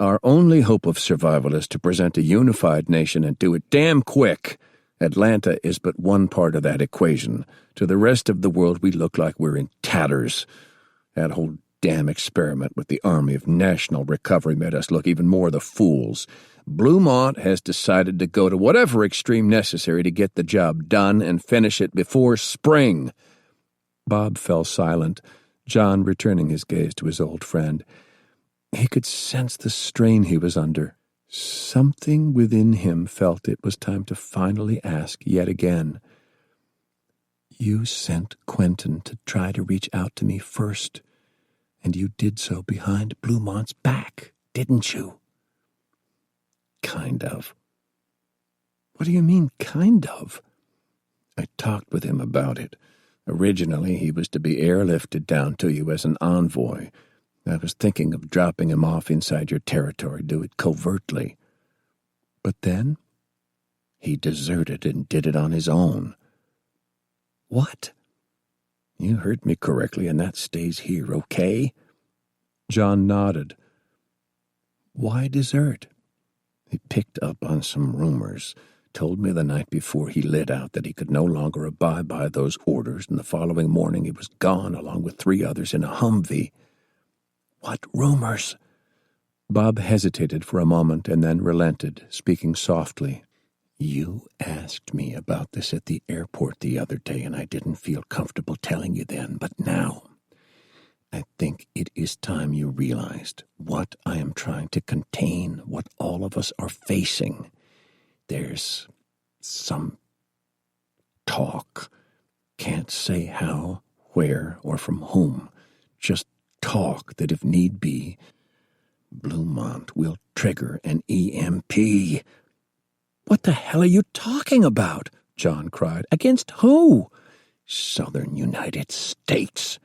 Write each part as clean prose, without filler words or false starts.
Our only hope of survival is to present a unified nation and do it damn quick. Atlanta is but one part of that equation. To the rest of the world, we look like we're in tatters. That whole damn experiment with the Army of National Recovery made us look even more the fools. Bluemont has decided to go to whatever extreme necessary to get the job done and finish it before spring. Bob fell silent, John returning his gaze to his old friend. He could sense the strain he was under. Something within him felt it was time to finally ask yet again. You sent Quentin to try to reach out to me first, and you did so behind Bluemont's back, didn't you? Kind of. What do you mean, kind of? I talked with him about it. Originally, he was to be airlifted down to you as an envoy. I was thinking of dropping him off inside your territory, do it covertly. But then, he deserted and did it on his own. What? You heard me correctly, and that stays here, okay? John nodded. Why desert? He picked up on some rumors, told me the night before he lit out that he could no longer abide by those orders, and the following morning he was gone along with 3 others in a Humvee. What rumors? Bob hesitated for a moment and then relented, speaking softly. You asked me about this at the airport the other day, and I didn't feel comfortable telling you then, but now I think it is time you realized what I am trying to contain, what all of us are facing. There's some talk. Can't say how, where, or from whom. Just talk that if need be, Bluemont will trigger an EMP. What the hell are you talking about? John cried. Against who? Southern United States.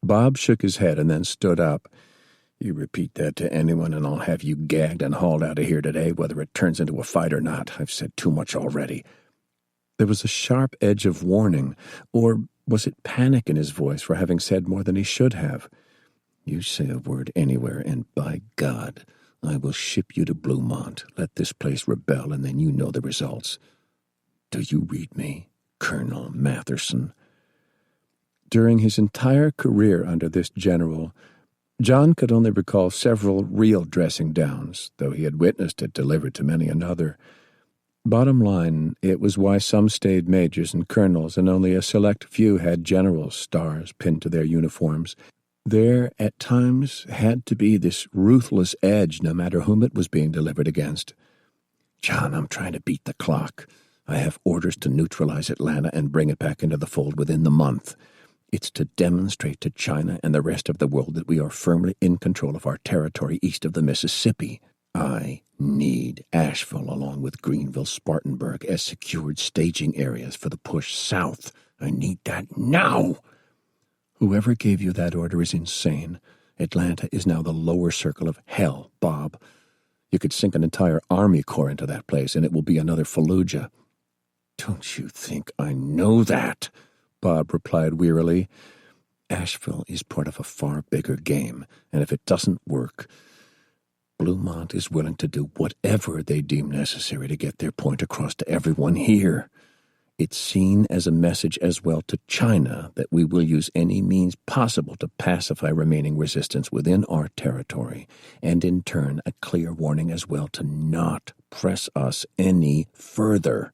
Bob shook his head and then stood up. You repeat that to anyone and I'll have you gagged and hauled out of here today, whether it turns into a fight or not. I've said too much already. There was a sharp edge of warning, or was it panic in his voice for having said more than he should have? You say a word anywhere, and by God, I will ship you to Bluemont. Let this place rebel, and then you know the results. Do you read me, Colonel Matherson? During his entire career under this general, John could only recall several real dressing downs, though he had witnessed it delivered to many another. Bottom line, it was why some stayed majors and colonels, and only a select few had generals' stars pinned to their uniforms. There, at times, had to be this ruthless edge, no matter whom it was being delivered against. John, I'm trying to beat the clock. I have orders to neutralize Atlanta and bring it back into the fold within the month. It's to demonstrate to China and the rest of the world that we are firmly in control of our territory east of the Mississippi. I need Asheville along with Greenville, Spartanburg as secured staging areas for the push south. I need that now. Whoever gave you that order is insane. Atlanta is now the lower circle of hell, Bob. You could sink an entire army corps into that place, and it will be another Fallujah. Don't you think I know that? Bob replied wearily. Asheville is part of a far bigger game, and if it doesn't work, Bluemont is willing to do whatever they deem necessary to get their point across to everyone here. It's seen as a message as well to China that we will use any means possible to pacify remaining resistance within our territory, and in turn a clear warning as well to not press us any further.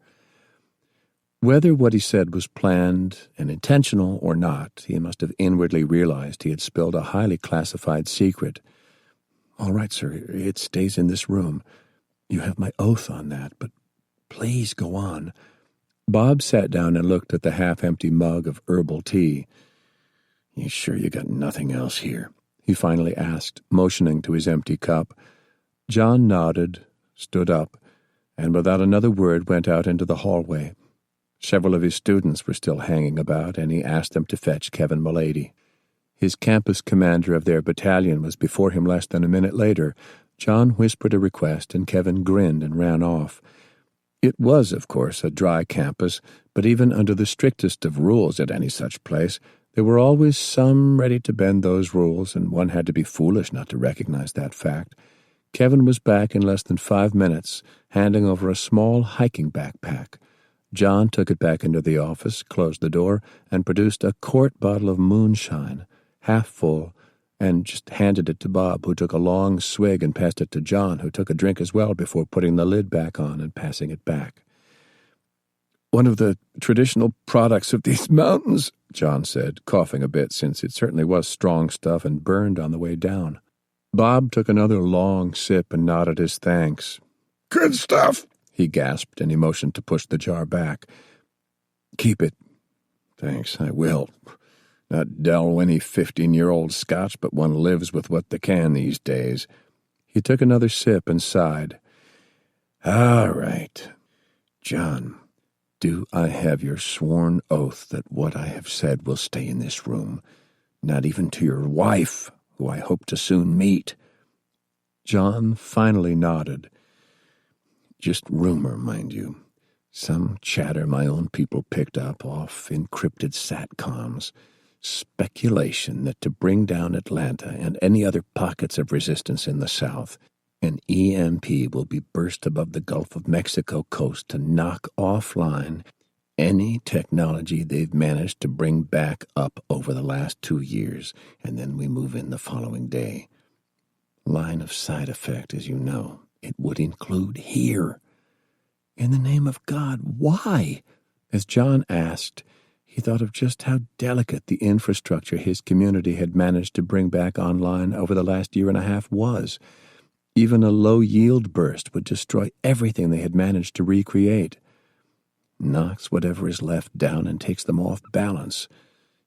Whether what he said was planned and intentional or not, he must have inwardly realized he had spilled a highly classified secret. All right, sir, it stays in this room. You have my oath on that, but please go on. Bob sat down and looked at the half-empty mug of herbal tea. You sure you got nothing else here? He finally asked, motioning to his empty cup. John nodded, stood up, and without another word went out into the hallway. Several of his students were still hanging about, and he asked them to fetch Kevin Mulady. His campus commander of their battalion was before him less than a minute later. John whispered a request, and Kevin grinned and ran off. It was, of course, a dry campus, but even under the strictest of rules at any such place, there were always some ready to bend those rules, and one had to be foolish not to recognize that fact. Kevin was back in less than 5 minutes, handing over a small hiking backpack. John took it back into the office, closed the door, and produced a quart bottle of moonshine, half full, and just handed it to Bob, who took a long swig and passed it to John, who took a drink as well before putting the lid back on and passing it back. "One of the traditional products of these mountains," John said, coughing a bit, since it certainly was strong stuff and burned on the way down. Bob took another long sip and nodded his thanks. "Good stuff," he gasped, and he motioned to push the jar back. "Keep it." "Thanks, I will. Not Dalwhinnie 15-year-old Scotch, but one lives with what they can these days." He took another sip and sighed. "All right. John, do I have your sworn oath that what I have said will stay in this room? Not even to your wife, who I hope to soon meet?" John finally nodded. "Just rumor, mind you. Some chatter my own people picked up off encrypted satcoms. Speculation that to bring down Atlanta and any other pockets of resistance in the South, an EMP will be burst above the Gulf of Mexico coast to knock offline any technology they've managed to bring back up over the last 2 years, and then we move in the following day. Line of sight effect, as you know. It would include here." "In the name of God, why?" As John asked, he thought of just how delicate the infrastructure his community had managed to bring back online over the last year and a half was. Even a low-yield burst would destroy everything they had managed to recreate. Knocks whatever is left down and takes them off balance.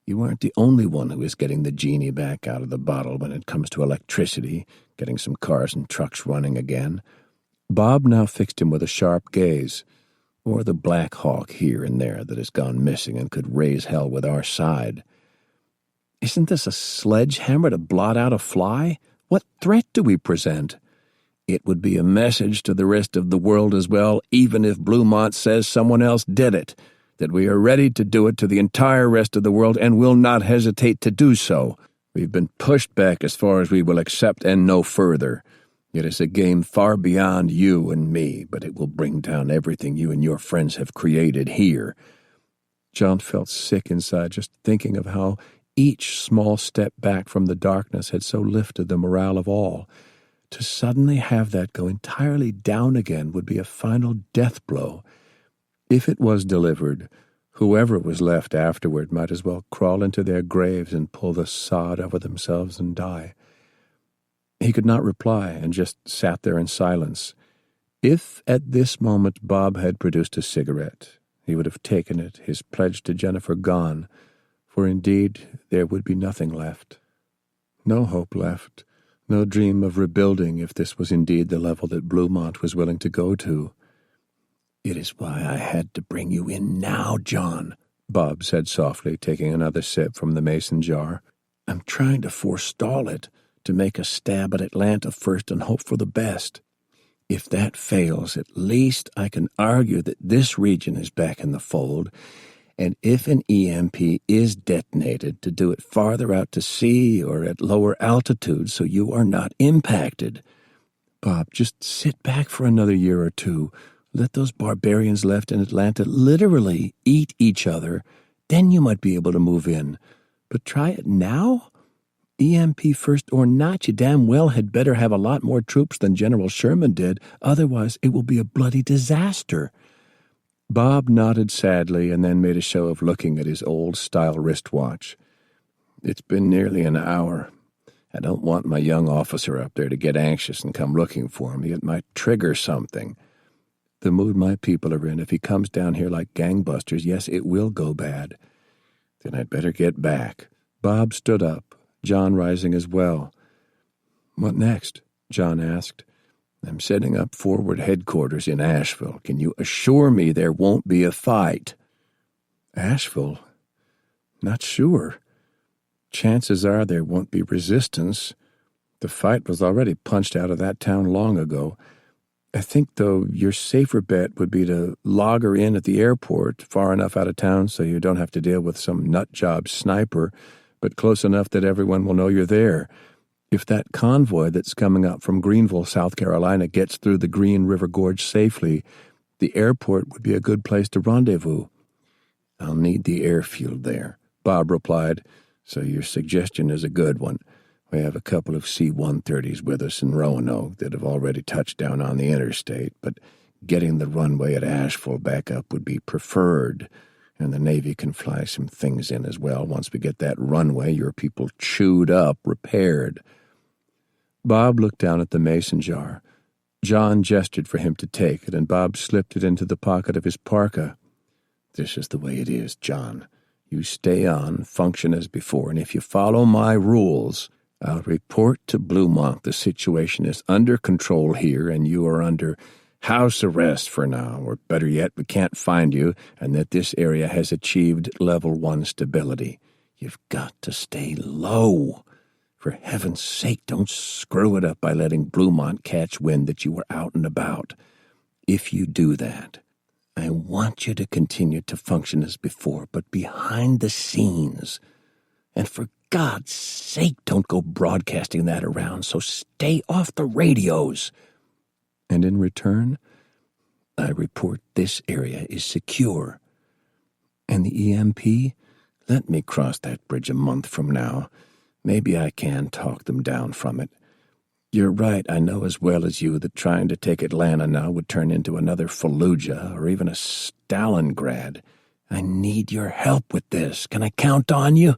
You aren't the only one who is getting the genie back out of the bottle when it comes to electricity, getting some cars and trucks running again. Bob now fixed him with a sharp gaze. "Or the Black Hawk here and there that has gone missing and could raise hell with our side. Isn't this a sledgehammer to blot out a fly? What threat do we present? It would be a message to the rest of the world as well, even if Bluemont says someone else did it, that we are ready to do it to the entire rest of the world and will not hesitate to do so. We've been pushed back as far as we will accept and no further. It is a game far beyond you and me, but it will bring down everything you and your friends have created here." John felt sick inside just thinking of how each small step back from the darkness had so lifted the morale of all. To suddenly have that go entirely down again would be a final death blow. If it was delivered, whoever was left afterward might as well crawl into their graves and pull the sod over themselves and die. He could not reply and just sat there in silence. If at this moment Bob had produced a cigarette, he would have taken it, his pledge to Jennifer gone, for indeed there would be nothing left. No hope left. No dream of rebuilding if this was indeed the level that Bluemont was willing to go to. "It is why I had to bring you in now, John," Bob said softly, taking another sip from the mason jar. "I'm trying to forestall it, to make a stab at Atlanta first and hope for the best. If that fails, at least I can argue that this region is back in the fold, and if an EMP is detonated, to do it farther out to sea or at lower altitude so you are not impacted. Bob, just sit back for another year or two. Let those barbarians left in Atlanta literally eat each other. Then you might be able to move in. But try it now? EMP first or not, you damn well had better have a lot more troops than General Sherman did. Otherwise, it will be a bloody disaster." Bob nodded sadly and then made a show of looking at his old-style wristwatch. "It's been nearly an hour. I don't want my young officer up there to get anxious and come looking for me. It might trigger something. The mood my people are in, if he comes down here like gangbusters, yes, it will go bad. Then I'd better get back." Bob stood up, John rising as well. "What next?" John asked. "I'm setting up forward headquarters in Asheville. Can you assure me there won't be a fight?" "Asheville? Not sure. Chances are there won't be resistance. The fight was already punched out of that town long ago. I think, though, your safer bet would be to log her in at the airport, far enough out of town so you don't have to deal with some nut-job sniper, but close enough that everyone will know you're there. If that convoy that's coming up from Greenville, South Carolina, gets through the Green River Gorge safely, the airport would be a good place to rendezvous. I'll need the airfield there, Bob replied, so your suggestion is a good one. We have a couple of C-130s with us in Roanoke that have already touched down on the interstate, but getting the runway at Asheville back up would be preferred, and the Navy can fly some things in as well once we get that runway your people chewed up repaired. Bob looked down at the mason jar. John gestured for him to take it, and Bob slipped it into the pocket of his parka. This is the way it is, John. You stay on, function as before, and if you follow my rules, I'll report to Bluemont the situation is under control here and you are under house arrest for now, or better yet, we can't find you, and that this area has achieved level 1 stability. You've got to stay low. For heaven's sake, don't screw it up by letting Bluemont catch wind that you were out and about. If you do that, I want you to continue to function as before, but behind the scenes. And for God's sake, don't go broadcasting that around, so stay off the radios. And in return, I report this area is secure. And the EMP? Let me cross that bridge a month from now. Maybe I can talk them down from it. You're right, I know as well as you that trying to take Atlanta now would turn into another Fallujah or even a Stalingrad. I need your help with this. Can I count on you?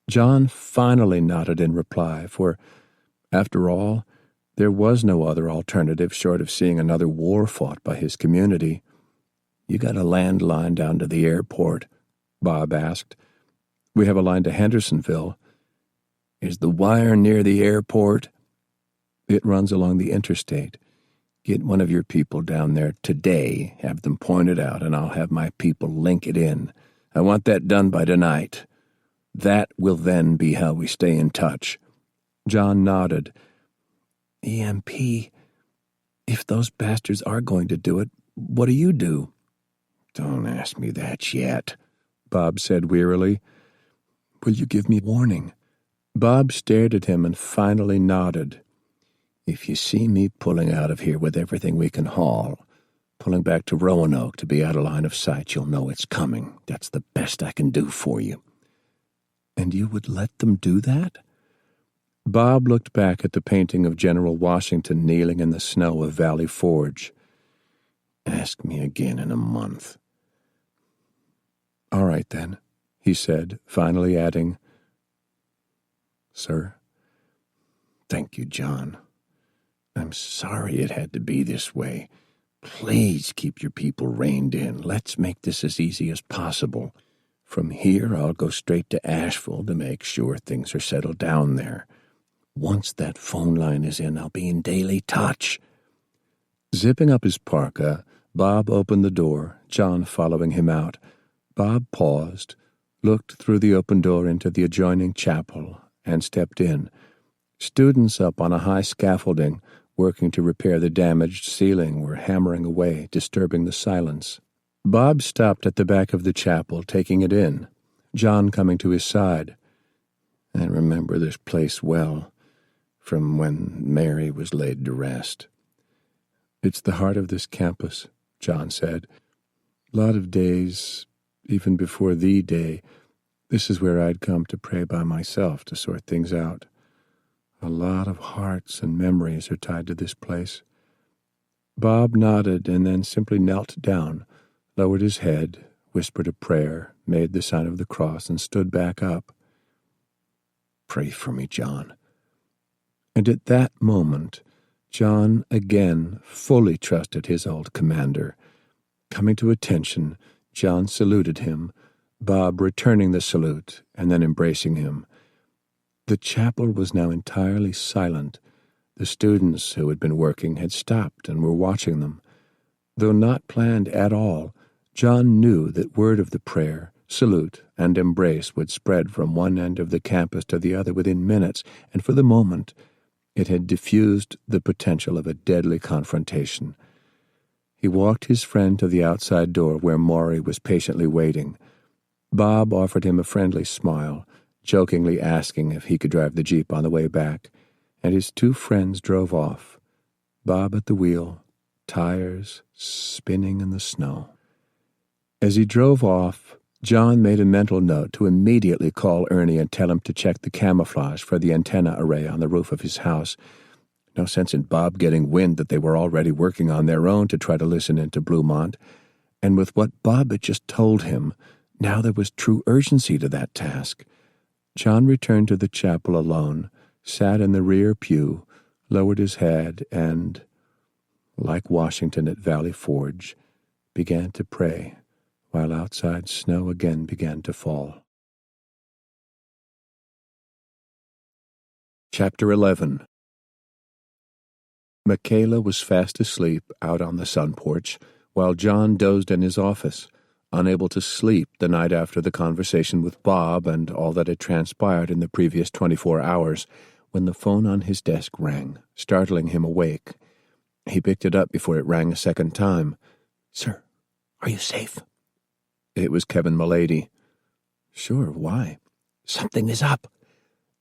John finally nodded in reply, for, after all, there was no other alternative short of seeing another war fought by his community. You got a landline down to the airport? Bob asked. We have a line to Hendersonville. Is the wire near the airport? It runs along the interstate. Get one of your people down there today, have them pointed out, and I'll have my people link it in. I want that done by tonight. That will then be how we stay in touch. John nodded. EMP, if those bastards are going to do it, what do you do? Don't ask me that yet, Bob said wearily. Will you give me warning? Bob stared at him and finally nodded. If you see me pulling out of here with everything we can haul, pulling back to Roanoke to be out of line of sight, you'll know it's coming. That's the best I can do for you. And you would let them do that? Bob looked back at the painting of General Washington kneeling in the snow of Valley Forge. Ask me again in a month. All right, then, he said, finally adding, Sir, thank you, John. I'm sorry it had to be this way. Please keep your people reined in. Let's make this as easy as possible. From here, I'll go straight to Asheville to make sure things are settled down there. Once that phone line is in, I'll be in daily touch. Zipping up his parka, Bob opened the door, John following him out. Bob paused, looked through the open door into the adjoining chapel, and stepped in. Students up on a high scaffolding, working to repair the damaged ceiling, were hammering away, disturbing the silence. Bob stopped at the back of the chapel, taking it in, John coming to his side. I remember this place well, from when Mary was laid to rest. It's the heart of this campus, John said. A lot of days, even before the day, this is where I'd come to pray by myself to sort things out. A lot of hearts and memories are tied to this place. Bob nodded and then simply knelt down, lowered his head, whispered a prayer, made the sign of the cross, and stood back up. Pray for me, John. And at that moment, John again fully trusted his old commander. Coming to attention, John saluted him, Bob returning the salute and then embracing him. The chapel was now entirely silent. The students who had been working had stopped and were watching them. Though not planned at all, John knew that word of the prayer, salute, and embrace would spread from one end of the campus to the other within minutes, and for the moment it had diffused the potential of a deadly confrontation. He walked his friend to the outside door where Maury was patiently waiting. Bob offered him a friendly smile, jokingly asking if he could drive the Jeep on the way back, and his two friends drove off, Bob at the wheel, tires spinning in the snow. As he drove off, John made a mental note to immediately call Ernie and tell him to check the camouflage for the antenna array on the roof of his house. No sense in Bob getting wind that they were already working on their own to try to listen into Bluemont, and with what Bob had just told him, now there was true urgency to that task. John returned to the chapel alone, sat in the rear pew, lowered his head, and, like Washington at Valley Forge, began to pray, while outside snow again began to fall. Chapter 11. Michaela was fast asleep out on the sun porch, while John dozed in his office, unable to sleep the night after the conversation with Bob and all that had transpired in the previous 24 hours, when the phone on his desk rang, startling him awake. He picked it up before it rang a second time. "Sir, are you safe?" It was Kevin Mulady. "Sure, why?" "Something is up."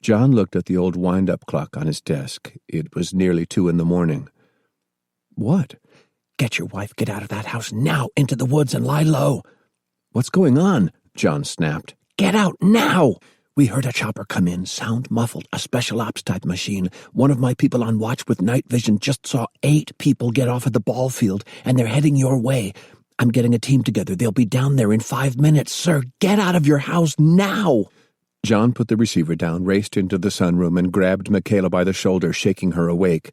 John looked at the old wind-up clock on his desk. It was nearly 2 a.m. "What?" "Get your wife, get out of that house now, into the woods and lie low." "What's going on?" John snapped. "Get out now!" "We heard a chopper come in, sound muffled, a special ops type machine. One of my people on watch with night vision just saw 8 people get off at the ball field, and they're heading your way. I'm getting a team together. They'll be down there in 5 minutes. Sir, get out of your house now!" John put the receiver down, raced into the sunroom, and grabbed Michaela by the shoulder, shaking her awake.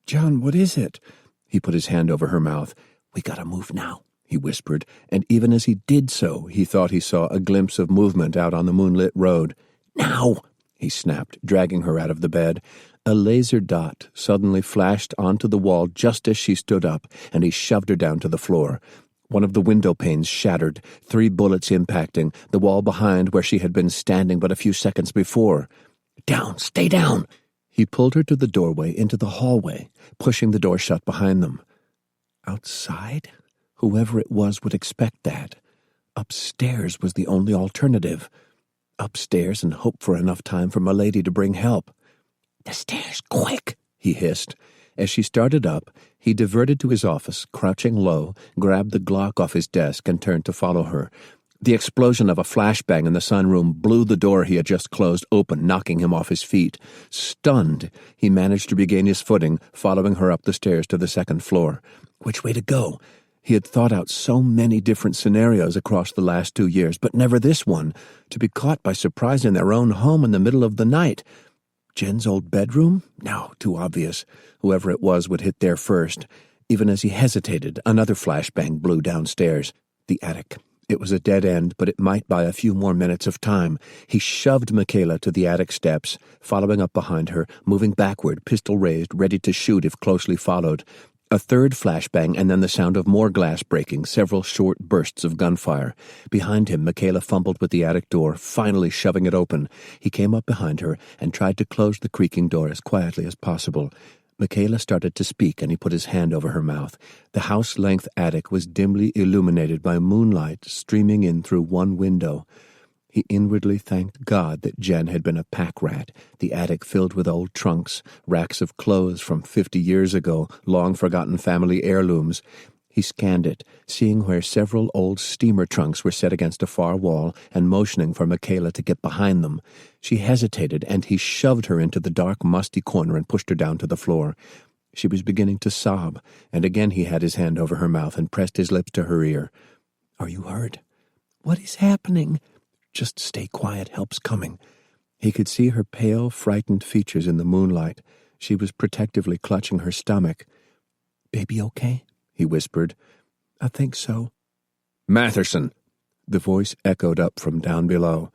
"John, what is it?" He put his hand over her mouth. "We gotta move now," he whispered, and even as he did so, he thought he saw a glimpse of movement out on the moonlit road. "Now!" he snapped, dragging her out of the bed. A laser dot suddenly flashed onto the wall just as she stood up, and he shoved her down to the floor. One of the window panes shattered, 3 bullets impacting the wall behind where she had been standing but a few seconds before. "Down! Stay down!" He pulled her to the doorway into the hallway, pushing the door shut behind them. Outside? Whoever it was would expect that. Upstairs was the only alternative. Upstairs and hope for enough time for Milady to bring help. "The stairs, quick!" he hissed. As she started up, he diverted to his office, crouching low, grabbed the Glock off his desk, and turned to follow her. The explosion of a flashbang in the sunroom blew the door he had just closed open, knocking him off his feet. Stunned, he managed to regain his footing, following her up the stairs to the second floor. Which way to go? He had thought out so many different scenarios across the last 2 years, but never this one, to be caught by surprise in their own home in the middle of the night. Jen's old bedroom? No, too obvious. Whoever it was would hit there first. Even as he hesitated, another flashbang blew downstairs. The attic. It was a dead end, but it might buy a few more minutes of time. He shoved Michaela to the attic steps, following up behind her, moving backward, pistol raised, ready to shoot if closely followed. A third flashbang, and then the sound of more glass breaking, several short bursts of gunfire. Behind him, Michaela fumbled with the attic door, finally shoving it open. He came up behind her and tried to close the creaking door as quietly as possible. Michaela started to speak, and he put his hand over her mouth. The house-length attic was dimly illuminated by moonlight streaming in through one window. He inwardly thanked God that Jen had been a pack rat, the attic filled with old trunks, racks of clothes from 50 years ago, long-forgotten family heirlooms. He scanned it, seeing where several old steamer trunks were set against a far wall and motioning for Michaela to get behind them. She hesitated, and he shoved her into the dark, musty corner and pushed her down to the floor. She was beginning to sob, and again he had his hand over her mouth and pressed his lips to her ear. "Are you hurt?" "What is happening?" "Just stay quiet, help's coming." He could see her pale, frightened features in the moonlight. She was protectively clutching her stomach. "Baby okay?" he whispered. "I think so." "Matherson!" The voice echoed up from down below.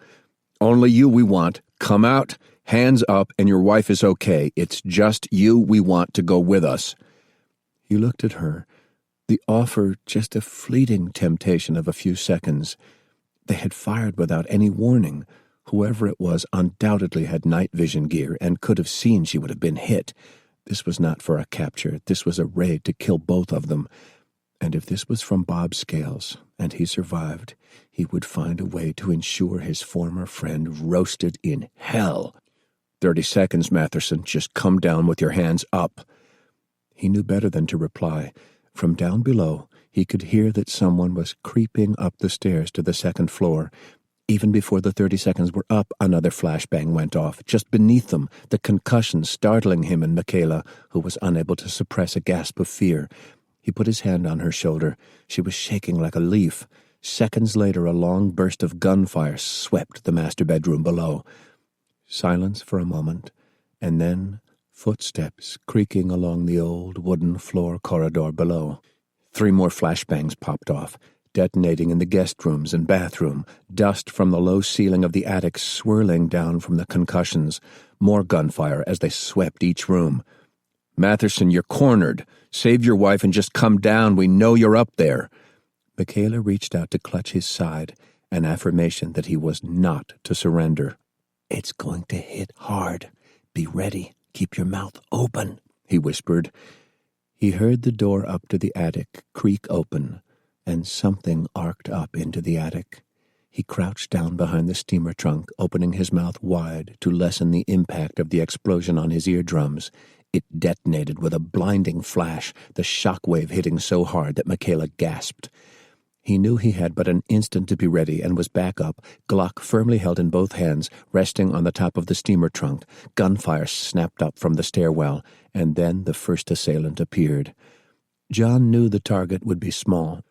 "Only you we want. Come out, hands up, and your wife is okay. It's just you we want to go with us." He looked at her, the offer just a fleeting temptation of a few seconds. They had fired without any warning. Whoever it was undoubtedly had night vision gear and could have seen she would have been hit. This was not for a capture. This was a raid to kill both of them. And if this was from Bob Scales, and he survived, he would find a way to ensure his former friend roasted in hell. 30 seconds, Matherson. Just come down with your hands up." He knew better than to reply. From down below, he could hear that someone was creeping up the stairs to the second floor. Even before the 30 seconds were up, another flashbang went off, just beneath them, the concussion startling him and Michaela, who was unable to suppress a gasp of fear. He put his hand on her shoulder. She was shaking like a leaf. Seconds later, a long burst of gunfire swept the master bedroom below. Silence for a moment, and then footsteps creaking along the old wooden floor corridor below. 3 more flashbangs popped off, detonating in the guest rooms and bathroom, dust from the low ceiling of the attic swirling down from the concussions, more gunfire as they swept each room. "Matherson, you're cornered. Save your wife and just come down. We know you're up there." Michaela reached out to clutch his side, an affirmation that he was not to surrender. "It's going to hit hard. Be ready. Keep your mouth open," he whispered. He heard the door up to the attic creak open, and something arced up into the attic. He crouched down behind the steamer trunk, opening his mouth wide to lessen the impact of the explosion on his eardrums. It detonated with a blinding flash, the shock wave hitting so hard that Michaela gasped. He knew he had but an instant to be ready and was back up, Glock firmly held in both hands, resting on the top of the steamer trunk. Gunfire snapped up from the stairwell, and then the first assailant appeared. John knew the target would be small.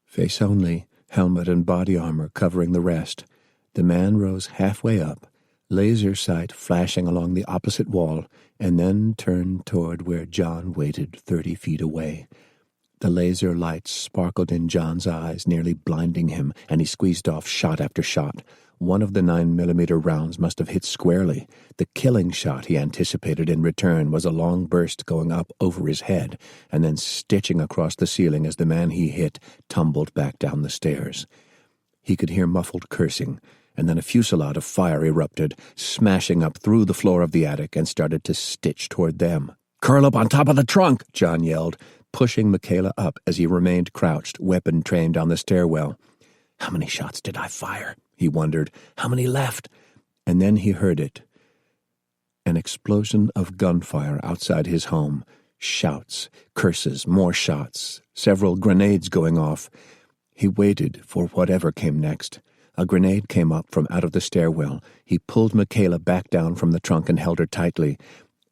Face only, helmet and body armor covering the rest. The man rose halfway up, laser sight flashing along the opposite wall, and then turned toward where John waited 30 feet away. The laser light sparkled in John's eyes, nearly blinding him, and he squeezed off shot after shot. One of the 9mm rounds must have hit squarely. The killing shot he anticipated in return was a long burst going up over his head and then stitching across the ceiling as the man he hit tumbled back down the stairs. He could hear muffled cursing, and then a fusillade of fire erupted, smashing up through the floor of the attic and started to stitch toward them. "Curl up on top of the trunk!" John yelled, pushing Michaela up as he remained crouched, weapon trained on the stairwell. How many shots did I fire? He wondered. How many left? And then he heard it. An explosion of gunfire outside his home. Shouts, curses, more shots, several grenades going off. He waited for whatever came next. A grenade came up from out of the stairwell. He pulled Michaela back down from the trunk and held her tightly.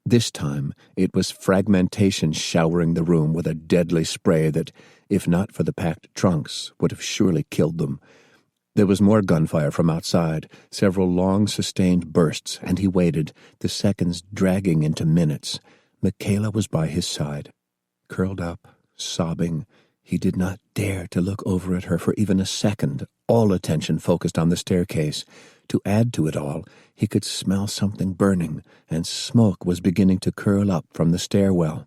This time, it was fragmentation showering the room with a deadly spray that, if not for the packed trunks, would have surely killed them. There was more gunfire from outside, several long, sustained bursts, and he waited, the seconds dragging into minutes. Michaela was by his side, curled up, sobbing. He did not dare to look over at her for even a second, all attention focused on the staircase. To add to it all, he could smell something burning, and smoke was beginning to curl up from the stairwell.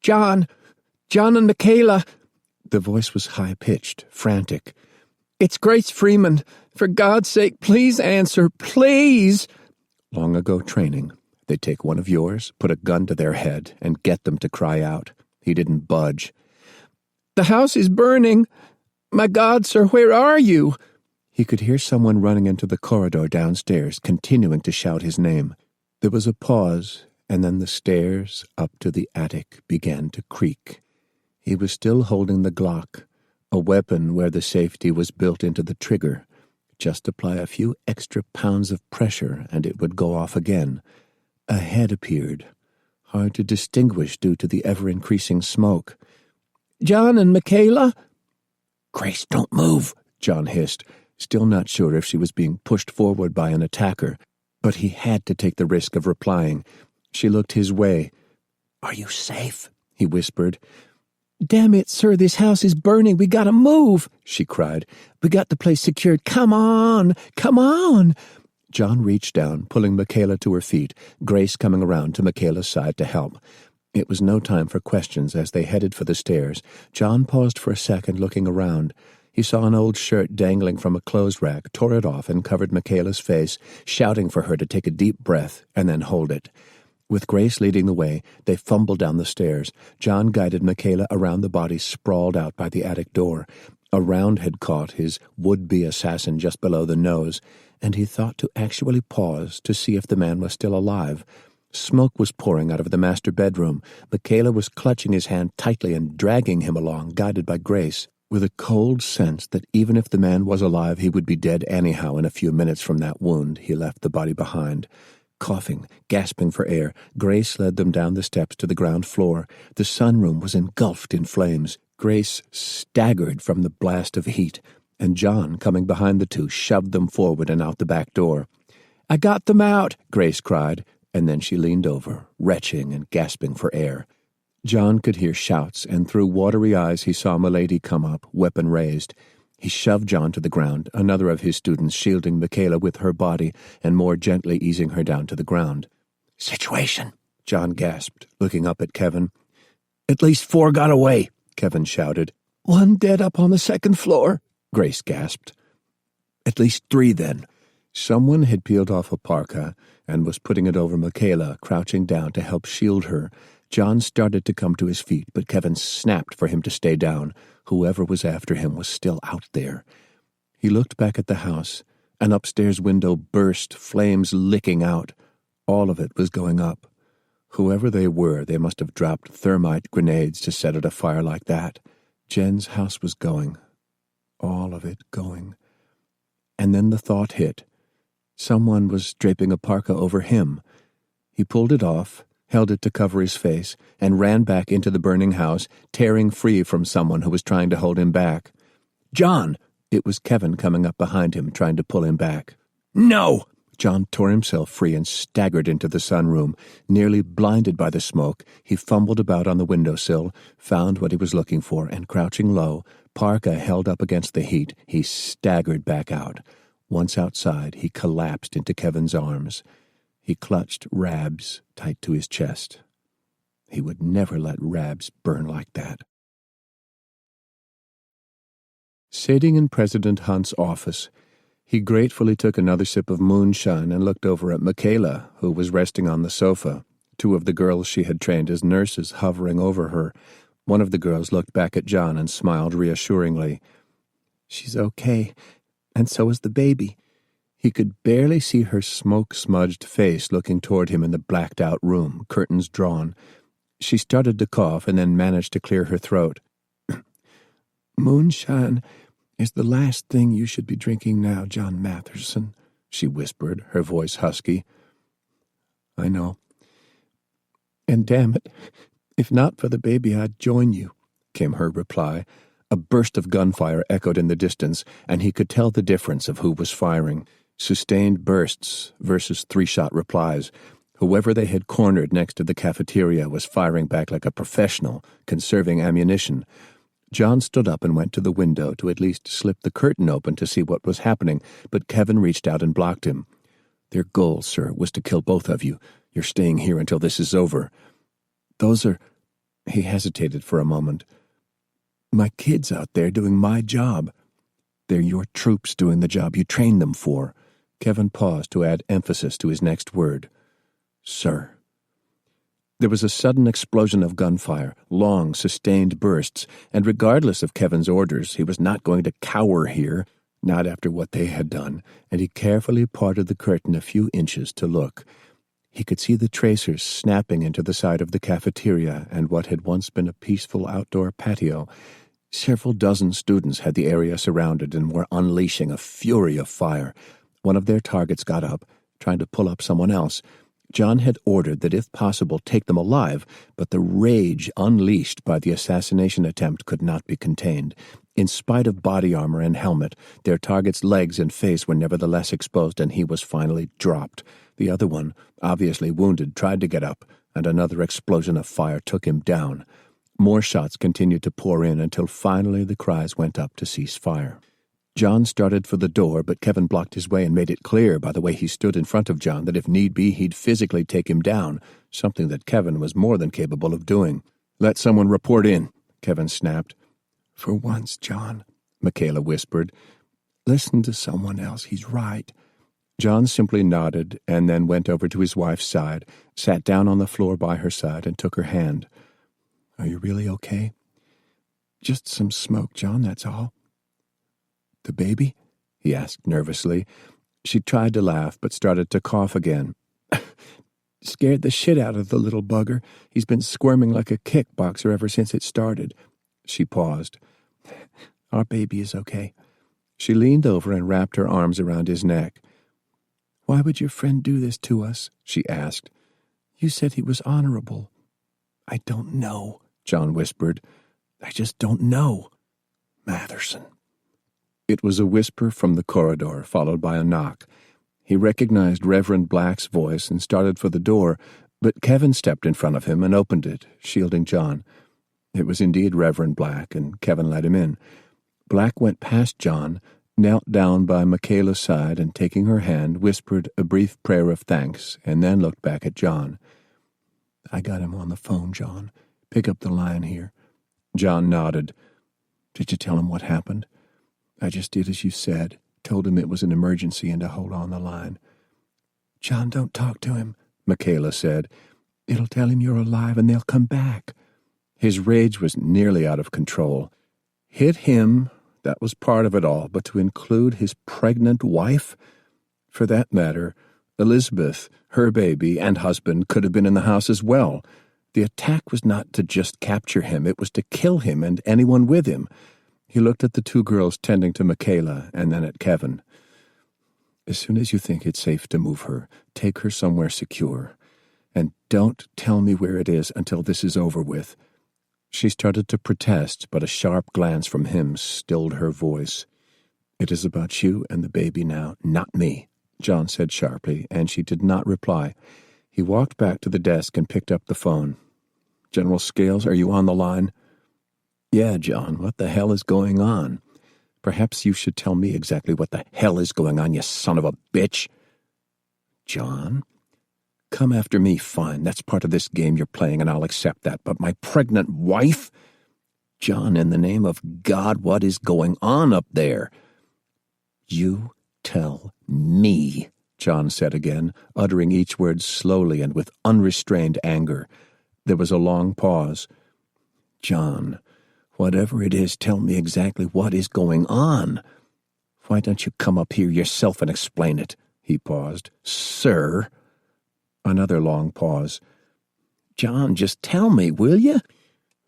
John and Michaela!" The voice was high-pitched, frantic. "It's Grace Freeman. For God's sake, please answer, please!" Long ago training. They'd take one of yours, put a gun to their head, and get them to cry out. He didn't budge. "The house is burning. My God, sir, where are you?" He could hear someone running into the corridor downstairs, continuing to shout his name. There was a pause, and then the stairs up to the attic began to creak. He was still holding the Glock, a weapon where the safety was built into the trigger. Just apply a few extra pounds of pressure, and it would go off again. A head appeared, hard to distinguish due to the ever-increasing smoke. "John and Michaela?" "Grace, don't move," John hissed, still not sure if she was being pushed forward by an attacker, but he had to take the risk of replying. She looked his way. "Are you safe?" he whispered. "Damn it, sir, this house is burning. We gotta move," she cried. "We got the place secured. Come on, come on." John reached down, pulling Michaela to her feet, Grace coming around to Michaela's side to help. It was no time for questions as they headed for the stairs. John paused for a second, looking around. He saw an old shirt dangling from a clothes rack, tore it off, and covered Michaela's face, shouting for her to take a deep breath and then hold it. With Grace leading the way, they fumbled down the stairs. John guided Michaela around the body sprawled out by the attic door. A round had caught his would-be assassin just below the nose, and he thought to actually pause to see if the man was still alive. Smoke was pouring out of the master bedroom. Michaela was clutching his hand tightly and dragging him along, guided by Grace, with a cold sense that even if the man was alive, he would be dead anyhow in a few minutes from that wound. He left the body behind. Coughing, gasping for air, Grace led them down the steps to the ground floor. The sunroom was engulfed in flames. Grace staggered from the blast of heat, and John, coming behind the two, shoved them forward and out the back door. "I got them out," Grace cried, and then she leaned over, retching and gasping for air. John could hear shouts, and through watery eyes he saw Milady come up, weapon raised. He shoved John to the ground, another of his students shielding Michaela with her body and more gently easing her down to the ground. "Situation," John gasped, looking up at Kevin. "At least 4 got away," Kevin shouted. "1 dead up on the 2nd floor," Grace gasped. "At least 3 then." Someone had peeled off a parka and was putting it over Michaela, crouching down to help shield her. John started to come to his feet, but Kevin snapped for him to stay down. Whoever was after him was still out there. He looked back at the house. An upstairs window burst, flames licking out. All of it was going up. Whoever they were, they must have dropped thermite grenades to set it afire like that. Jen's house was going. All of it going. And then the thought hit. Someone was draping a parka over him. He pulled it off, held it to cover his face, and ran back into the burning house, tearing free from someone who was trying to hold him back. "John!" It was Kevin coming up behind him, trying to pull him back. "No!" John tore himself free and staggered into the sunroom. Nearly blinded by the smoke, he fumbled about on the windowsill, found what he was looking for, and crouching low, parka held up against the heat, he staggered back out. Once outside, he collapsed into Kevin's arms. He clutched Rabs tight to his chest. He would never let Rabs burn like that. Sitting in President Hunt's office, he gratefully took another sip of moonshine and looked over at Michaela, who was resting on the sofa, 2 of the girls she had trained as nurses hovering over her. One of the girls looked back at John and smiled reassuringly. "She's okay, and so is the baby." He could barely see her smoke-smudged face looking toward him in the blacked-out room, curtains drawn. She started to cough and then managed to clear her throat. "Moonshine is the last thing you should be drinking now, John Matherson," she whispered, her voice husky. "I know. And damn it, if not for the baby, I'd join you," came her reply. A burst of gunfire echoed in the distance, and he could tell the difference of who was firing. Sustained bursts versus 3-shot replies. Whoever they had cornered next to the cafeteria was firing back like a professional, conserving ammunition. John stood up and went to the window to at least slip the curtain open to see what was happening, but Kevin reached out and blocked him. "Their goal, sir, was to kill both of you. You're staying here until this is over." "Those are—" He hesitated for a moment. "My kids out there doing my job." "They're your troops doing the job you trained them for." Kevin paused to add emphasis to his next word. "Sir." There was a sudden explosion of gunfire, long, sustained bursts, and regardless of Kevin's orders, he was not going to cower here, not after what they had done, and he carefully parted the curtain a few inches to look. He could see the tracers snapping into the side of the cafeteria and what had once been a peaceful outdoor patio. Several dozen students had the area surrounded and were unleashing a fury of fire. One of their targets got up, trying to pull up someone else. John had ordered that if possible take them alive, but the rage unleashed by the assassination attempt could not be contained. In spite of body armor and helmet, their target's legs and face were nevertheless exposed, and he was finally dropped. The other one, obviously wounded, tried to get up, and another explosion of fire took him down. More shots continued to pour in until finally the cries went up to cease fire. John started for the door, but Kevin blocked his way and made it clear by the way he stood in front of John that if need be, he'd physically take him down, something that Kevin was more than capable of doing. "Let someone report in," Kevin snapped. "For once, John," Michaela whispered. "Listen to someone else. He's right." John simply nodded and then went over to his wife's side, sat down on the floor by her side, and took her hand. "Are you really okay?" "Just some smoke, John, that's all." The baby? He asked nervously. She tried to laugh, but started to cough again. Scared the shit out of the little bugger. He's been squirming like a kickboxer ever since it started. She paused. Our baby is okay. She leaned over and wrapped her arms around his neck. Why would your friend do this to us? She asked. You said he was honorable. I don't know, John whispered. I just don't know. Matherson. It was a whisper from the corridor, followed by a knock. He recognized Reverend Black's voice and started for the door, but Kevin stepped in front of him and opened it, shielding John. It was indeed Reverend Black, and Kevin let him in. Black went past John, knelt down by Michaela's side, and taking her hand, whispered a brief prayer of thanks, and then looked back at John. I got him on the phone, John. Pick up the line here. John nodded. Did you tell him what happened? I just did as you said. Told him it was an emergency and to hold on the line. John, don't talk to him, Michaela said. It'll tell him you're alive and they'll come back. His rage was nearly out of control. Hit him, that was part of it all, but to include his pregnant wife? For that matter, Elizabeth, her baby, and husband could have been in the house as well. The attack was not to just capture him, it was to kill him and anyone with him. He looked at the two girls tending to Michaela and then at Kevin. As soon as you think it's safe to move her, take her somewhere secure. And don't tell me where it is until this is over with. She started to protest, but a sharp glance from him stilled her voice. It is about you and the baby now, not me, John said sharply, and she did not reply. He walked back to the desk and picked up the phone. General Scales, are you on the line? Yeah, John, what the hell is going on? Perhaps you should tell me exactly what the hell is going on, you son of a bitch. John? Come after me, fine. That's part of this game you're playing, and I'll accept that. But my pregnant wife? John, in the name of God, what is going on up there? You tell me, John said again, uttering each word slowly and with unrestrained anger. There was a long pause. John, whatever it is, tell me exactly what is going on. Why don't you come up here yourself and explain it? He paused. Sir? Another long pause. John, just tell me, will you?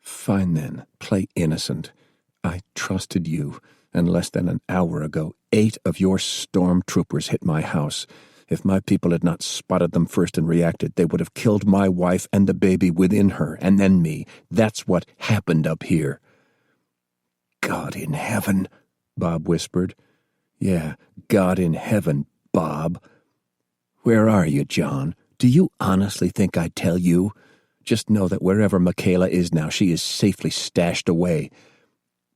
Fine then, play innocent. I trusted you, and less than an hour ago, 8 of your stormtroopers hit my house. If my people had not spotted them first and reacted, they would have killed my wife and the baby within her, and then me. That's what happened up here. God in heaven, Bob whispered. Yeah, God in heaven, Bob. Where are you, John? Do you honestly think I'd tell you? Just know that wherever Michaela is now, she is safely stashed away.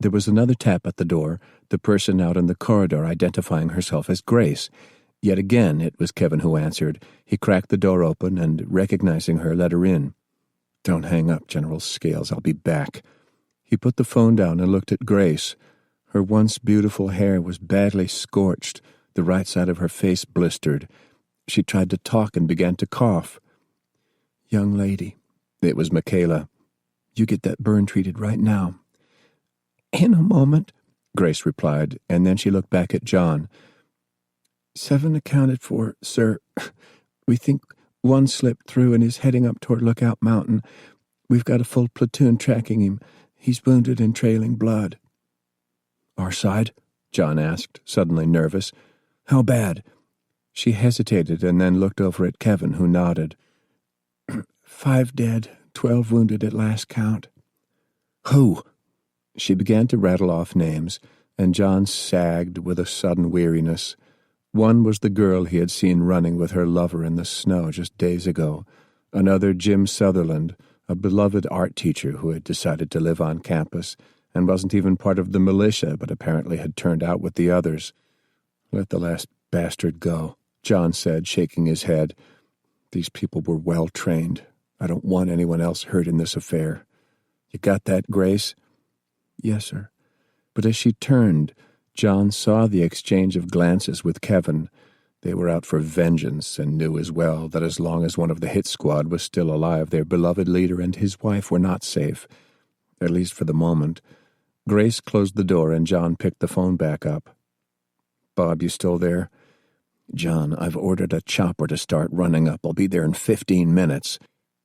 There was another tap at the door, the person out in the corridor identifying herself as Grace. Yet again it was Kevin who answered. He cracked the door open and, recognizing her, let her in. Don't hang up, General Scales. I'll be back. He put the phone down and looked at Grace. Her once beautiful hair was badly scorched, the right side of her face blistered. She tried to talk and began to cough. Young lady, it was Michaela. You get that burn treated right now. In a moment, Grace replied, and then she looked back at John. 7 accounted for, sir. We think 1 slipped through and is heading up toward Lookout Mountain. We've got a full platoon tracking him. He's wounded and trailing blood. Our side? John asked, suddenly nervous. How bad? She hesitated and then looked over at Kevin, who nodded. 5 dead, 12 wounded at last count. Who? She began to rattle off names, and John sagged with a sudden weariness. One was the girl he had seen running with her lover in the snow just days ago. Another Jim Sutherland, a beloved art teacher who had decided to live on campus and wasn't even part of the militia but apparently had turned out with the others. Let the last bastard go, John said, shaking his head. These people were well trained. I don't want anyone else hurt in this affair. You got that, Grace? Yes, sir. But as she turned, John saw the exchange of glances with Kevin. They were out for vengeance and knew as well that as long as one of the hit squad was still alive, their beloved leader and his wife were not safe, at least for the moment. Grace closed the door and John picked the phone back up. Bob, you still there? John, I've ordered a chopper to start running up. I'll be there in 15 minutes.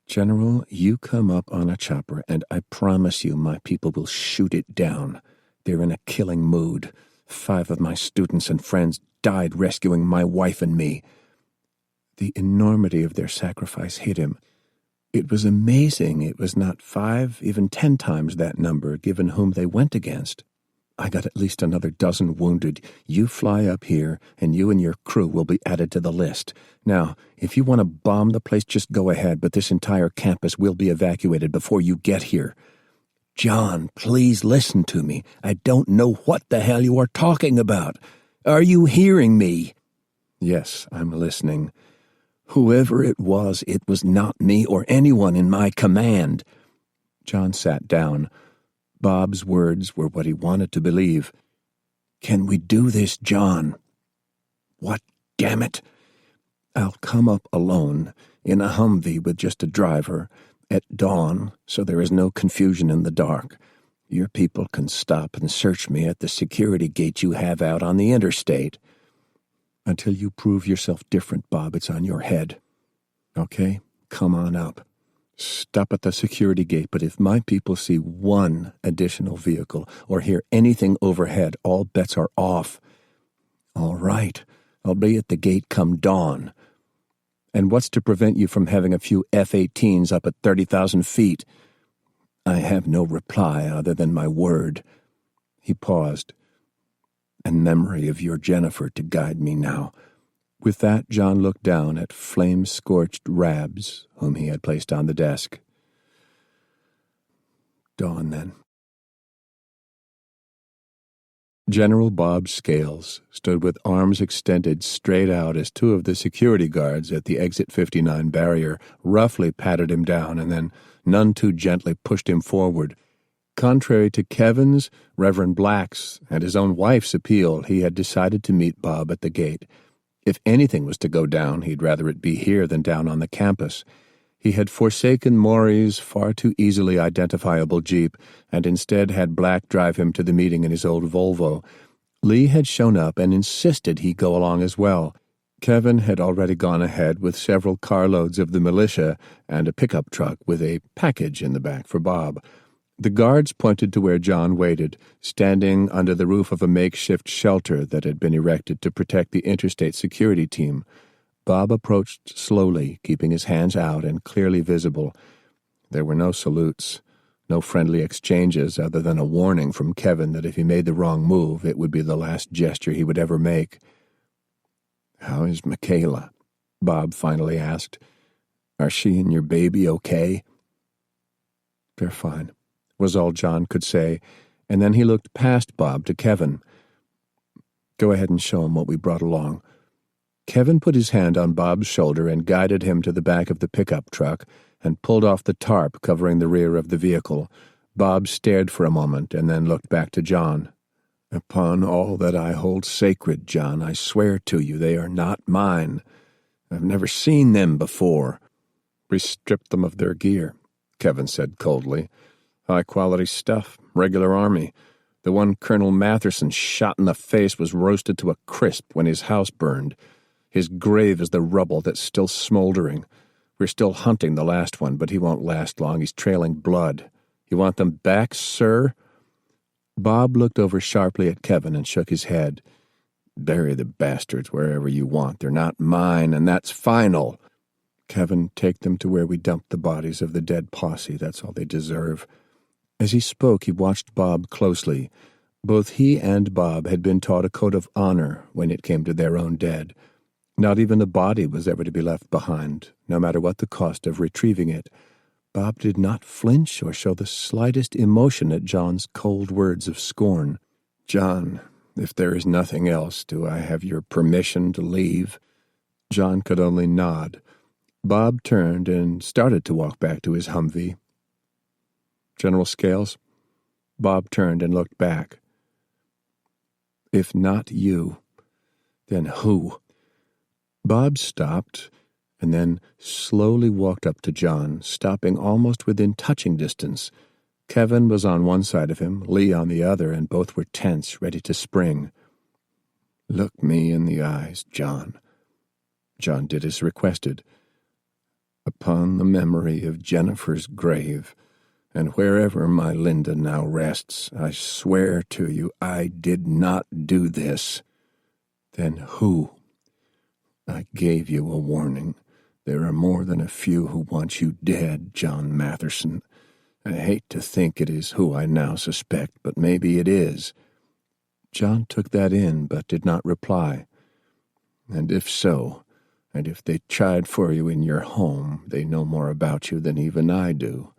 General, you come up on a chopper, and I promise you my people will shoot it down. They're in a killing mood. 5 of my students and friends died rescuing my wife and me. The enormity of their sacrifice hit him. It was amazing it was not 5, even 10 times that number, given whom they went against. I got at least another dozen wounded. You fly up here, and you and your crew will be added to the list. Now, if you want to bomb the place, just go ahead, but this entire campus will be evacuated before you get here. John, please listen to me. I don't know what the hell you are talking about. Are you hearing me? Yes, I'm listening. Whoever it was not me or anyone in my command. John sat down. Bob's words were what he wanted to believe. Can we do this, John? What, damn it? I'll come up alone, in a Humvee with just a driver, at dawn, so there is no confusion in the dark. Your people can stop and search me at the security gate you have out on the interstate. Until you prove yourself different, Bob, it's on your head. Okay, come on up. Stop at the security gate, but if my people see one additional vehicle or hear anything overhead, all bets are off. All right, I'll be at the gate come dawn. And what's to prevent you from having a few F-18s up at 30,000 feet? I have no reply other than my word. He paused. And memory of your Jennifer to guide me now. With that, John looked down at flame-scorched Rabs, whom he had placed on the desk. Dawn, then. General Bob Scales stood with arms extended straight out as 2 of the security guards at the Exit 59 barrier roughly patted him down and then none too gently pushed him forward. Contrary to Kevin's, Reverend Black's, and his own wife's appeal, he had decided to meet Bob at the gate. If anything was to go down, he'd rather it be here than down on the campus. He had forsaken Maury's far too easily identifiable Jeep and instead had Black drive him to the meeting in his old Volvo. Lee had shown up and insisted he go along as well. Kevin had already gone ahead with several carloads of the militia and a pickup truck with a package in the back for Bob. The guards pointed to where John waited, standing under the roof of a makeshift shelter that had been erected to protect the interstate security team. Bob approached slowly, keeping his hands out and clearly visible. There were no salutes, no friendly exchanges other than a warning from Kevin that if he made the wrong move, it would be the last gesture he would ever make. "How is Michaela?" Bob finally asked. "Are she and your baby okay?" "They're fine," was all John could say, and then he looked past Bob to Kevin. "Go ahead and show him what we brought along." Kevin put his hand on Bob's shoulder and guided him to the back of the pickup truck and pulled off the tarp covering the rear of the vehicle. Bob stared for a moment and then looked back to John. "Upon all that I hold sacred, John, I swear to you they are not mine. I've never seen them before." "We stripped them of their gear," Kevin said coldly. "High-quality stuff, regular army. The one Colonel Matherson shot in the face was roasted to a crisp when his house burned. His grave is the rubble that's still smoldering. We're still hunting the last one, but he won't last long. He's trailing blood. You want them back, sir?" Bob looked over sharply at Kevin and shook his head. "Bury the bastards wherever you want. They're not mine, and that's final. Kevin, take them to where we dumped the bodies of the dead posse. That's all they deserve." As he spoke, he watched Bob closely. Both he and Bob had been taught a code of honor when it came to their own dead. Not even a body was ever to be left behind, no matter what the cost of retrieving it. Bob did not flinch or show the slightest emotion at John's cold words of scorn. "John, if there is nothing else, do I have your permission to leave?" John could only nod. Bob turned and started to walk back to his Humvee. "General Scales?" Bob turned and looked back. "If not you, then who?" Bob stopped and then slowly walked up to John, stopping almost within touching distance. Kevin was on one side of him, Lee on the other, and both were tense, ready to spring. Look me in the eyes, John. John did as requested. Upon the memory of Jennifer's grave, and wherever my Linda now rests, I swear to you I did not do this. Then who? I gave you a warning. There are more than a few who want you dead, John Matherson. I hate to think it is who I now suspect, but maybe it is. John took that in, but did not reply. And if so, and if they tried for you in your home, they know more about you than even I do.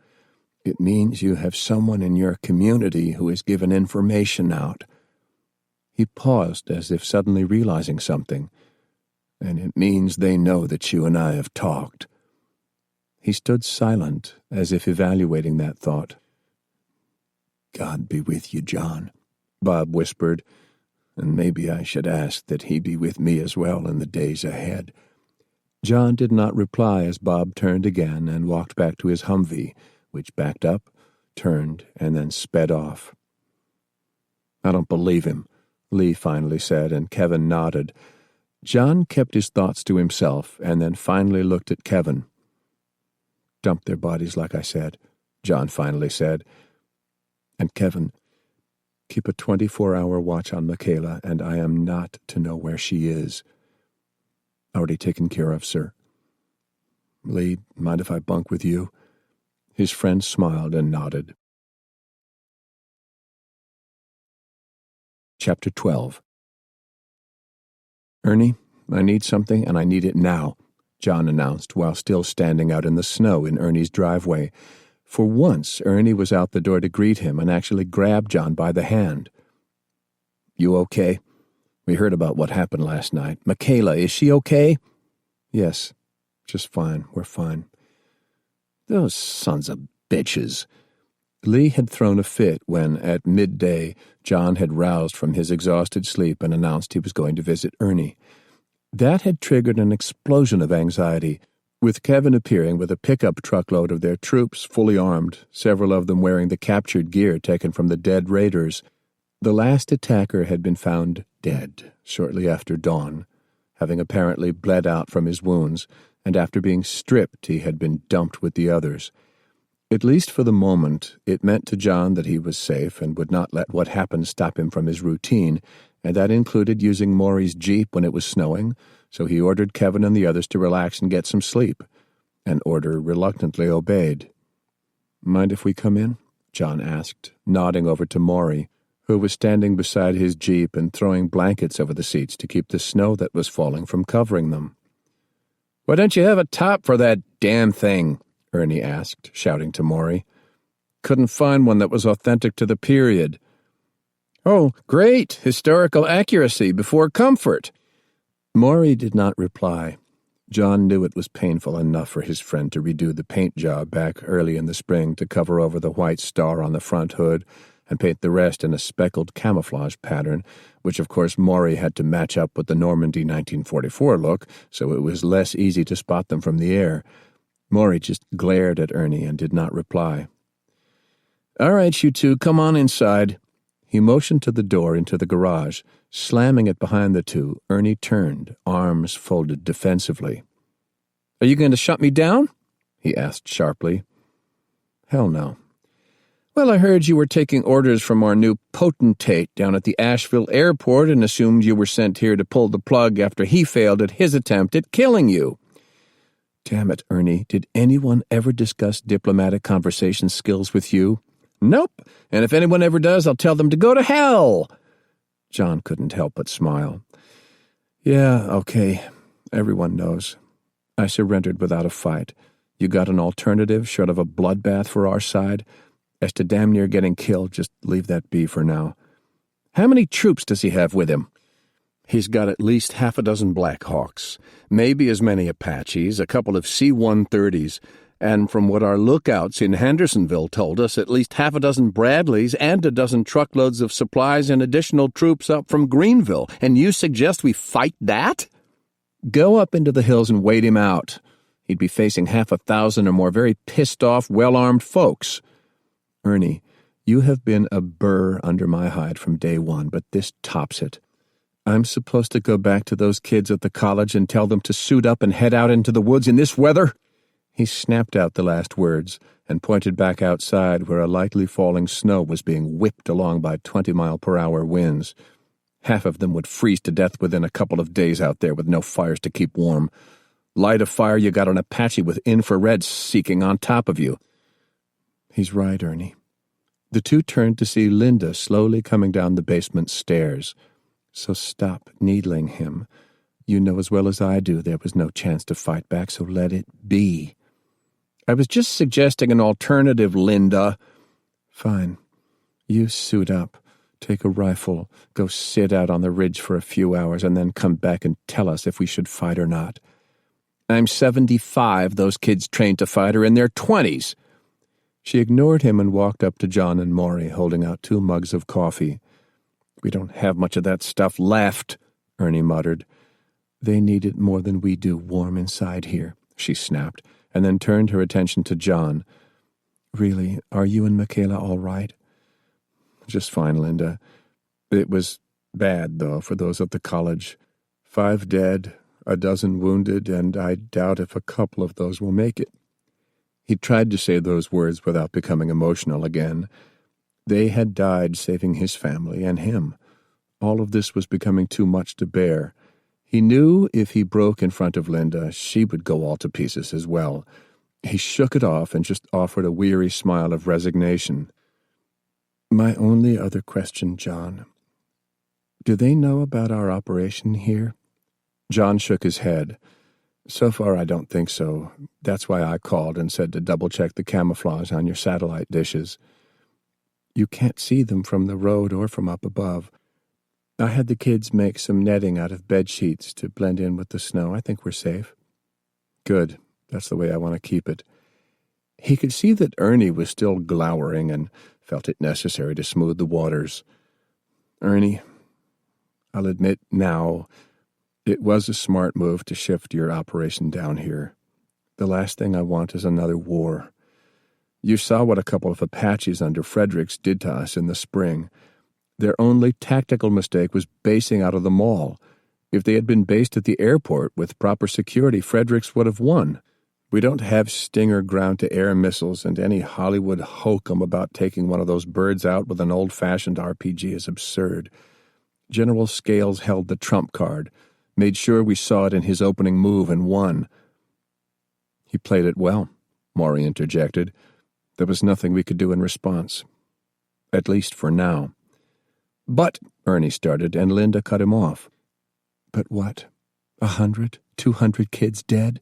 It means you have someone in your community who has given information out. He paused as if suddenly realizing something. And it means they know that you and I have talked. He stood silent, as if evaluating that thought. God be with you, John, Bob whispered, and maybe I should ask that he be with me as well in the days ahead. John did not reply as Bob turned again and walked back to his Humvee, which backed up, turned, and then sped off. I don't believe him, Lee finally said, and Kevin nodded. John kept his thoughts to himself and then finally looked at Kevin. Dump their bodies, like I said, John finally said. And Kevin, keep a 24-hour watch on Michaela, and I am not to know where she is. Already taken care of, sir. Lee, mind if I bunk with you? His friend smiled and nodded. Chapter 12. Ernie, I need something, and I need it now, John announced while still standing out in the snow in Ernie's driveway. For once, Ernie was out the door to greet him and actually grabbed John by the hand. You okay? We heard about what happened last night. Michaela, is she okay? Yes, just fine. We're fine. Those sons of bitches. Lee had thrown a fit when, at midday, John had roused from his exhausted sleep and announced he was going to visit Ernie. That had triggered an explosion of anxiety, with Kevin appearing with a pickup truckload of their troops fully armed, several of them wearing the captured gear taken from the dead raiders. The last attacker had been found dead shortly after dawn, having apparently bled out from his wounds, and after being stripped he had been dumped with the others. At least for the moment, it meant to John that he was safe and would not let what happened stop him from his routine, and that included using Maury's Jeep when it was snowing, so he ordered Kevin and the others to relax and get some sleep, an order reluctantly obeyed. Mind if we come in? John asked, nodding over to Maury, who was standing beside his Jeep and throwing blankets over the seats to keep the snow that was falling from covering them. Why don't you have a top for that damn thing? Ernie asked, shouting to Maury. Couldn't find one that was authentic to the period. Oh, great! Historical accuracy before comfort. Maury did not reply. John knew it was painful enough for his friend to redo the paint job back early in the spring to cover over the white star on the front hood and paint the rest in a speckled camouflage pattern, which of course Maury had to match up with the Normandy 1944 look, so it was less easy to spot them from the air. Maury just glared at Ernie and did not reply. All right, you two, come on inside. He motioned to the door into the garage. Slamming it behind the two, Ernie turned, arms folded defensively. Are you going to shut me down? He asked sharply. Hell no. Well, I heard you were taking orders from our new potentate down at the Asheville airport and assumed you were sent here to pull the plug after he failed at his attempt at killing you. Damn it, Ernie, did anyone ever discuss diplomatic conversation skills with you? Nope, and if anyone ever does, I'll tell them to go to hell. John couldn't help but smile. Yeah, okay, everyone knows. I surrendered without a fight. You got an alternative short of a bloodbath for our side? As to damn near getting killed, just leave that be for now. How many troops does he have with him? He's got at least half a dozen Blackhawks, maybe as many Apaches, a couple of C-130s, and from what our lookouts in Hendersonville told us, at least half a dozen Bradleys and a dozen truckloads of supplies and additional troops up from Greenville. And you suggest we fight that? Go up into the hills and wait him out. He'd be facing 1,000 or more very pissed-off, well-armed folks. Ernie, you have been a burr under my hide from day one, but this tops it. I'm supposed to go back to those kids at the college and tell them to suit up and head out into the woods in this weather? He snapped out the last words and pointed back outside where a lightly falling snow was being whipped along by 20-mile-per-hour winds. Half of them would freeze to death within a couple of days out there with no fires to keep warm. Light a fire, you got an Apache with infrared seeking on top of you. He's right, Ernie. The two turned to see Linda slowly coming down the basement stairs. So stop needling him. You know as well as I do there was no chance to fight back, so let it be. I was just suggesting an alternative, Linda. Fine. You suit up. Take a rifle, go sit out on the ridge for a few hours, and then come back and tell us if we should fight or not. I'm 75. Those kids trained to fight are in their 20s. She ignored him and walked up to John and Maury, holding out 2 mugs of coffee. We don't have much of that stuff left, Ernie muttered. They need it more than we do warm inside here, she snapped, and then turned her attention to John. Really, are you and Michaela all right? Just fine, Linda. It was bad, though, for those at the college. 5 dead, a dozen wounded, and I doubt if a couple of those will make it. He tried to say those words without becoming emotional again. They had died saving his family and him. All of this was becoming too much to bear. He knew if he broke in front of Linda, she would go all to pieces as well. He shook it off and just offered a weary smile of resignation. My only other question, John. Do they know about our operation here? John shook his head. So far, I don't think so. That's why I called and said to double-check the camouflage on your satellite dishes. You can't see them from the road or from up above. I had the kids make some netting out of bed sheets to blend in with the snow. I think we're safe. Good. That's the way I want to keep it. He could see that Ernie was still glowering and felt it necessary to smooth the waters. Ernie, I'll admit now, it was a smart move to shift your operation down here. The last thing I want is another war. You saw what a couple of Apaches under Fredericks did to us in the spring. Their only tactical mistake was basing out of the mall. If they had been based at the airport with proper security, Fredericks would have won. We don't have Stinger ground-to-air missiles, and any Hollywood hokum about taking one of those birds out with an old-fashioned RPG is absurd. General Scales held the trump card, made sure we saw it in his opening move, and won. He played it well, Maury interjected. There was nothing we could do in response. At least for now. But, Ernie started, and Linda cut him off. But what? 100, 200 kids dead?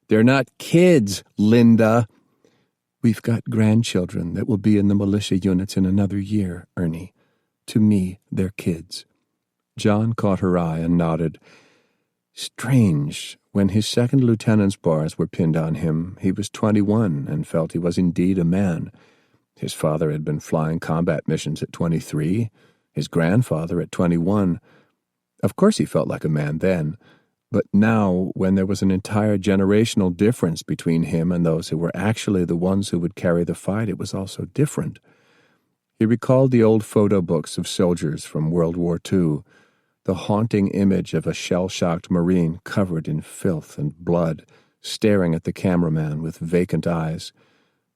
They're not kids, Linda. We've got grandchildren that will be in the militia units in another year, Ernie. To me, they're kids. John caught her eye and nodded. Strange. When his second lieutenant's bars were pinned on him, he was 21 and felt he was indeed a man. His father had been flying combat missions at 23, his grandfather at 21. Of course he felt like a man then. But now, when there was an entire generational difference between him and those who were actually the ones who would carry the fight, it was also different. He recalled the old photo books of soldiers from World War II, the haunting image of a shell-shocked Marine covered in filth and blood, staring at the cameraman with vacant eyes.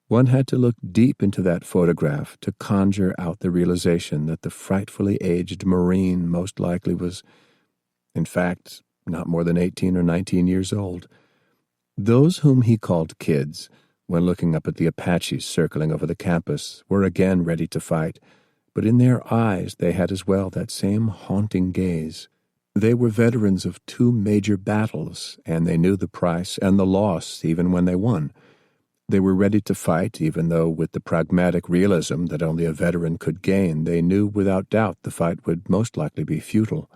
One had to look deep into that photograph to conjure out the realization that the frightfully aged Marine most likely was, in fact, not more than 18 or 19 years old. Those whom he called kids, when looking up at the Apaches circling over the campus, were again ready to fight, but in their eyes they had as well that same haunting gaze. They were veterans of 2 major battles, and they knew the price and the loss even when they won. They were ready to fight, even though with the pragmatic realism that only a veteran could gain, they knew without doubt the fight would most likely be futile.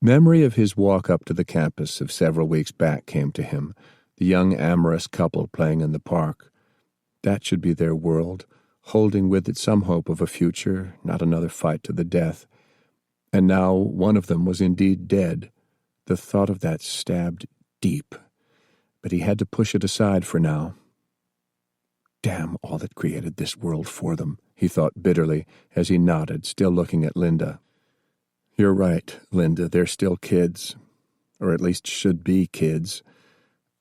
Memory of his walk up to the campus of several weeks back came to him, the young amorous couple playing in the park. That should be their world, holding with it some hope of a future, not another fight to the death. And now one of them was indeed dead. The thought of that stabbed deep, but he had to push it aside for now. Damn all that created this world for them, he thought bitterly as he nodded, still looking at Linda. You're right, Linda. They're still kids, or at least should be kids.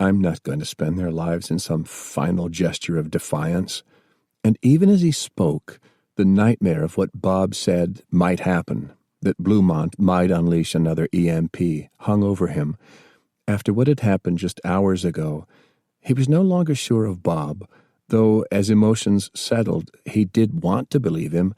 I'm not going to spend their lives in some final gesture of defiance. And even as he spoke, the nightmare of what Bob said might happen, that Bluemont might unleash another EMP, hung over him. After what had happened just hours ago, he was no longer sure of Bob, though as emotions settled, he did want to believe him.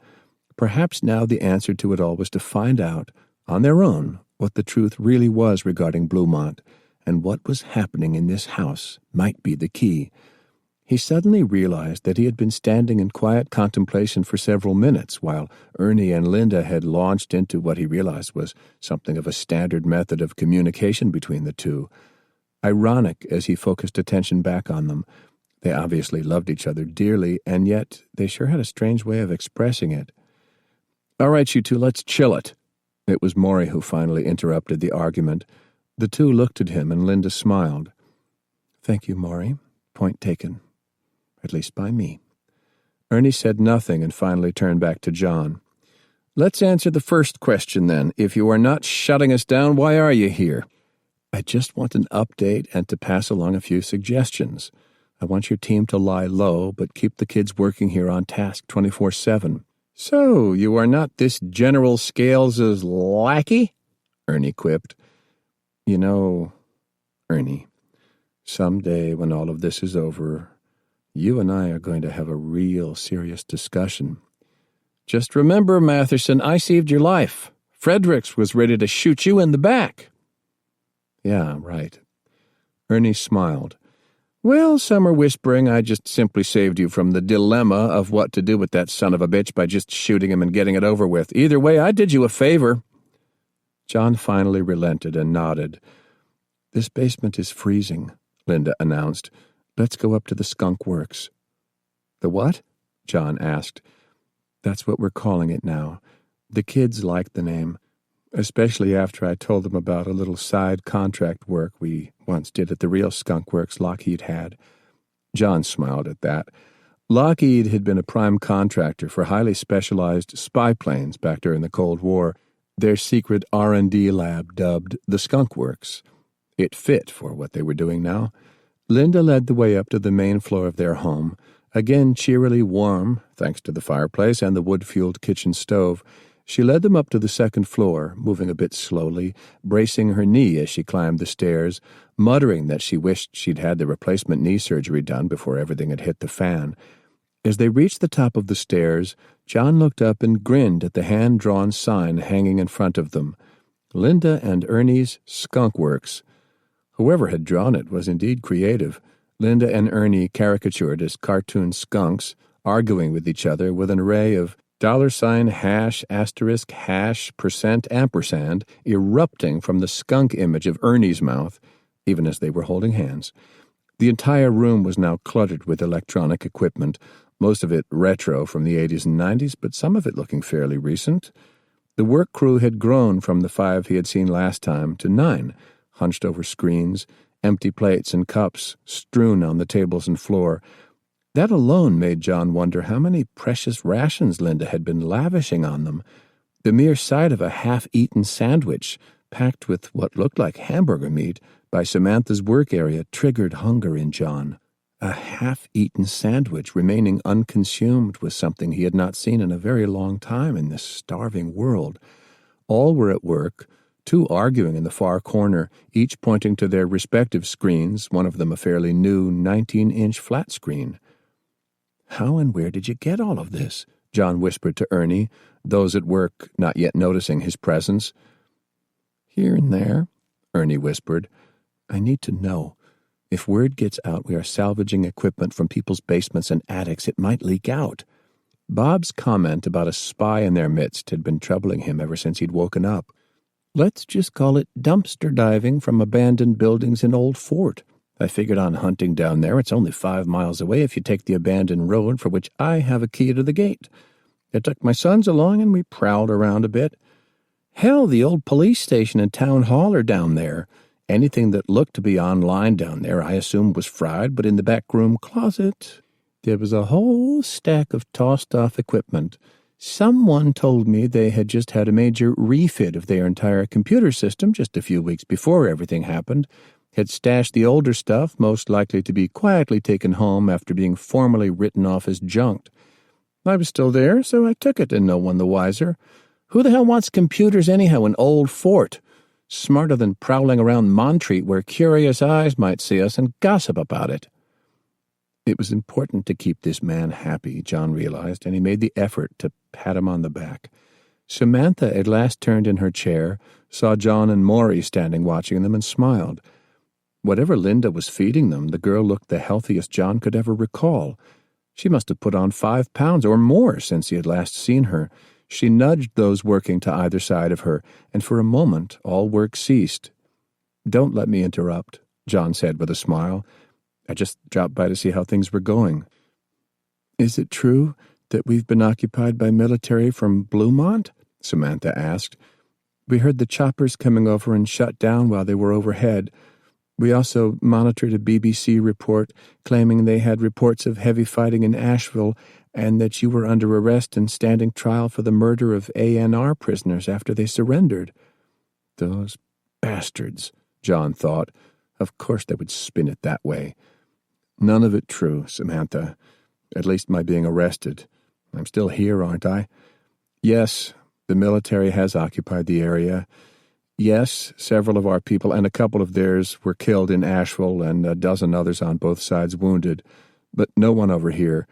Perhaps now the answer to it all was to find out, on their own, what the truth really was regarding Bluemont, and what was happening in this house might be the key. He suddenly realized that he had been standing in quiet contemplation for several minutes while Ernie and Linda had launched into what he realized was something of a standard method of communication between the two. Ironic as he focused attention back on them. They obviously loved each other dearly, and yet they sure had a strange way of expressing it. "All right, you two, let's chill it." It was Maury who finally interrupted the argument. The two looked at him, and Linda smiled. "Thank you, Maury. Point taken. At least by me." Ernie said nothing and finally turned back to John. "Let's answer the first question, then. If you are not shutting us down, why are you here?" "I just want an update and to pass along a few suggestions. I want your team to lie low, but keep the kids working here on task 24/7. "So, you are not this General Scales's lackey?" Ernie quipped. "You know, Ernie, someday when all of this is over, you and I are going to have a real serious discussion. Just remember, Matherson, I saved your life. Fredericks was ready to shoot you in the back." "Yeah, right." Ernie smiled. "Well, some are whispering I just simply saved you from the dilemma of what to do with that son of a bitch by just shooting him and getting it over with. Either way, I did you a favor." John finally relented and nodded. "This basement is freezing," Linda announced. "Let's go up to the skunk works." "The what?" John asked. "That's what we're calling it now. The kids like the name, especially after I told them about a little side contract work we once did at the real skunk works Lockheed had." John smiled at that. Lockheed had been a prime contractor for highly specialized spy planes back during the Cold War, their secret R&D lab dubbed the Skunk Works. It fit for what they were doing now. Linda led the way up to the main floor of their home, again cheerily warm, thanks to the fireplace and the wood-fueled kitchen stove. She led them up to the second floor, moving a bit slowly, bracing her knee as she climbed the stairs, muttering that she wished she'd had the replacement knee surgery done before everything had hit the fan. As they reached the top of the stairs, John looked up and grinned at the hand-drawn sign hanging in front of them. Linda and Ernie's Skunk Works. Whoever had drawn it was indeed creative. Linda and Ernie caricatured as cartoon skunks, arguing with each other with an array of $#*#% erupting from the skunk image of Ernie's mouth, even as they were holding hands. The entire room was now cluttered with electronic equipment, most of it retro from the 80s and 90s, but some of it looking fairly recent. The work crew had grown from the 5 he had seen last time to 9, hunched over screens, empty plates and cups strewn on the tables and floor. That alone made John wonder how many precious rations Linda had been lavishing on them. The mere sight of a half-eaten sandwich, packed with what looked like hamburger meat, by Samantha's work area triggered hunger in John. A half-eaten sandwich remaining unconsumed was something he had not seen in a very long time in this starving world. All were at work, 2 arguing in the far corner, each pointing to their respective screens, one of them a fairly new 19-inch flat screen. "How and where did you get all of this?" John whispered to Ernie, those at work not yet noticing his presence. "Here and there," Ernie whispered. "I need to know. If word gets out we are salvaging equipment from people's basements and attics, it might leak out." Bob's comment about a spy in their midst had been troubling him ever since he'd woken up. "Let's just call it dumpster diving from abandoned buildings in Old Fort. I figured on hunting down there. It's only 5 miles away if you take the abandoned road for which I have a key to the gate. I took my sons along and we prowled around a bit. Hell, the old police station and town hall are down there. Anything that looked to be online down there I assumed was fried, but in the back room closet there was a whole stack of tossed-off equipment. Someone told me they had just had a major refit of their entire computer system just a few weeks before everything happened, had stashed the older stuff, most likely to be quietly taken home after being formally written off as junked. I was still there, so I took it, and no one the wiser. Who the hell wants computers anyhow in Old Fort? Smarter than prowling around Montreat where curious eyes might see us and gossip about it. It was important to keep this man happy, John realized, and he made the effort to pat him on the back. Samantha at last turned in her chair, saw John and Maury standing watching them, and smiled. Whatever Linda was feeding them, the girl looked the healthiest John could ever recall. She must have put on 5 pounds or more since he had last seen her. She nudged those working to either side of her, and for a moment all work ceased. "Don't let me interrupt," John said with a smile. "I just dropped by to see how things were going." "Is it true that we've been occupied by military from Bluemont?" Samantha asked. "We heard the choppers coming over and shut down while they were overhead. We also monitored a BBC report claiming they had reports of heavy fighting in Asheville and that you were under arrest and standing trial for the murder of ANR prisoners after they surrendered." "Those bastards," John thought. Of course they would spin it that way. "None of it true, Samantha. At least my being arrested. I'm still here, aren't I? Yes, the military has occupied the area. Yes, several of our people and a couple of theirs were killed in Asheville and a dozen others on both sides wounded, but no one over here.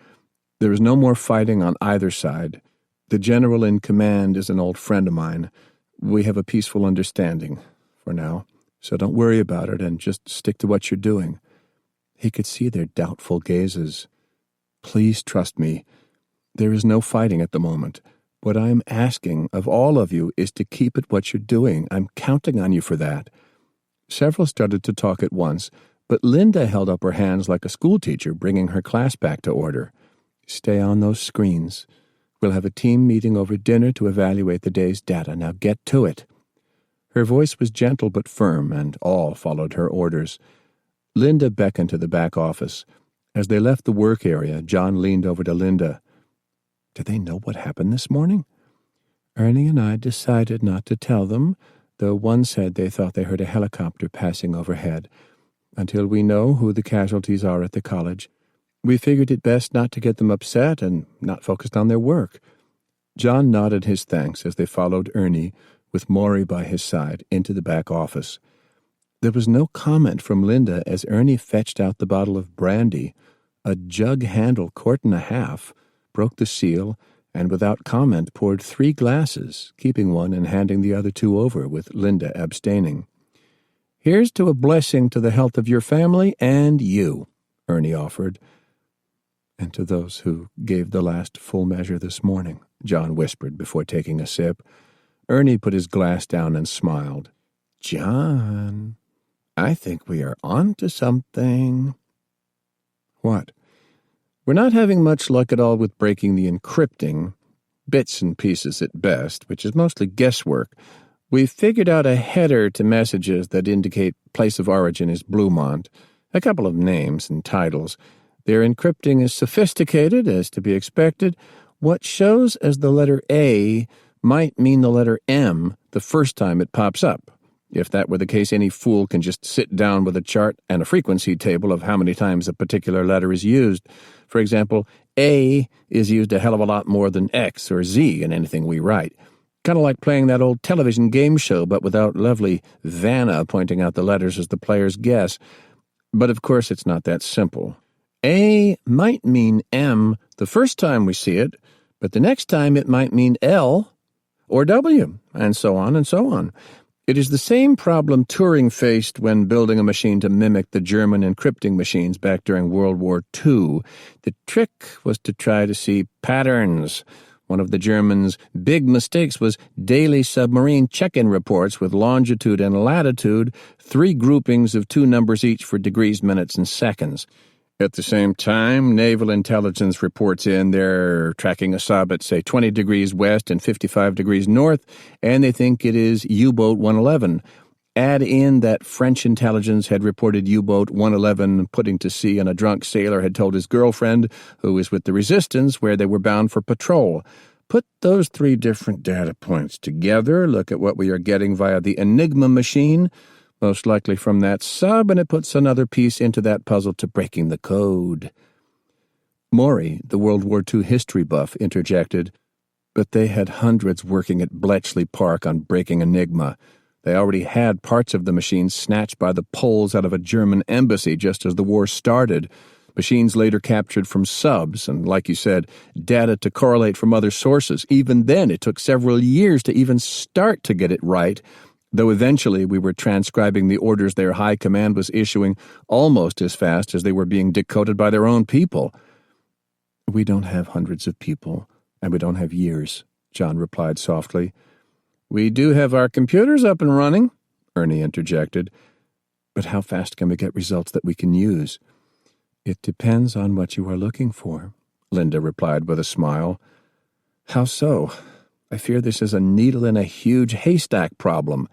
There is no more fighting on either side. The general in command is an old friend of mine. We have a peaceful understanding, for now, so don't worry about it and just stick to what you're doing." He could see their doubtful gazes. "Please trust me. There is no fighting at the moment. What I'm asking of all of you is to keep at what you're doing. I'm counting on you for that." Several started to talk at once, but Linda held up her hands like a schoolteacher bringing her class back to order. "Stay on those screens. We'll have a team meeting over dinner to evaluate the day's data. Now get to it." Her voice was gentle but firm, and all followed her orders. Linda beckoned to the back office. As they left the work area, John leaned over to Linda. "Do they know what happened this morning?" "Ernie and I decided not to tell them, though one said they thought they heard a helicopter passing overhead. Until we know who the casualties are at the college, we figured it best not to get them upset and not focused on their work." John nodded his thanks as they followed Ernie, with Maury by his side, into the back office. There was no comment from Linda as Ernie fetched out the bottle of brandy, a jug-handle quart and a half, broke the seal, and without comment poured 3 glasses, keeping one and handing the other 2 over, with Linda abstaining. "Here's to a blessing to the health of your family and you," Ernie offered. "And to those who gave the last full measure this morning," John whispered before taking a sip. Ernie put his glass down and smiled. "John, I think we are on to something." "What?" "We're not having much luck at all with breaking the encrypting. Bits and pieces at best, which is mostly guesswork. We've figured out a header to messages that indicate place of origin is Bluemont, a couple of names and titles. Their encrypting is sophisticated, as to be expected. What shows as the letter A might mean the letter M the first time it pops up. If that were the case, any fool can just sit down with a chart and a frequency table of how many times a particular letter is used. For example, A is used a hell of a lot more than X or Z in anything we write. Kind of like playing that old television game show, but without lovely Vanna pointing out the letters as the players guess. But of course it's not that simple. A might mean M the first time we see it, but the next time it might mean L or W, and so on and so on. It is the same problem Turing faced when building a machine to mimic the German encrypting machines back during World War II. The trick was to try to see patterns. One of the Germans' big mistakes was daily submarine check-in reports with longitude and latitude, 3 groupings of 2 numbers each for degrees, minutes, and seconds. At the same time, naval intelligence reports in they're tracking a sub at, say, 20 degrees west and 55 degrees north, and they think it is U-boat 111. Add in that French intelligence had reported U-boat 111 putting to sea, and a drunk sailor had told his girlfriend, who was with the resistance, where they were bound for patrol. Put those 3 different data points together, look at what we are getting via the Enigma machine, most likely from that sub, and it puts another piece into that puzzle to breaking the code." Maury, the World War II history buff, interjected, "But they had hundreds working at Bletchley Park on breaking Enigma. They already had parts of the machine snatched by the Poles out of a German embassy just as the war started. Machines later captured from subs, and like you said, data to correlate from other sources. Even then, it took several years to even start to get it right, though eventually we were transcribing the orders their high command was issuing almost as fast as they were being decoded by their own people." "We don't have hundreds of people, and we don't have years," John replied softly. "We do have our computers up and running," Ernie interjected. "But how fast can we get results that we can use?" "It depends on what you are looking for," Linda replied with a smile. "How so? I fear this is a needle in a huge haystack problem."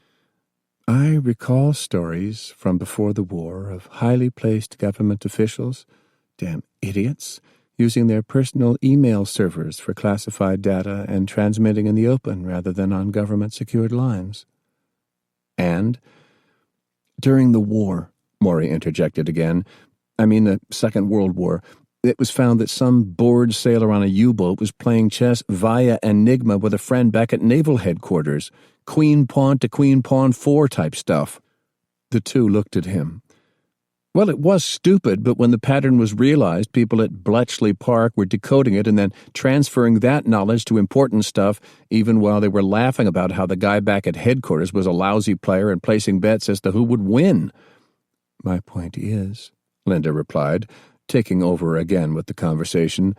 "I recall stories from before the war of highly placed government officials, damn idiots, using their personal email servers for classified data and transmitting in the open rather than on government-secured lines." "And?" "During the war," Maury interjected again, "I mean the Second World War, it was found that some bored sailor on a U-boat was playing chess via Enigma with a friend back at Naval Headquarters, Queen Pawn to Queen Pawn 4 type stuff." The two looked at him. "Well, it was stupid, but when the pattern was realized, people at Bletchley Park were decoding it and then transferring that knowledge to important stuff, even while they were laughing about how the guy back at headquarters was a lousy player and placing bets as to who would win." "My point is," Linda replied, taking over again with the conversation,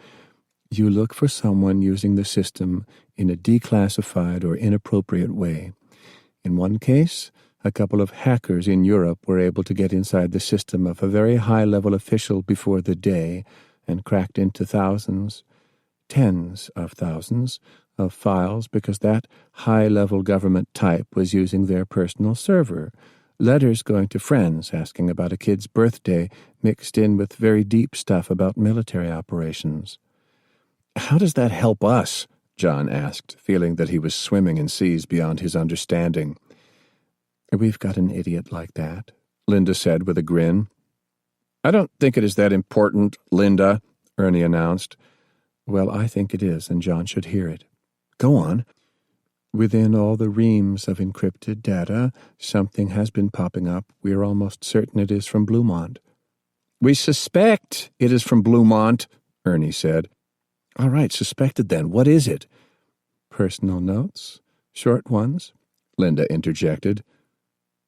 "you look for someone using the system in a declassified or inappropriate way. In one case, a couple of hackers in Europe were able to get inside the system of a very high-level official before the day and cracked into thousands, tens of thousands, of files because that high-level government type was using their personal server. Letters going to friends asking about a kid's birthday mixed in with very deep stuff about military operations." "How does that help us?" John asked, feeling that he was swimming in seas beyond his understanding. "We've got an idiot like that," Linda said with a grin. "I don't think it is that important, Linda," Ernie announced. "Well, I think it is, and John should hear it." "Go on." "Within all the reams of encrypted data, something has been popping up. We are almost certain it is from Bluemont." "We suspect it is from Bluemont," Ernie said. "All right, suspected then. What is it?" "Personal notes. Short ones," Linda interjected.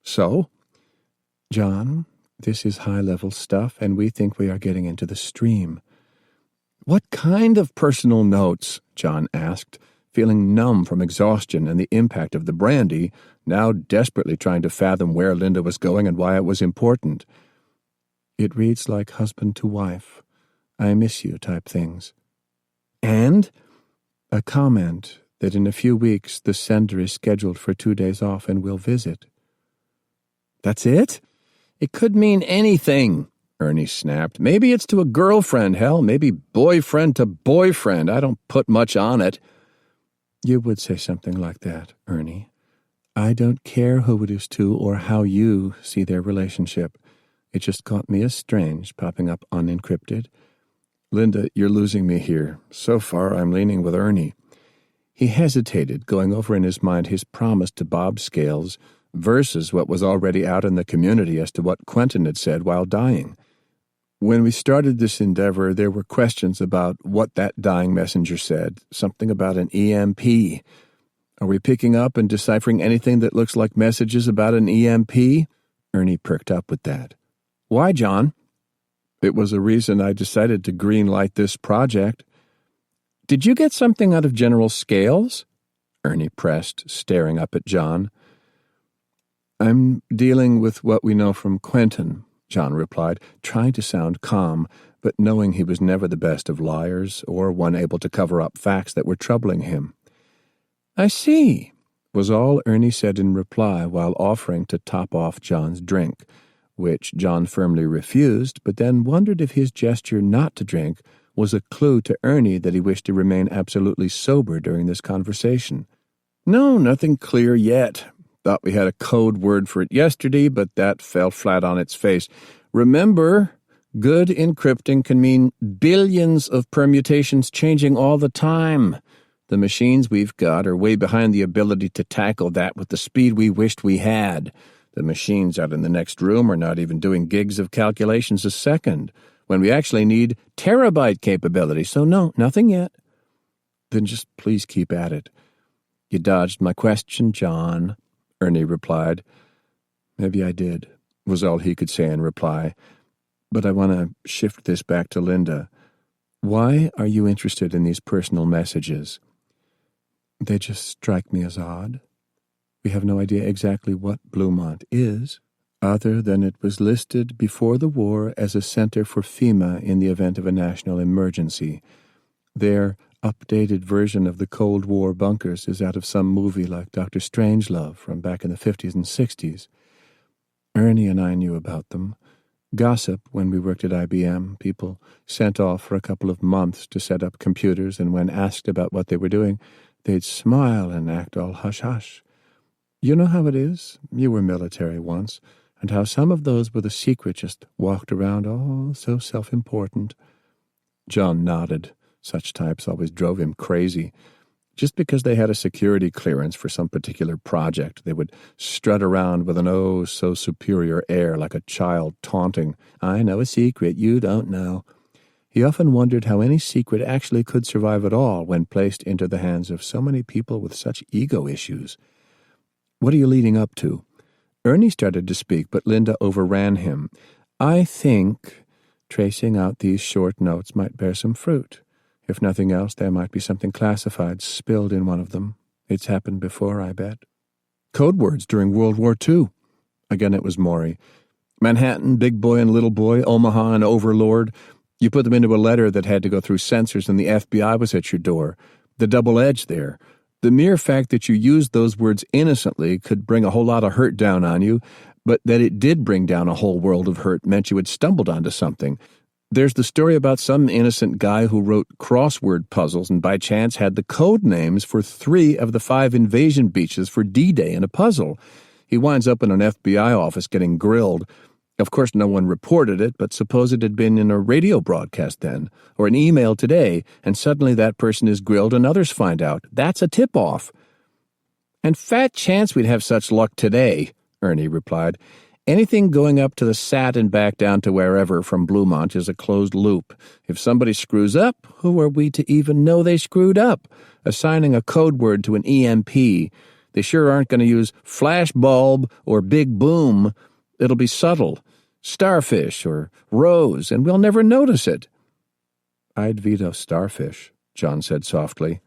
"So?" "John, this is high-level stuff, and we think we are getting into the stream." "What kind of personal notes?" John asked, feeling numb from exhaustion and the impact of the brandy, now desperately trying to fathom where Linda was going and why it was important. "It reads like husband to wife, I miss you type things." "And?" "A comment that in a few weeks the sender is scheduled for 2 days off and will visit." "That's it? It could mean anything," Ernie snapped. "Maybe it's to a girlfriend, hell, maybe boyfriend to boyfriend. I don't put much on it." "You would say something like that, Ernie. I don't care who it is to or how you see their relationship. It just caught me as strange, popping up unencrypted." "Linda, you're losing me here. So far, I'm leaning with Ernie." He hesitated, going over in his mind his promise to Bob Scales versus what was already out in the community as to what Quentin had said while dying. "When we started this endeavor, there were questions about what that dying messenger said, something about an EMP. Are we picking up and deciphering anything that looks like messages about an EMP?" Ernie perked up with that. "Why, John?" "It was a reason I decided to greenlight this project." "Did you get something out of General Scales?" Ernie pressed, staring up at John. "I'm dealing with what we know from Quentin," John replied, trying to sound calm, but knowing he was never the best of liars or one able to cover up facts that were troubling him. "I see," was all Ernie said in reply while offering to top off John's drink, which John firmly refused, but then wondered if his gesture not to drink was a clue to Ernie that he wished to remain absolutely sober during this conversation. "No, nothing clear yet. Thought we had a code word for it yesterday, but that fell flat on its face. Remember, good encrypting can mean billions of permutations changing all the time. The machines we've got are way behind the ability to tackle that with the speed we wished we had. The machines out in the next room are not even doing gigs of calculations a second, when we actually need terabyte capability. So no, nothing yet." "Then just please keep at it." "You dodged my question, John," Ernie replied. "Maybe I did," was all he could say in reply. "But I want to shift this back to Linda. Why are you interested in these personal messages?" "They just strike me as odd. We have no idea exactly what Bluemont is, other than it was listed before the war as a center for FEMA in the event of a national emergency. Their updated version of the Cold War bunkers is out of some movie like Dr. Strangelove from back in the 50s and 60s. Ernie and I knew about them. Gossip when we worked at IBM. People sent off for a couple of months to set up computers, and when asked about what they were doing, they'd smile and act all hush-hush. You know how it is? You were military once, and how some of those with a secret just walked around all so self-important." John nodded. Such types always drove him crazy. Just because they had a security clearance for some particular project, they would strut around with an oh-so-superior air like a child taunting, "I know a secret you don't know." He often wondered how any secret actually could survive at all when placed into the hands of so many people with such ego issues. "What are you leading up to?" Ernie started to speak, but Linda overran him. "I think tracing out these short notes might bear some fruit. If nothing else, there might be something classified spilled in one of them. It's happened before, I bet." "Code words during World War II." Again it was Maury. "Manhattan, Big Boy and Little Boy, Omaha and Overlord. You put them into a letter that had to go through censors and the FBI was at your door. The double edge there. The mere fact that you used those words innocently could bring a whole lot of hurt down on you, but that it did bring down a whole world of hurt meant you had stumbled onto something. There's the story about some innocent guy who wrote crossword puzzles and by chance had the code names for 3 of the 5 invasion beaches for D-Day in a puzzle. He winds up in an FBI office getting grilled. Of course, no one reported it, but suppose it had been in a radio broadcast then, or an email today, and suddenly that person is grilled and others find out. That's a tip-off." "And fat chance we'd have such luck today," Ernie replied. "Anything going up to the SAT and back down to wherever from Bluemont is a closed loop. If somebody screws up, who are we to even know they screwed up? Assigning a code word to an EMP. They sure aren't going to use flash bulb or big boom. It'll be subtle, starfish or rose, and we'll never notice it." "I'd veto starfish," John said softly.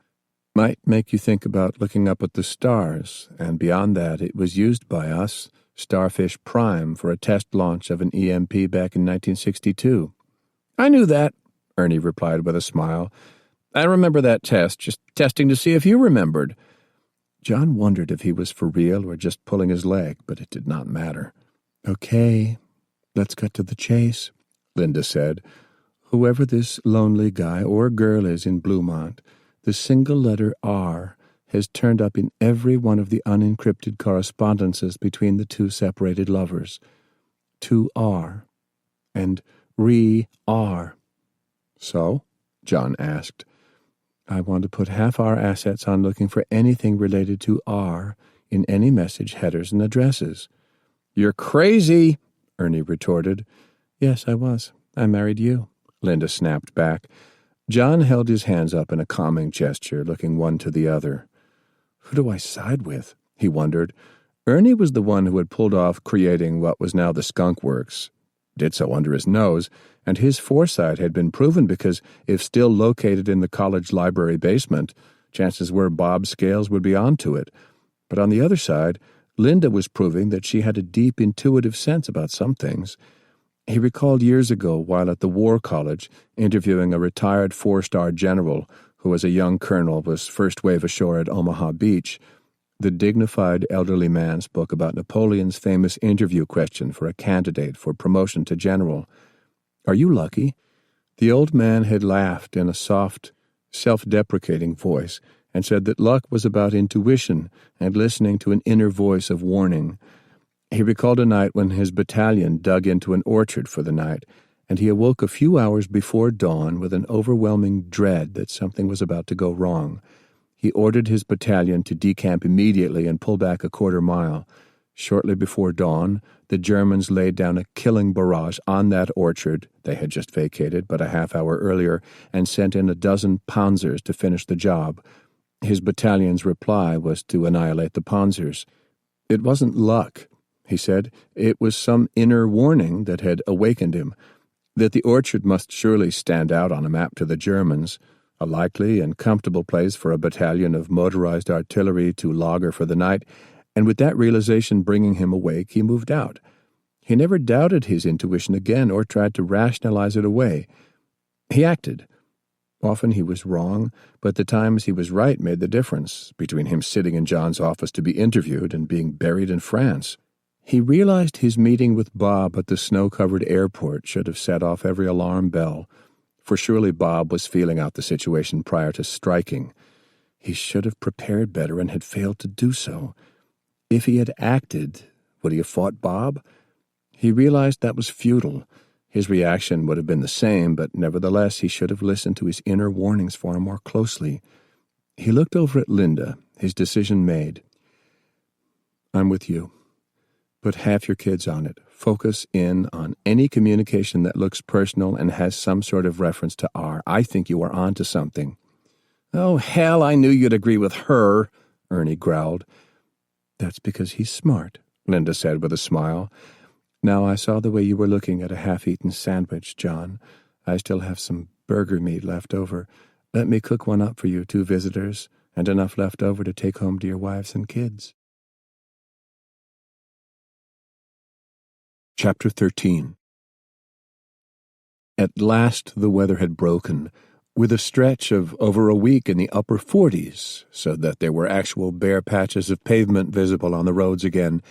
"Might make you think about looking up at the stars, and beyond that it was used by us, Starfish Prime, for a test launch of an EMP back in 1962. "I knew that," Ernie replied with a smile. "I remember that test, just testing to see if you remembered." John wondered if he was for real or just pulling his leg, but it did not matter. "Okay, let's cut to the chase," Linda said. "Whoever this lonely guy or girl is in Bluemont, the single letter R has turned up in every one of the unencrypted correspondences between the 2 separated lovers. 2R and re-R." "So?" John asked. "I want to put half our assets on looking for anything related to R in any message headers and addresses." "You're crazy," Ernie retorted. "Yes, I was. I married you," Linda snapped back. John held his hands up in a calming gesture, looking one to the other. Who do I side with? He wondered. Ernie was the one who had pulled off creating what was now the Skunk Works. Did so under his nose, and his foresight had been proven because, if still located in the college library basement, chances were Bob Scales would be onto it. But on the other side, Linda was proving that she had a deep intuitive sense about some things. He recalled years ago, while at the War College, interviewing a retired 4-star general who as a young colonel was first wave ashore at Omaha Beach. The dignified elderly man spoke about Napoleon's famous interview question for a candidate for promotion to general. "Are you lucky? The old man had laughed in a soft, self-deprecating voice and said that luck was about intuition and listening to an inner voice of warning. He recalled a night when his battalion dug into an orchard for the night, and he awoke a few hours before dawn with an overwhelming dread that something was about to go wrong. He ordered his battalion to decamp immediately and pull back a quarter mile. Shortly before dawn, the Germans laid down a killing barrage on that orchard they had just vacated but a half hour earlier and sent in a dozen panzers to finish the job. His battalion's reply was to annihilate the panzers. It wasn't luck, he said. It was some inner warning that had awakened him, that the orchard must surely stand out on a map to the Germans, a likely and comfortable place for a battalion of motorized artillery to laager for the night, and with that realization bringing him awake, he moved out. He never doubted his intuition again or tried to rationalize it away. He acted. Often he was wrong, but the times he was right made the difference between him sitting in John's office to be interviewed and being buried in France. He realized his meeting with Bob at the snow-covered airport should have set off every alarm bell, for surely Bob was feeling out the situation prior to striking. He should have prepared better and had failed to do so. If he had acted, would he have fought Bob? He realized that was futile. His reaction would have been the same, but nevertheless he should have listened to his inner warnings far more closely. He looked over at Linda, his decision made. I'm with you. Put half your kids on it. Focus in on any communication that looks personal and has some sort of reference to R. I think you are on to something. Oh, hell, I knew you'd agree with her, Ernie growled. That's because he's smart, Linda said with a smile. Now I saw the way you were looking at a half-eaten sandwich, John. I still have some burger meat left over. Let me cook one up for you 2 visitors, and enough left over to take home to your wives and kids. Chapter 13. At last the weather had broken, with a stretch of over a week in the upper 40s, so that there were actual bare patches of pavement visible on the roads again.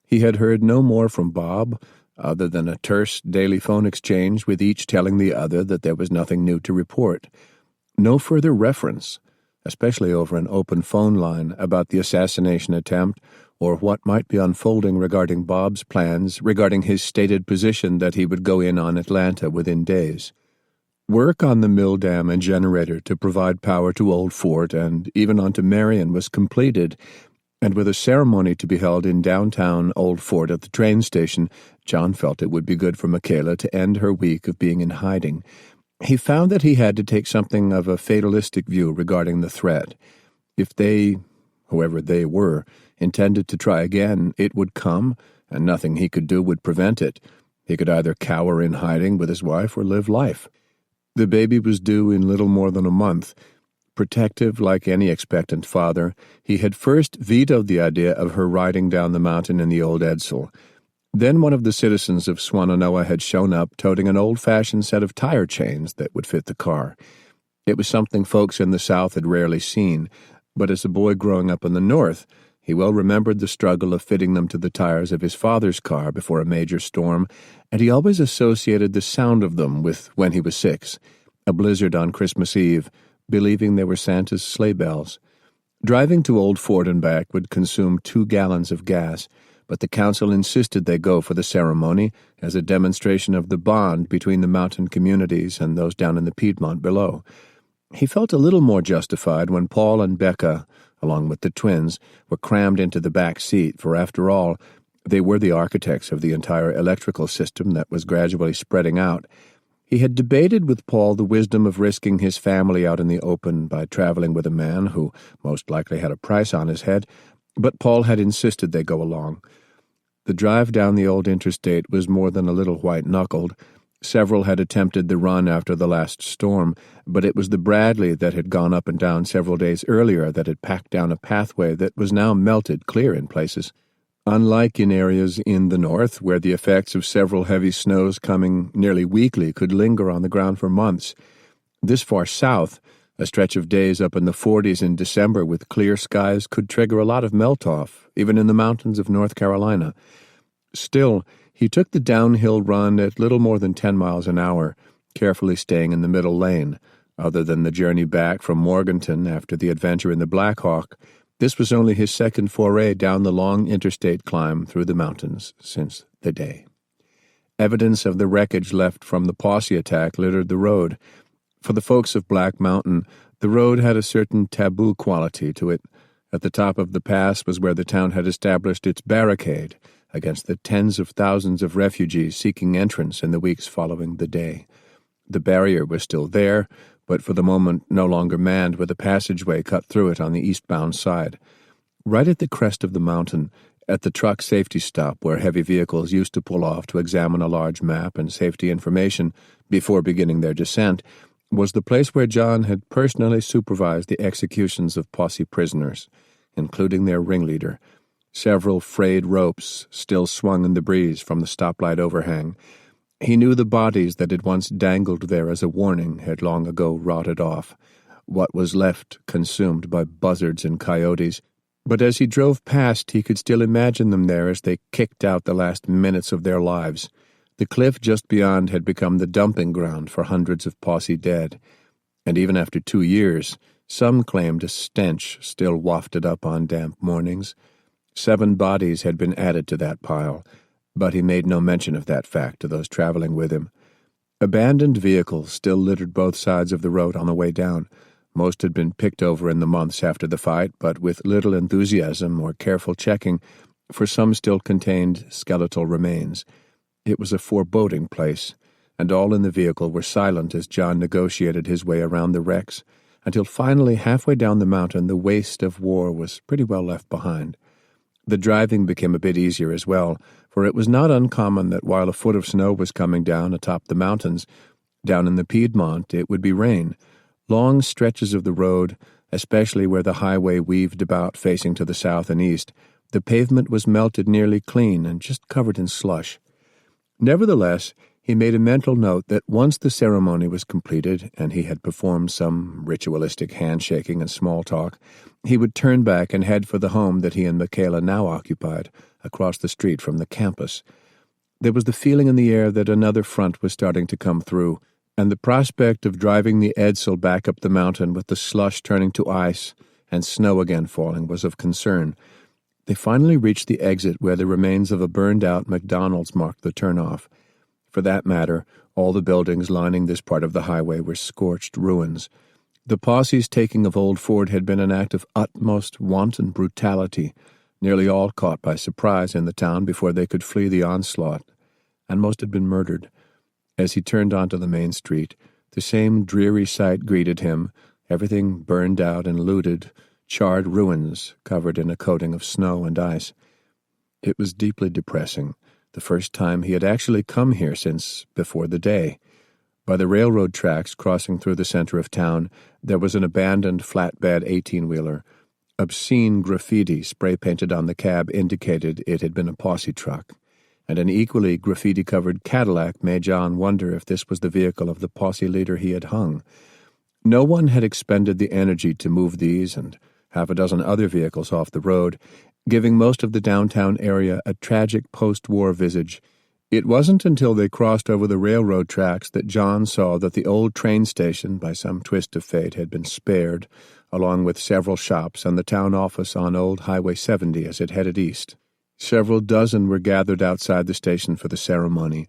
He had heard no more from Bob, other than a terse daily phone exchange with each telling the other that there was nothing new to report. No further reference, especially over an open phone line, about the assassination attempt or what might be unfolding regarding Bob's plans, regarding his stated position that he would go in on Atlanta within days. Work on the mill dam and generator to provide power to Old Fort and even onto Marion was completed, and with a ceremony to be held in downtown Old Fort at the train station, John felt it would be good for Michaela to end her week of being in hiding. He found that he had to take something of a fatalistic view regarding the threat. If they, whoever they were, intended to try again, it would come, and nothing he could do would prevent it. He could either cower in hiding with his wife or live life. The baby was due in little more than a month. Protective like any expectant father, he had first vetoed the idea of her riding down the mountain in the old Edsel. Then one of the citizens of Swannanoa had shown up toting an old-fashioned set of tire chains that would fit the car. It was something folks in the South had rarely seen, but as a boy growing up in the North, he well remembered the struggle of fitting them to the tires of his father's car before a major storm, and he always associated the sound of them with when he was 6, a blizzard on Christmas Eve, believing they were Santa's sleigh bells. Driving to Old Fort and back would consume 2 gallons of gas, but the council insisted they go for the ceremony as a demonstration of the bond between the mountain communities and those down in the Piedmont below. He felt a little more justified when Paul and Becca, along with the twins, were crammed into the back seat, for after all, they were the architects of the entire electrical system that was gradually spreading out. He had debated with Paul the wisdom of risking his family out in the open by traveling with a man who most likely had a price on his head, but Paul had insisted they go along. The drive down the old interstate was more than a little white-knuckled. Several had attempted the run after the last storm, but it was the Bradley that had gone up and down several days earlier that had packed down a pathway that was now melted clear in places. Unlike in areas in the north, where the effects of several heavy snows coming nearly weekly could linger on the ground for months, this far south, a stretch of days up in the 40s in December with clear skies could trigger a lot of melt-off, even in the mountains of North Carolina. Still, he took the downhill run at little more than 10 miles an hour, carefully staying in the middle lane. Other than the journey back from Morganton after the adventure in the Black Hawk, this was only his second foray down the long interstate climb through the mountains since the day. Evidence of the wreckage left from the posse attack littered the road. For the folks of Black Mountain, the road had a certain taboo quality to it. At the top of the pass was where the town had established its barricade against the tens of thousands of refugees seeking entrance in the weeks following the day. The barrier was still there, but for the moment no longer manned, with a passageway cut through it on the eastbound side. Right at the crest of the mountain, at the truck safety stop where heavy vehicles used to pull off to examine a large map and safety information before beginning their descent, was the place where John had personally supervised the executions of posse prisoners, including their ringleader. Several frayed ropes still swung in the breeze from the stoplight overhang. He knew the bodies that had once dangled there as a warning had long ago rotted off. What was left consumed by buzzards and coyotes. But as he drove past, he could still imagine them there as they kicked out the last minutes of their lives. The cliff just beyond had become the dumping ground for hundreds of posse dead. And even after 2 years, some claimed a stench still wafted up on damp mornings. 7 bodies had been added to that pile, but he made no mention of that fact to those traveling with him. Abandoned vehicles still littered both sides of the road on the way down. Most had been picked over in the months after the fight, but with little enthusiasm or careful checking, for some still contained skeletal remains. It was a foreboding place, and all in the vehicle were silent as John negotiated his way around the wrecks, until finally halfway down the mountain the waste of war was pretty well left behind. The driving became a bit easier as well, for it was not uncommon that while a foot of snow was coming down atop the mountains, down in the Piedmont it would be rain. Long stretches of the road, especially where the highway weaved about facing to the south and east, the pavement was melted nearly clean and just covered in slush. Nevertheless, he made a mental note that once the ceremony was completed and he had performed some ritualistic handshaking and small talk, he would turn back and head for the home that he and Michaela now occupied, across the street from the campus. There was the feeling in the air that another front was starting to come through, and the prospect of driving the Edsel back up the mountain with the slush turning to ice and snow again falling was of concern. They finally reached the exit where the remains of a burned-out McDonald's marked the turnoff. For that matter, all the buildings lining this part of the highway were scorched ruins. The posse's taking of Old Ford had been an act of utmost wanton brutality, nearly all caught by surprise in the town before they could flee the onslaught, and most had been murdered. As he turned onto the main street, the same dreary sight greeted him, everything burned out and looted, charred ruins covered in a coating of snow and ice. It was deeply depressing, the first time he had actually come here since before the day. By the railroad tracks crossing through the center of town, there was an abandoned flatbed 18-wheeler. Obscene graffiti spray-painted on the cab indicated it had been a posse truck, and an equally graffiti-covered Cadillac made John wonder if this was the vehicle of the posse leader he had hung. No one had expended the energy to move these and half a dozen other vehicles off the road, giving most of the downtown area a tragic post-war visage. It wasn't until they crossed over the railroad tracks that John saw that the old train station, by some twist of fate, had been spared, along with several shops and the town office on Old Highway 70 as it headed east. Several dozen were gathered outside the station for the ceremony.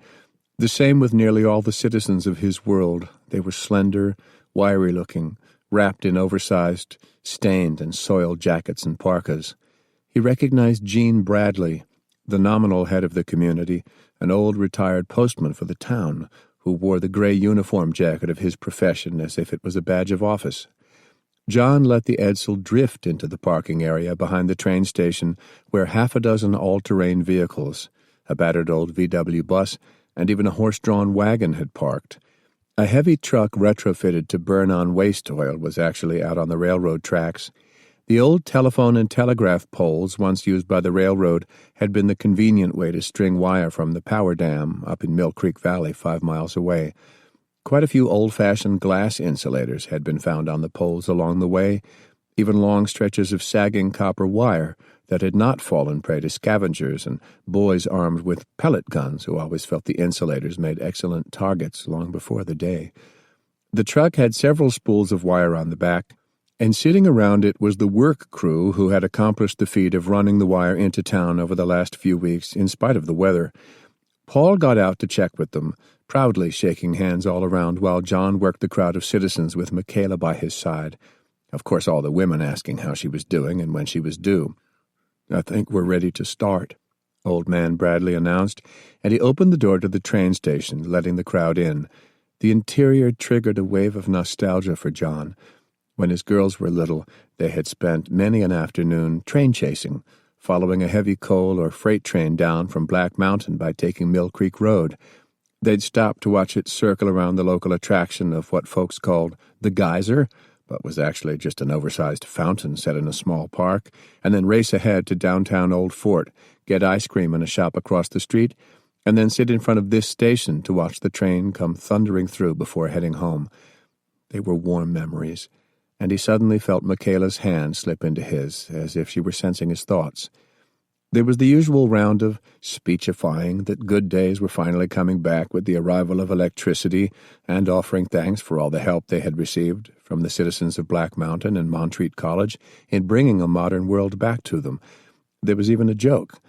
The same with nearly all the citizens of his world. They were slender, wiry-looking, wrapped in oversized, stained and soiled jackets and parkas. He recognized Gene Bradley, the nominal head of the community, an old retired postman for the town, who wore the gray uniform jacket of his profession as if it was a badge of office. John let the Edsel drift into the parking area behind the train station, where half a dozen all-terrain vehicles, a battered old VW bus, and even a horse-drawn wagon had parked. A heavy truck retrofitted to burn on waste oil was actually out on the railroad tracks. The old telephone and telegraph poles once used by the railroad had been the convenient way to string wire from the power dam up in Mill Creek Valley 5 miles away. Quite a few old-fashioned glass insulators had been found on the poles along the way, even long stretches of sagging copper wire that had not fallen prey to scavengers and boys armed with pellet guns who always felt the insulators made excellent targets long before the day. The truck had several spools of wire on the back, and sitting around it was the work crew who had accomplished the feat of running the wire into town over the last few weeks in spite of the weather. Paul got out to check with them, proudly shaking hands all around while John worked the crowd of citizens with Michaela by his side. Of course, all the women asking how she was doing and when she was due. "I think we're ready to start," Old Man Bradley announced, and he opened the door to the train station, letting the crowd in. The interior triggered a wave of nostalgia for John. When his girls were little, they had spent many an afternoon train chasing, following a heavy coal or freight train down from Black Mountain by taking Mill Creek Road. They'd stop to watch it circle around the local attraction of what folks called the Geyser, but was actually just an oversized fountain set in a small park, and then race ahead to downtown Old Fort, get ice cream in a shop across the street, and then sit in front of this station to watch the train come thundering through before heading home. They were warm memories, and he suddenly felt Michaela's hand slip into his, as if she were sensing his thoughts. There was the usual round of speechifying that good days were finally coming back with the arrival of electricity and offering thanks for all the help they had received from the citizens of Black Mountain and Montreat College in bringing a modern world back to them. There was even a joke,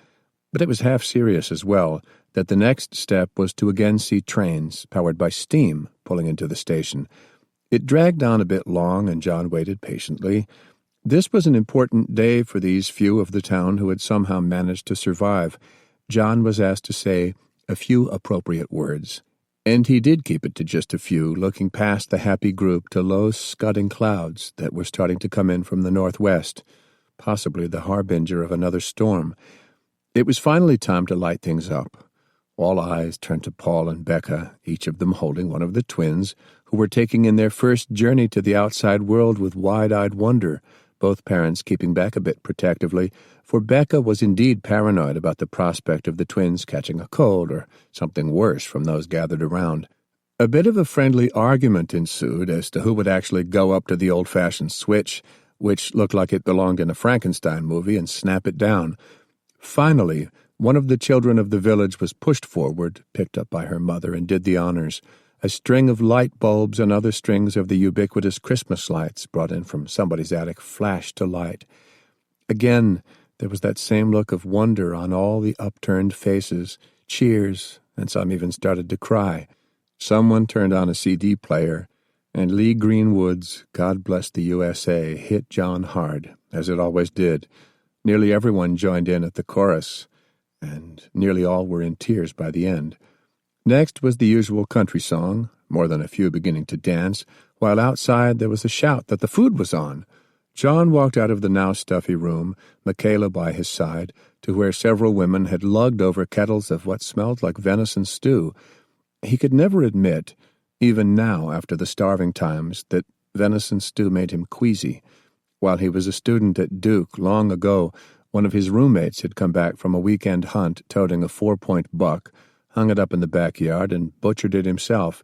but it was half serious as well, that the next step was to again see trains powered by steam pulling into the station. It dragged on a bit long, and John waited patiently. This was an important day for these few of the town who had somehow managed to survive. John was asked to say a few appropriate words, and he did keep it to just a few, looking past the happy group to low, scudding clouds that were starting to come in from the northwest, possibly the harbinger of another storm. It was finally time to light things up. All eyes turned to Paul and Becca, each of them holding one of the twins, who were taking in their first journey to the outside world with wide-eyed wonder, both parents keeping back a bit protectively, for Becca was indeed paranoid about the prospect of the twins catching a cold or something worse from those gathered around. A bit of a friendly argument ensued as to who would actually go up to the old-fashioned switch, which looked like it belonged in a Frankenstein movie, and snap it down. Finally, one of the children of the village was pushed forward, picked up by her mother, and did the honors. A string of light bulbs and other strings of the ubiquitous Christmas lights brought in from somebody's attic flashed to light. Again, there was that same look of wonder on all the upturned faces, cheers, and some even started to cry. Someone turned on a CD player, and Lee Greenwood's God Bless the USA hit John hard, as it always did. Nearly everyone joined in at the chorus, and nearly all were in tears by the end. Next was the usual country song, more than a few beginning to dance, while outside there was a shout that the food was on. John walked out of the now stuffy room, Michaela by his side, to where several women had lugged over kettles of what smelled like venison stew. He could never admit, even now after the starving times, that venison stew made him queasy. While he was a student at Duke long ago, one of his roommates had come back from a weekend hunt toting a 4-point buck, hung it up in the backyard, and butchered it himself.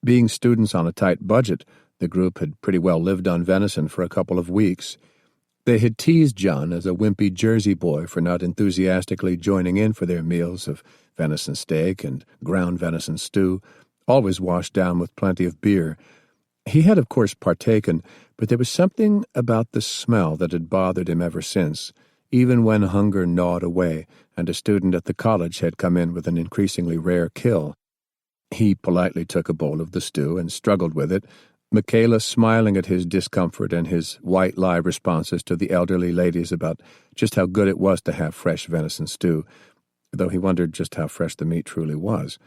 Being students on a tight budget, the group had pretty well lived on venison for a couple of weeks. They had teased John as a wimpy Jersey boy for not enthusiastically joining in for their meals of venison steak and ground venison stew, always washed down with plenty of beer. He had, of course, partaken, but there was something about the smell that had bothered him ever since, even when hunger gnawed away and a student at the college had come in with an increasingly rare kill. He politely took a bowl of the stew and struggled with it, Michaela smiling at his discomfort and his white-lie responses to the elderly ladies about just how good it was to have fresh venison stew, though he wondered just how fresh the meat truly was.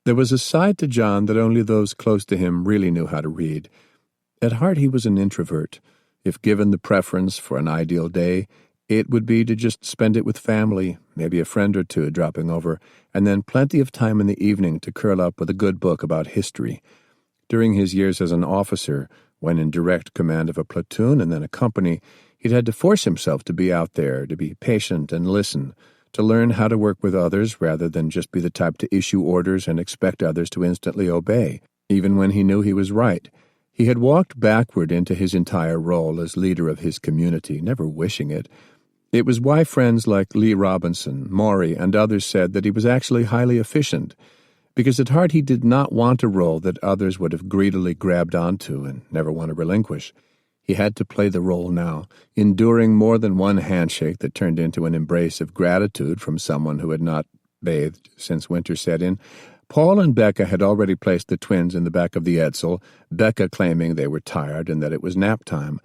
There was a side to John that only those close to him really knew how to read. At heart he was an introvert. If given the preference for an ideal day, it would be to just spend it with family, maybe a friend or two dropping over, and then plenty of time in the evening to curl up with a good book about history. During his years as an officer, when in direct command of a platoon and then a company, he'd had to force himself to be out there, to be patient and listen, to learn how to work with others rather than just be the type to issue orders and expect others to instantly obey, even when he knew he was right. He had walked backward into his entire role as leader of his community, never wishing it. It was why friends like Lee Robinson, Maury, and others said that he was actually highly efficient, because at heart he did not want a role that others would have greedily grabbed onto and never want to relinquish. He had to play the role now, enduring more than one handshake that turned into an embrace of gratitude from someone who had not bathed since winter set in. Paul and Becca had already placed the twins in the back of the Edsel, Becca claiming they were tired and that it was nap time.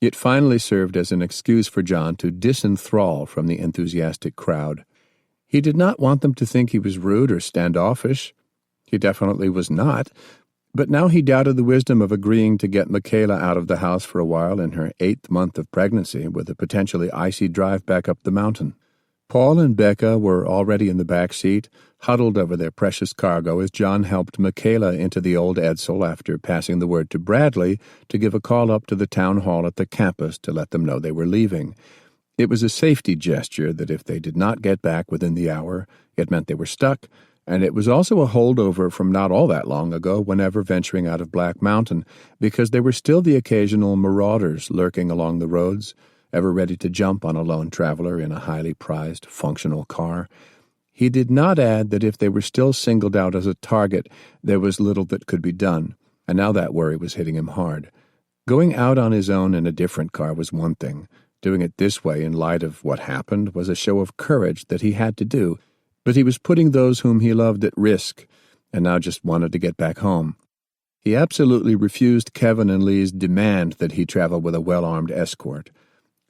It finally served as an excuse for John to disenthrall from the enthusiastic crowd. He did not want them to think he was rude or standoffish. He definitely was not. But now he doubted the wisdom of agreeing to get Michaela out of the house for a while in her 8th month of pregnancy with a potentially icy drive back up the mountain. Paul and Becca were already in the back seat, huddled over their precious cargo as John helped Michaela into the old Edsel after passing the word to Bradley to give a call up to the town hall at the campus to let them know they were leaving. It was a safety gesture that if they did not get back within the hour, it meant they were stuck, and it was also a holdover from not all that long ago whenever venturing out of Black Mountain, because there were still the occasional marauders lurking along the roads, ever ready to jump on a lone traveler in a highly prized, functional car. He did not add that if they were still singled out as a target, there was little that could be done, and now that worry was hitting him hard. Going out on his own in a different car was one thing. Doing it this way in light of what happened was a show of courage that he had to do, but he was putting those whom he loved at risk, and now just wanted to get back home. He absolutely refused Kevin and Lee's demand that he travel with a well-armed escort.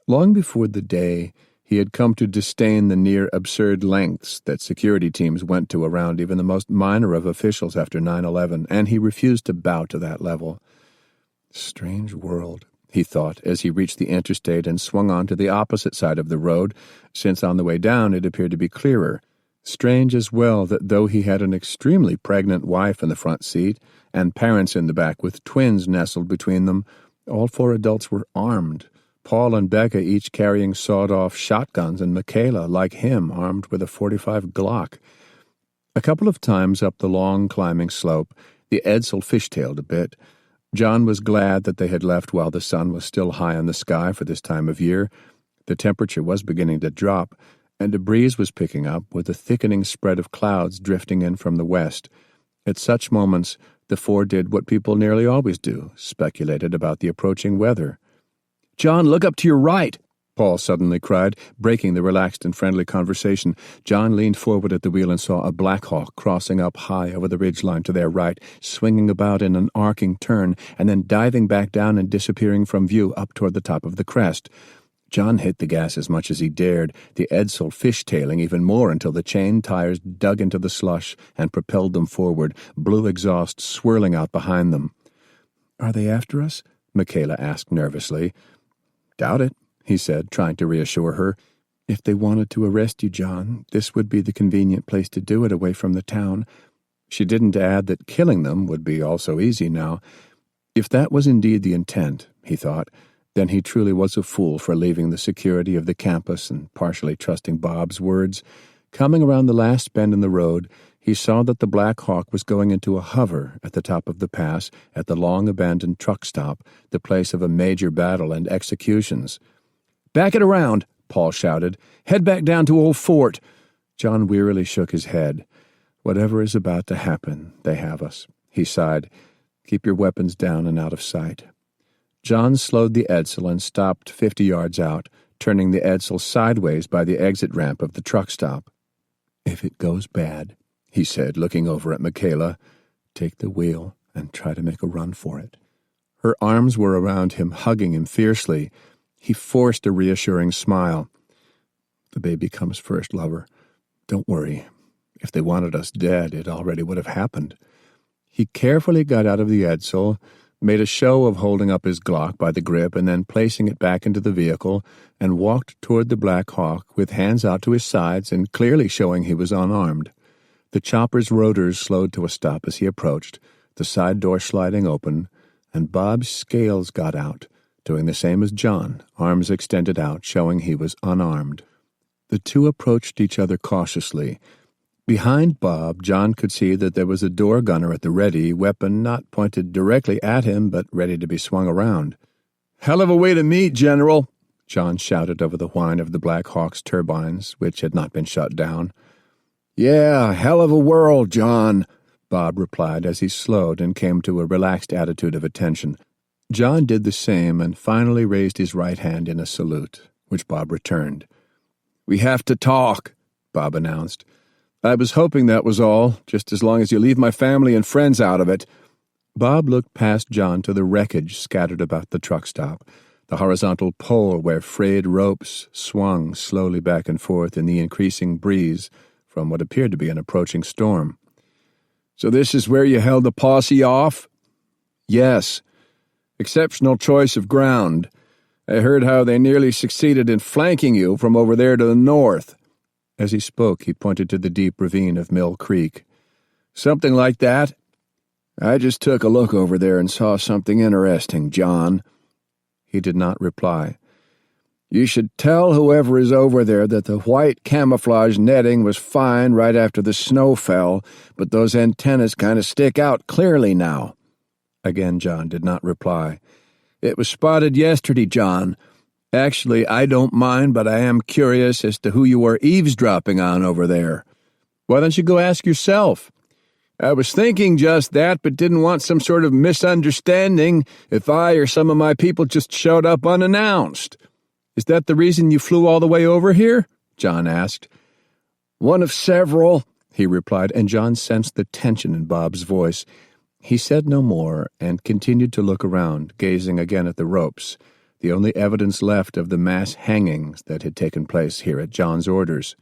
Long before the day, he had come to disdain the near absurd lengths that security teams went to around even the most minor of officials after 9/11, and he refused to bow to that level. Strange world, he thought as he reached the interstate and swung on to the opposite side of the road, since on the way down it appeared to be clearer. Strange as well that though he had an extremely pregnant wife in the front seat and parents in the back with twins nestled between them, all 4 adults were armed. Paul and Becca each carrying sawed-off shotguns, and Michaela, like him, armed with a .45 Glock. A couple of times up the long climbing slope, the Edsel fishtailed a bit. John was glad that they had left while the sun was still high in the sky for this time of year. The temperature was beginning to drop, and a breeze was picking up, with a thickening spread of clouds drifting in from the west. At such moments, the 4 did what people nearly always do, speculated about the approaching weather. "John, look up to your right!" Paul suddenly cried, breaking the relaxed and friendly conversation. John leaned forward at the wheel and saw a Black Hawk crossing up high over the ridgeline to their right, swinging about in an arcing turn, and then diving back down and disappearing from view up toward the top of the crest. John hit the gas as much as he dared, the Edsel fishtailing even more until the chain tires dug into the slush and propelled them forward, blue exhaust swirling out behind them. "Are they after us?" Michaela asked nervously. "Doubt it," he said, trying to reassure her. "If they wanted to arrest you, John, this would be the convenient place to do it away from the town." She didn't add that killing them would be also easy now. If that was indeed the intent, he thought, then he truly was a fool for leaving the security of the campus and partially trusting Bob's words. Coming around the last bend in the road, he saw that the Black Hawk was going into a hover at the top of the pass at the long-abandoned truck stop, the place of a major battle and executions. "Back it around," Paul shouted. "Head back down to Old Fort." John wearily shook his head. "Whatever is about to happen, they have us," he sighed. "Keep your weapons down and out of sight." John slowed the Edsel and stopped 50 yards out, turning the Edsel sideways by the exit ramp of the truck stop. "If it goes bad," he said, looking over at Michaela, "take the wheel and try to make a run for it." Her arms were around him, hugging him fiercely. He forced a reassuring smile. "The baby comes first, lover. Don't worry. If they wanted us dead, it already would have happened." He carefully got out of the Edsel, made a show of holding up his Glock by the grip and then placing it back into the vehicle, and walked toward the Black Hawk with hands out to his sides and clearly showing he was unarmed. The chopper's rotors slowed to a stop as he approached, the side door sliding open, and Bob's scales got out, doing the same as John, arms extended out, showing he was unarmed. The two approached each other cautiously. Behind Bob, John could see that there was a door gunner at the ready, weapon not pointed directly at him, but ready to be swung around. "Hell of a way to meet, General," John shouted over the whine of the Black Hawk's turbines, which had not been shut down. "Yeah, hell of a world, John," Bob replied as he slowed and came to a relaxed attitude of attention. John did the same and finally raised his right hand in a salute, which Bob returned. "We have to talk," Bob announced. "I was hoping that was all, just as long as you leave my family and friends out of it." Bob looked past John to the wreckage scattered about the truck stop, the horizontal pole where frayed ropes swung slowly back and forth in the increasing breeze from what appeared to be an approaching storm. "So this is where you held the posse off?" "Yes. Exceptional choice of ground. I heard how they nearly succeeded in flanking you from over there to the north." As he spoke, he pointed to the deep ravine of Mill Creek. "Something like that. I just took a look over there and saw something interesting, John." He did not reply. "You should tell whoever is over there that the white camouflage netting was fine right after the snow fell, but those antennas kind of stick out clearly now." Again, John did not reply. "It was spotted yesterday, John. Actually, I don't mind, but I am curious as to who you are eavesdropping on over there." "Why don't you go ask yourself?" "I was thinking just that, but didn't want some sort of misunderstanding if I or some of my people just showed up unannounced." "Is that the reason you flew all the way over here?" John asked. "One of several," he replied, and John sensed the tension in Bob's voice. He said no more and continued to look around, gazing again at the ropes, the only evidence left of the mass hangings that had taken place here at John's orders.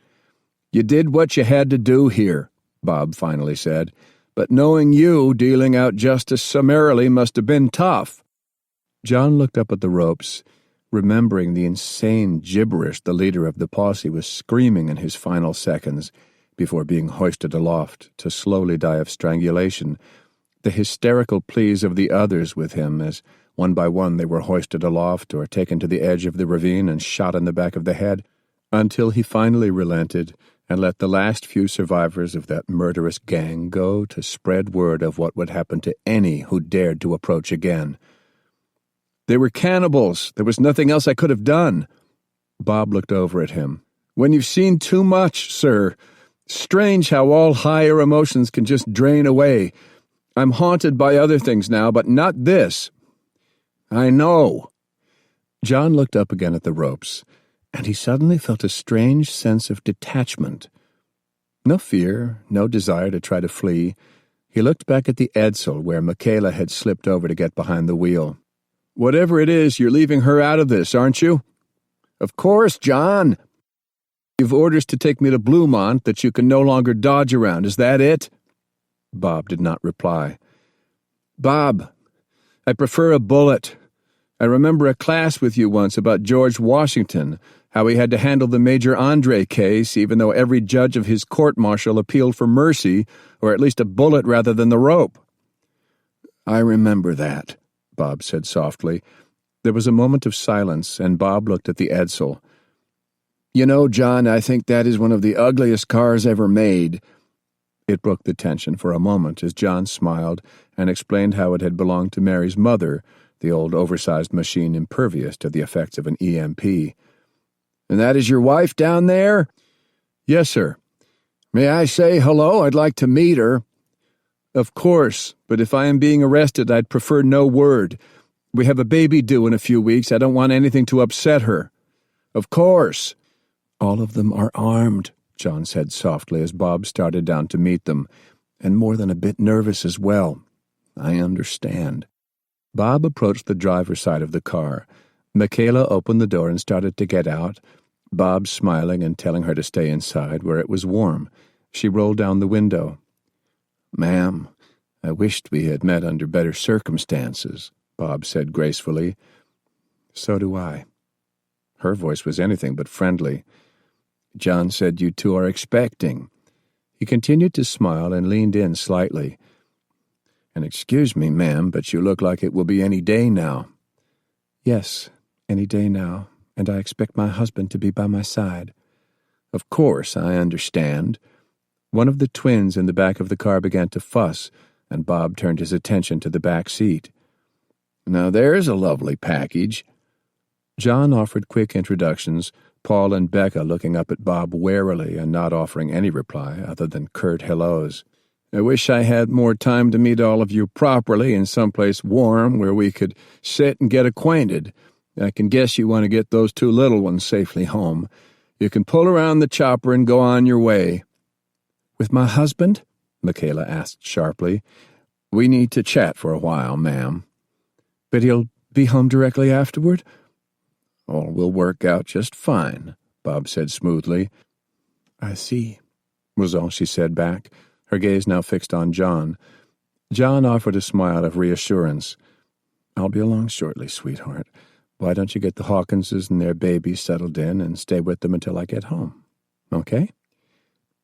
"You did what you had to do here," Bob finally said, "but knowing you, dealing out justice summarily must have been tough." John looked up at the ropes, remembering the insane gibberish the leader of the posse was screaming in his final seconds before being hoisted aloft to slowly die of strangulation, the hysterical pleas of the others with him as one by one they were hoisted aloft or taken to the edge of the ravine and shot in the back of the head, until he finally relented and let the last few survivors of that murderous gang go to spread word of what would happen to any who dared to approach again. "They were cannibals. There was nothing else I could have done." Bob looked over at him. "When you've seen too much, sir. Strange how all higher emotions can just drain away. I'm haunted by other things now, but not this." "I know." John looked up again at the ropes, and he suddenly felt a strange sense of detachment. No fear, no desire to try to flee. He looked back at the Edsel where Michaela had slipped over to get behind the wheel. "Whatever it is, you're leaving her out of this, aren't you?" "Of course, John." "You've orders to take me to Bluemont that you can no longer dodge around, is that it?" Bob did not reply. "Bob, I prefer a bullet. I remember a class with you once about George Washington, how he had to handle the Major Andre case even though every judge of his court-martial appealed for mercy, or at least a bullet rather than the rope." "I remember that," Bob said softly. There was a moment of silence, and Bob looked at the Edsel. "You know, John, I think that is one of the ugliest cars ever made." It broke the tension for a moment as John smiled and explained how it had belonged to Mary's mother, the old oversized machine impervious to the effects of an EMP. "And that is your wife down there?" "Yes, sir." "May I say hello? I'd like to meet her." "Of course, but if I am being arrested, I'd prefer no word. We have a baby due in a few weeks. I don't want anything to upset her." "Of course." "All of them are armed," John said softly as Bob started down to meet them, "and more than a bit nervous as well. I understand." Bob approached the driver's side of the car. Michaela opened the door and started to get out, Bob smiling and telling her to stay inside where it was warm. She rolled down the window. "Ma'am, I wished we had met under better circumstances," Bob said gracefully. "So do I." Her voice was anything but friendly. "John said you two are expecting." He continued to smile and leaned in slightly. "And excuse me, ma'am, but you look like it will be any day now." "Yes, any day now, and I expect my husband to be by my side." "Of course, I understand." One of the twins in the back of the car began to fuss, and Bob turned his attention to the back seat. "Now there's a lovely package." John offered quick introductions, Paul and Becca looking up at Bob warily and not offering any reply other than curt hellos. "I wish I had more time to meet all of you properly in someplace warm where we could sit and get acquainted. I can guess you want to get those two little ones safely home. You can pull around the chopper and go on your way." "With my husband?" Michaela asked sharply. "We need to chat for a while, ma'am." "But he'll be home directly afterward?" "All will work out just fine," Bob said smoothly. "I see," was all she said back, her gaze now fixed on John. John offered a smile of reassurance. "I'll be along shortly, sweetheart. Why don't you get the Hawkinses and their babies settled in and stay with them until I get home? Okay?"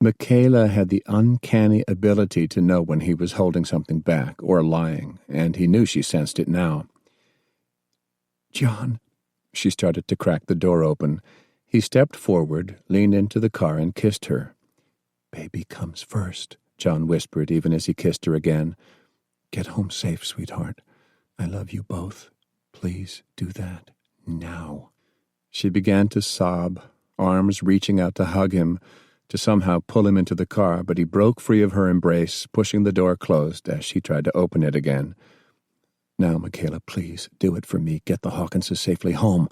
Michaela had the uncanny ability to know when he was holding something back or lying, and he knew she sensed it now. "John," she started to crack the door open. He stepped forward, leaned into the car, and kissed her. "Baby comes first," John whispered, even as he kissed her again. "Get home safe, sweetheart. I love you both. Please do that now." She began to sob, arms reaching out to hug him, to somehow pull him into the car, but he broke free of her embrace, pushing the door closed as she tried to open it again. "Now, Michaela, please, do it for me. Get the Hawkinses safely home."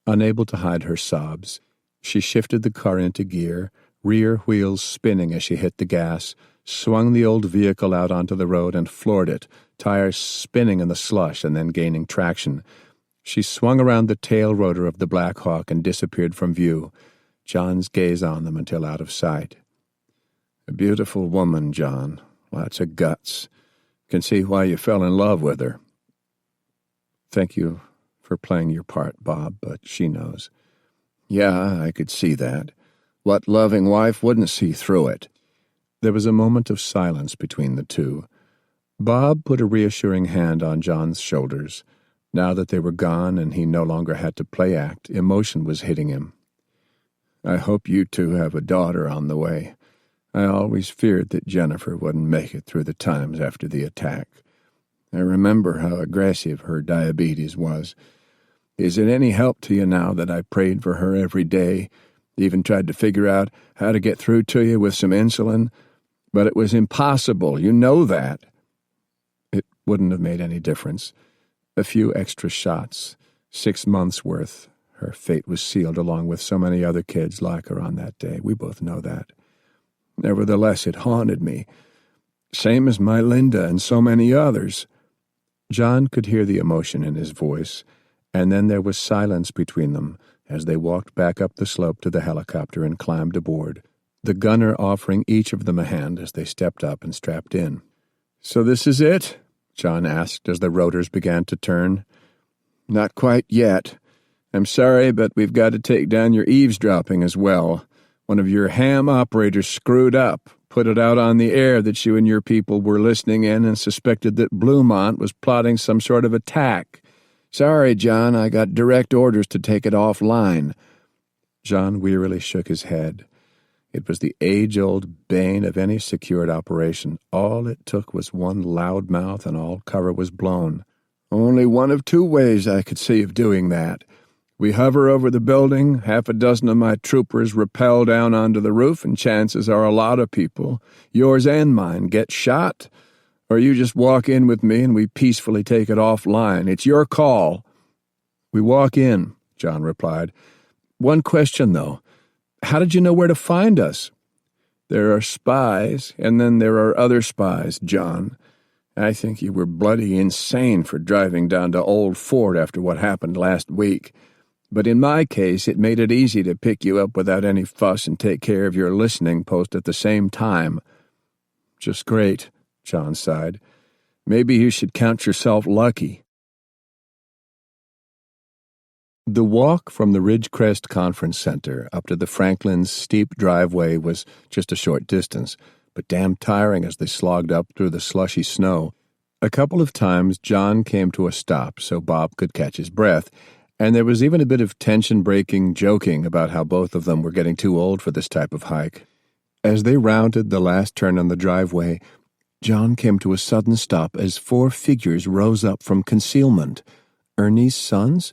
Unable to hide her sobs, she shifted the car into gear, rear wheels spinning as she hit the gas, swung the old vehicle out onto the road and floored it, tires spinning in the slush and then gaining traction. She swung around the tail rotor of the Black Hawk and disappeared from view, John's gaze on them until out of sight. "A beautiful woman, John. Lots of guts. Can see why you fell in love with her." "Thank you for playing your part, Bob, but she knows." "Yeah, I could see that. What loving wife wouldn't see through it?" There was a moment of silence between the two. Bob put a reassuring hand on John's shoulders. Now that they were gone and he no longer had to play act, emotion was hitting him. "I hope you two have a daughter on the way. I always feared that Jennifer wouldn't make it through the times after the attack. I remember how aggressive her diabetes was. Is it any help to you now that I prayed for her every day, even tried to figure out how to get through to you with some insulin? But it was impossible, you know that." "It wouldn't have made any difference. A few extra shots, 6 months' worth. Her fate was sealed along with so many other kids like her on that day. We both know that. Nevertheless, it haunted me. Same as my Linda and so many others." John could hear the emotion in his voice, and then there was silence between them as they walked back up the slope to the helicopter and climbed aboard, the gunner offering each of them a hand as they stepped up and strapped in. "So this is it?" John asked as the rotors began to turn. "Not quite yet. I'm sorry, but we've got to take down your eavesdropping as well. One of your ham operators screwed up, put it out on the air that you and your people were listening in and suspected that Bluemont was plotting some sort of attack. Sorry, John, I got direct orders to take it offline." John wearily shook his head. It was the age-old bane of any secured operation. All it took was one loud mouth and all cover was blown. "Only one of two ways I could see of doing that. We hover over the building, half a dozen of my troopers rappel down onto the roof, and chances are a lot of people, yours and mine, get shot. Or you just walk in with me and we peacefully take it offline. It's your call." "We walk in," John replied. "One question, though. How did you know where to find us?" "There are spies, and then there are other spies, John. I think you were bloody insane for driving down to Old Fort after what happened last week. But in my case, it made it easy to pick you up without any fuss and take care of your listening post at the same time." "Just great," John sighed. "Maybe you should count yourself lucky." The walk from the Ridgecrest Conference Center up to the Franklin's steep driveway was just a short distance, but damn tiring as they slogged up through the slushy snow. A couple of times John came to a stop so Bob could catch his breath, and there was even a bit of tension-breaking joking about how both of them were getting too old for this type of hike. As they rounded the last turn on the driveway, John came to a sudden stop as 4 figures rose up from concealment. Ernie's sons,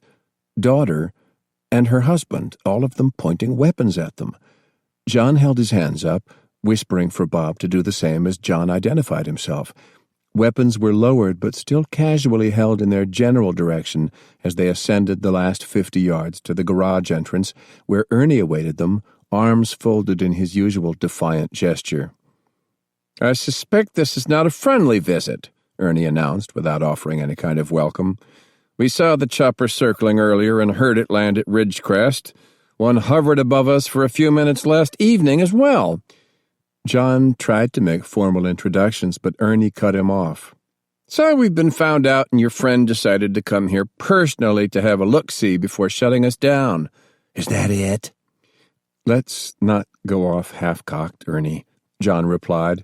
daughter, and her husband, all of them pointing weapons at them. John held his hands up, whispering for Bob to do the same as John identified himself. Weapons were lowered but still casually held in their general direction as they ascended the last 50 yards to the garage entrance, where Ernie awaited them, arms folded in his usual defiant gesture. "I suspect this is not a friendly visit," Ernie announced without offering any kind of welcome. "We saw the chopper circling earlier and heard it land at Ridgecrest. One hovered above us for a few minutes last evening as well." John tried to make formal introductions, but Ernie cut him off. "So we've been found out and your friend decided to come here personally to have a look-see before shutting us down. Is that it?" "Let's not go off half-cocked, Ernie," John replied.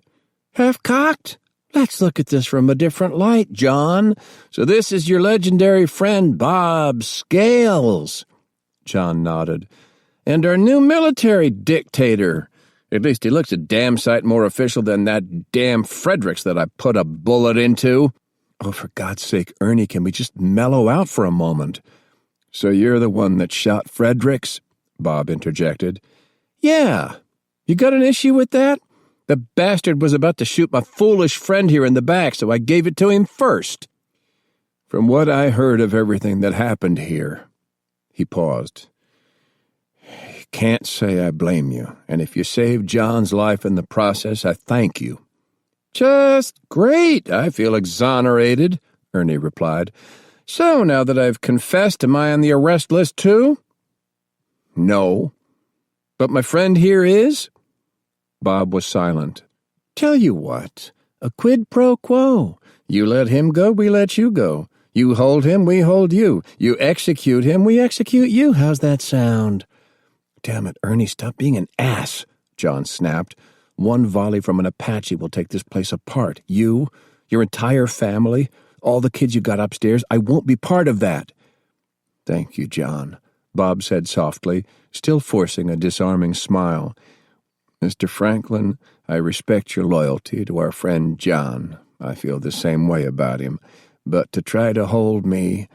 "Half-cocked? Let's look at this from a different light, John. So this is your legendary friend Bob Scales." John nodded. "And our new military dictator. At least he looks a damn sight more official than that damn Fredericks that I put a bullet into." "Oh, for God's sake, Ernie, can we just mellow out for a moment?" "So you're the one that shot Fredericks?" Bob interjected. "Yeah. You got an issue with that? The bastard was about to shoot my foolish friend here in the back, so I gave it to him first." "From what I heard of everything that happened here," he paused, "can't say I blame you, and if you saved John's life in the process, I thank you." "Just great. I feel exonerated," Ernie replied. "So, now that I've confessed, am I on the arrest list too?" "No." "But my friend here is?" Bob was silent. "Tell you what, a quid pro quo. You let him go, we let you go. You hold him, we hold you. You execute him, we execute you. How's that sound?" "Damn it, Ernie, stop being an ass," John snapped. "One volley from an Apache will take this place apart. You, your entire family, all the kids you got upstairs, I won't be part of that." "Thank you, John," Bob said softly, still forcing a disarming smile. "Mr. Franklin, I respect your loyalty to our friend John. I feel the same way about him. But to try to hold me...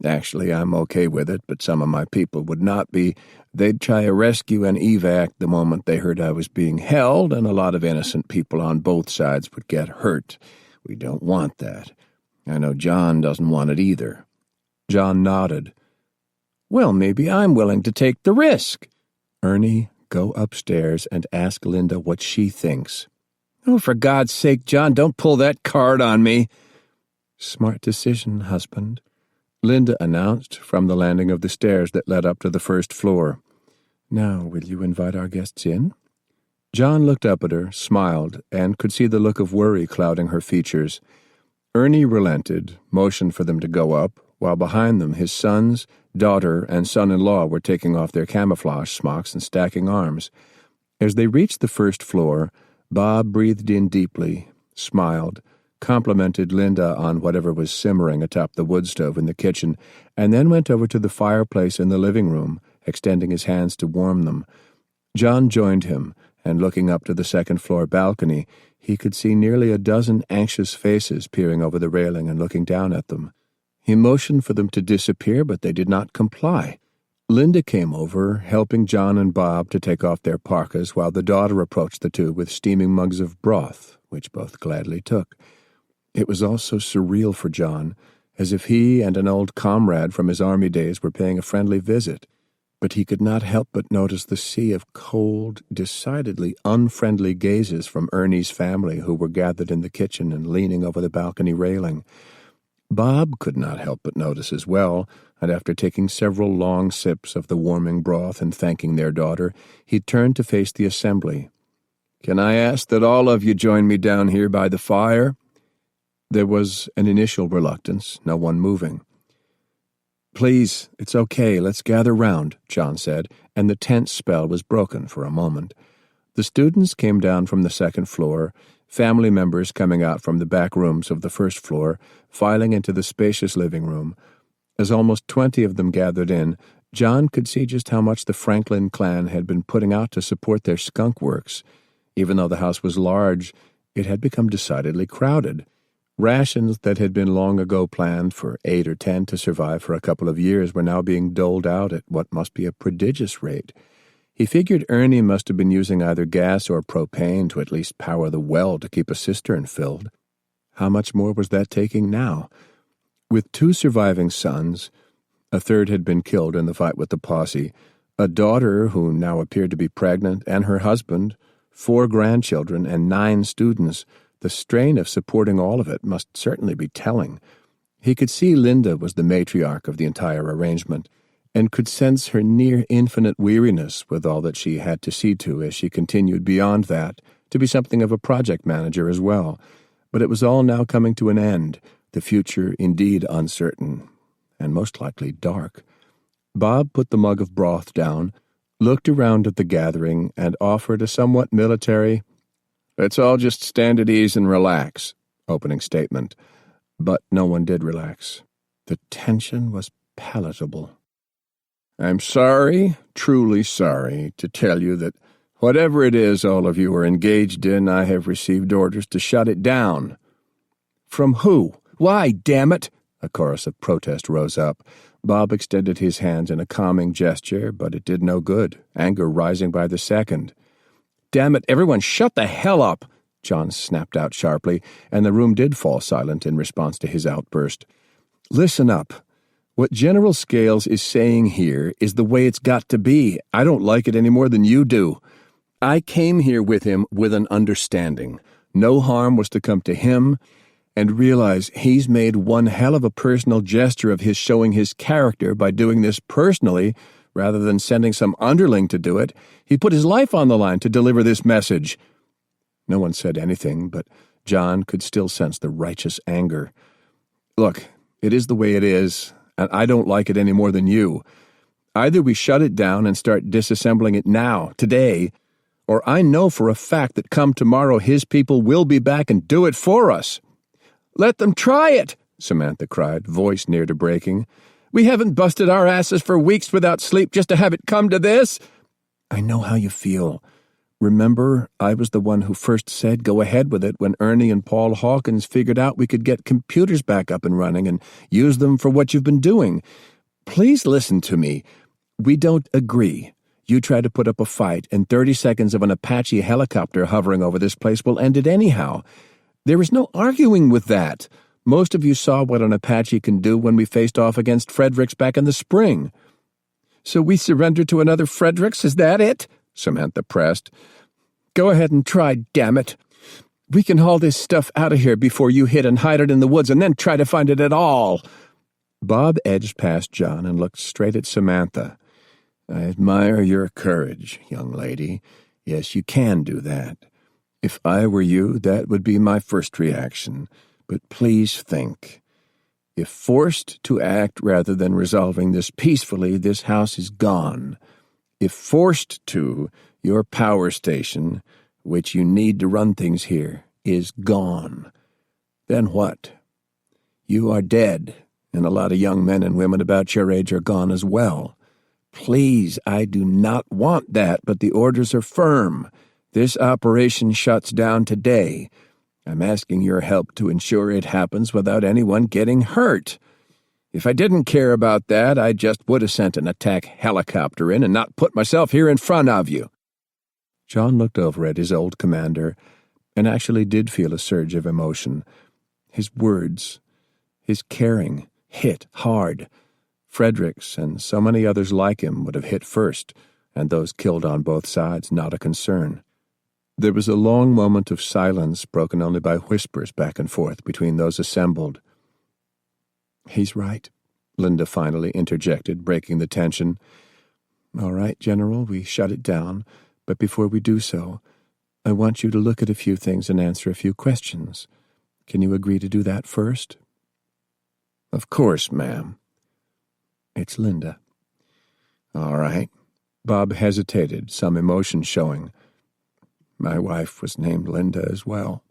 Actually, I'm okay with it, but some of my people would not be. They'd try a rescue and evac the moment they heard I was being held, and a lot of innocent people on both sides would get hurt. We don't want that. I know John doesn't want it either." John nodded. "Well, maybe I'm willing to take the risk." "Ernie, go upstairs and ask Linda what she thinks." "Oh, for God's sake, John, don't pull that card on me." "Smart decision, husband," Linda announced from the landing of the stairs that led up to the first floor. "Now, will you invite our guests in?" John looked up at her, smiled, and could see the look of worry clouding her features. Ernie relented, motioned for them to go up, while behind them his sons, daughter, and son-in-law were taking off their camouflage smocks and stacking arms. As they reached the first floor, Bob breathed in deeply, smiled, complimented Linda on whatever was simmering atop the wood stove in the kitchen, and then went over to the fireplace in the living room, extending his hands to warm them. John joined him, and looking up to the second-floor balcony, he could see nearly a dozen anxious faces peering over the railing and looking down at them. He motioned for them to disappear, but they did not comply. Linda came over, helping John and Bob to take off their parkas, while the daughter approached the two with steaming mugs of broth, which both gladly took. It was all so surreal for John, as if he and an old comrade from his army days were paying a friendly visit. But he could not help but notice the sea of cold, decidedly unfriendly gazes from Ernie's family who were gathered in the kitchen and leaning over the balcony railing. Bob could not help but notice as well, and after taking several long sips of the warming broth and thanking their daughter, he turned to face the assembly. "Can I ask that all of you join me down here by the fire?" There was an initial reluctance, no one moving. "Please, it's okay, let's gather round," John said, and the tense spell was broken for a moment. The students came down from the second floor, family members coming out from the back rooms of the first floor, filing into the spacious living room. As almost 20 of them gathered in, John could see just how much the Franklin clan had been putting out to support their skunk works. Even though the house was large, it had become decidedly crowded. Rations that had been long ago planned for 8 or 10 to survive for a couple of years were now being doled out at what must be a prodigious rate. He figured Ernie must have been using either gas or propane to at least power the well to keep a cistern filled. How much more was that taking now? With 2 surviving sons, a third had been killed in the fight with the posse, a daughter who now appeared to be pregnant, and her husband, 4 grandchildren, and 9 students, the strain of supporting all of it must certainly be telling. He could see Linda was the matriarch of the entire arrangement, and could sense her near-infinite weariness with all that she had to see to as she continued beyond that to be something of a project manager as well. But it was all now coming to an end, the future indeed uncertain, and most likely dark. Bob put the mug of broth down, looked around at the gathering, and offered a somewhat military, "Let's all just stand at ease and relax," opening statement. But no one did relax. The tension was palatable. "I'm sorry, truly sorry, to tell you that whatever it is all of you are engaged in, I have received orders to shut it down." "From who? Why, damn it?" A chorus of protest rose up. Bob extended his hands in a calming gesture, but it did no good, anger rising by the second. "Damn it, everyone shut the hell up!" John snapped out sharply, and the room did fall silent in response to his outburst. "Listen up. What General Scales is saying here is the way it's got to be. I don't like it any more than you do. I came here with him with an understanding. No harm was to come to him, and realize he's made one hell of a personal gesture of his showing his character by doing this personally rather than sending some underling to do it. He put his life on the line to deliver this message." No one said anything, but John could still sense the righteous anger. "Look, it is the way it is, and I don't like it any more than you. Either we shut it down and start disassembling it now, today, or I know for a fact that come tomorrow his people will be back and do it for us." "Let them try it," Samantha cried, voice near to breaking. "We haven't busted our asses for weeks without sleep just to have it come to this." "I know how you feel. Remember, I was the one who first said go ahead with it when Ernie and Paul Hawkins figured out we could get computers back up and running and use them for what you've been doing. Please listen to me. We don't agree. You try to put up a fight, and 30 seconds of an Apache helicopter hovering over this place will end it anyhow. There is no arguing with that. Most of you saw what an Apache can do when we faced off against Fredericks back in the spring." "So we surrender to another Fredericks, is that it?" Samantha pressed. "Go ahead and try, damn it. We can haul this stuff out of here before you hit and hide it in the woods and then try to find it at all." Bob edged past John and looked straight at Samantha. "I admire your courage, young lady. Yes, you can do that. If I were you, that would be my first reaction. But please think. If forced to act rather than resolving this peacefully, this house is gone. If forced to, your power station, which you need to run things here, is gone. Then what? You are dead, and a lot of young men and women about your age are gone as well. Please, I do not want that, but the orders are firm. This operation shuts down today. I'm asking your help to ensure it happens without anyone getting hurt. If I didn't care about that, I just would have sent an attack helicopter in and not put myself here in front of you." John looked over at his old commander and actually did feel a surge of emotion. His words, his caring, hit hard. Fredericks and so many others like him would have hit first, and those killed on both sides not a concern. There was a long moment of silence, broken only by whispers back and forth between those assembled. "He's right," Linda finally interjected, breaking the tension. "All right, General, we shut it down, but before we do so, I want you to look at a few things and answer a few questions. Can you agree to do that first?" "Of course, ma'am." "It's Linda." "All right." Bob hesitated, some emotion showing. "My wife was named Linda as well."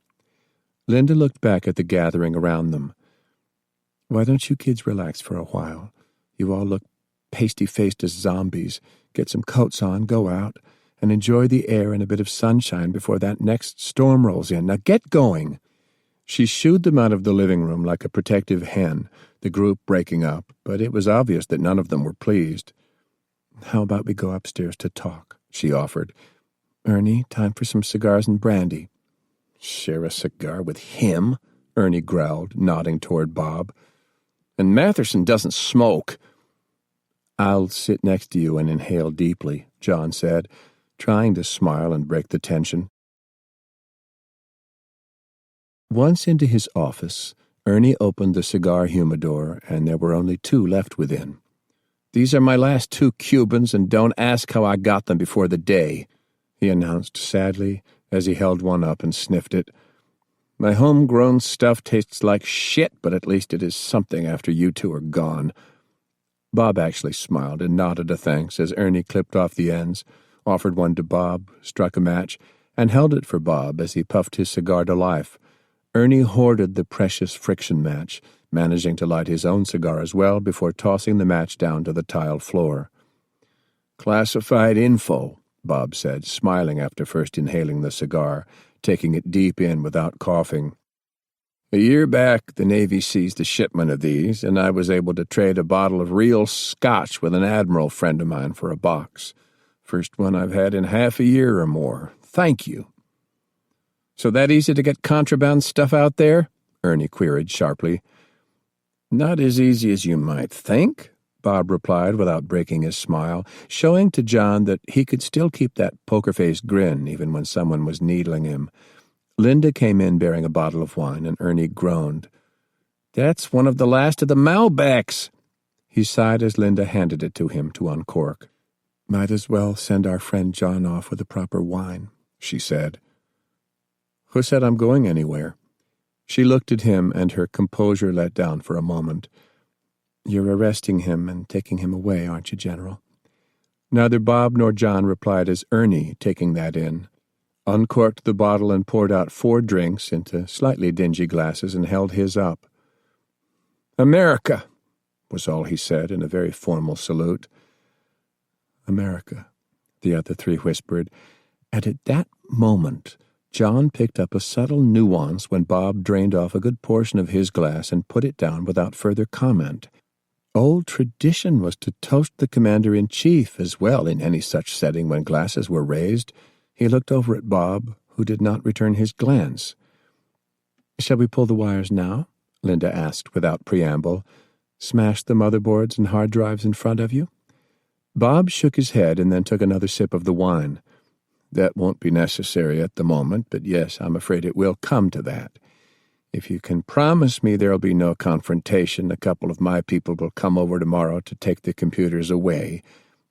Linda looked back at the gathering around them. "Why don't you kids relax for a while? You all look pasty-faced as zombies. Get some coats on, go out, and enjoy the air and a bit of sunshine before that next storm rolls in. Now get going." She shooed them out of the living room like a protective hen, the group breaking up, but it was obvious that none of them were pleased. "How about we go upstairs to talk?" she offered. "Ernie, time for some cigars and brandy." "Share a cigar with him?" Ernie growled, nodding toward Bob. "And Matherson doesn't smoke." "I'll sit next to you and inhale deeply," John said, trying to smile and break the tension. Once into his office, Ernie opened the cigar humidor, and there were only 2 left within. "These are my last 2 Cubans, and don't ask how I got them before the day," he announced sadly as he held one up and sniffed it. "My homegrown stuff tastes like shit, but at least it is something after you 2 are gone." Bob actually smiled and nodded a thanks as Ernie clipped off the ends, offered one to Bob, struck a match, and held it for Bob as he puffed his cigar to life. Ernie hoarded the precious friction match, managing to light his own cigar as well before tossing the match down to the tile floor. "Classified info," Bob said, smiling after first inhaling the cigar, taking it deep in without coughing. "A year back, the Navy seized a shipment of these, and I was able to trade a bottle of real scotch with an admiral friend of mine for a box. First one I've had in half a year or more. Thank you." "So that easy to get contraband stuff out there?" Ernie queried sharply. "Not as easy as you might think," Bob replied without breaking his smile, showing to John that he could still keep that poker-faced grin even when someone was needling him. Linda came in bearing a bottle of wine, and Ernie groaned. "That's one of the last of the Malbecs." He sighed as Linda handed it to him to uncork. "Might as well send our friend John off with a proper wine," she said. "Who said I'm going anywhere?" She looked at him, and her composure let down for a moment. "You're arresting him and taking him away, aren't you, General?" Neither Bob nor John replied as Ernie, taking that in, uncorked the bottle and poured out 4 drinks into slightly dingy glasses and held his up. "America," was all he said in a very formal salute. "America," the other 3 whispered, and at that moment John picked up a subtle nuance when Bob drained off a good portion of his glass and put it down without further comment. Old tradition was to toast the commander-in-chief as well in any such setting when glasses were raised. He looked over at Bob, who did not return his glance. "Shall we pull the wires now?" Linda asked without preamble. "Smash the motherboards and hard drives in front of you?" Bob shook his head and then took another sip of the wine. "That won't be necessary at the moment, but yes, I'm afraid it will come to that. If you can promise me there'll be no confrontation, a couple of my people will come over tomorrow to take the computers away.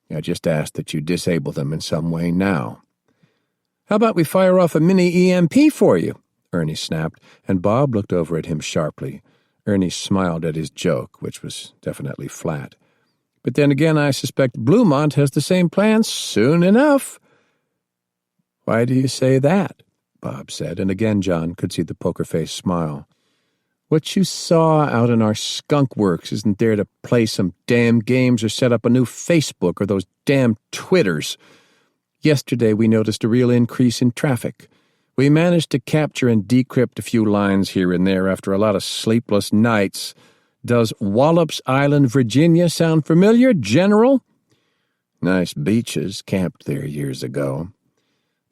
I just ask that you disable them in some way now." "How about we fire off a mini EMP for you?" Ernie snapped, and Bob looked over at him sharply. Ernie smiled at his joke, which was definitely flat. "But then again, I suspect Bluemont has the same plans soon enough." "Why do you say that?" Bob said, and again John could see the poker-faced smile. "What you saw out in our skunk works isn't there to play some damn games or set up a new Facebook or those damn Twitters. Yesterday we noticed a real increase in traffic. We managed to capture and decrypt a few lines here and there after a lot of sleepless nights. Does Wallops Island, Virginia sound familiar, General?" "Nice beaches, camped there years ago."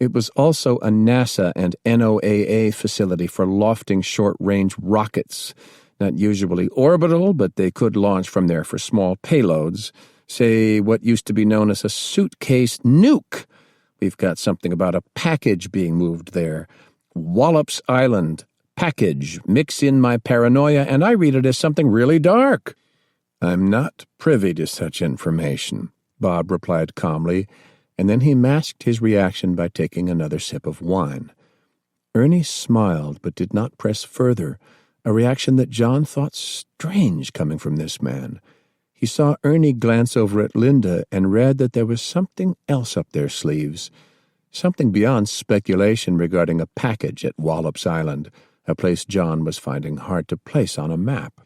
It was also a NASA and NOAA facility for lofting short-range rockets, not usually orbital, but they could launch from there for small payloads, say what used to be known as a suitcase nuke. We've got something about a package being moved there. Wallops Island, package, mix in my paranoia, and I read it as something really dark. "I'm not privy to such information," Bob replied calmly, and then he masked his reaction by taking another sip of wine. Ernie smiled but did not press further, a reaction that John thought strange coming from this man. He saw Ernie glance over at Linda and read that there was something else up their sleeves, something beyond speculation regarding a package at Wallops Island, a place John was finding hard to place on a map.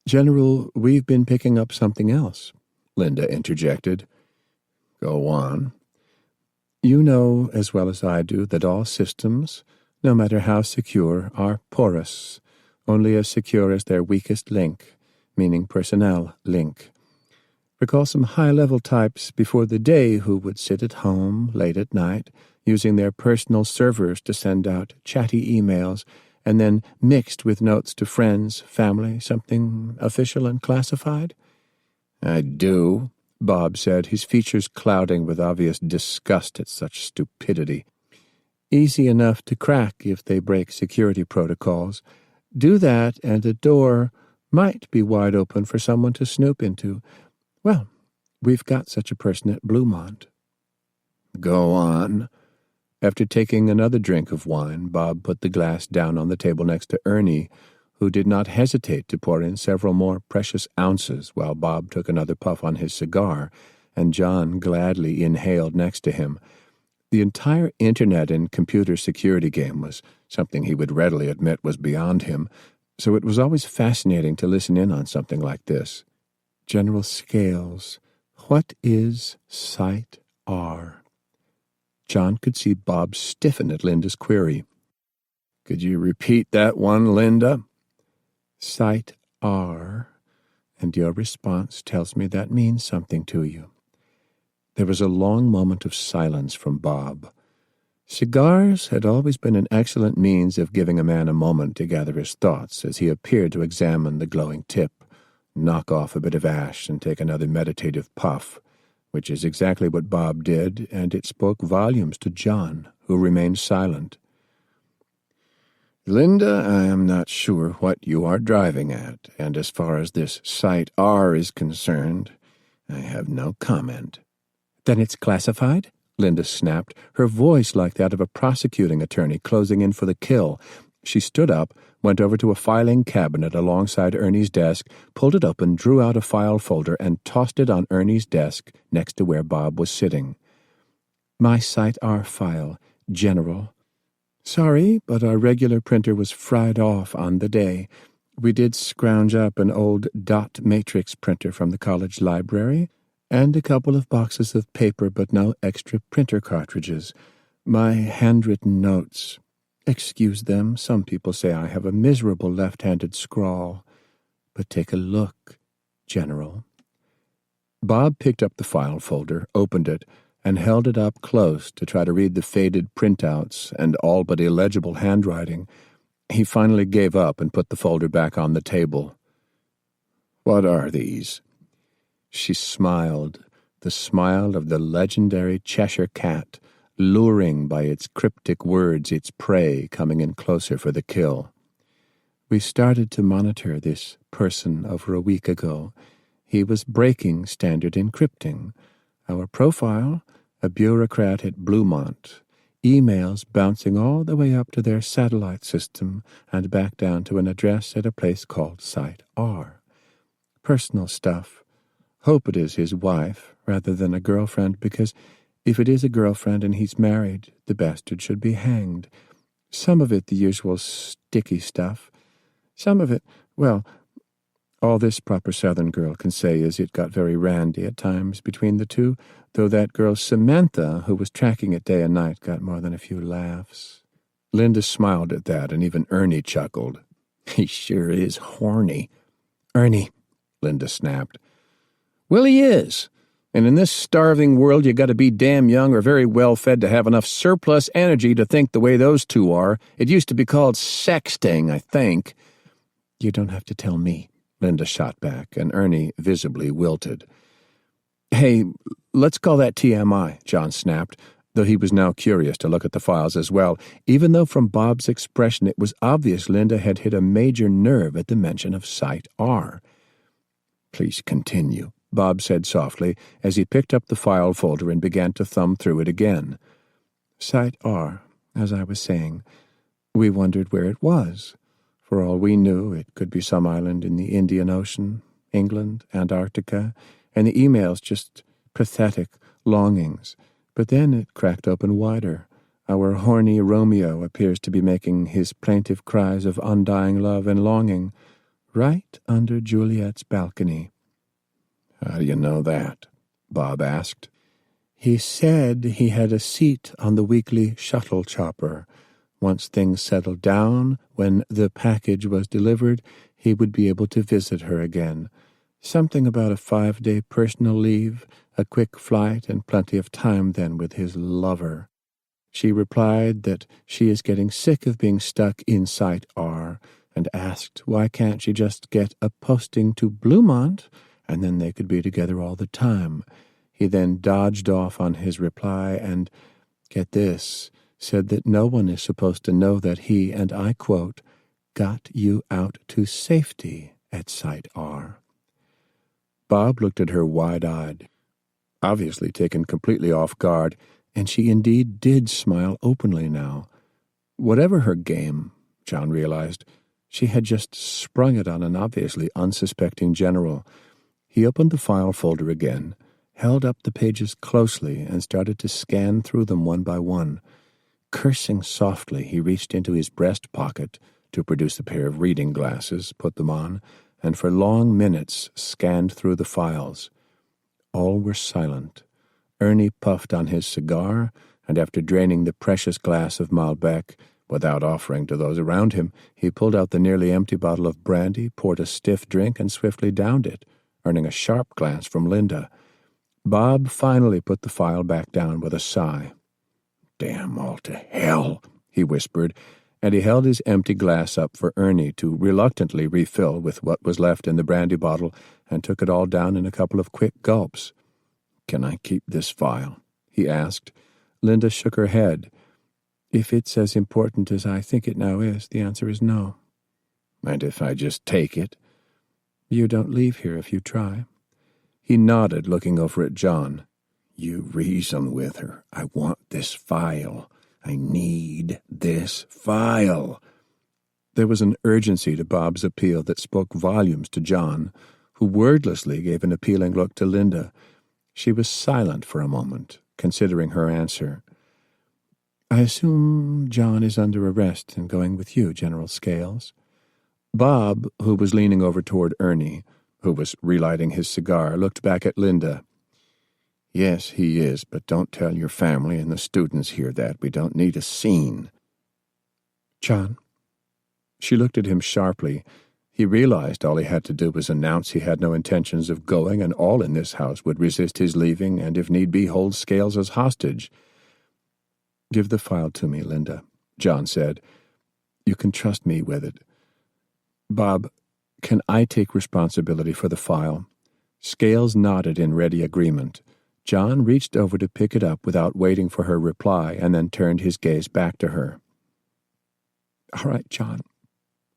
"General, we've been picking up something else," Linda interjected. "Go on." You know as well as I do that all systems, no matter how secure, are porous, only as secure as their weakest link, meaning personnel link. Recall some high-level types before the day who would sit at home late at night, using their personal servers to send out chatty emails, and then mixed with notes to friends, family, something official and classified? I do, Bob said, his features clouding with obvious disgust at such stupidity. Easy enough to crack if they break security protocols. Do that, and a door might be wide open for someone to snoop into. Well, we've got such a person at Bluemont. Go on. After taking another drink of wine, Bob put the glass down on the table next to Ernie, who did not hesitate to pour in several more precious ounces while Bob took another puff on his cigar, and John gladly inhaled next to him. The entire internet and computer security game was something he would readily admit was beyond him, so it was always fascinating to listen in on something like this. General Scales, what is Site R? John could see Bob stiffen at Linda's query. Could you repeat that one, Linda? Site R, and your response tells me that means something to you. There was a long moment of silence from Bob. Cigars had always been an excellent means of giving a man a moment to gather his thoughts as he appeared to examine the glowing tip, knock off a bit of ash, and take another meditative puff, which is exactly what Bob did, and it spoke volumes to John, who remained silent. Linda, I am not sure what you are driving at, and as far as this Site R is concerned, I have no comment. Then it's classified? Linda snapped, her voice like that of a prosecuting attorney closing in for the kill. She stood up, went over to a filing cabinet alongside Ernie's desk, pulled it open, drew out a file folder, and tossed it on Ernie's desk next to where Bob was sitting. My Site R file, General. Sorry, but our regular printer was fried off on the day. We did scrounge up an old dot matrix printer from the college library, and a couple of boxes of paper, but no extra printer cartridges. My handwritten notes. Excuse them, some people say I have a miserable left-handed scrawl. But take a look, General. Bob picked up the file folder, opened it, and held it up close to try to read the faded printouts and all but illegible handwriting. He finally gave up and put the folder back on the table. What are these? She smiled, the smile of the legendary Cheshire cat, luring by its cryptic words its prey coming in closer for the kill. We started to monitor this person over a week ago. He was breaking standard encrypting. Our profile, a bureaucrat at Bluemont. Emails bouncing all the way up to their satellite system and back down to an address at a place called Site R. Personal stuff. Hope it is his wife rather than a girlfriend, because if it is a girlfriend and he's married, the bastard should be hanged. Some of it the usual sticky stuff. Some of it, well, all this proper Southern girl can say is it got very randy at times between the two, though that girl Samantha, who was tracking it day and night, got more than a few laughs. Linda smiled at that, and even Ernie chuckled. He sure is horny. Ernie, Linda snapped. Well, he is. And in this starving world, you got to be damn young or very well fed to have enough surplus energy to think the way those two are. It used to be called sexting, I think. You don't have to tell me, Linda shot back, and Ernie visibly wilted. Hey, let's call that TMI, John snapped, though he was now curious to look at the files as well, even though from Bob's expression it was obvious Linda had hit a major nerve at the mention of Site R. Please continue, Bob said softly as he picked up the file folder and began to thumb through it again. Site R, as I was saying. We wondered where it was. For all we knew, it could be some island in the Indian Ocean, England, Antarctica, and the emails just pathetic longings. But then it cracked open wider. Our horny Romeo appears to be making his plaintive cries of undying love and longing right under Juliet's balcony. How do you know that? Bob asked. He said he had a seat on the weekly shuttle chopper. Once things settled down, when the package was delivered, he would be able to visit her again. Something about a 5-day personal leave, a quick flight, and plenty of time then with his lover. She replied that she is getting sick of being stuck in Site R, and asked why can't she just get a posting to Bluemont, and then they could be together all the time. He then dodged off on his reply and, get this, said that no one is supposed to know that he, and I quote, got you out to safety at Site R. Bob looked at her wide-eyed, obviously taken completely off guard, and she indeed did smile openly now. Whatever her game, John realized, she had just sprung it on an obviously unsuspecting general. He opened the file folder again, held up the pages closely, and started to scan through them one by one. Cursing softly, he reached into his breast pocket to produce a pair of reading glasses, put them on, and for long minutes scanned through the files. All were silent. Ernie puffed on his cigar, and after draining the precious glass of Malbec, without offering to those around him, he pulled out the nearly empty bottle of brandy, poured a stiff drink, and swiftly downed it, earning a sharp glance from Linda. Bob finally put the file back down with a sigh. "Damn all to hell," he whispered, and he held his empty glass up for Ernie to reluctantly refill with what was left in the brandy bottle, and took it all down in a couple of quick gulps. "Can I keep this file?" he asked. Linda shook her head. "If it's as important as I think it now is, the answer is no." "And if I just take it?" "You don't leave here if you try." He nodded, looking over at John. "You reason with her. I want this file. I need this file." There was an urgency to Bob's appeal that spoke volumes to John, who wordlessly gave an appealing look to Linda. She was silent for a moment, considering her answer. "I assume John is under arrest and going with you, General Scales." Bob, who was leaning over toward Ernie, who was relighting his cigar, looked back at Linda. "Yes, he is, but don't tell your family and the students here that. We don't need a scene." "John." She looked at him sharply. He realized all he had to do was announce he had no intentions of going, and all in this house would resist his leaving and, if need be, hold Scales as hostage. "Give the file to me, Linda," John said. "You can trust me with it." "Bob, can I take responsibility for the file?" Scales nodded in ready agreement. John reached over to pick it up without waiting for her reply, and then turned his gaze back to her. "All right, John."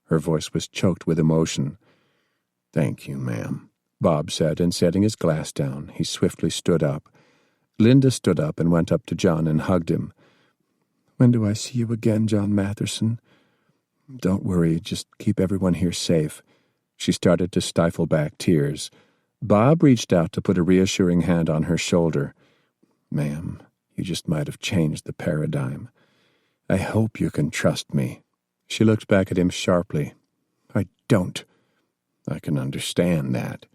Her voice was choked with emotion. "Thank you, ma'am," Bob said, and setting his glass down, he swiftly stood up. Linda stood up and went up to John and hugged him. "When do I see you again, John Matherson?" "Don't worry, just keep everyone here safe." She started to stifle back tears. Bob reached out to put a reassuring hand on her shoulder. "Ma'am, you just might have changed the paradigm. I hope you can trust me." She looked back at him sharply. "I don't." "I can understand that."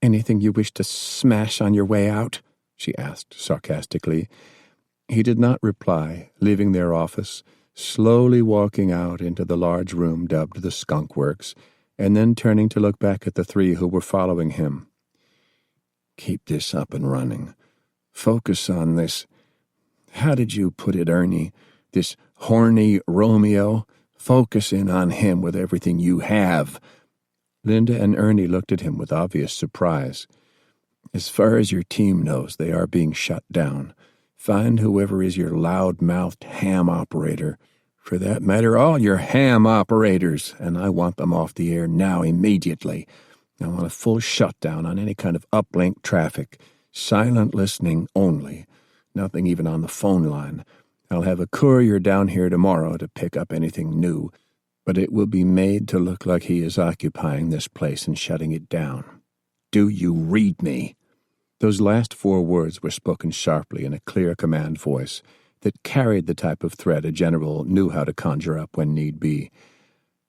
"Anything you wish to smash on your way out?" she asked sarcastically. He did not reply, leaving their office, slowly walking out into the large room dubbed the Skunk Works, and then turning to look back at the three who were following him. "Keep this up and running. Focus on this. How did you put it, Ernie? This horny Romeo? Focus in on him with everything you have." Linda and Ernie looked at him with obvious surprise. "As far as your team knows, they are being shut down. Find whoever is your loud-mouthed ham operator. For that matter, all your ham operators, and I want them off the air now, immediately. I want a full shutdown on any kind of uplink traffic. Silent listening only. Nothing even on the phone line. I'll have a courier down here tomorrow to pick up anything new, but it will be made to look like he is occupying this place and shutting it down. Do you read me?" Those last 4 words were spoken sharply in a clear command voice that carried the type of threat a general knew how to conjure up when need be.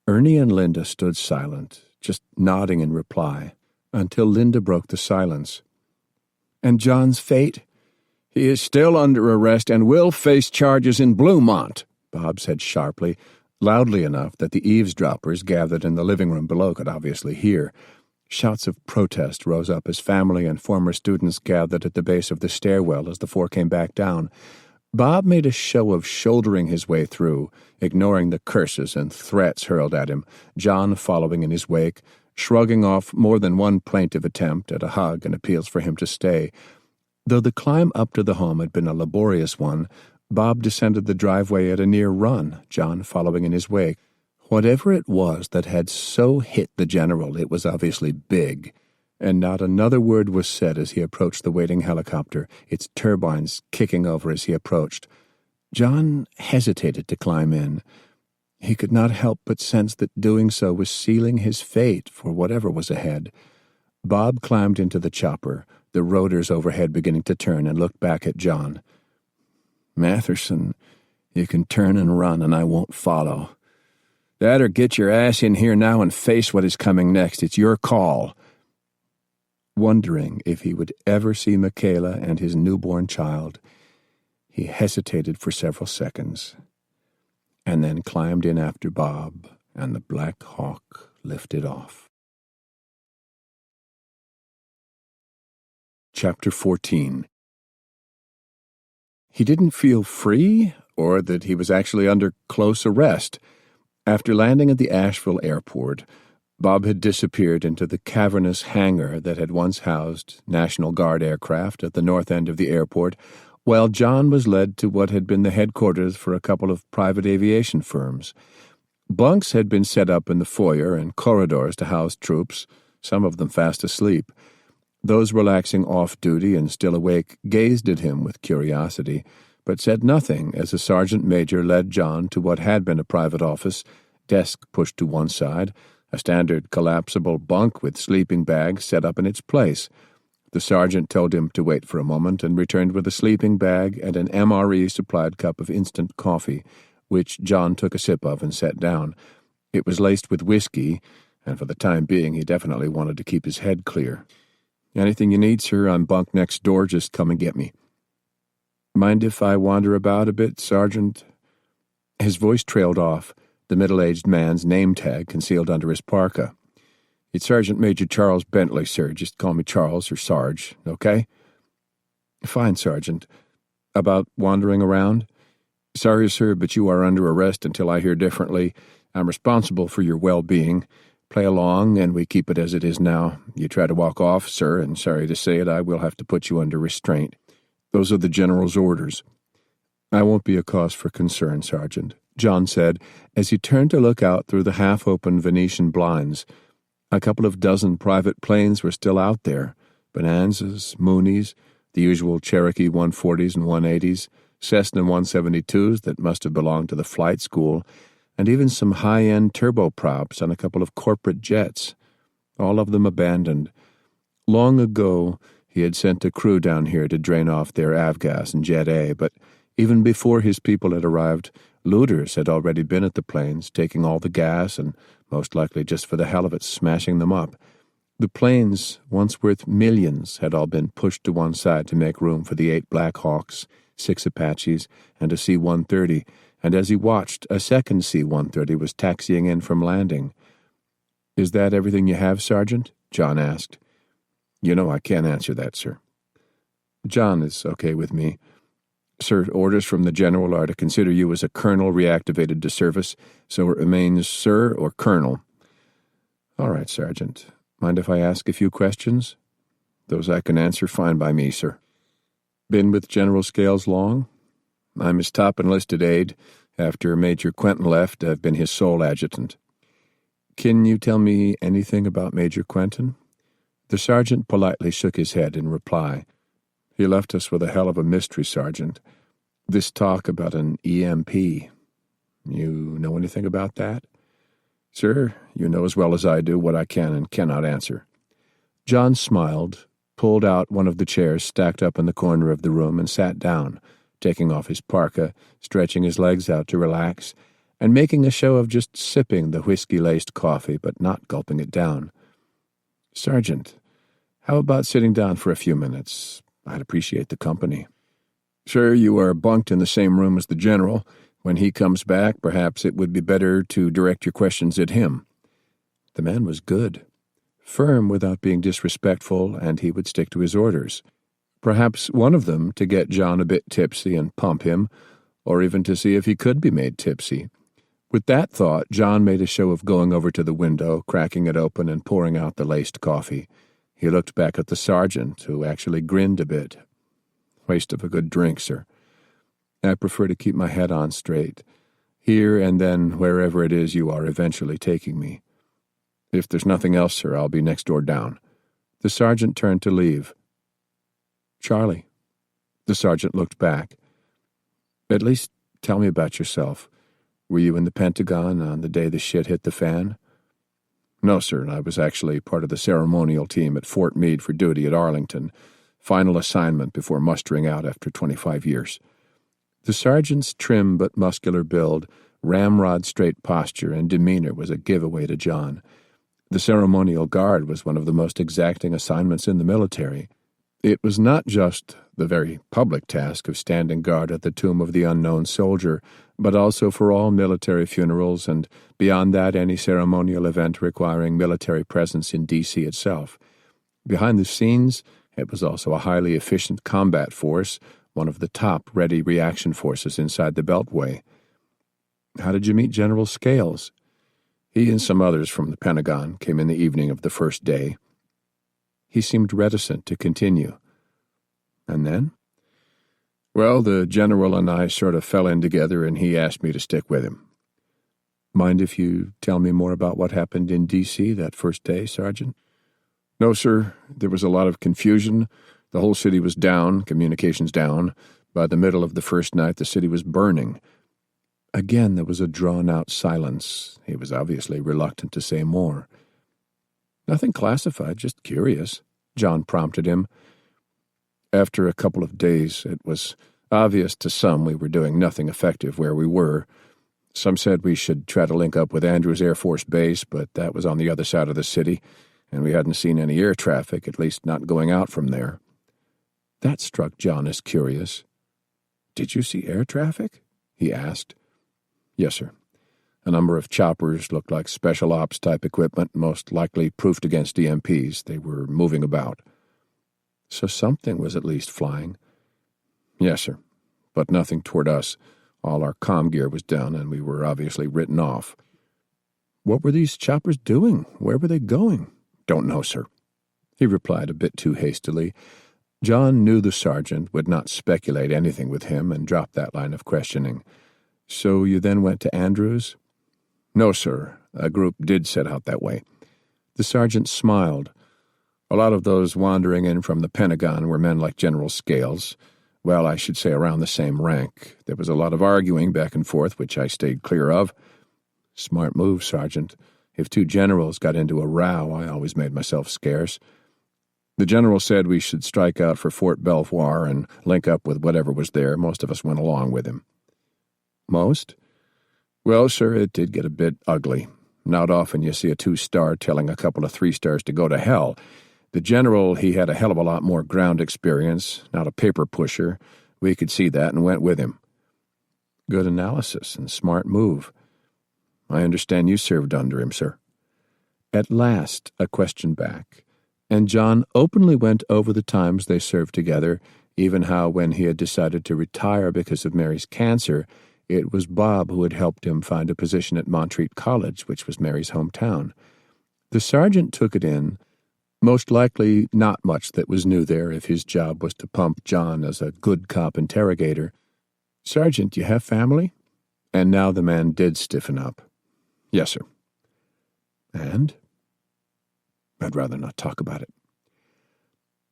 Ernie and Linda stood silent, just nodding in reply, until Linda broke the silence. "And John's fate?" "He is still under arrest and will face charges in Bluemont," Bob said sharply, loudly enough that the eavesdroppers gathered in the living room below could obviously hear. Shouts of protest rose up as family and former students gathered at the base of the stairwell as the four came back down. Bob made a show of shouldering his way through, ignoring the curses and threats hurled at him, John following in his wake, shrugging off more than one plaintive attempt at a hug and appeals for him to stay. Though the climb up to the home had been a laborious one, Bob descended the driveway at a near run, John following in his wake. Whatever it was that had so hit the general, it was obviously big, and not another word was said as he approached the waiting helicopter, its turbines kicking over as he approached. John hesitated to climb in. He could not help but sense that doing so was sealing his fate for whatever was ahead. Bob climbed into the chopper, the rotors overhead beginning to turn, and looked back at John. "Matherson, you can turn and run, and I won't follow. That or get your ass in here now and face what is coming next. It's your call." Wondering if he would ever see Michaela and his newborn child, he hesitated for several seconds, and then climbed in after Bob, and the Black Hawk lifted off. Chapter 14. He didn't feel free, or that he was actually under close arrest. After landing at the Asheville airport, Bob had disappeared into the cavernous hangar that had once housed National Guard aircraft at the north end of the airport, while John was led to what had been the headquarters for a couple of private aviation firms. Bunks had been set up in the foyer and corridors to house troops, some of them fast asleep. Those relaxing off-duty and still awake gazed at him with curiosity, but said nothing as a sergeant major led John to what had been a private office, desk pushed to one side, a standard collapsible bunk with sleeping bags set up in its place. The sergeant told him to wait for a moment and returned with a sleeping bag and an MRE-supplied cup of instant coffee, which John took a sip of and sat down. It was laced with whiskey, and for the time being he definitely wanted to keep his head clear. "Anything you need, sir, I'm bunk next door. Just come and get me." "Mind if I wander about a bit, Sergeant?" His voice trailed off, the middle-aged man's name tag concealed under his parka. "It's Sergeant Major Charles Bentley, sir. Just call me Charles or Sarge, okay?" "Fine, Sergeant. About wandering around?" "Sorry, sir, but you are under arrest until I hear differently. I'm responsible for your well-being. Play along, and we keep it as it is now. You try to walk off, sir, and sorry to say it, I will have to put you under restraint. Those are the General's orders." "I won't be a cause for concern, Sergeant," John said, as he turned to look out through the half-open Venetian blinds. A couple of dozen private planes were still out there, Bonanzas, Moonies, the usual Cherokee 140s and 180s, Cessna 172s that must have belonged to the flight school, and even some high-end turboprops on a couple of corporate jets, all of them abandoned. Long ago, he had sent a crew down here to drain off their avgas and Jet A, but even before his people had arrived, looters had already been at the planes, taking all the gas and, most likely just for the hell of it, smashing them up. The planes, once worth millions, had all been pushed to one side to make room for the 8 Black Hawks, 6 Apaches, and a C-130, and as he watched, a second C-130 was taxiing in from landing. "Is that everything you have, Sergeant?" John asked. "You know I can't answer that, sir." "John is okay with me. Sir, orders from the General are to consider you as a colonel reactivated to service, so it remains sir or colonel." "All right, Sergeant. Mind if I ask a few questions?" "Those I can answer fine by me, sir." "Been with General Scales long?" "I'm his top enlisted aide. After Major Quentin left, I've been his sole adjutant." "Can you tell me anything about Major Quentin?" The sergeant politely shook his head in reply. "He left us with a hell of a mystery, Sergeant. This talk about an EMP. You know anything about that?" "Sir, you know as well as I do what I can and cannot answer." John smiled, pulled out one of the chairs stacked up in the corner of the room, and sat down, taking off his parka, stretching his legs out to relax, and making a show of just sipping the whiskey-laced coffee, but not gulping it down. "Sergeant, how about sitting down for a few minutes? I'd appreciate the company." Sir, you are bunked in the same room as the general. When he comes back, perhaps it would be better to direct your questions at him." The man was good, firm without being disrespectful, and he would stick to his orders. Perhaps one of them to get John a bit tipsy and pump him, or even to see if he could be made tipsy. With that thought, John made a show of going over to the window, cracking it open and pouring out the laced coffee. He looked back at the sergeant, who actually grinned a bit. "Waste of a good drink, sir. I prefer to keep my head on straight, here and then wherever it is you are eventually taking me. If there's nothing else, sir, I'll be next door down." The sergeant turned to leave. "Charlie." The sergeant looked back. "At least tell me about yourself. Were you in the Pentagon on the day the shit hit the fan?" "No, sir. I was actually part of the ceremonial team at Fort Meade for duty at Arlington. Final assignment before mustering out after 25 years. The sergeant's trim but muscular build, ramrod-straight posture, and demeanor was a giveaway to John. The ceremonial guard was one of the most exacting assignments in the military. It was not just the very public task of standing guard at the tomb of the unknown soldier, but also for all military funerals and, beyond that, any ceremonial event requiring military presence in D.C. itself. Behind the scenes, it was also a highly efficient combat force, one of the top ready reaction forces inside the Beltway. "How did you meet General Scales?" "He and some others from the Pentagon came in the evening of the first day." He seemed reticent to continue. "And then?" "Well, the general and I sort of fell in together, and he asked me to stick with him." "Mind if you tell me more about what happened in D.C. that first day, Sergeant?" "No, sir. There was a lot of confusion. The whole city was down, communications down. By the middle of the first night, the city was burning." Again there was a drawn-out silence. He was obviously reluctant to say more. "Nothing classified, just curious," John prompted him. "After a couple of days, it was obvious to some we were doing nothing effective where we were. Some said we should try to link up with Andrews Air Force Base, but that was on the other side of the city, and we hadn't seen any air traffic, at least not going out from there." That struck John as curious. "Did you see air traffic?" he asked. "Yes, sir. A number of choppers looked like special ops type equipment, most likely proofed against EMPs. They were moving about." "So something was at least flying." "Yes, sir, but nothing toward us. All our comm gear was down, and we were obviously written off." "What were these choppers doing? Where were they going?" "Don't know, sir," he replied a bit too hastily. John knew the sergeant would not speculate anything with him and dropped that line of questioning. "So you then went to Andrews?" "No, sir. A group did set out that way." The sergeant smiled. "A lot of those wandering in from the Pentagon were men like General Scales. Well, I should say around the same rank. There was a lot of arguing back and forth, which I stayed clear of." "Smart move, Sergeant. If two generals got into a row, I always made myself scarce." "The general said we should strike out for Fort Belvoir and link up with whatever was there. Most of us went along with him." "Most?" "Well, sir, it did get a bit ugly. Not often you see a 2-star telling a couple of 3-stars to go to hell. The general, he had a hell of a lot more ground experience, not a paper pusher. We could see that and went with him." "Good analysis and smart move. I understand you served under him, sir." At last, a question back, and John openly went over the times they served together, even how when he had decided to retire because of Mary's cancer, it was Bob who had helped him find a position at Montreat College, which was Mary's hometown. The sergeant took it in. Most likely not much that was new there if his job was to pump John as a good cop interrogator. "Sergeant, you have family?" And now the man did stiffen up. "Yes, sir." "And?" "I'd rather not talk about it."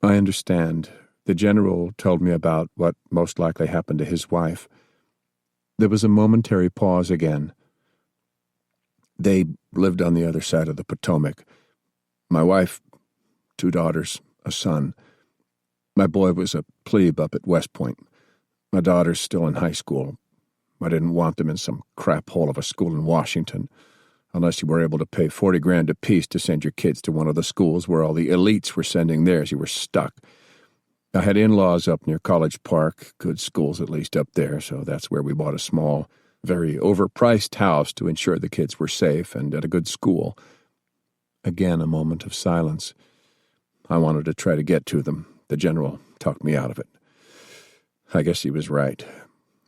"I understand. The general told me about what most likely happened to his wife." There was a momentary pause again. "They lived on the other side of the Potomac. My wife, 2 daughters, a son. My boy was a plebe up at West Point. My daughter's still in high school. I didn't want them in some crap hole of a school in Washington. Unless you were able to pay $40,000 apiece to send your kids to one of the schools where all the elites were sending theirs, you were stuck. I had in-laws up near College Park, good schools at least up there, so that's where we bought a small, very overpriced house to ensure the kids were safe and at a good school. Again, a moment of silence. I wanted to try to get to them. The general talked me out of it. I guess he was right.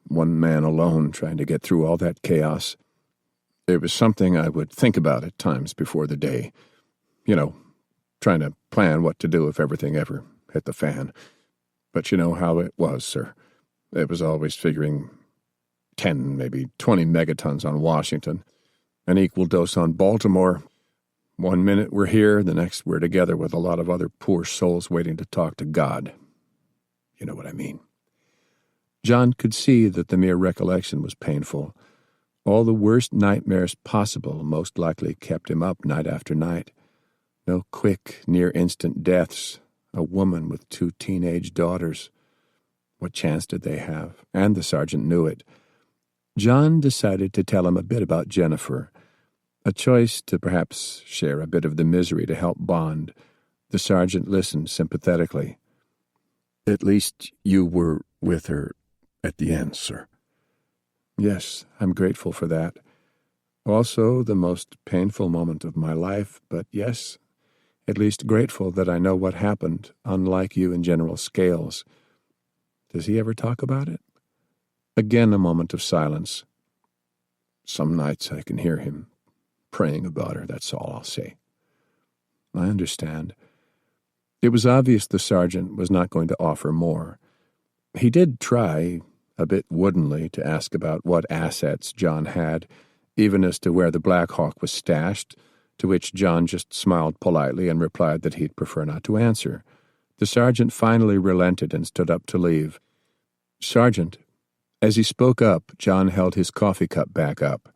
One man alone trying to get through all that chaos. It was something I would think about at times before the day. Trying to plan what to do if everything ever hit the fan. But you know how it was, sir. It was always figuring 10, maybe 20 megatons on Washington, an equal dose on Baltimore. One minute we're here, the next we're together with a lot of other poor souls waiting to talk to God. You know what I mean. John could see that the mere recollection was painful. All the worst nightmares possible most likely kept him up night after night. No quick, near-instant deaths. A woman with 2 teenage daughters. What chance did they have? And the sergeant knew it. John decided to tell him a bit about Jennifer, a choice to perhaps share a bit of the misery to help bond. The sergeant listened sympathetically. At least you were with her at the end, sir. Yes, I'm grateful for that. Also the most painful moment of my life, but yes, at least grateful that I know what happened, unlike you in General Scales. Does he ever talk about it? Again a moment of silence. Some nights I can hear him praying about her, that's all I'll say. I understand. It was obvious the sergeant was not going to offer more. He did try, a bit woodenly, to ask about what assets John had, even as to where the Black Hawk was stashed, to which John just smiled politely and replied that he'd prefer not to answer. The sergeant finally relented and stood up to leave. Sergeant, as he spoke up, John held his coffee cup back up.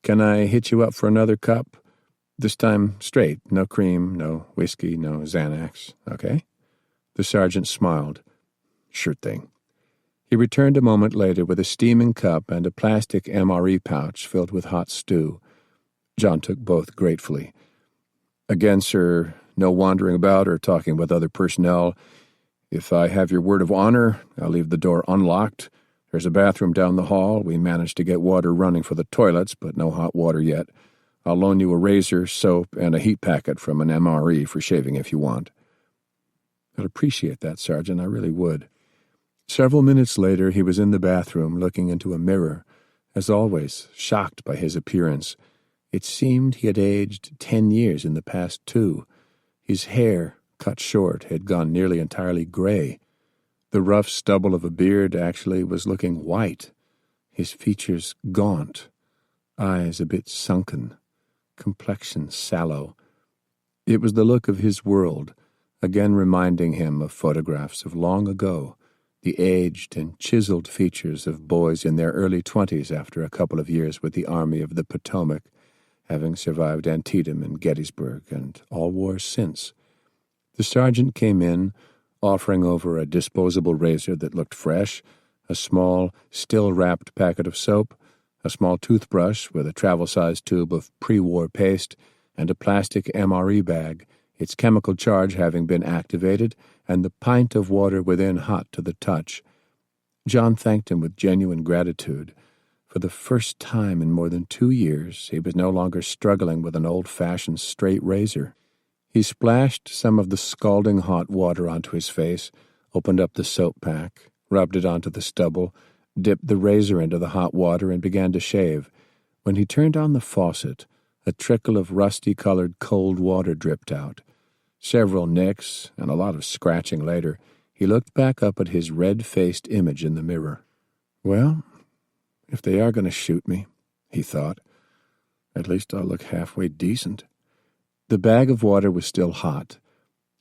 Can I hit you up for another cup? This time straight, no cream, no whiskey, no Xanax, okay? The sergeant smiled. Sure thing. He returned a moment later with a steaming cup and a plastic MRE pouch filled with hot stew. John took both gratefully. Again, sir, no wandering about or talking with other personnel. If I have your word of honor, I'll leave the door unlocked. There's a bathroom down the hall. We managed to get water running for the toilets, but no hot water yet. I'll loan you a razor, soap, and a heat packet from an MRE for shaving if you want. I'd appreciate that, Sergeant. I really would. Several minutes later, he was in the bathroom looking into a mirror, as always, shocked by his appearance. It seemed he had aged 10 years in the past, too. His hair, cut short, had gone nearly entirely gray. The rough stubble of a beard actually was looking white. His features gaunt, eyes a bit sunken, complexion sallow. It was the look of his world, again reminding him of photographs of long ago, the aged and chiseled features of boys in their early 20s after a couple of years with the Army of the Potomac, having survived Antietam and Gettysburg and all wars since. The sergeant came in, offering over a disposable razor that looked fresh, a small, still-wrapped packet of soap, a small toothbrush with a travel-sized tube of pre-war paste, and a plastic MRE bag, its chemical charge having been activated, and the pint of water within hot to the touch. John thanked him with genuine gratitude. For the first time in more than 2 years, he was no longer struggling with an old-fashioned straight razor. He splashed some of the scalding hot water onto his face, opened up the soap pack, rubbed it onto the stubble, dipped the razor into the hot water, and began to shave. When he turned on the faucet, a trickle of rusty-colored cold water dripped out. Several nicks and a lot of scratching later, he looked back up at his red-faced image in the mirror. Well, if they are going to shoot me, he thought, at least I'll look halfway decent. The bag of water was still hot,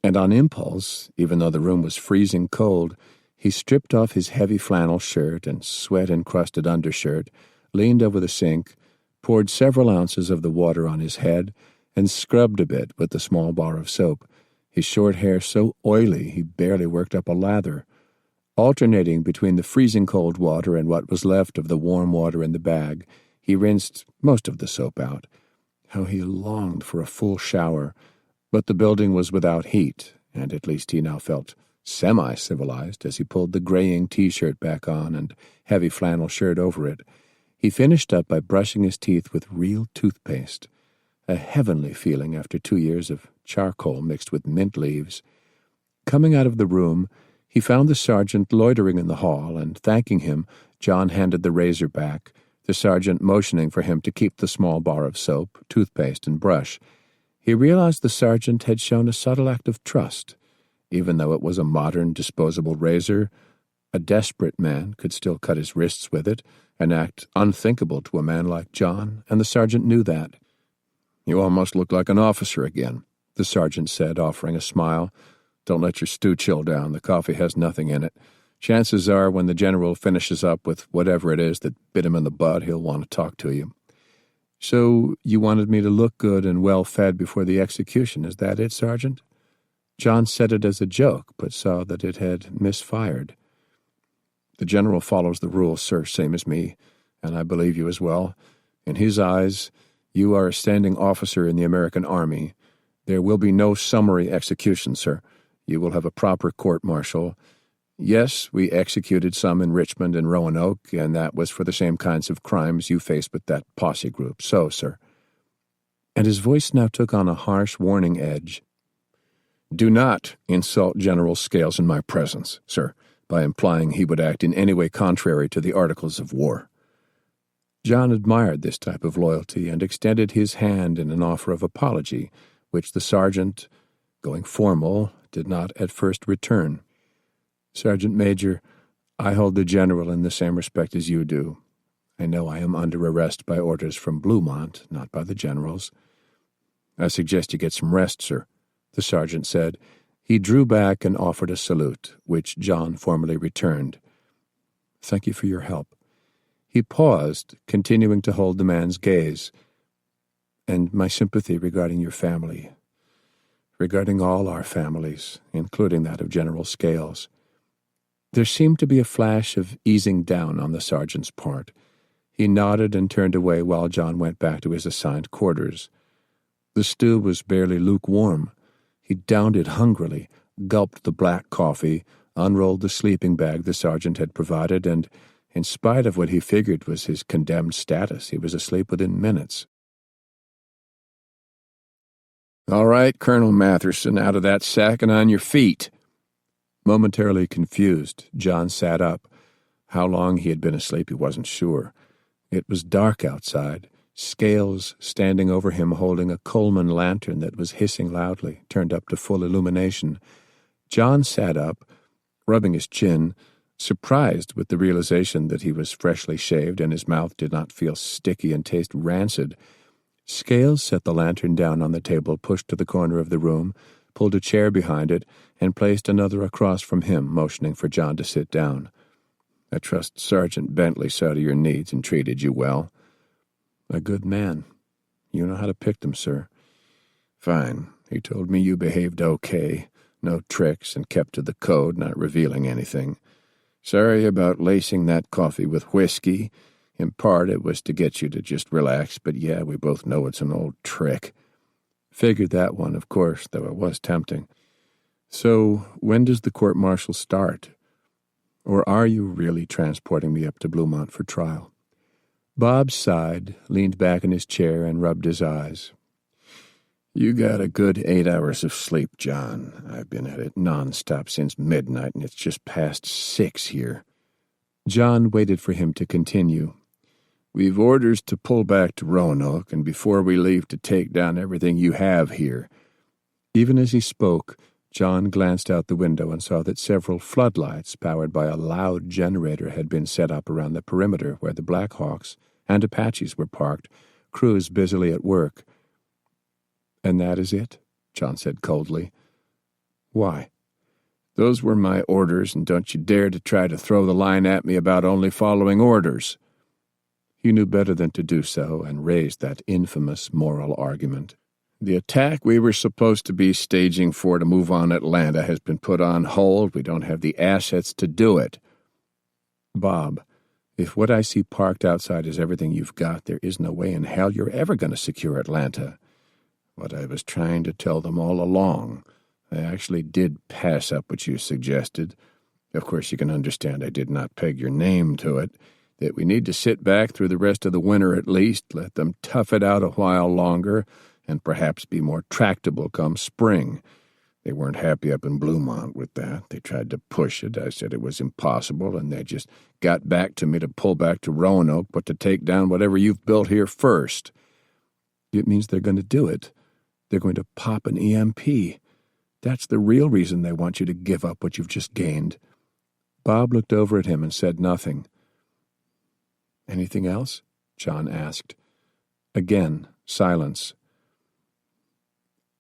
and on impulse, even though the room was freezing cold, he stripped off his heavy flannel shirt and sweat-encrusted undershirt, leaned over the sink, poured several ounces of the water on his head, and scrubbed a bit with the small bar of soap, his short hair so oily he barely worked up a lather. Alternating between the freezing cold water and what was left of the warm water in the bag, he rinsed most of the soap out. How he longed for a full shower, but the building was without heat, and at least he now felt semi-civilized as he pulled the graying T-shirt back on and heavy flannel shirt over it. He finished up by brushing his teeth with real toothpaste, a heavenly feeling after 2 years of charcoal mixed with mint leaves. Coming out of the room, he found the sergeant loitering in the hall, and thanking him, John handed the razor back, the sergeant motioning for him to keep the small bar of soap, toothpaste, and brush. He realized the sergeant had shown a subtle act of trust. Even though it was a modern, disposable razor, a desperate man could still cut his wrists with it, an act unthinkable to a man like John, and the sergeant knew that. "You almost look like an officer again," the sergeant said, offering a smile. "Don't let your stew chill down. The coffee has nothing in it. Chances are when the general finishes up with whatever it is that bit him in the butt, he'll want to talk to you." "So you wanted me to look good and well-fed before the execution, is that it, Sergeant?" John said it as a joke, but saw that it had misfired. "The general follows the rules, sir, same as me, and I believe you as well. In his eyes, you are a standing officer in the American Army. There will be no summary execution, sir. You will have a proper court-martial. Yes, we executed some in Richmond and Roanoke, and that was for the same kinds of crimes you faced with that posse group. So, sir." And his voice now took on a harsh warning edge. "Do not insult General Scales in my presence, sir, by implying he would act in any way contrary to the Articles of War." John admired this type of loyalty and extended his hand in an offer of apology, which the sergeant, going formal, did not at first return. "Sergeant Major, I hold the general in the same respect as you do. I know I am under arrest by orders from Bluemont, not by the generals." "I suggest you get some rest, sir," the sergeant said. He drew back and offered a salute, which John formally returned. "Thank you for your help." He paused, continuing to hold the man's gaze. "And my sympathy regarding your family, regarding all our families, including that of General Scales." There seemed to be a flash of easing down on the sergeant's part. He nodded and turned away while John went back to his assigned quarters. The stew was barely lukewarm. He downed it hungrily, gulped the black coffee, unrolled the sleeping bag the sergeant had provided, and, in spite of what he figured was his condemned status, he was asleep within minutes. "All right, Colonel Matherson, out of that sack and on your feet." Momentarily confused, John sat up. How long he had been asleep he wasn't sure. It was dark outside, Scales standing over him holding a Coleman lantern that was hissing loudly, turned up to full illumination. John sat up, rubbing his chin, surprised with the realization that he was freshly shaved and his mouth did not feel sticky and taste rancid. Scales set the lantern down on the table pushed to the corner of the room, pulled a chair behind it, and placed another across from him, motioning for John to sit down. "I trust Sergeant Bentley saw to your needs and treated you well." "A good man. You know how to pick them, sir." "Fine. He told me you behaved okay. No tricks and kept to the code, not revealing anything. Sorry about lacing that coffee with whiskey. In part, it was to get you to just relax, but yeah, we both know it's an old trick." "Figured that one, of course, though it was tempting. So, when does the court-martial start? Or are you really transporting me up to Bluemont for trial?" Bob sighed, leaned back in his chair, and rubbed his eyes. "You got a good 8 hours of sleep, John. I've been at it nonstop since midnight, and it's just past 6 here." John waited for him to continue. "We've orders to pull back to Roanoke, and before we leave to take down everything you have here." Even as he spoke, John glanced out the window and saw that several floodlights powered by a loud generator had been set up around the perimeter where the Blackhawks and Apaches were parked, crews busily at work. "And that is it?" John said coldly. "Why?" "Those were my orders, and don't you dare to try to throw the line at me about only following orders." He knew better than to do so and raised that infamous moral argument. "The attack we were supposed to be staging for to move on Atlanta has been put on hold. We don't have the assets to do it." "Bob, if what I see parked outside is everything you've got, there is no way in hell you're ever going to secure Atlanta." "What I was trying to tell them all along. I actually did pass up what you suggested. Of course, you can understand I did not peg your name to it, that we need to sit back through the rest of the winter at least, let them tough it out a while longer, and perhaps be more tractable come spring. They weren't happy up in Bluemont with that. They tried to push it. I said it was impossible, and they just got back to me to pull back to Roanoke, but to take down whatever you've built here first. It means they're going to do it. They're going to pop an EMP. That's the real reason they want you to give up what you've just gained. Bob looked over at him and said nothing. Anything else? John asked. Again, silence.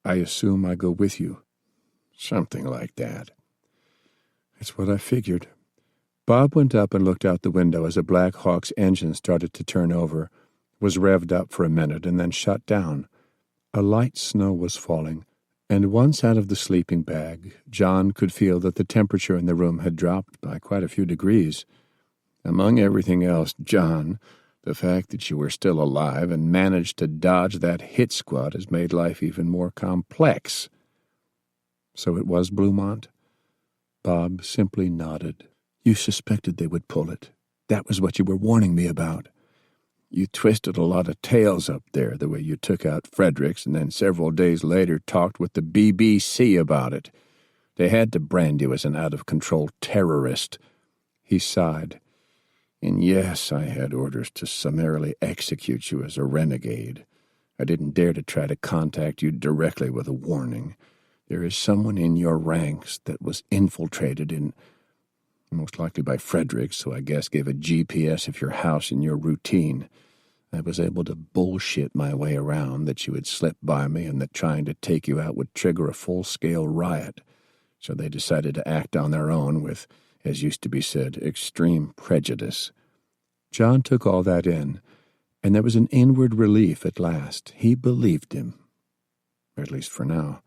I assume I go with you. Something like that. It's what I figured. Bob went up and looked out the window as a Black Hawk's engine started to turn over, was revved up for a minute, and then shut down. A light snow was falling, and once out of the sleeping bag, John could feel that the temperature in the room had dropped by quite a few degrees. Among everything else, John, the fact that you were still alive and managed to dodge that hit squad has made life even more complex. So it was Bluemont? Bob simply nodded. You suspected they would pull it. That was what you were warning me about. You twisted a lot of tales up there, the way you took out Fredericks, and then several days later talked with the BBC about it. They had to brand you as an out-of-control terrorist. He sighed. And yes, I had orders to summarily execute you as a renegade. I didn't dare to try to contact you directly with a warning. There is someone in your ranks that was infiltrated most likely by Fredericks, who I guess gave a GPS of your house and your routine. I was able to bullshit my way around that you had slipped by me and that trying to take you out would trigger a full-scale riot. So they decided to act on their own with, as used to be said, extreme prejudice. John took all that in, and there was an inward relief at last. He believed him, at least for now.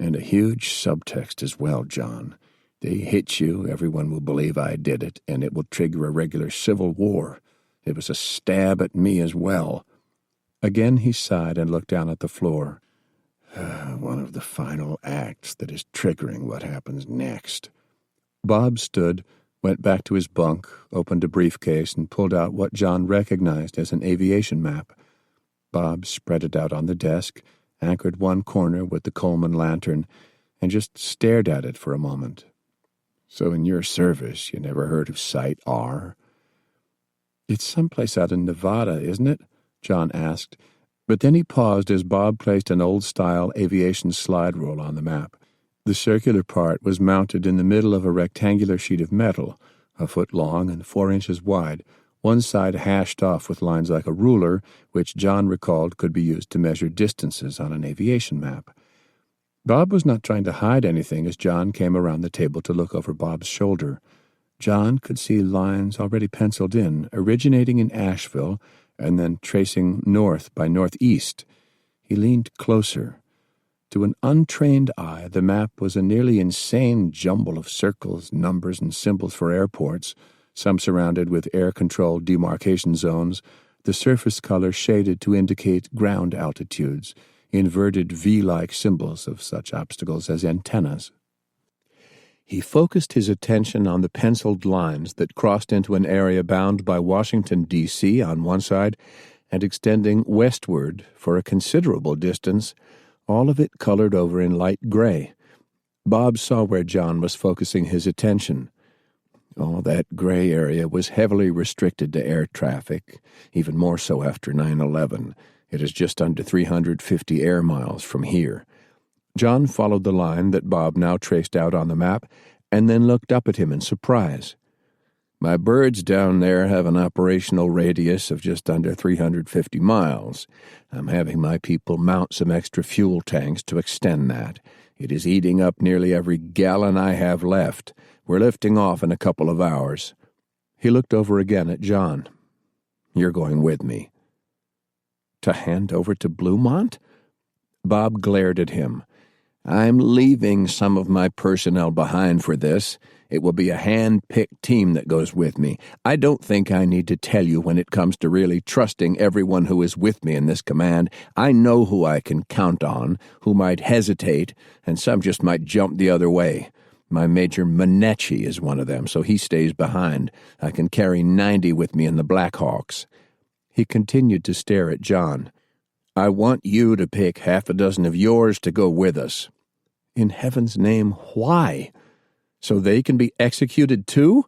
And a huge subtext as well, John. They hit you, everyone will believe I did it, and it will trigger a regular civil war. It was a stab at me as well. Again he sighed and looked down at the floor. One of the final acts that is triggering what happens next. Bob stood, went back to his bunk, opened a briefcase, and pulled out what John recognized as an aviation map. Bob spread it out on the desk, anchored one corner with the Coleman lantern, and just stared at it for a moment. So in your service, you never heard of Site R? It's someplace out in Nevada, isn't it? John asked, but then he paused as Bob placed an old-style aviation slide rule on the map. The circular part was mounted in the middle of a rectangular sheet of metal, a foot long and 4 inches wide, one side hashed off with lines like a ruler, which John recalled could be used to measure distances on an aviation map. Bob was not trying to hide anything as John came around the table to look over Bob's shoulder. John could see lines already penciled in, originating in Asheville and then tracing north by northeast. He leaned closer. To an untrained eye, the map was a nearly insane jumble of circles, numbers, and symbols for airports, some surrounded with air-controlled demarcation zones, the surface color shaded to indicate ground altitudes, inverted V-like symbols of such obstacles as antennas. He focused his attention on the penciled lines that crossed into an area bound by Washington, D.C. on one side and extending westward for a considerable distance, all of it colored over in light gray. Bob saw where John was focusing his attention. All that gray area was heavily restricted to air traffic, even more so after 9/11. It is just under 350 air miles from here. John followed the line that Bob now traced out on the map and then looked up at him in surprise. My birds down there have an operational radius of just under 350 miles. I'm having my people mount some extra fuel tanks to extend that. It is eating up nearly every gallon I have left. We're lifting off in a couple of hours. He looked over again at John. You're going with me. To hand over to Bluemont? Bob glared at him. I'm leaving some of my personnel behind for this. It will be a hand-picked team that goes with me. I don't think I need to tell you when it comes to really trusting everyone who is with me in this command. I know who I can count on, who might hesitate, and some just might jump the other way. My Major Manecci is one of them, so he stays behind. I can carry 90 with me in the Blackhawks." He continued to stare at John. "I want you to pick half a dozen of yours to go with us." "In heaven's name, why? So they can be executed too?"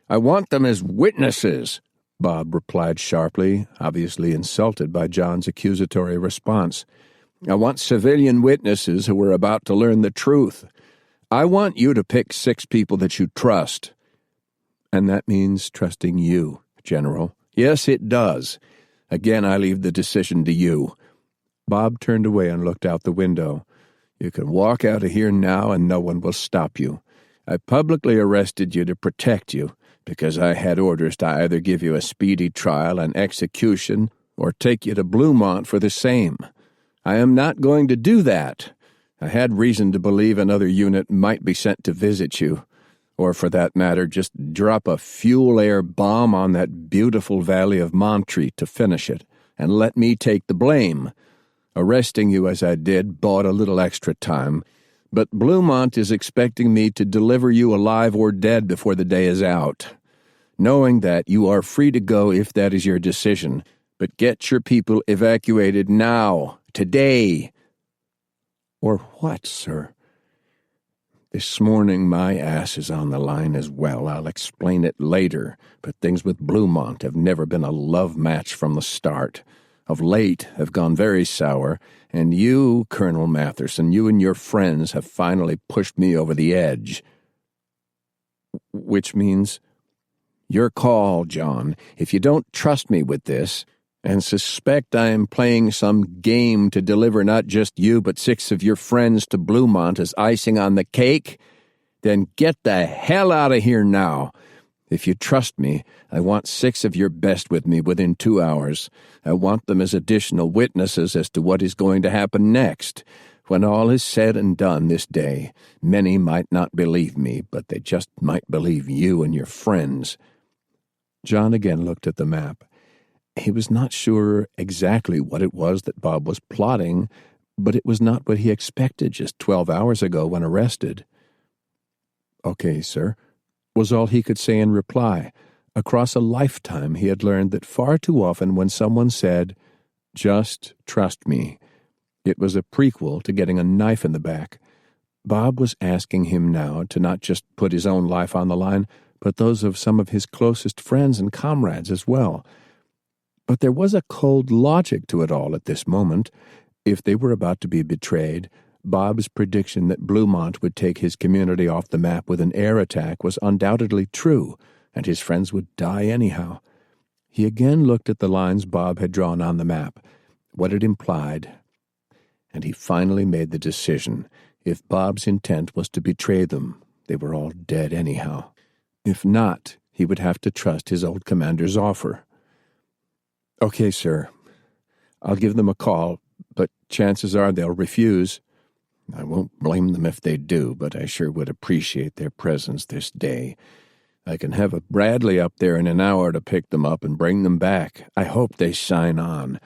"I want them as witnesses," Bob replied sharply, obviously insulted by John's accusatory response. "I want civilian witnesses who are about to learn the truth. I want you to pick 6 people that you trust." "And that means trusting you, General." "Yes, it does. Again, I leave the decision to you." Bob turned away and looked out the window. "You can walk out of here now and no one will stop you. I publicly arrested you to protect you, because I had orders to either give you a speedy trial and execution or take you to Bluemont for the same. I am not going to do that. I had reason to believe another unit might be sent to visit you, or for that matter, just drop a fuel-air bomb on that beautiful valley of Montreat to finish it, and let me take the blame. Arresting you as I did bought a little extra time, but Bluemont is expecting me to deliver you alive or dead before the day is out. Knowing that, you are free to go if that is your decision, but get your people evacuated now, today." "Or what, sir?" "This morning my ass is on the line as well. I'll explain it later, but things with Bluemont have never been a love match from the start. Of late have gone very sour, and you, Colonel Matherson, you and your friends have finally pushed me over the edge." "Which means—" "Your call, John. If you don't trust me with this, and suspect I am playing some game to deliver not just you but 6 of your friends to Bluemont as icing on the cake, then get the hell out of here now. If you trust me, I want 6 of your best with me within 2 hours. I want them as additional witnesses as to what is going to happen next. When all is said and done this day, many might not believe me, but they just might believe you and your friends." John again looked at the map. He was not sure exactly what it was that Bob was plotting, but it was not what he expected just 12 hours ago when arrested. "Okay, sir," was all he could say in reply. Across a lifetime he had learned that far too often when someone said, "Just trust me," it was a prequel to getting a knife in the back. Bob was asking him now to not just put his own life on the line, but those of some of his closest friends and comrades as well. But there was a cold logic to it all at this moment. If they were about to be betrayed, Bob's prediction that Bluemont would take his community off the map with an air attack was undoubtedly true, and his friends would die anyhow. He again looked at the lines Bob had drawn on the map, what it implied, and he finally made the decision. If Bob's intent was to betray them, they were all dead anyhow. If not, he would have to trust his old commander's offer. "Okay, sir. I'll give them a call, but chances are they'll refuse. I won't blame them if they do, but I sure would appreciate their presence this day. I can have a Bradley up there in an hour to pick them up and bring them back. I hope they sign on."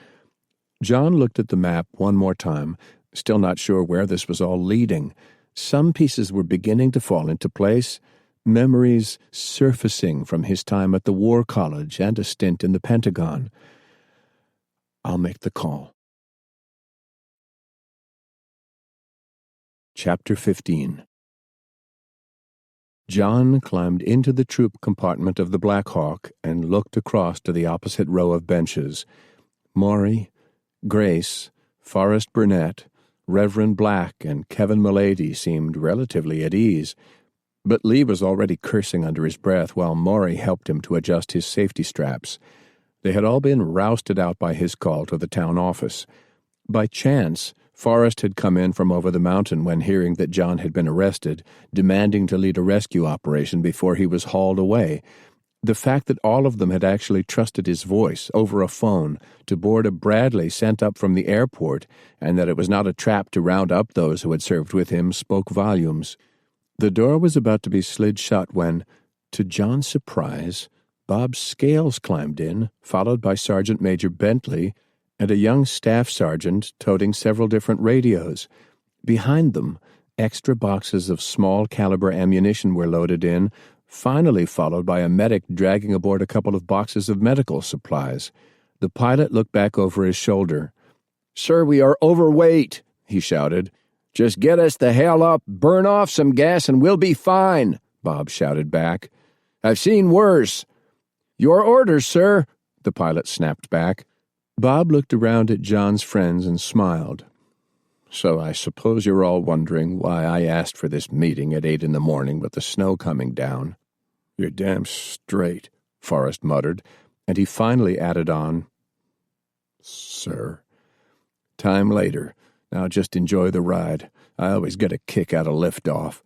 John looked at the map one more time, still not sure where this was all leading. Some pieces were beginning to fall into place, memories surfacing from his time at the War College and a stint in the Pentagon. "I'll make the call." Chapter 15. John climbed into the troop compartment of the Black Hawk and looked across to the opposite row of benches. Maury, Grace, Forrest Burnett, Reverend Black, and Kevin Mulady seemed relatively at ease, but Lee was already cursing under his breath while Maury helped him to adjust his safety straps. They had all been rousted out by his call to the town office. By chance, Forrest had come in from over the mountain when hearing that John had been arrested, demanding to lead a rescue operation before he was hauled away. The fact that all of them had actually trusted his voice over a phone to board a Bradley sent up from the airport, and that it was not a trap to round up those who had served with him, spoke volumes. The door was about to be slid shut when, to John's surprise, Bob Scales climbed in, followed by Sergeant Major Bentley and a young staff sergeant toting several different radios. Behind them, extra boxes of small-caliber ammunition were loaded in, finally followed by a medic dragging aboard a couple of boxes of medical supplies. The pilot looked back over his shoulder. "Sir, we are overweight," he shouted. "Just get us the hell up, burn off some gas, and we'll be fine," Bob shouted back. "I've seen worse." "Your orders, sir," the pilot snapped back. Bob looked around at John's friends and smiled. "So I suppose you're all wondering why I asked for this meeting at 8 a.m. with the snow coming down." "You're damn straight," Forrest muttered, and he finally added on, "Sir. Time later. Now just enjoy the ride. I always get a kick out of liftoff."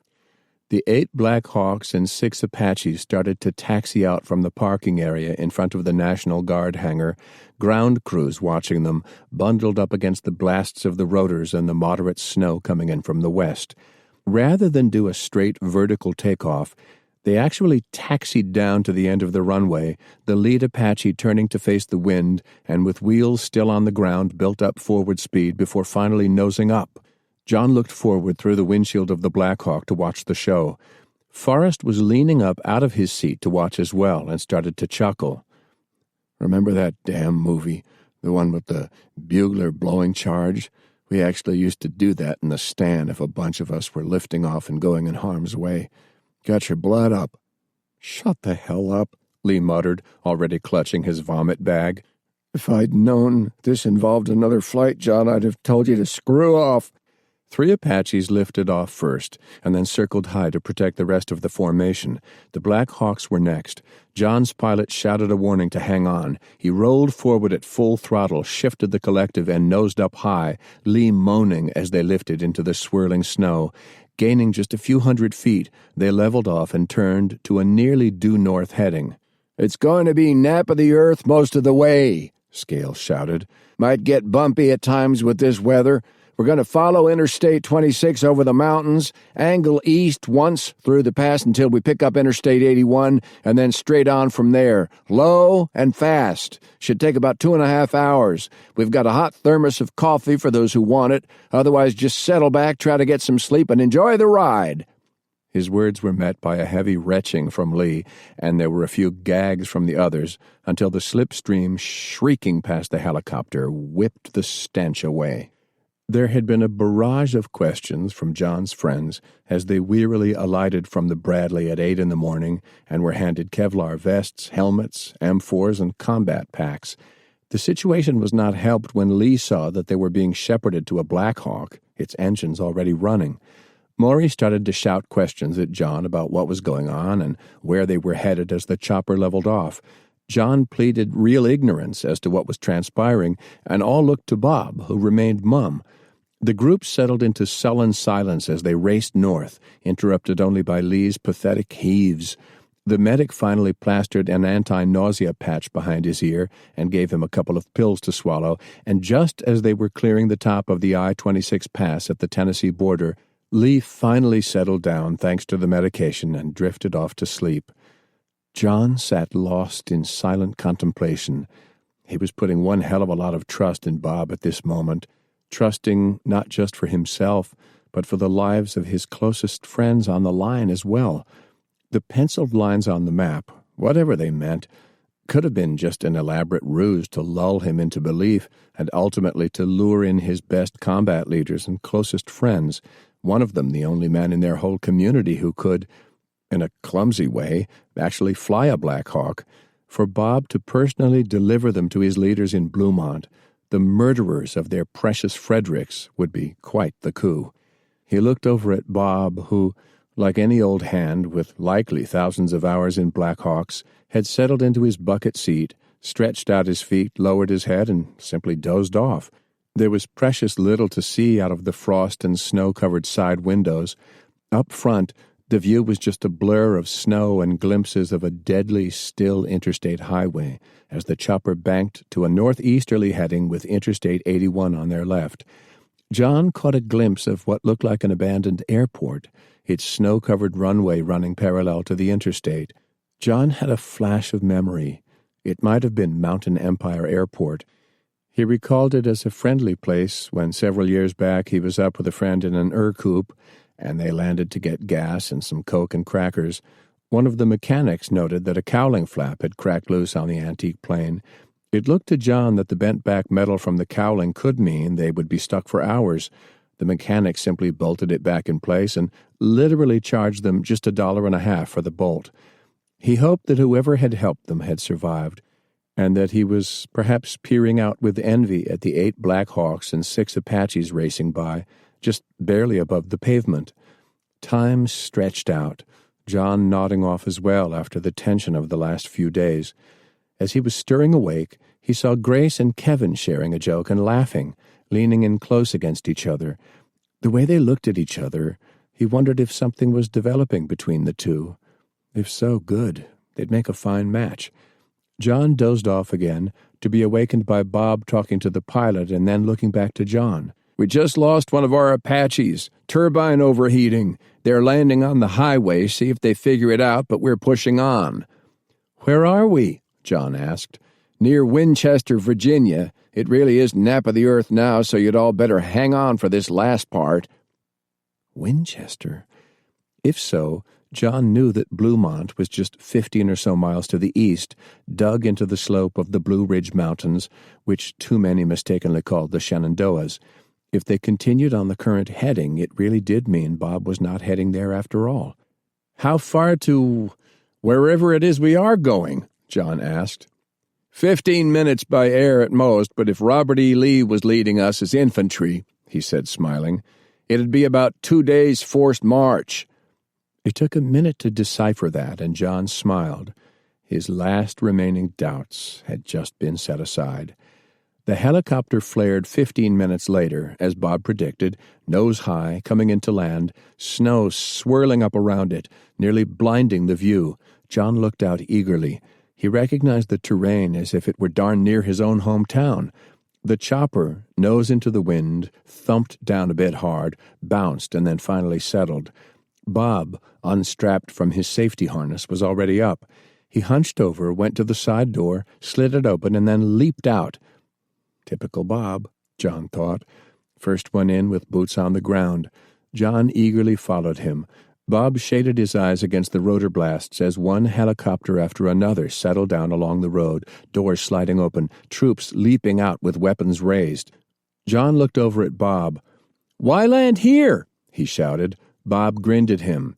The 8 Black Hawks and 6 Apaches started to taxi out from the parking area in front of the National Guard hangar, ground crews watching them, bundled up against the blasts of the rotors and the moderate snow coming in from the west. Rather than do a straight vertical takeoff, they actually taxied down to the end of the runway, the lead Apache turning to face the wind and with wheels still on the ground built up forward speed before finally nosing up. John looked forward through the windshield of the Black Hawk to watch the show. Forrest was leaning up out of his seat to watch as well and started to chuckle. "Remember that damn movie, the one with the bugler blowing charge? We actually used to do that in the stand if a bunch of us were lifting off and going in harm's way. Got your blood up." "Shut the hell up," Lee muttered, already clutching his vomit bag. "If I'd known this involved another flight, John, I'd have told you to screw off." 3 Apaches lifted off first, and then circled high to protect the rest of the formation. The Black Hawks were next. John's pilot shouted a warning to hang on. He rolled forward at full throttle, shifted the collective, and nosed up high, Lee moaning as they lifted into the swirling snow. Gaining just a few hundred feet, they leveled off and turned to a nearly due north heading. "It's going to be nap of the earth most of the way," Scales shouted. "Might get bumpy at times with this weather. We're going to follow Interstate 26 over the mountains, angle east once through the pass until we pick up Interstate 81, and then straight on from there. Low and fast. Should take about 2.5 hours. We've got a hot thermos of coffee for those who want it. Otherwise, just settle back, try to get some sleep, and enjoy the ride." His words were met by a heavy retching from Lee, and there were a few gags from the others, until the slipstream shrieking past the helicopter whipped the stench away. There had been a barrage of questions from John's friends as they wearily alighted from the Bradley at 8 a.m. and were handed Kevlar vests, helmets, M4s, and combat packs. The situation was not helped when Lee saw that they were being shepherded to a Black Hawk, its engines already running. Maury started to shout questions at John about what was going on and where they were headed as the chopper leveled off. John pleaded real ignorance as to what was transpiring, and all looked to Bob, who remained mum. The group settled into sullen silence as they raced north, interrupted only by Lee's pathetic heaves. The medic finally plastered an anti-nausea patch behind his ear and gave him a couple of pills to swallow, and just as they were clearing the top of the I-26 pass at the Tennessee border, Lee finally settled down thanks to the medication and drifted off to sleep. John sat lost in silent contemplation. He was putting one hell of a lot of trust in Bob at this moment, trusting not just for himself, but for the lives of his closest friends on the line as well. The penciled lines on the map, whatever they meant, could have been just an elaborate ruse to lull him into belief and ultimately to lure in his best combat leaders and closest friends, one of them the only man in their whole community who could, in a clumsy way, actually fly a Black Hawk. For Bob to personally deliver them to his leaders in Bluemont, the murderers of their precious Fredericks, would be quite the coup. He looked over at Bob, who, like any old hand with likely thousands of hours in Black Hawks, had settled into his bucket seat, stretched out his feet, lowered his head, and simply dozed off. There was precious little to see out of the frost and snow-covered side windows. Up front, the view was just a blur of snow and glimpses of a deadly still interstate highway as the chopper banked to a northeasterly heading with Interstate 81 on their left. John caught a glimpse of what looked like an abandoned airport, its snow-covered runway running parallel to the interstate. John had a flash of memory. It might have been Mountain Empire Airport. He recalled it as a friendly place when several years back he was up with a friend in an coupe, and they landed to get gas and some Coke and crackers. One of the mechanics noted that a cowling flap had cracked loose on the antique plane. It looked to John that the bent-back metal from the cowling could mean they would be stuck for hours. The mechanic simply bolted it back in place and literally charged them just $1.50 for the bolt. He hoped that whoever had helped them had survived, and that he was perhaps peering out with envy at the 8 Black Hawks and 6 Apaches racing by, just barely above the pavement. Time stretched out, John nodding off as well after the tension of the last few days. As he was stirring awake, he saw Grace and Kevin sharing a joke and laughing, leaning in close against each other. The way they looked at each other, he wondered if something was developing between the two. If so, good. They'd make a fine match. John dozed off again, to be awakened by Bob talking to the pilot and then looking back to John. "We just lost one of our Apaches. Turbine overheating. They're landing on the highway, see if they figure it out, but we're pushing on." "Where are we?" John asked. "Near Winchester, Virginia. It really is nap of the earth now, so you'd all better hang on for this last part." Winchester? If so, John knew that Bluemont was just 15 or so miles to the east, dug into the slope of the Blue Ridge Mountains, which too many mistakenly called the Shenandoahs. If they continued on the current heading, it really did mean Bob was not heading there after all. "How far to wherever it is we are going?" John asked. 15 minutes by air at most, but if Robert E. Lee was leading us as infantry," he said, smiling, "it'd be about 2 days' forced march." It took a minute to decipher that, and John smiled. His last remaining doubts had just been set aside. The helicopter flared 15 minutes later, as Bob predicted, nose high, coming into land, snow swirling up around it, nearly blinding the view. John looked out eagerly. He recognized the terrain as if it were darn near his own hometown. The chopper, nose into the wind, thumped down a bit hard, bounced, and then finally settled. Bob, unstrapped from his safety harness, was already up. He hunched over, went to the side door, slid it open, and then leaped out. Typical Bob, John thought. First one in with boots on the ground. John eagerly followed him. Bob shaded his eyes against the rotor blasts as one helicopter after another settled down along the road, doors sliding open, troops leaping out with weapons raised. John looked over at Bob. "Why land here?" he shouted. Bob grinned at him.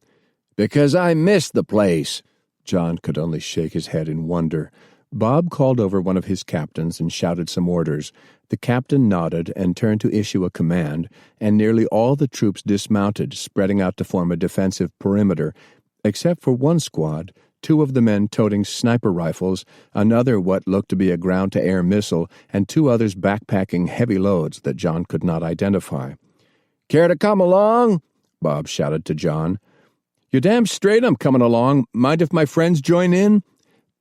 "Because I missed the place." John could only shake his head in wonder. Bob called over one of his captains and shouted some orders. The captain nodded and turned to issue a command, and nearly all the troops dismounted, spreading out to form a defensive perimeter, except for one squad, 2 of the men toting sniper rifles, another what looked to be a ground-to-air missile, and 2 others backpacking heavy loads that John could not identify. "Care to come along?" Bob shouted to John. "You're damn straight I'm coming along. Mind if my friends join in?"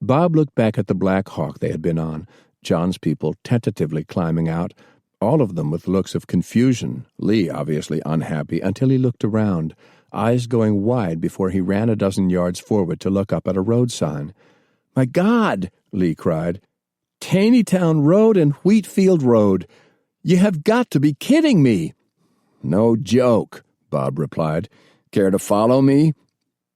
Bob looked back at the Black Hawk they had been on, John's people tentatively climbing out, all of them with looks of confusion, Lee obviously unhappy, until he looked around, eyes going wide before he ran a dozen yards forward to look up at a road sign. "My God!" Lee cried. "Taneytown Road and Wheatfield Road. You have got to be kidding me!" "No joke," Bob replied. "Care to follow me?"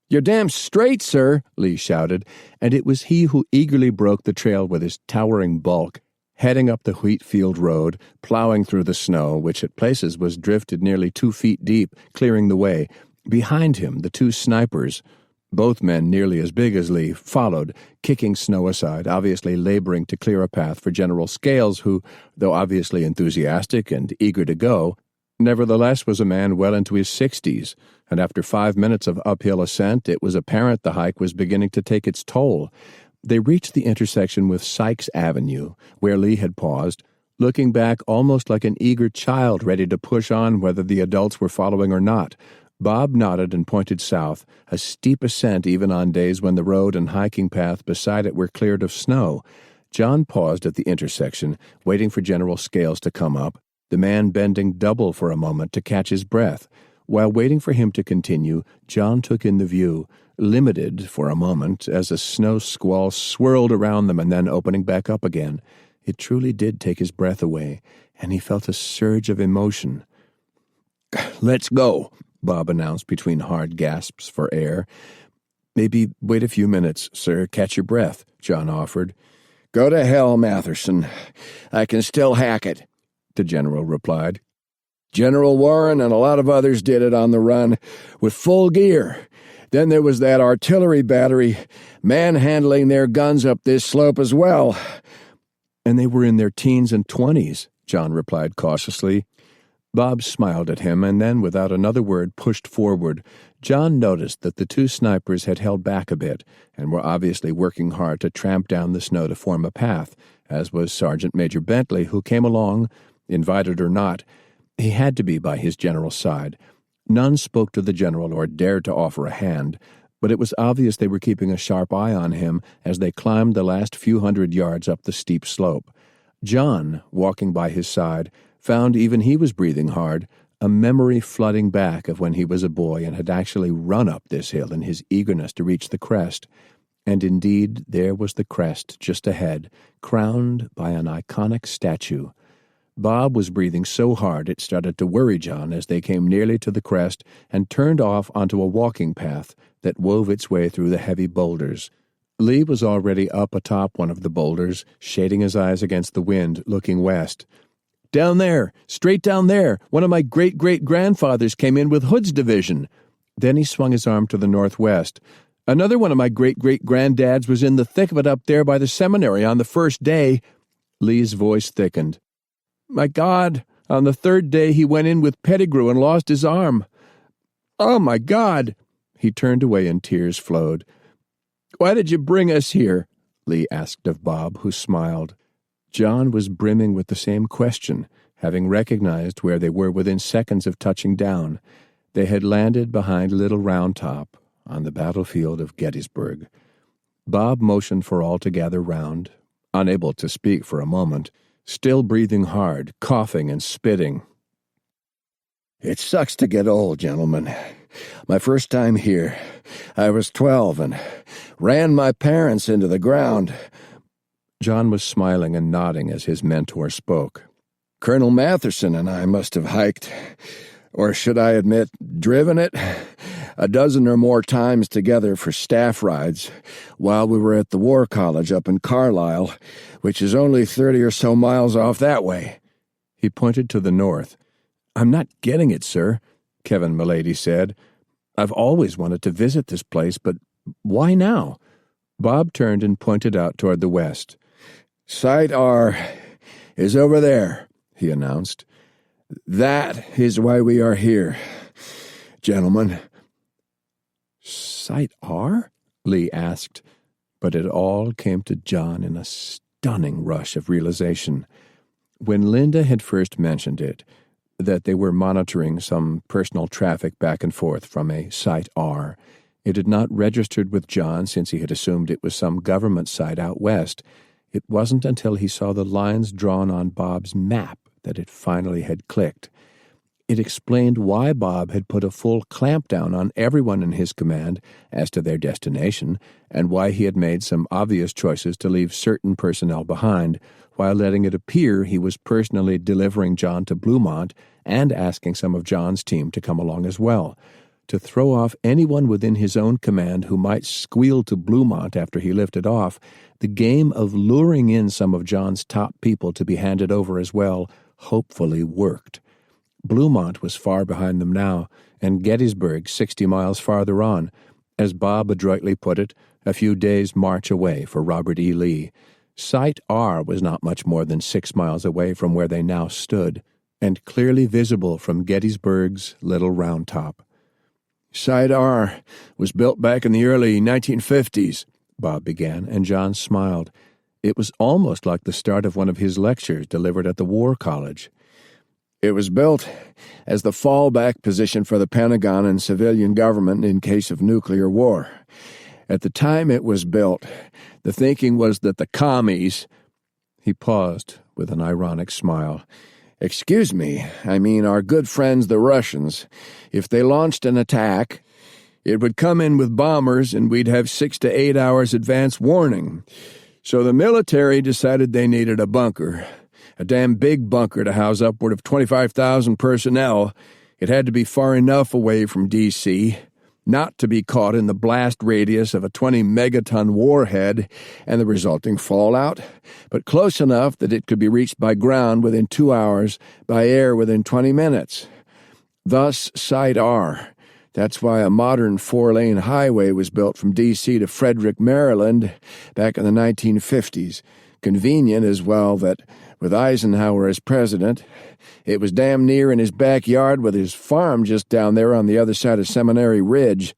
"You're damn straight, sir," Lee shouted, and it was he who eagerly broke the trail with his towering bulk, heading up the Wheatfield Road, plowing through the snow, which at places was drifted nearly 2 feet deep, clearing the way. Behind him, the 2 snipers, both men nearly as big as Lee, followed, kicking snow aside, obviously laboring to clear a path for General Scales, who, though obviously enthusiastic and eager to go, nevertheless was a man well into his 60s, and after 5 minutes of uphill ascent, it was apparent the hike was beginning to take its toll. They reached the intersection with Sykes Avenue, where Lee had paused, looking back almost like an eager child ready to push on whether the adults were following or not. Bob nodded and pointed south, a steep ascent even on days when the road and hiking path beside it were cleared of snow. John paused at the intersection, waiting for General Scales to come up. the man bending double for a moment to catch his breath. While waiting for him to continue, John took in the view, limited for a moment as a snow squall swirled around them and then opening back up again. It truly did take his breath away, and he felt a surge of emotion. "Let's go," Bob announced between hard gasps for air. "Maybe wait a few minutes, sir. Catch your breath," John offered. "Go to hell, Matherson. I can still hack it," the general replied. "General Warren and a lot of others did it on the run with full gear. Then there was that artillery battery manhandling their guns up this slope as well." "And they were in their teens and 20s, John replied cautiously. Bob smiled at him and then, without another word, pushed forward. John noticed that the two snipers had held back a bit and were obviously working hard to tramp down the snow to form a path, as was Sergeant Major Bentley, who came along, invited or not. He had to be by his general's side. None spoke to the general or dared to offer a hand, but it was obvious they were keeping a sharp eye on him as they climbed the last few hundred yards up the steep slope. John, walking by his side, found even he was breathing hard, a memory flooding back of when he was a boy and had actually run up this hill in his eagerness to reach the crest. And indeed, there was the crest just ahead, crowned by an iconic statue. Bob was breathing so hard it started to worry John as they came nearly to the crest and turned off onto a walking path that wove its way through the heavy boulders. Lee was already up atop one of the boulders, shading his eyes against the wind, looking west. "Down there, straight down there, one of my great-great-grandfathers came in with Hood's division." Then he swung his arm to the northwest. "Another one of my great-great-granddads was in the thick of it up there by the seminary on the first day." Lee's voice thickened. "My God, on the third day he went in with Pettigrew and lost his arm. Oh, my God!" He turned away and tears flowed. "Why did you bring us here?" Lee asked of Bob, who smiled. John was brimming with the same question, having recognized where they were within seconds of touching down. They had landed behind Little Round Top on the battlefield of Gettysburg. Bob motioned for all to gather round, unable to speak for a moment, still breathing hard, coughing and spitting. "It sucks to get old, gentlemen. My first time here, I was 12 and ran my parents into the ground." John was smiling and nodding as his mentor spoke. "Colonel Matherson and I must have hiked, or should I admit, driven it, a dozen or more times together for staff rides while we were at the War College up in Carlisle, which is only 30 or so miles off that way." He pointed to the north. "I'm not getting it, sir," Kevin Milady said. "I've always wanted to visit this place, but why now?" Bob turned and pointed out toward the west. "Site R is over there," he announced. "That is why we are here, gentlemen." "Site R?" Lee asked, but it all came to John in a stunning rush of realization. When Linda had first mentioned it, that they were monitoring some personal traffic back and forth from a Site R, it had not registered with John since he had assumed it was some government site out west. It wasn't until he saw the lines drawn on Bob's map that it finally had clicked. It explained why Bob had put a full clampdown on everyone in his command as to their destination, and why he had made some obvious choices to leave certain personnel behind, while letting it appear he was personally delivering John to Bluemont and asking some of John's team to come along as well, to throw off anyone within his own command who might squeal to Bluemont after he lifted off. The game of luring in some of John's top people to be handed over as well hopefully worked. Bluemont was far behind them now, and Gettysburg 60 miles farther on, as Bob adroitly put it, a few days' march away for Robert E. Lee. Site R was not much more than 6 miles away from where they now stood, and clearly visible from Gettysburg's Little Round Top. "Site R was built back in the early 1950s, Bob began, and John smiled. It was almost like the start of one of his lectures delivered at the War College. "It was built as the fallback position for the Pentagon and civilian government in case of nuclear war. At the time it was built, the thinking was that the commies—" He paused with an ironic smile. Excuse me, I mean our good friends the Russians. If they launched an attack, it would come in with bombers and we'd have 6 to 8 hours advance warning. So the military decided they needed a bunker. A damn big bunker to house upward of 25,000 personnel. It had to be far enough away from D.C., not to be caught in the blast radius of a 20-megaton warhead and the resulting fallout, but close enough that it could be reached by ground within 2 hours, by air within 20 minutes. Thus, Site R. That's why a modern 4-lane highway was built from D.C. to Frederick, Maryland, back in the 1950s. Convenient as well that, with Eisenhower as president, it was damn near in his backyard with his farm just down there on the other side of Seminary Ridge.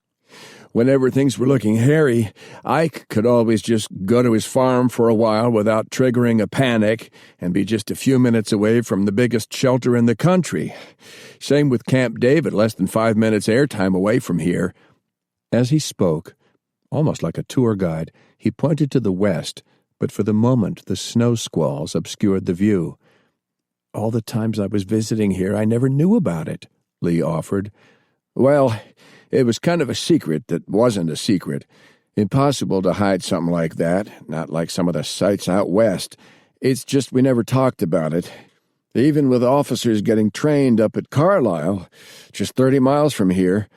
Whenever things were looking hairy, Ike could always just go to his farm for a while without triggering a panic and be just a few minutes away from the biggest shelter in the country. Same with Camp David, less than 5 minutes airtime away from here. As he spoke, almost like a tour guide, he pointed to the west, but for the moment the snow squalls obscured the view. All the times I was visiting here, I never knew about it, Lee offered. Well, it was kind of a secret that wasn't a secret. Impossible to hide something like that, not like some of the sites out west. It's just we never talked about it. Even with officers getting trained up at Carlisle, just 30 miles from here.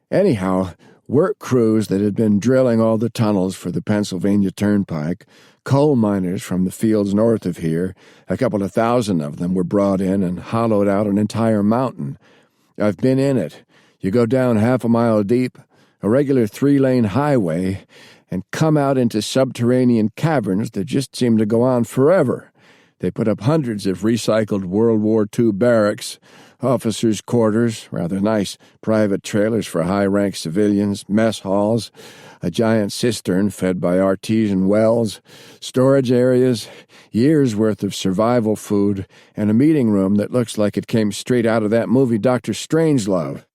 Anyhow, work crews that had been drilling all the tunnels for the Pennsylvania Turnpike, coal miners from the fields north of here, a couple of thousand of them were brought in and hollowed out an entire mountain. I've been in it. You go down half a mile deep, a regular 3-lane highway, and come out into subterranean caverns that just seem to go on forever. They put up hundreds of recycled World War II barracks, officers' quarters, rather nice private trailers for high-ranked civilians, mess halls, a giant cistern fed by artesian wells, storage areas, years' worth of survival food, and a meeting room that looks like it came straight out of that movie Dr. Strangelove.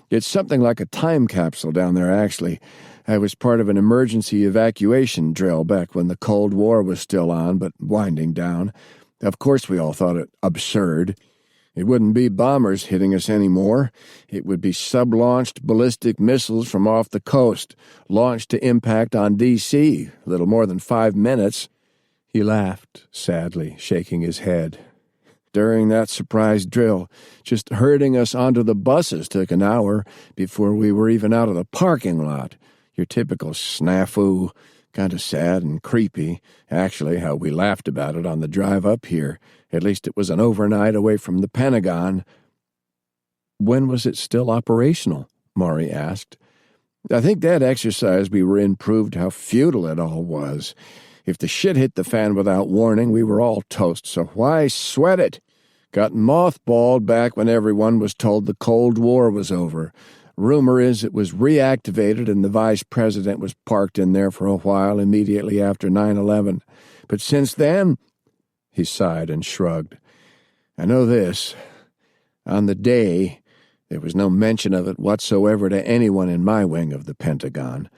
It's something like a time capsule down there, actually. I was part of an emergency evacuation drill back when the Cold War was still on, but winding down. Of course we all thought it absurd. It wouldn't be bombers hitting us anymore. It would be sub-launched ballistic missiles from off the coast, launched to impact on D.C., little more than 5 minutes. He laughed, sadly, shaking his head. During that surprise drill, just herding us onto the buses took an hour before we were even out of the parking lot. Your typical snafu, kind of sad and creepy. Actually, how we laughed about it on the drive up here. At least it was an overnight away from the Pentagon. When was it still operational? Maury asked. I think that exercise we were in proved how futile it all was. If the shit hit the fan without warning, we were all toast, so why sweat it? Got mothballed back when everyone was told the Cold War was over. Rumor is it was reactivated and the vice president was parked in there for a while immediately after 9/11. But since then, he sighed and shrugged. I know this. On the day, there was no mention of it whatsoever to anyone in my wing of the Pentagon.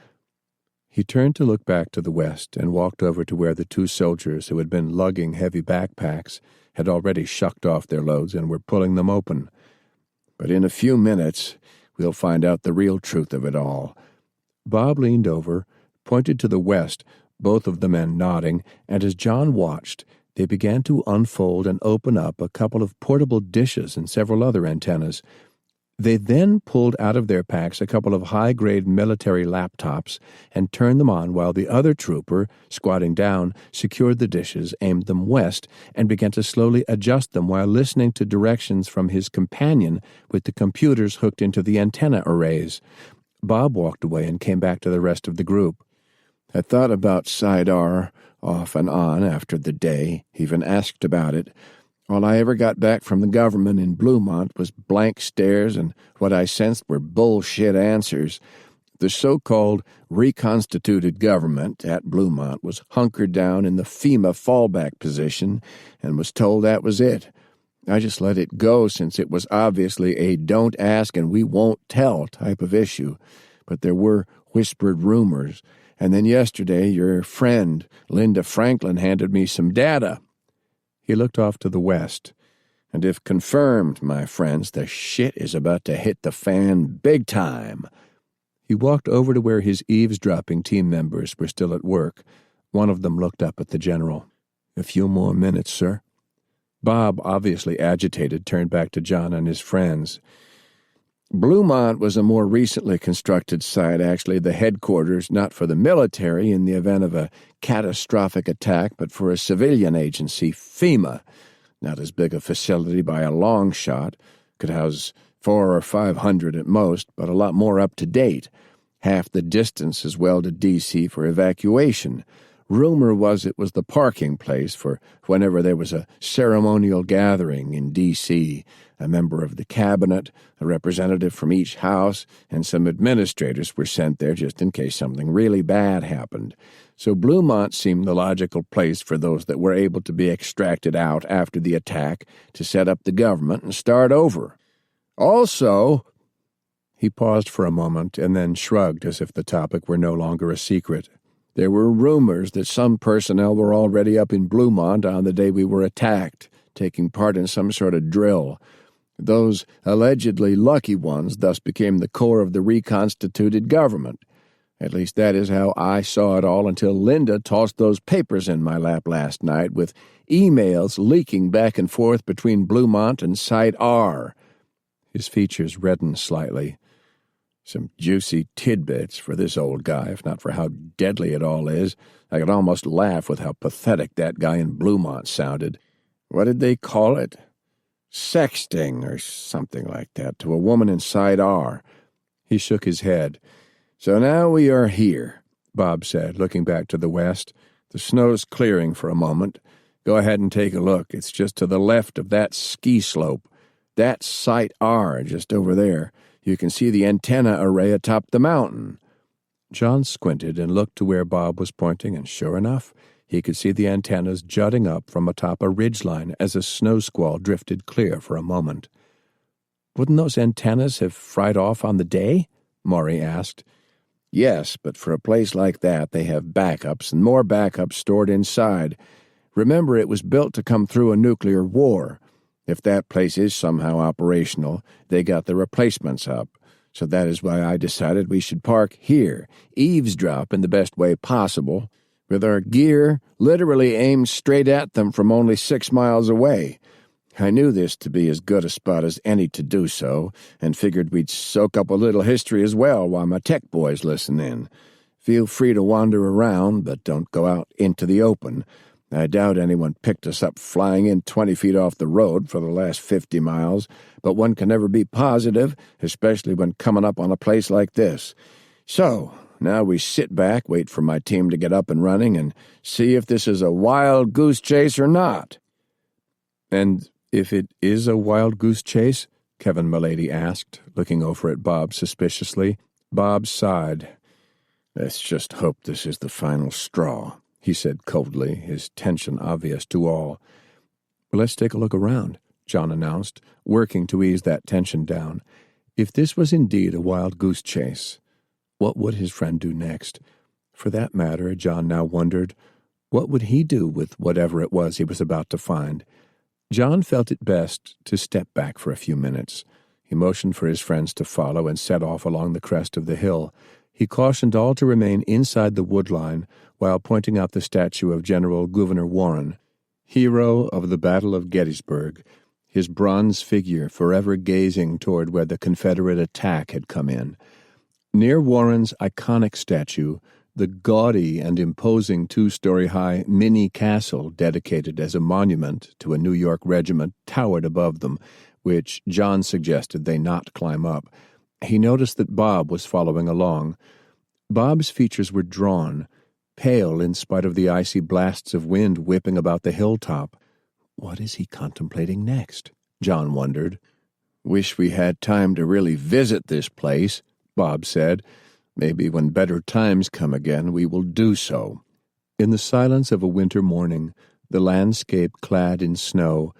He turned to look back to the west and walked over to where the 2 soldiers who had been lugging heavy backpacks had already shucked off their loads and were pulling them open. But in a few minutes, we'll find out the real truth of it all. Bob leaned over, pointed to the west, both of the men nodding, and as John watched, they began to unfold and open up a couple of portable dishes and several other antennas. They then pulled out of their packs a couple of high-grade military laptops and turned them on while the other trooper, squatting down, secured the dishes, aimed them west, and began to slowly adjust them while listening to directions from his companion with the computers hooked into the antenna arrays. Bob walked away and came back to the rest of the group. I thought about Side R off and on after the day, even asked about it. All I ever got back from the government in Bluemont was blank stares and what I sensed were bullshit answers. The so-called reconstituted government at Bluemont was hunkered down in the FEMA fallback position and was told that was it. I just let it go since it was obviously a don't ask and we won't tell type of issue. But there were whispered rumors. And then yesterday, your friend, Linda Franklin, handed me some data. He looked off to the west. And if confirmed, my friends, the shit is about to hit the fan big time." He walked over to where his eavesdropping team members were still at work. One of them looked up at the general. "A few more minutes, sir." Bob, obviously agitated, turned back to John and his friends. Bluemont was a more recently constructed site, actually the headquarters, not for the military in the event of a catastrophic attack, but for a civilian agency, FEMA. Not as big a facility by a long shot, could house 400 or 500 at most, but a lot more up to date. Half the distance as well to D.C. for evacuation. Rumor was it was the parking place for whenever there was a ceremonial gathering in D.C., a member of the cabinet, a representative from each house, and some administrators were sent there just in case something really bad happened. So Bluemont seemed the logical place for those that were able to be extracted out after the attack to set up the government and start over. Also, he paused for a moment and then shrugged as if the topic were no longer a secret. There were rumors that some personnel were already up in Bluemont on the day we were attacked, taking part in some sort of drill. Those allegedly lucky ones thus became the core of the reconstituted government. At least that is how I saw it all until Linda tossed those papers in my lap last night with emails leaking back and forth between Bluemont and Site R. His features reddened slightly. Some juicy tidbits for this old guy, if not for how deadly it all is. I could almost laugh with how pathetic that guy in Bluemont sounded. What did they call it? Sexting or something like that to a woman in Side R. He shook his head. "So now we are here," Bob said, looking back to the west. "The snow's clearing for a moment. Go ahead and take a look. It's just to the left of that ski slope. That's Site R, just over there. You can see the antenna array atop the mountain." John squinted and looked to where Bob was pointing, and sure enough, he could see the antennas jutting up from atop a ridgeline as a snow squall drifted clear for a moment. "Wouldn't those antennas have fried off on the day?" Maury asked. "Yes, but for a place like that, they have backups and more backups stored inside. Remember, it was built to come through a nuclear war. If that place is somehow operational, they got the replacements up. So that is why I decided we should park here, eavesdrop in the best way possible, with our gear literally aimed straight at them from only 6 miles away. I knew this to be as good a spot as any to do so, and figured we'd soak up a little history as well while my tech boys listen in. Feel free to wander around, but don't go out into the open. I doubt anyone picked us up flying in 20 feet off the road for the last 50 miles, but one can never be positive, especially when coming up on a place like this. So, now we sit back, wait for my team to get up and running, and see if this is a wild goose chase or not." "And if it is a wild goose chase?" Kevin Mulady asked, looking over at Bob suspiciously. Bob sighed. "Let's just hope this is the final straw," he said coldly, his tension obvious to all. "Let's take a look around," John announced, working to ease that tension down. If this was indeed a wild goose chase, what would his friend do next? For that matter, John now wondered, what would he do with whatever it was he was about to find? John felt it best to step back for a few minutes. He motioned for his friends to follow and set off along the crest of the hill. He cautioned all to remain inside the woodline while pointing out the statue of General Gouverneur Warren, hero of the Battle of Gettysburg, his bronze figure forever gazing toward where the Confederate attack had come in. Near Warren's iconic statue, the gaudy and imposing 2-story-high mini castle dedicated as a monument to a New York regiment towered above them, which John suggested they not climb up. He noticed that Bob was following along. Bob's features were drawn, pale in spite of the icy blasts of wind whipping about the hilltop. What is he contemplating next? John wondered. "Wish we had time to really visit this place," Bob said. "Maybe when better times come again, we will do so." In the silence of a winter morning, the landscape clad in snow,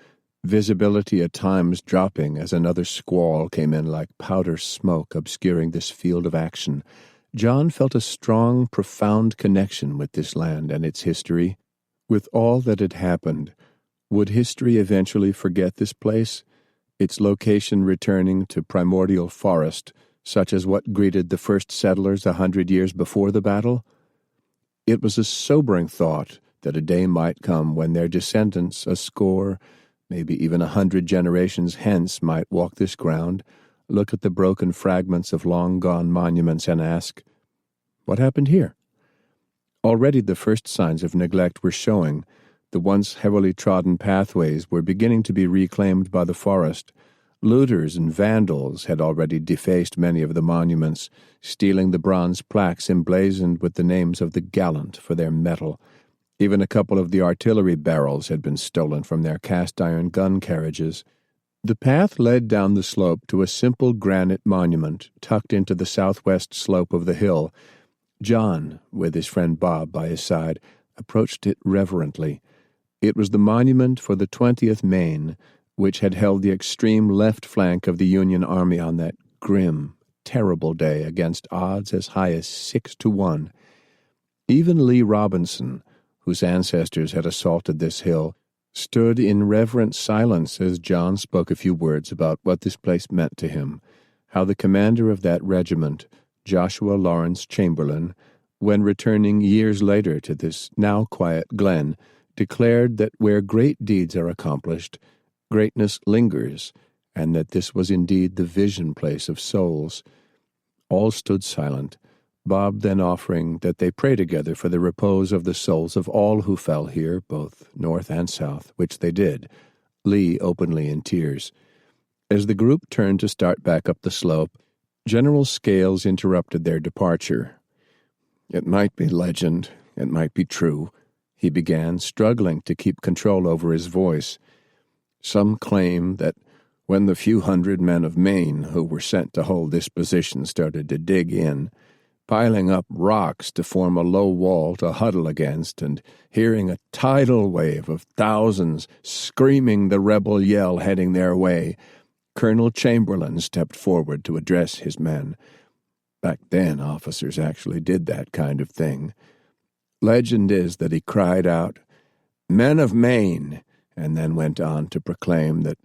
visibility at times dropping as another squall came in like powder smoke obscuring this field of action, John felt a strong, profound connection with this land and its history, with all that had happened. Would history eventually forget this place, its location returning to primordial forest, such as what greeted the first settlers 100 years before the battle? It was a sobering thought that a day might come when their descendants, a score, maybe even 100 generations hence, might walk this ground, look at the broken fragments of long-gone monuments and ask, "What happened here?" Already the first signs of neglect were showing. The once heavily trodden pathways were beginning to be reclaimed by the forest. Looters and vandals had already defaced many of the monuments, stealing the bronze plaques emblazoned with the names of the gallant for their metal. Even a couple of the artillery barrels had been stolen from their cast-iron gun carriages. The path led down the slope to a simple granite monument tucked into the southwest slope of the hill. John, with his friend Bob by his side, approached it reverently. It was the monument for the 20th Maine, which had held the extreme left flank of the Union Army on that grim, terrible day against odds as high as 6-1. Even Lee Robinson, whose ancestors had assaulted this hill, stood in reverent silence as John spoke a few words about what this place meant to him, how the commander of that regiment, Joshua Lawrence Chamberlain, when returning years later to this now quiet glen, declared that where great deeds are accomplished, greatness lingers, and that this was indeed the vision place of souls. All stood silent, Bob then offering that they pray together for the repose of the souls of all who fell here, both north and south, which they did, Lee openly in tears. As the group turned to start back up the slope, General Scales interrupted their departure. "It might be legend, it might be true," he began, struggling to keep control over his voice. "Some claim that when the few hundred men of Maine who were sent to hold this position started to dig in, piling up rocks to form a low wall to huddle against, and hearing a tidal wave of thousands screaming the rebel yell heading their way, Colonel Chamberlain stepped forward to address his men. Back then, officers actually did that kind of thing. Legend is that he cried out, 'Men of Maine,' and then went on to proclaim that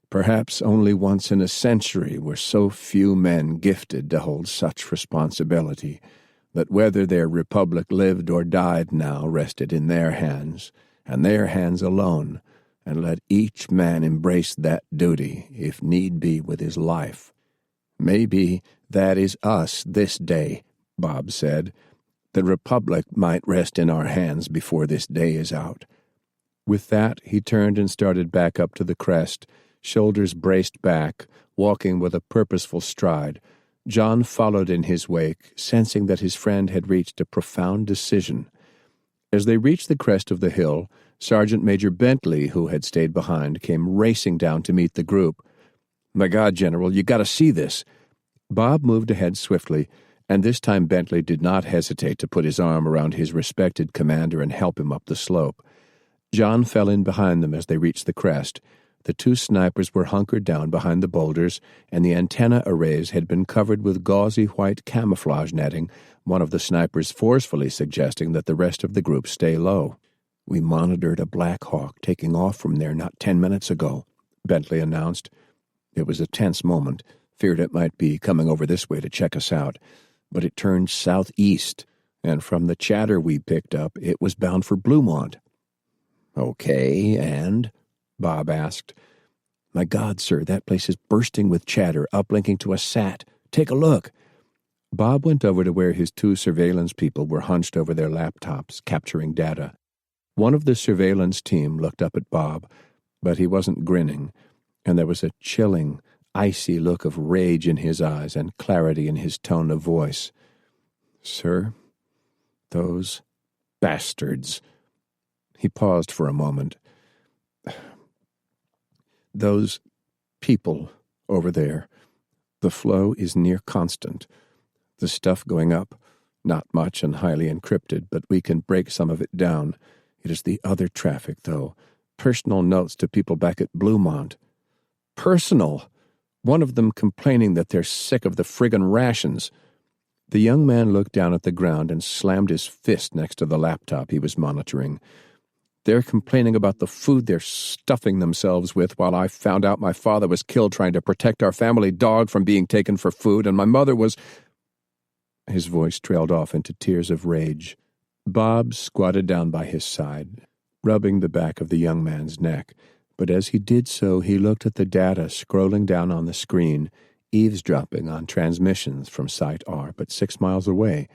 perhaps only once in a century were so few men gifted to hold such responsibility, that whether their republic lived or died now rested in their hands, and their hands alone, and let each man embrace that duty, if need be with his life. Maybe that is us this day," Bob said. "The republic might rest in our hands before this day is out." With that, he turned and started back up to the crest, shoulders braced back, walking with a purposeful stride. John followed in his wake, sensing that his friend had reached a profound decision. As they reached the crest of the hill, Sergeant Major Bentley, who had stayed behind, came racing down to meet the group. "My God, General, you got to see this." Bob moved ahead swiftly, and this time Bentley did not hesitate to put his arm around his respected commander and help him up the slope. John fell in behind them as they reached the crest. The two snipers were hunkered down behind the boulders, and the antenna arrays had been covered with gauzy white camouflage netting, one of the snipers forcefully suggesting that the rest of the group stay low. "We monitored a Black Hawk taking off from there not 10 minutes ago," Bentley announced. It was a tense moment. Feared it might be coming over this way to check us out. But it turned southeast, and from the chatter we picked up, it was bound for Bluemont. "Okay, and?" Bob asked. "My God, sir, that place is bursting with chatter, uplinking to a SAT. Take a look." Bob went over to where his two surveillance people were hunched over their laptops, capturing data. One of the surveillance team looked up at Bob, but he wasn't grinning, and there was a chilling, icy look of rage in his eyes and clarity in his tone of voice. "Sir, those bastards." He paused for a moment. "Those people over there, the flow is near constant. The stuff going up, not much and highly encrypted, but we can break some of it down. It is the other traffic, though. Personal notes to people back at Bluemont. Personal! One of them complaining that they're sick of the friggin' rations." The young man looked down at the ground and slammed his fist next to the laptop he was monitoring. They're complaining about the food they're stuffing themselves with while I found out my father was killed trying to protect our family dog from being taken for food, and my mother was—" His voice trailed off into tears of rage. Bob squatted down by his side, rubbing the back of the young man's neck, but as he did so he looked at the data scrolling down on the screen, eavesdropping on transmissions from Site R but 6 miles away.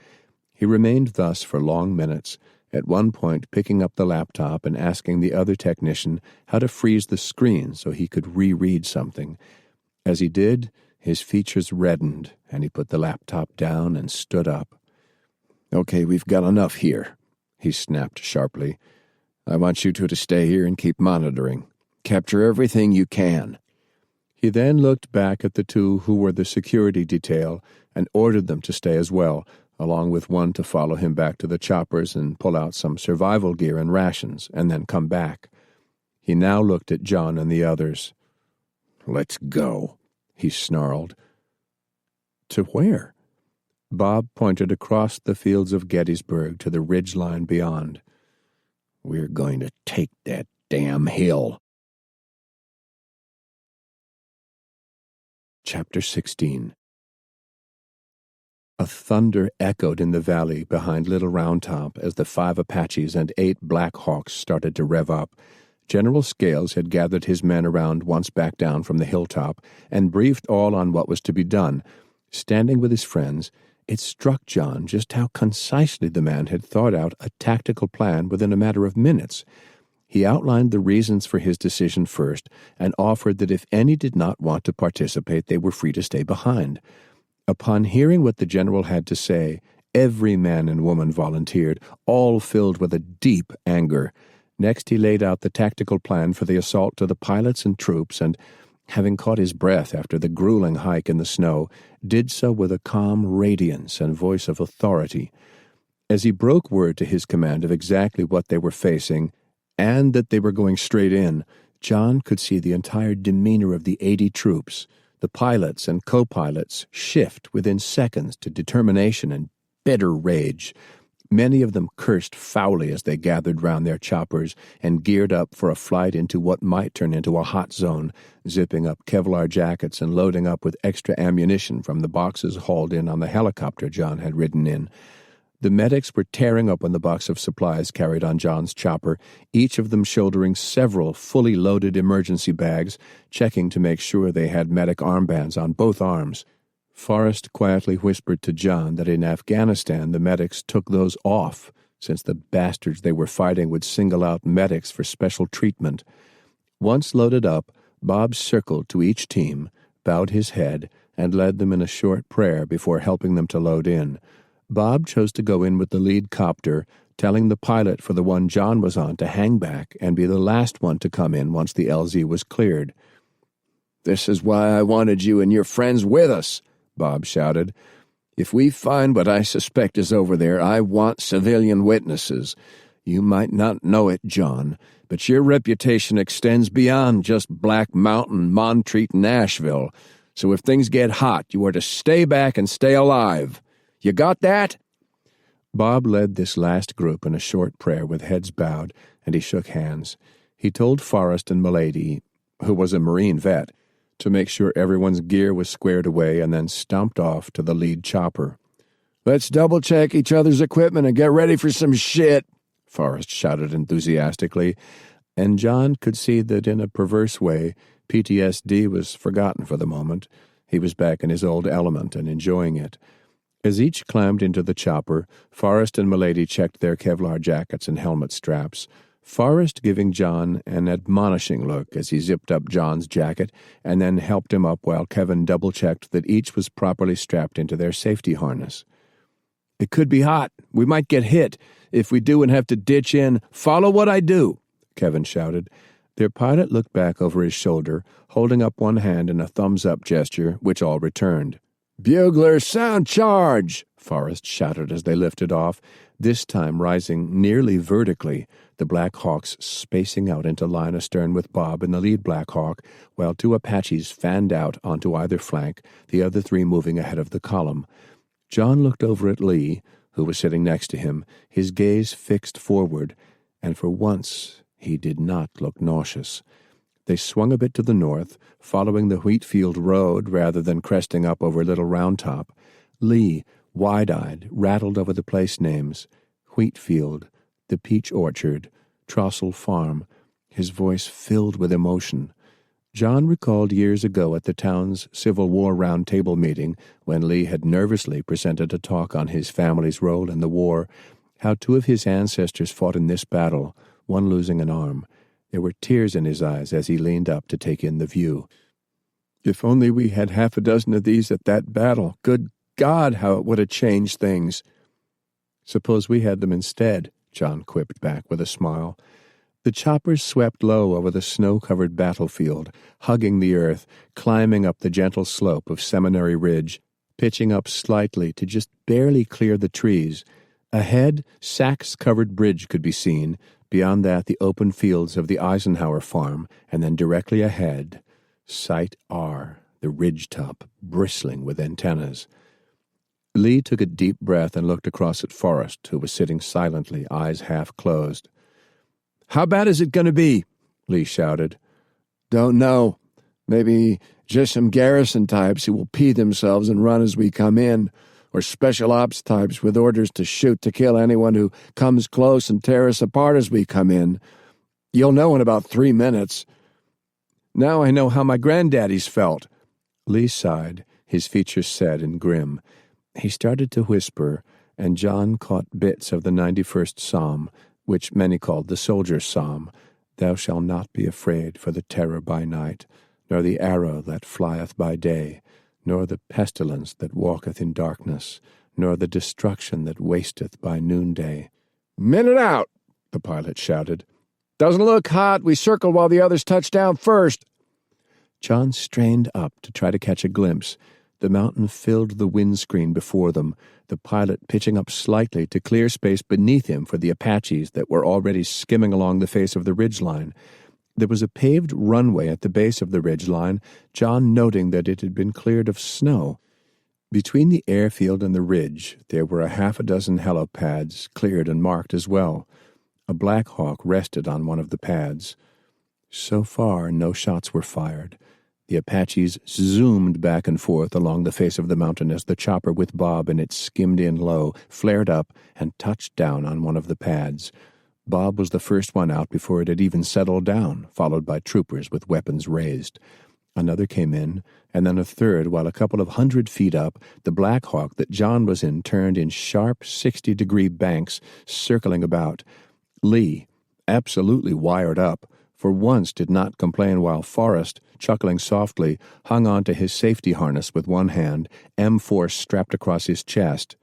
He remained thus for long minutes, at one point picking up the laptop and asking the other technician how to freeze the screen so he could reread something. As he did, his features reddened, and he put the laptop down and stood up. "Okay, we've got enough here," he snapped sharply. "I want you two to stay here and keep monitoring. Capture everything you can." He then looked back at the two who were the security detail and ordered them to stay as well, along with one to follow him back to the choppers and pull out some survival gear and rations, and then come back. He now looked at John and the others. "Let's go," he snarled. "To where?" Bob pointed across the fields of Gettysburg to the ridge line beyond. "We're going to take that damn hill." Chapter 16. A thunder echoed in the valley behind Little Round Top as the 5 Apaches and 8 Black Hawks started to rev up. General Scales had gathered his men around once back down from the hilltop and briefed all on what was to be done. Standing with his friends, it struck John just how concisely the man had thought out a tactical plan within a matter of minutes. He outlined the reasons for his decision first and offered that if any did not want to participate, they were free to stay behind. Upon hearing what the general had to say, every man and woman volunteered, all filled with a deep anger. Next he laid out the tactical plan for the assault to the pilots and troops and, having caught his breath after the grueling hike in the snow, did so with a calm radiance and voice of authority. As he broke word to his command of exactly what they were facing and that they were going straight in, John could see the entire demeanor of the 80 troops, the pilots and co-pilots, shift within seconds to determination and bitter rage. Many of them cursed foully as they gathered round their choppers and geared up for a flight into what might turn into a hot zone, zipping up Kevlar jackets and loading up with extra ammunition from the boxes hauled in on the helicopter John had ridden in. The medics were tearing open the box of supplies carried on John's chopper, each of them shouldering several fully loaded emergency bags, checking to make sure they had medic armbands on both arms. Forrest quietly whispered to John that in Afghanistan the medics took those off, since the bastards they were fighting would single out medics for special treatment. Once loaded up, Bob circled to each team, bowed his head, and led them in a short prayer before helping them to load in. Bob chose to go in with the lead copter, telling the pilot for the one John was on to hang back and be the last one to come in once the LZ was cleared. "This is why I wanted you and your friends with us," Bob shouted. "If we find what I suspect is over there, I want civilian witnesses. You might not know it, John, but your reputation extends beyond just Black Mountain, Montreat, and Nashville. So if things get hot, you are to stay back and stay alive. You got that?" Bob led this last group in a short prayer with heads bowed, and he shook hands. He told Forrest and Milady, who was a Marine vet, to make sure everyone's gear was squared away and then stomped off to the lead chopper. "Let's double-check each other's equipment and get ready for some shit," Forrest shouted enthusiastically, and John could see that in a perverse way PTSD was forgotten for the moment. He was back in his old element and enjoying it. As each climbed into the chopper, Forrest and Milady checked their Kevlar jackets and helmet straps, Forrest giving John an admonishing look as he zipped up John's jacket and then helped him up while Kevin double-checked that each was properly strapped into their safety harness. "It could be hot. We might get hit. If we do and have to ditch in, follow what I do," Kevin shouted. Their pilot looked back over his shoulder, holding up one hand in a thumbs-up gesture, which all returned. "Bugler, sound charge!" Forrest shouted as they lifted off, this time rising nearly vertically, the Black Hawks spacing out into line astern with Bob and the lead Black Hawk, while 2 Apaches fanned out onto either flank, the other 3 moving ahead of the column. John looked over at Lee, who was sitting next to him, his gaze fixed forward, and for once he did not look nauseous. They swung a bit to the north, following the wheat-field road rather than cresting up over Little Round Top. Lee, wide-eyed, rattled over the place names. Wheatfield, the Peach Orchard, Trossel Farm, his voice filled with emotion. John recalled years ago at the town's Civil War Round Table meeting, when Lee had nervously presented a talk on his family's role in the war, how 2 of his ancestors fought in this battle, one losing an arm. There were tears in his eyes as he leaned up to take in the view. "If only we had 6 of these at that battle. Good God, how it would have changed things." "Suppose we had them instead," John quipped back with a smile. The choppers swept low over the snow-covered battlefield, hugging the earth, climbing up the gentle slope of Seminary Ridge, pitching up slightly to just barely clear the trees. Ahead, Sachs-covered bridge could be seen. Beyond that, the open fields of the Eisenhower farm, and then directly ahead, Site R, the ridgetop, bristling with antennas. Lee took a deep breath and looked across at Forrest, who was sitting silently, eyes half closed. "How bad is it going to be?" Lee shouted. "Don't know. Maybe just some garrison types who will pee themselves and run as we come in, or special ops types with orders to shoot to kill anyone who comes close and tear us apart as we come in. You'll know in about 3 minutes." "Now I know how my granddaddies felt." Lee sighed, his features set and grim. He started to whisper, and John caught bits of the 91st Psalm, which many called the Soldier's Psalm. "Thou shalt not be afraid for the terror by night, nor the arrow that flieth by day, nor the pestilence that walketh in darkness, nor the destruction that wasteth by noonday." "Minute out," the pilot shouted. "Doesn't look hot. We circled while the others touched down first." John strained up to try to catch a glimpse. The mountain filled the windscreen before them, the pilot pitching up slightly to clear space beneath him for the Apaches that were already skimming along the face of the ridgeline. There was a paved runway at the base of the ridgeline, John noting that it had been cleared of snow. Between the airfield and the ridge, there were 6 helipads cleared and marked as well. A Black Hawk rested on one of the pads. So far, no shots were fired. The Apaches zoomed back and forth along the face of the mountain as the chopper with Bob in it skimmed in low, flared up, and touched down on one of the pads. Bob was the first one out before it had even settled down, followed by troopers with weapons raised. Another came in, and then a third, while a couple of 100 feet up, the Black Hawk that John was in turned in sharp 60-degree banks, circling about. Lee, absolutely wired up, for once did not complain, while Forrest, chuckling softly, hung on to his safety harness with one hand, M4 strapped across his chest.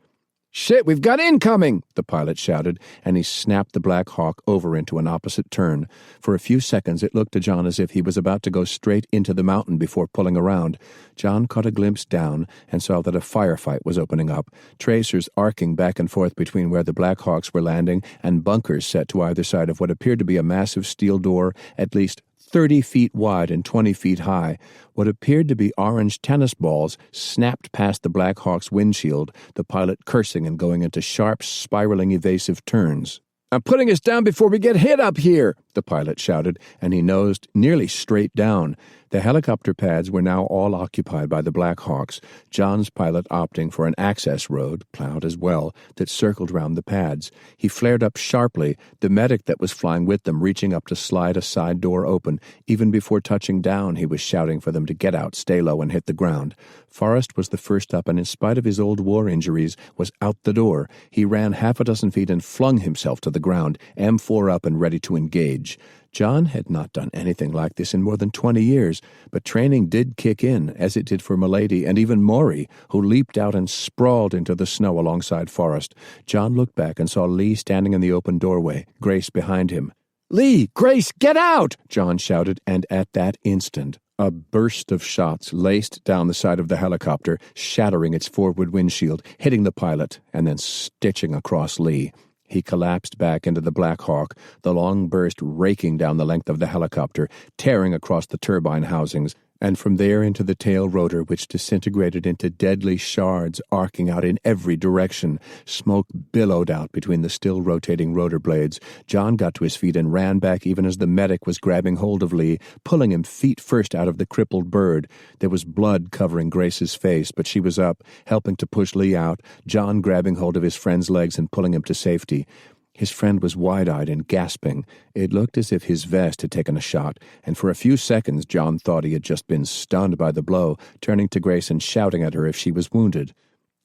"Shit, we've got incoming!" the pilot shouted, and he snapped the Black Hawk over into an opposite turn. For a few seconds it looked to John as if he was about to go straight into the mountain before pulling around. John caught a glimpse down and saw that a firefight was opening up, tracers arcing back and forth between where the Black Hawks were landing and bunkers set to either side of what appeared to be a massive steel door at least 30 feet wide and 20 feet high. What appeared to be orange tennis balls snapped past the Black Hawk's windshield, the pilot cursing and going into sharp, spiraling, evasive turns. "I'm putting us down before we get hit up here," the pilot shouted, and he nosed nearly straight down. The helicopter pads were now all occupied by the Black Hawks, John's pilot opting for an access road, plowed as well, that circled round the pads. He flared up sharply, the medic that was flying with them reaching up to slide a side door open. Even before touching down, he was shouting for them to get out, stay low, and hit the ground. Forrest was the first up, and in spite of his old war injuries, was out the door. He ran 6 feet and flung himself to the ground, M4 up and ready to engage. John had not done anything like this in more than 20 years, but training did kick in, as it did for Milady and even Maury, who leaped out and sprawled into the snow alongside Forrest. John looked back and saw Lee standing in the open doorway, Grace behind him. "Lee! Grace, get out!" John shouted, and at that instant, a burst of shots laced down the side of the helicopter, shattering its forward windshield, hitting the pilot, and then stitching across Lee. He collapsed back into the Black Hawk, the long burst raking down the length of the helicopter, tearing across the turbine housings. and from there into the tail rotor, which disintegrated into deadly shards arcing out in every direction. Smoke billowed out between the still rotating rotor blades. John got to his feet and ran back even as the medic was grabbing hold of Lee, pulling him feet first out of the crippled bird. There was blood covering Grace's face, but she was up, helping to push Lee out, John grabbing hold of his friend's legs and pulling him to safety. His friend was wide-eyed and gasping. It looked as if his vest had taken a shot, and for a few seconds John thought he had just been stunned by the blow, turning to Grace and shouting at her if she was wounded.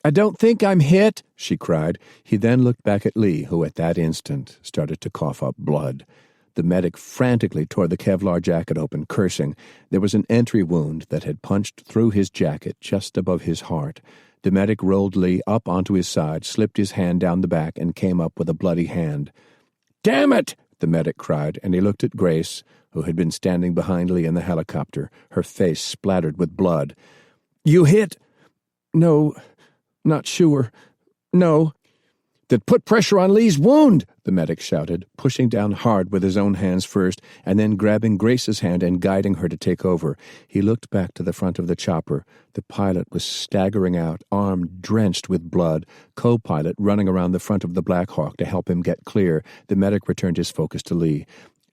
"I don't think I'm hit," she cried. He then looked back at Lee, who at that instant started to cough up blood. The medic frantically tore the Kevlar jacket open, cursing. There was an entry wound that had punched through his jacket just above his heart. The medic rolled Lee up onto his side, slipped his hand down the back, and came up with a bloody hand. "Damn it!" the medic cried, and he looked at Grace, who had been standing behind Lee in the helicopter, her face splattered with blood. "You hit?" "No, not sure. No." "Then put pressure on Lee's wound," the medic shouted, pushing down hard with his own hands first, and then grabbing Grace's hand and guiding her to take over. He looked back to the front of the chopper. The pilot was staggering out, arm drenched with blood, co-pilot running around the front of the Black Hawk to help him get clear. The medic returned his focus to Lee.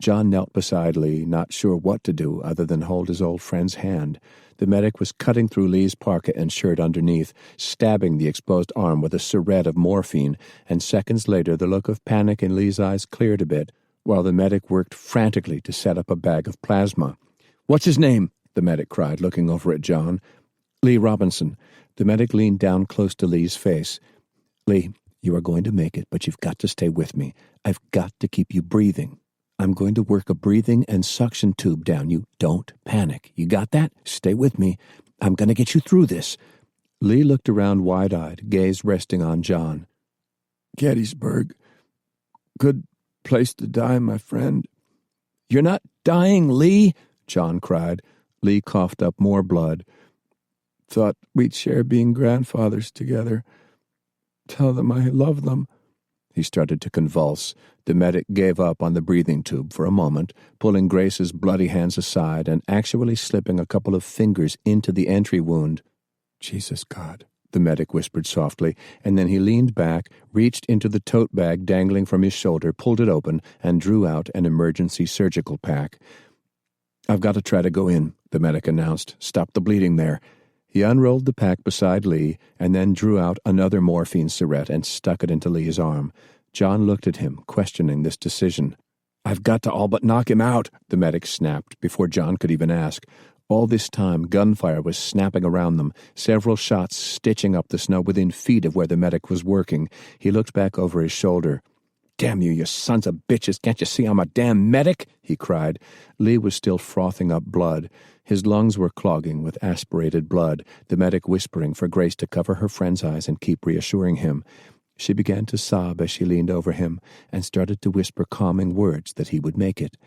John knelt beside Lee, not sure what to do other than hold his old friend's hand. The medic was cutting through Lee's parka and shirt underneath, stabbing the exposed arm with a syringe of morphine, and seconds later the look of panic in Lee's eyes cleared a bit, while the medic worked frantically to set up a bag of plasma. "What's his name?" the medic cried, looking over at John. "Lee Robinson." The medic leaned down close to Lee's face. "Lee, you are going to make it, but you've got to stay with me. I've got to keep you breathing. I'm going to work a breathing and suction tube down you. Don't panic. You got that? Stay with me. I'm going to get you through this." Lee looked around wide-eyed, gaze resting on John. "Gettysburg. Good place to die, my friend." "You're not dying, Lee," John cried. Lee coughed up more blood. "Thought we'd share being grandfathers together. Tell them I love them." He started to convulse. The medic gave up on the breathing tube for a moment, pulling Grace's bloody hands aside and actually slipping a couple of fingers into the entry wound. "Jesus God," the medic whispered softly, and then he leaned back, reached into the tote bag dangling from his shoulder, pulled it open, and drew out an emergency surgical pack. "I've got to try to go in," the medic announced. "Stop the bleeding there." He unrolled the pack beside Lee and then drew out another morphine syringe and stuck it into Lee's arm. John looked at him, questioning this decision. "I've got to all but knock him out," the medic snapped before John could even ask. All this time, gunfire was snapping around them, several shots stitching up the snow within feet of where the medic was working. He looked back over his shoulder. "Damn you, you sons of bitches, can't you see I'm a damn medic?" he cried. Lee was still frothing up blood. His lungs were clogging with aspirated blood, the medic whispering for Grace to cover her friend's eyes and keep reassuring him. She began to sob as she leaned over him and started to whisper calming words that he would make it.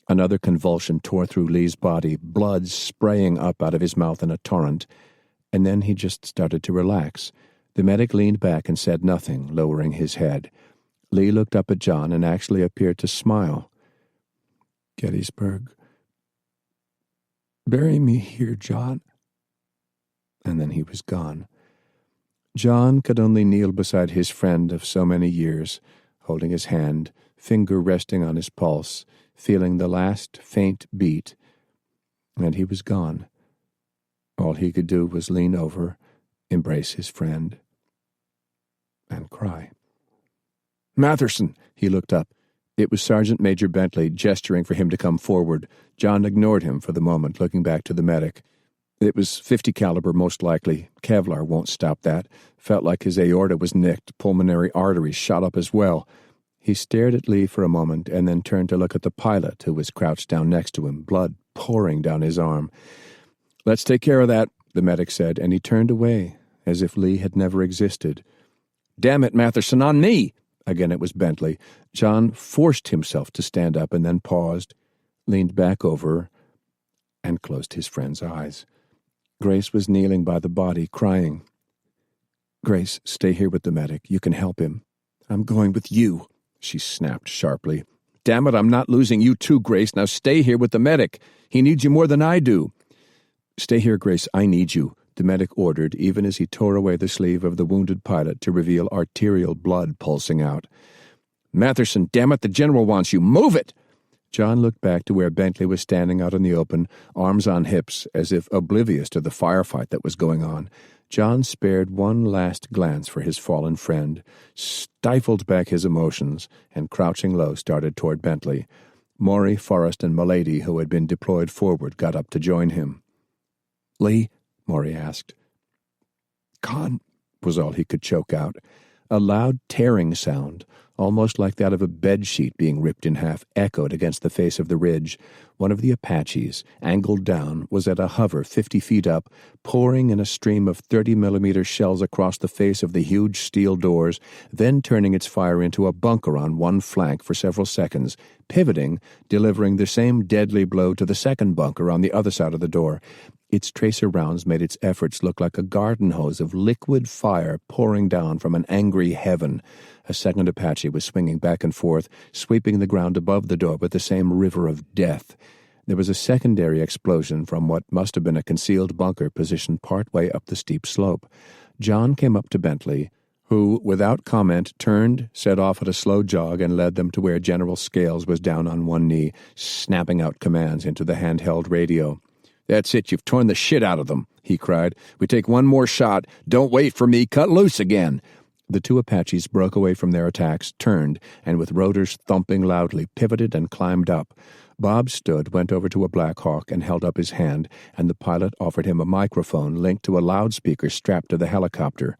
Another convulsion tore through Lee's body, blood spraying up out of his mouth in a torrent. And then he just started to relax. The medic leaned back and said nothing, lowering his head. Lee looked up at John and actually appeared to smile. "Gettysburg. Bury me here, John." And then he was gone. John could only kneel beside his friend of so many years, holding his hand, finger resting on his pulse, feeling the last faint beat, and he was gone. All he could do was lean over, embrace his friend, and cry. "Matherson!" He looked up. It was Sergeant Major Bentley, gesturing for him to come forward. John ignored him for the moment, looking back to the medic. It was .50 caliber, most likely. Kevlar won't stop that. Felt like his aorta was nicked, pulmonary arteries shot up as well. He stared at Lee for a moment and then turned to look at the pilot, who was crouched down next to him, blood pouring down his arm. "Let's take care of that," the medic said, and he turned away, as if Lee had never existed. "Damn it, Matherson, on me!" Again it was Bentley. John forced himself to stand up and then paused, leaned back over, and closed his friend's eyes. Grace was kneeling by the body, crying. "Grace, stay here with the medic. You can help him." "I'm going with you," she snapped sharply. "Damn it, I'm not losing you too, Grace. Now stay here with the medic. He needs you more than I do." "Stay here, Grace. I need you," the medic ordered, even as he tore away the sleeve of the wounded pilot to reveal arterial blood pulsing out. "Matherson, damn it, the general wants you. Move it!" John looked back to where Bentley was standing out in the open, arms on hips, as if oblivious to the firefight that was going on. John spared one last glance for his fallen friend, stifled back his emotions, and crouching low started toward Bentley. Maury, Forrest, and Milady, who had been deployed forward, got up to join him. "Lee?" Maury asked. "Con," was all he could choke out. A loud tearing sound, almost like that of a bedsheet being ripped in half, echoed against the face of the ridge. One of the Apaches, angled down, was at a hover 50 feet up, pouring in a stream of 30mm shells across the face of the huge steel doors, then turning its fire into a bunker on one flank for several seconds, pivoting, delivering the same deadly blow to the second bunker on the other side of the door. Its tracer rounds made its efforts look like a garden hose of liquid fire pouring down from an angry heaven. A second Apache was swinging back and forth, sweeping the ground above the door with the same river of death. There was a secondary explosion from what must have been a concealed bunker positioned partway up the steep slope. John came up to Bentley, who, without comment, turned, set off at a slow jog, and led them to where General Scales was down on one knee, snapping out commands into the handheld radio. "That's it, you've torn the shit out of them," he cried. "We take one more shot. Don't wait for me. Cut loose again." The two Apaches broke away from their attacks, turned, and with rotors thumping loudly, pivoted and climbed up. Bob stood, went over to a Black Hawk, and held up his hand, and the pilot offered him a microphone linked to a loudspeaker strapped to the helicopter.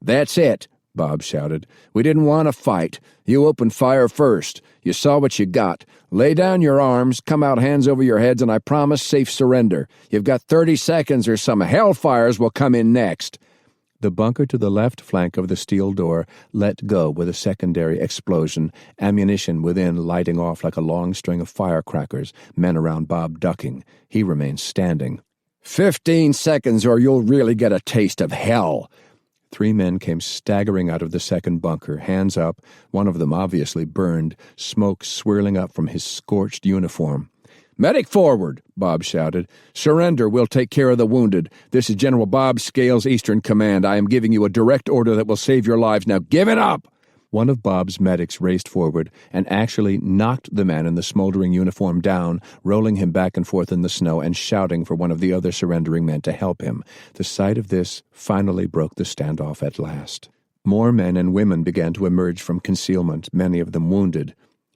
"That's it," Bob shouted. "We didn't want to fight. You opened fire first. You saw what you got. Lay down your arms, come out hands over your heads, and I promise safe surrender. You've got 30 seconds or some hellfires will come in next." The bunker to the left flank of the steel door let go with a secondary explosion, ammunition within lighting off like a long string of firecrackers, men around Bob ducking. He remained standing. 15 seconds or you'll really get a taste of hell." 3 men came staggering out of the second bunker, hands up, one of them obviously burned, smoke swirling up from his scorched uniform. "Medic forward," Bob shouted. "Surrender, we'll take care of the wounded. This is General Bob Scales, Eastern Command. I am giving you a direct order that will save your lives. Now give it up!" One of Bob's medics raced forward and actually knocked the man in the smoldering uniform down, rolling him back and forth in the snow and shouting for one of the other surrendering men to help him. The sight of this finally broke the standoff at last. More men and women began to emerge from concealment, many of them wounded.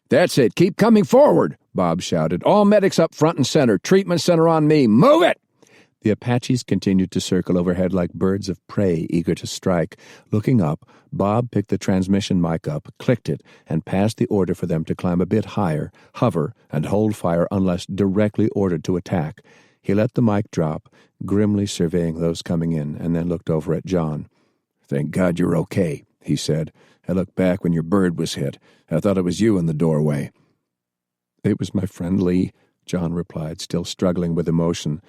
"That's it, keep coming forward," Bob shouted. "All medics up front and center. Treatment center on me. Move it!" The Apaches continued to circle overhead like birds of prey eager to strike. Looking up, Bob picked the transmission mic up, clicked it, and passed the order for them to climb a bit higher, hover, and hold fire unless directly ordered to attack. He let the mic drop, grimly surveying those coming in, and then looked over at John. "Thank God you're okay," he said. "I looked back when your bird was hit. I thought it was you in the doorway." "It was my friend Lee," John replied, still struggling with emotion.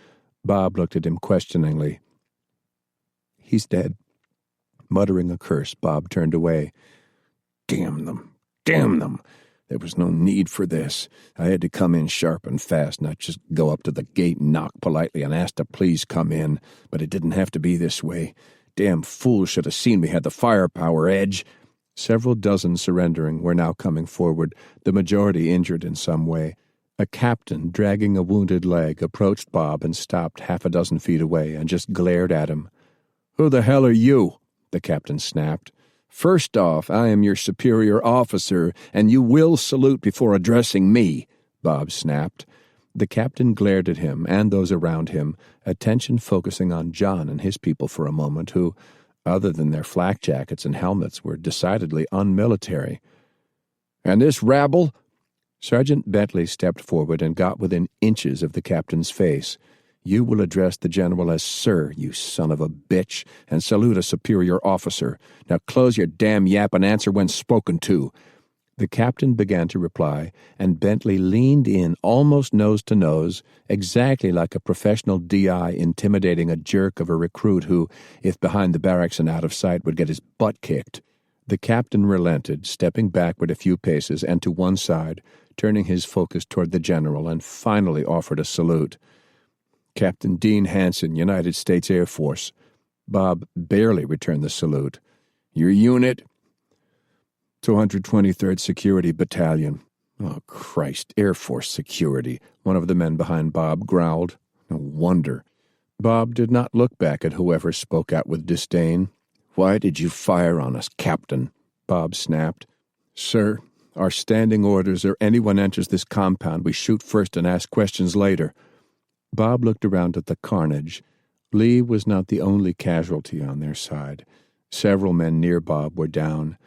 Bob looked at him questioningly. "He's dead." Muttering a curse, Bob turned away. "Damn them! Damn them! There was no need for this. I had to come in sharp and fast, not just go up to the gate and knock politely and ask to please come in. But it didn't have to be this way. Damn fools should have seen we had the firepower edge." Several dozen surrendering were now coming forward, the majority injured in some way. A captain, dragging a wounded leg, approached Bob and stopped 6 feet away and just glared at him. "Who the hell are you?" the captain snapped. "First off, I am your superior officer, and you will salute before addressing me," Bob snapped. The captain glared at him and those around him, attention focusing on John and his people for a moment, who, other than their flak jackets and helmets, were decidedly unmilitary. "And this rabble?" Sergeant Bentley stepped forward and got within inches of the captain's face. "You will address the general as sir, you son of a bitch, and salute a superior officer. Now close your damn yap and answer when spoken to." The captain began to reply, and Bentley leaned in almost nose to nose, exactly like a professional DI intimidating a jerk of a recruit who, if behind the barracks and out of sight, would get his butt kicked. The captain relented, stepping backward a few paces and to one side, turning his focus toward the general, and finally offered a salute. Captain Dean Hansen, United States Air Force. Bob barely returned the salute. Your unit? 223rd Security Battalion. Oh, Christ, Air Force Security, one of the men behind Bob growled. No wonder. Bob did not look back at whoever spoke out with disdain. Why did you fire on us, Captain? Bob snapped. Sir, our standing orders are anyone enters this compound, we shoot first and ask questions later. Bob looked around at the carnage. Lee was not the only casualty on their side. Several men near Bob were down.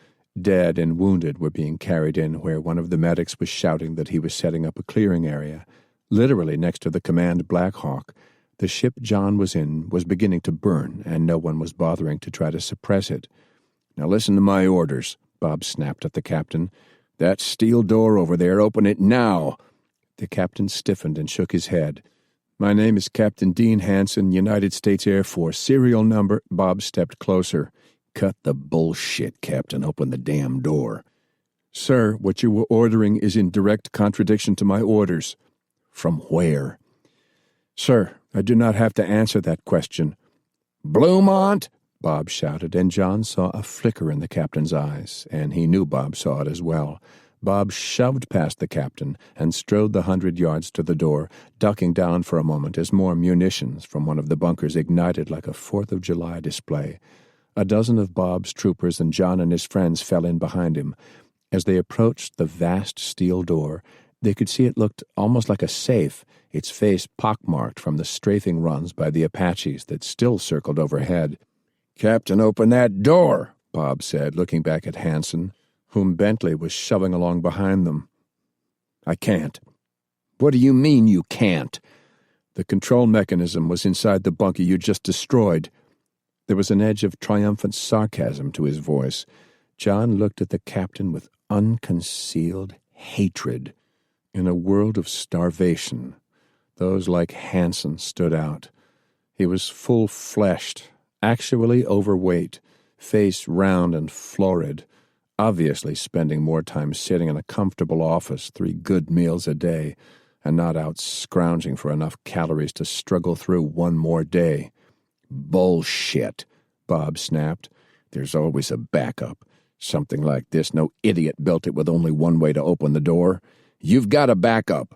Dead and wounded were being carried in where one of the medics was shouting that he was setting up a clearing area. Literally next to the command Black Hawk, the ship John was in was beginning to burn, and no one was bothering to try to suppress it. Now listen to my orders, Bob snapped at the captain. That steel door over there, open it now. The captain stiffened and shook his head. My name is Captain Dean Hansen, United States Air Force. Serial number. Bob stepped closer. Cut the bullshit, Captain. Open the damn door. Sir, what you were ordering is in direct contradiction to my orders. From where? Sir, I do not have to answer that question. Bluemont! Bob shouted, and John saw a flicker in the captain's eyes, and he knew Bob saw it as well. Bob shoved past the captain and strode the 100 yards to the door, ducking down for a moment as more munitions from one of the bunkers ignited like a 4th of July display. A dozen of Bob's troopers and John and his friends fell in behind him. As they approached the vast steel door, they could see it looked almost like a safe, its face pockmarked from the strafing runs by the Apaches that still circled overhead. Captain, open that door, Bob said, looking back at Hansen, whom Bentley was shoving along behind them. I can't. What do you mean you can't? The control mechanism was inside the bunker you just destroyed. There was an edge of triumphant sarcasm to his voice. John looked at the captain with unconcealed hatred. In a world of starvation, those like Hansen stood out. He was full-fleshed, actually overweight, face round and florid, obviously spending more time sitting in a comfortable office, 3 good meals a day, and not out scrounging for enough calories to struggle through one more day. Bullshit, Bob snapped. There's always a backup. Something like this, no idiot built it with only one way to open the door. You've got a backup.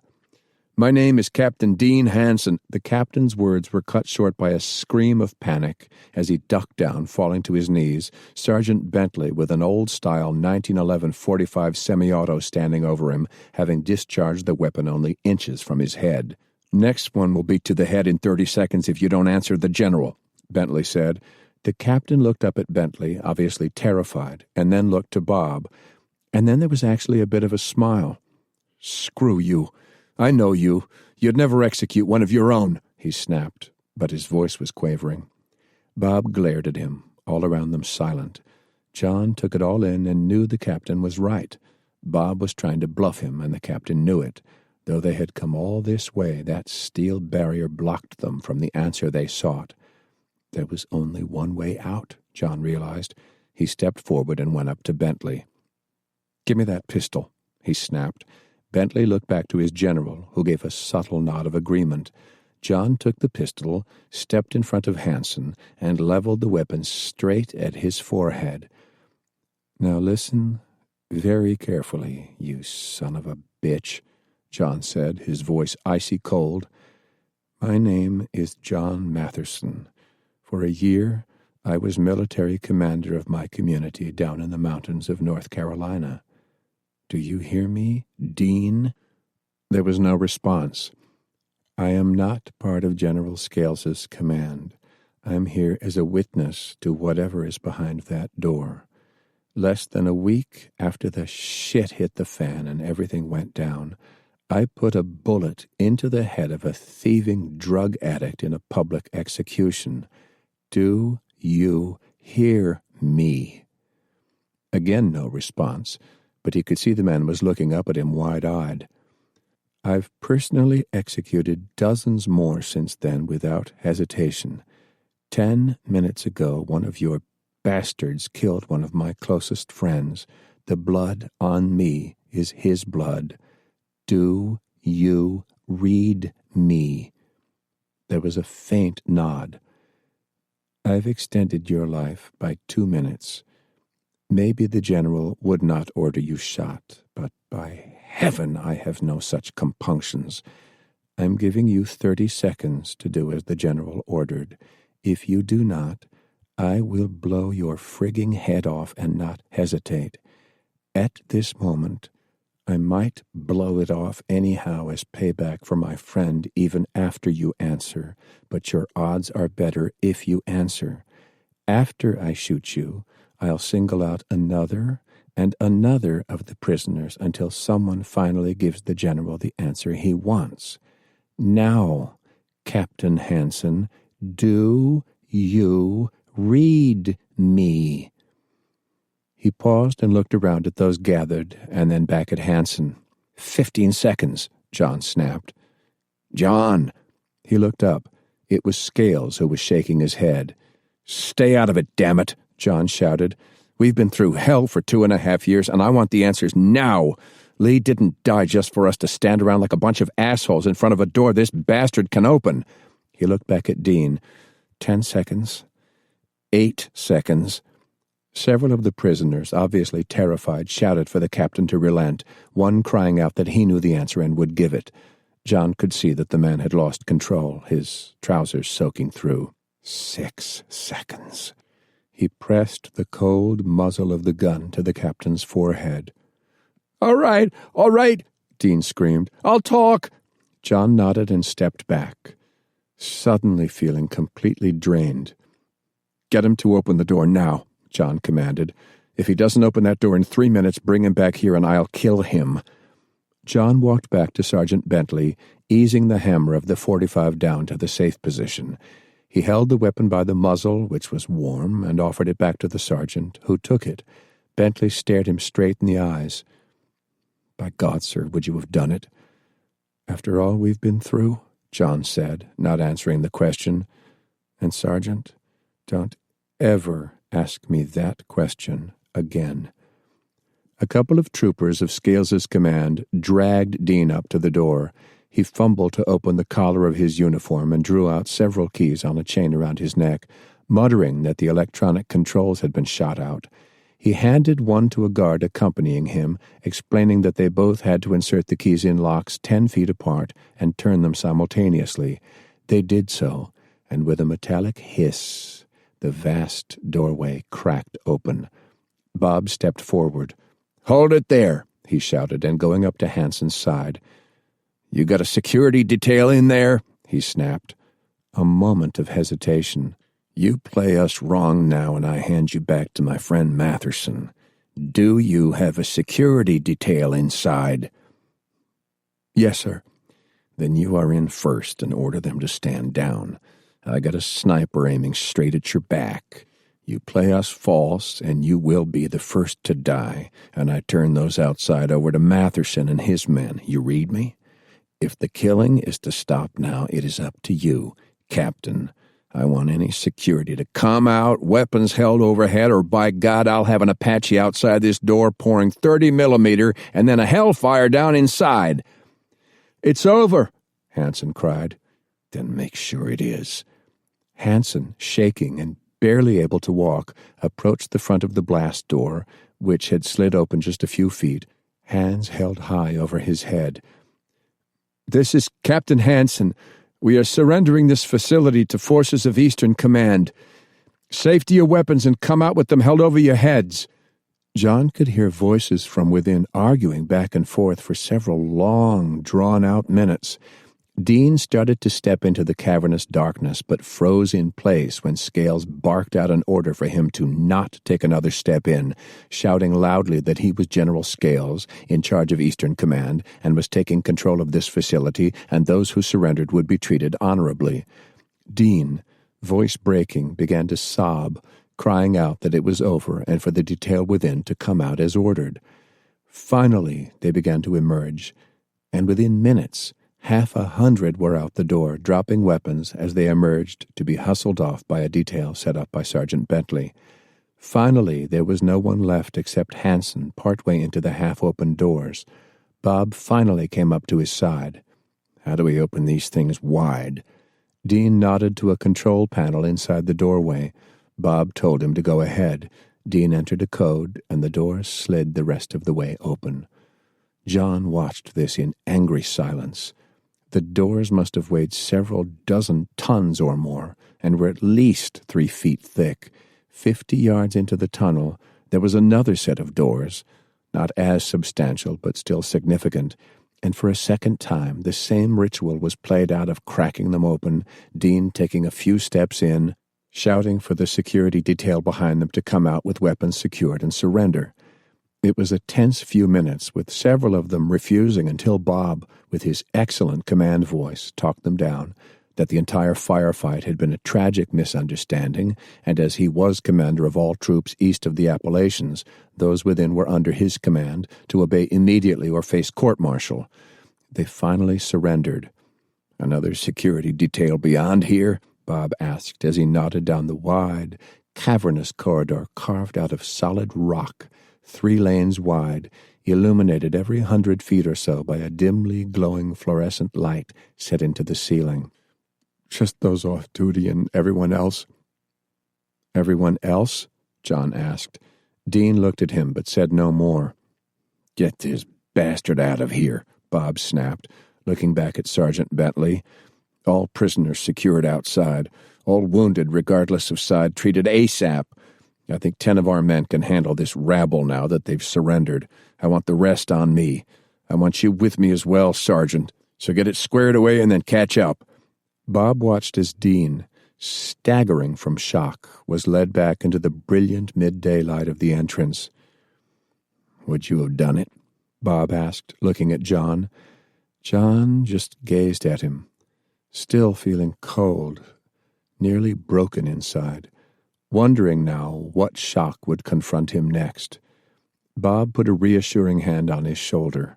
My name is Captain Dean Hansen. The captain's words were cut short by a scream of panic as he ducked down, falling to his knees, Sergeant Bentley with an old-style 1911 .45 semi-auto standing over him, having discharged the weapon only inches from his head. Next one will be to the head in 30 seconds if you don't answer the general, Bentley said. The captain looked up at Bentley, obviously terrified, and then looked to Bob. And then there was actually a bit of a smile. Screw you. I know you. You'd never execute one of your own, he snapped, but his voice was quavering. Bob glared at him, all around them silent. John took it all in and knew the captain was right. Bob was trying to bluff him, and the captain knew it. Though they had come all this way, that steel barrier blocked them from the answer they sought. There was only one way out, John realized. He stepped forward and went up to Bentley. Give me that pistol, he snapped. Bentley looked back to his general, who gave a subtle nod of agreement. John took the pistol, stepped in front of Hansen, and leveled the weapon straight at his forehead. Now listen very carefully, you son of a bitch, John said, his voice icy cold. My name is John Matherson. For a year, I was military commander of my community down in the mountains of North Carolina. Do you hear me, Dean? There was no response. I am not part of General Scales's command. I am here as a witness to whatever is behind that door. Less than a week after the shit hit the fan and everything went down, I put a bullet into the head of a thieving drug addict in a public execution. Do you hear me? Again, no response, but he could see the man was looking up at him wide-eyed. I've personally executed dozens more since then without hesitation. 10 minutes ago, one of your bastards killed one of my closest friends. The blood on me is his blood. Do you read me? There was a faint nod. "I've extended your life by 2 minutes. Maybe the general would not order you shot, but by heaven I have no such compunctions. I'm giving you 30 seconds to do as the general ordered. If you do not, I will blow your frigging head off and not hesitate. At this moment, I might blow it off anyhow as payback for my friend even after you answer, but your odds are better if you answer. After I shoot you, I'll single out another and another of the prisoners until someone finally gives the general the answer he wants. Now, Captain Hansen, do you read me?" He paused and looked around at those gathered, and then back at Hansen. 15 seconds, John snapped. "John!" He looked up. It was Scales who was shaking his head. "Stay out of it, damn it!" John shouted. "We've been through hell for 2.5 years, and I want the answers now. Lee didn't die just for us to stand around like a bunch of assholes in front of a door this bastard can open." He looked back at Dean. 10 seconds. 8 seconds. Several of the prisoners, obviously terrified, shouted for the captain to relent, one crying out that he knew the answer and would give it. John could see that the man had lost control, his trousers soaking through. 6 seconds. He pressed the cold muzzle of the gun to the captain's forehead. All right, Dean screamed. "I'll talk." John nodded and stepped back, suddenly feeling completely drained. "Get him to open the door now," John commanded. "If he doesn't open that door in 3 minutes, bring him back here and I'll kill him." John walked back to Sergeant Bentley, easing the hammer of the .45 down to the safe position. He held the weapon by the muzzle, which was warm, and offered it back to the sergeant, who took it. Bentley stared him straight in the eyes. "By God, sir, would you have done it?" "After all we've been through?" John said, not answering the question. "And, Sergeant, don't ever ask me that question again." A couple of troopers of Scales's command dragged Dean up to the door. He fumbled to open the collar of his uniform and drew out several keys on a chain around his neck, muttering that the electronic controls had been shot out. He handed one to a guard accompanying him, explaining that they both had to insert the keys in locks 10 feet apart and turn them simultaneously. They did so, and with a metallic hiss, the vast doorway cracked open. Bob stepped forward. "Hold it there," he shouted, and going up to Hansen's side. "You got a security detail in there?" he snapped. A moment of hesitation. "You play us wrong now and I hand you back to my friend Matherson. Do you have a security detail inside?" "Yes, sir." "Then you are in first and order them to stand down. I got a sniper aiming straight at your back. You play us false, and you will be the first to die, and I turn those outside over to Matherson and his men. You read me? If the killing is to stop now, it is up to you, Captain. I want any security to come out, weapons held overhead, or by God, I'll have an Apache outside this door pouring 30 millimeter and then a hellfire down inside." "It's over," Hansen cried. "Then make sure it is." Hansen, shaking and barely able to walk, approached the front of the blast door, which had slid open just a few feet, hands held high over his head. "This is Captain Hansen. We are surrendering this facility to forces of Eastern Command. Safety your weapons and come out with them held over your heads." John could hear voices from within arguing back and forth for several long, drawn-out minutes. Dean started to step into the cavernous darkness, but froze in place when Scales barked out an order for him to not take another step in, shouting loudly that he was General Scales, in charge of Eastern Command, and was taking control of this facility, and those who surrendered would be treated honorably. Dean, voice breaking, began to sob, crying out that it was over and for the detail within to come out as ordered. Finally, they began to emerge, and within minutes, 100 were out the door, dropping weapons as they emerged to be hustled off by a detail set up by Sergeant Bentley. Finally, there was no one left except Hansen, partway into the half-open doors. Bob finally came up to his side. "How do we open these things wide?" Dean nodded to a control panel inside the doorway. Bob told him to go ahead. Dean entered a code, and the door slid the rest of the way open. John watched this in angry silence. The doors must have weighed several dozen tons or more, and were at least 3 feet thick. 50 yards into the tunnel, there was another set of doors, not as substantial but still significant, and for a second time the same ritual was played out of cracking them open, Dean taking a few steps in, shouting for the security detail behind them to come out with weapons secured and surrender. It was a tense few minutes, with several of them refusing until Bob, with his excellent command voice, talked them down, that the entire firefight had been a tragic misunderstanding, and as he was commander of all troops east of the Appalachians, those within were under his command to obey immediately or face court-martial. They finally surrendered. "Another security detail beyond here?" Bob asked as he nodded down the wide, cavernous corridor carved out of solid rock, 3 lanes wide, illuminated every 100 feet or so by a dimly glowing fluorescent light set into the ceiling. "Just those off duty and everyone else." "Everyone else?" John asked. Dean looked at him but said no more. "Get this bastard out of here," Bob snapped, looking back at Sergeant Bentley. "All prisoners secured outside, all wounded regardless of side treated ASAP. I think 10 of our men can handle this rabble now that they've surrendered. I want the rest on me. I want you with me as well, Sergeant. So get it squared away and then catch up." Bob watched as Dean, staggering from shock, was led back into the brilliant midday light of the entrance. "Would you have done it?" Bob asked, looking at John. John just gazed at him, still feeling cold, nearly broken inside, wondering now what shock would confront him next. Bob put a reassuring hand on his shoulder.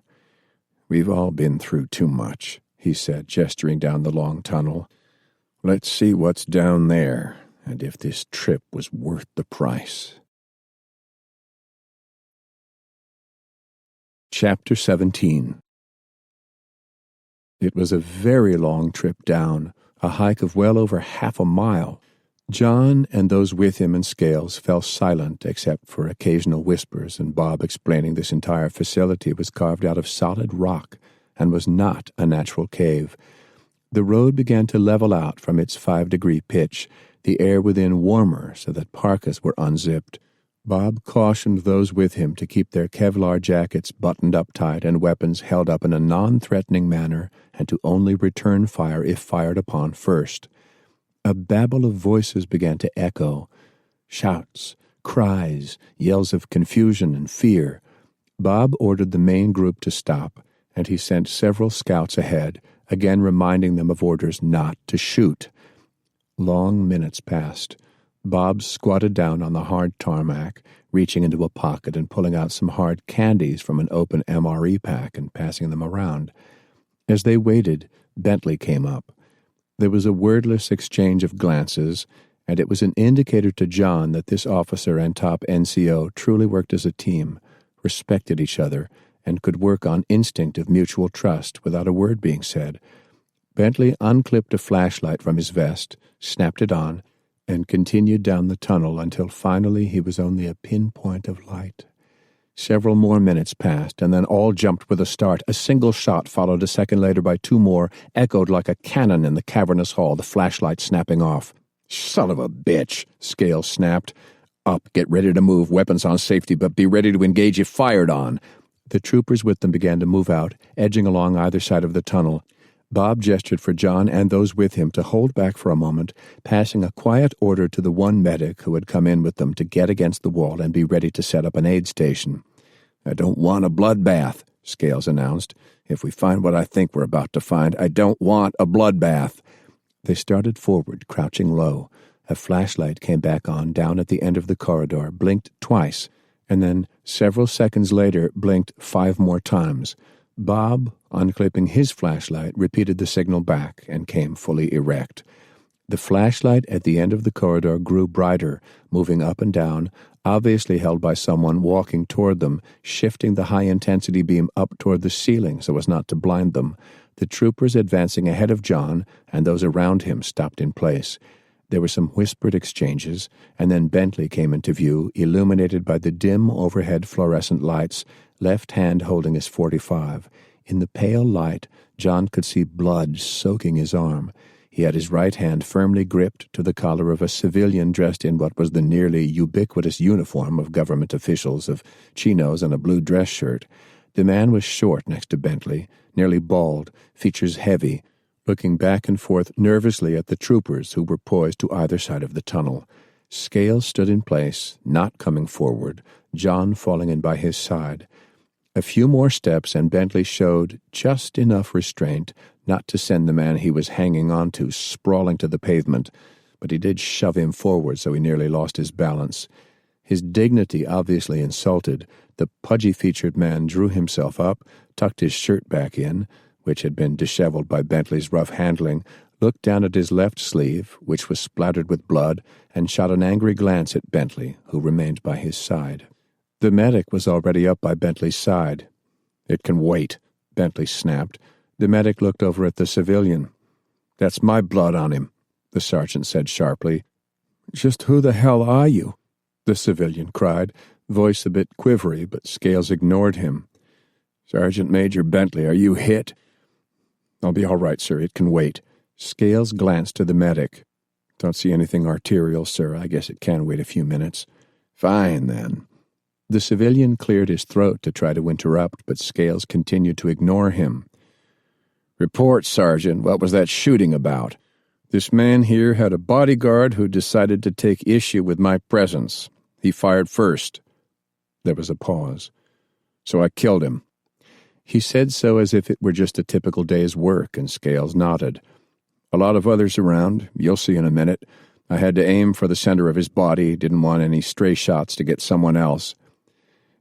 "We've all been through too much," he said, gesturing down the long tunnel. "Let's see what's down there, and if this trip was worth the price." Chapter 17. It was a very long trip down, a hike of well over half a mile. John and those with him and Scales fell silent except for occasional whispers, and Bob explaining this entire facility was carved out of solid rock and was not a natural cave. The road began to level out from its 5-degree pitch, the air within warmer so that parkas were unzipped. Bob cautioned those with him to keep their Kevlar jackets buttoned up tight and weapons held up in a non-threatening manner, and to only return fire if fired upon first. A babble of voices began to echo, shouts, cries, yells of confusion and fear. Bob ordered the main group to stop, and he sent several scouts ahead, again reminding them of orders not to shoot. Long minutes passed. Bob squatted down on the hard tarmac, reaching into a pocket and pulling out some hard candies from an open MRE pack and passing them around. As they waited, Bentley came up. There was a wordless exchange of glances, and it was an indicator to John that this officer and top NCO truly worked as a team, respected each other, and could work on instinct of mutual trust without a word being said. Bentley unclipped a flashlight from his vest, snapped it on, and continued down the tunnel until finally he was only a pinpoint of light. Several more minutes passed, and then all jumped with a start. A single shot, followed a second later by 2 more, echoed like a cannon in the cavernous hall, the flashlight snapping off. "Son of a bitch," Scales snapped. "Up, get ready to move, weapons on safety, but be ready to engage if fired on." The troopers with them began to move out, edging along either side of the tunnel. Bob gestured for John and those with him to hold back for a moment, passing a quiet order to the one medic who had come in with them to get against the wall and be ready to set up an aid station. "I don't want a bloodbath," Scales announced. "If we find what I think we're about to find, I don't want a bloodbath." They started forward, crouching low. A flashlight came back on down at the end of the corridor, blinked twice, and then, several seconds later, blinked 5 more times. Bob, unclipping his flashlight, repeated the signal back and came fully erect. The flashlight at the end of the corridor grew brighter, moving up and down, obviously held by someone walking toward them, shifting the high-intensity beam up toward the ceiling so as not to blind them. The troopers advancing ahead of John and those around him stopped in place. There were some whispered exchanges, and then Bentley came into view, illuminated by the dim overhead fluorescent lights, left hand holding his .45. In the pale light, John could see blood soaking his arm. He had his right hand firmly gripped to the collar of a civilian dressed in what was the nearly ubiquitous uniform of government officials, of chinos and a blue dress shirt. The man was short next to Bentley, nearly bald, features heavy, looking back and forth nervously at the troopers who were poised to either side of the tunnel. Scales stood in place, not coming forward, John falling in by his side. A few more steps and Bentley showed just enough restraint not to send the man he was hanging onto sprawling to the pavement, but he did shove him forward so he nearly lost his balance. His dignity obviously insulted, the pudgy-featured man drew himself up, tucked his shirt back in, which had been disheveled by Bentley's rough handling, looked down at his left sleeve, which was splattered with blood, and shot an angry glance at Bentley, who remained by his side. The medic was already up by Bentley's side. "It can wait," Bentley snapped. The medic looked over at the civilian. "That's my blood on him," the sergeant said sharply. "Just who the hell are you?" the civilian cried, voice a bit quivery, but Scales ignored him. "Sergeant Major Bentley, are you hit?" "I'll be all right, sir. It can wait." Scales glanced to the medic. "Don't see anything arterial, sir. I guess it can wait a few minutes." "Fine, then." The civilian cleared his throat to try to interrupt, but Scales continued to ignore him. "Report, Sergeant. What was that shooting about?" "This man here had a bodyguard who decided to take issue with my presence. He fired first." There was a pause. "So I killed him." He said so as if it were just a typical day's work, and Scales nodded. "A lot of others around. You'll see in a minute. I had to aim for the center of his body. Didn't want any stray shots to get someone else."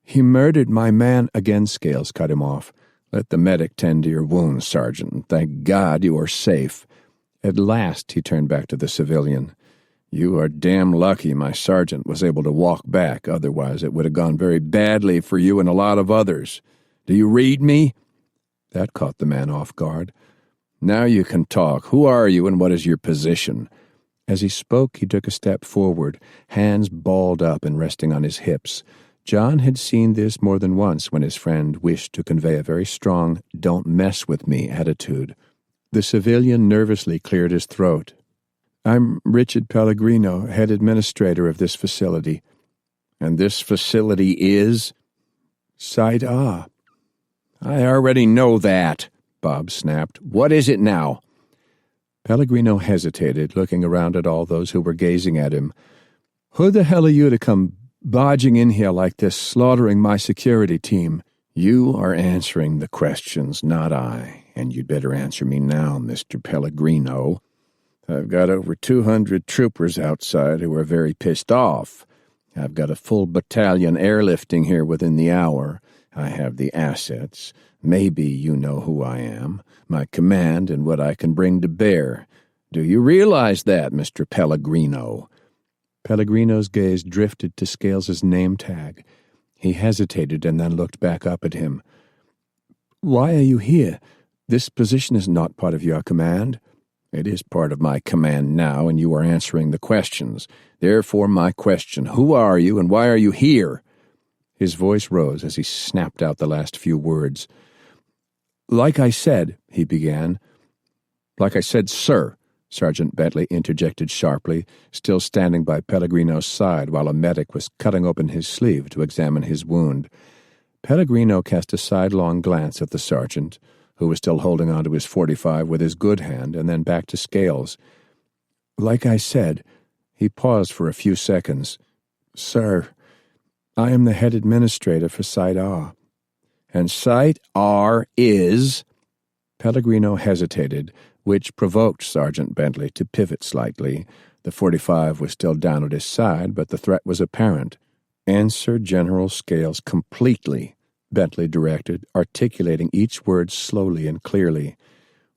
"He murdered my man," again Scales cut him off. "Let the medic tend to your wounds, Sergeant. Thank God you are safe." At last he turned back to the civilian. "You are damn lucky my sergeant was able to walk back. Otherwise it would have gone very badly for you and a lot of others. Do you read me?" That caught the man off guard. "Now you can talk. Who are you and what is your position?" As he spoke, he took a step forward, hands balled up and resting on his hips. John had seen this more than once when his friend wished to convey a very strong "don't mess with me" attitude. The civilian nervously cleared his throat. "I'm Richard Pellegrino, head administrator of this facility." "And this facility is?" "Site A." "I already know that," Bob snapped. "What is it now?" Pellegrino hesitated, looking around at all those who were gazing at him. "Who the hell are you to come barging in here like this, slaughtering my security team?" "You are answering the questions, not I, and you'd better answer me now, Mr. Pellegrino. I've got over 200 troopers outside who are very pissed off. I've got a full battalion airlifting here within the hour. I have the assets. Maybe you know who I am, my command, and what I can bring to bear. Do you realize that, Mr. Pellegrino?" Pellegrino's gaze drifted to Scales's name tag. He hesitated and then looked back up at him. "Why are you here? This position is not part of your command." "It is part of my command now, and you are answering the questions. Therefore, my question, who are you and why are you here?" His voice rose as he snapped out the last few words. "Like I said," he began. "Like I said, sir," Sergeant Bentley interjected sharply, still standing by Pellegrino's side while a medic was cutting open his sleeve to examine his wound. Pellegrino cast a sidelong glance at the sergeant, who was still holding on to his .45 with his good hand, and then back to Scales. "Like I said," he paused for a few seconds. "Sir, I am the head administrator for Site R." "And Site R is?" Pellegrino hesitated, which provoked Sergeant Bentley to pivot slightly. The .45 was still down at his side, but the threat was apparent. "Answer General Scales completely," Bentley directed, articulating each word slowly and clearly.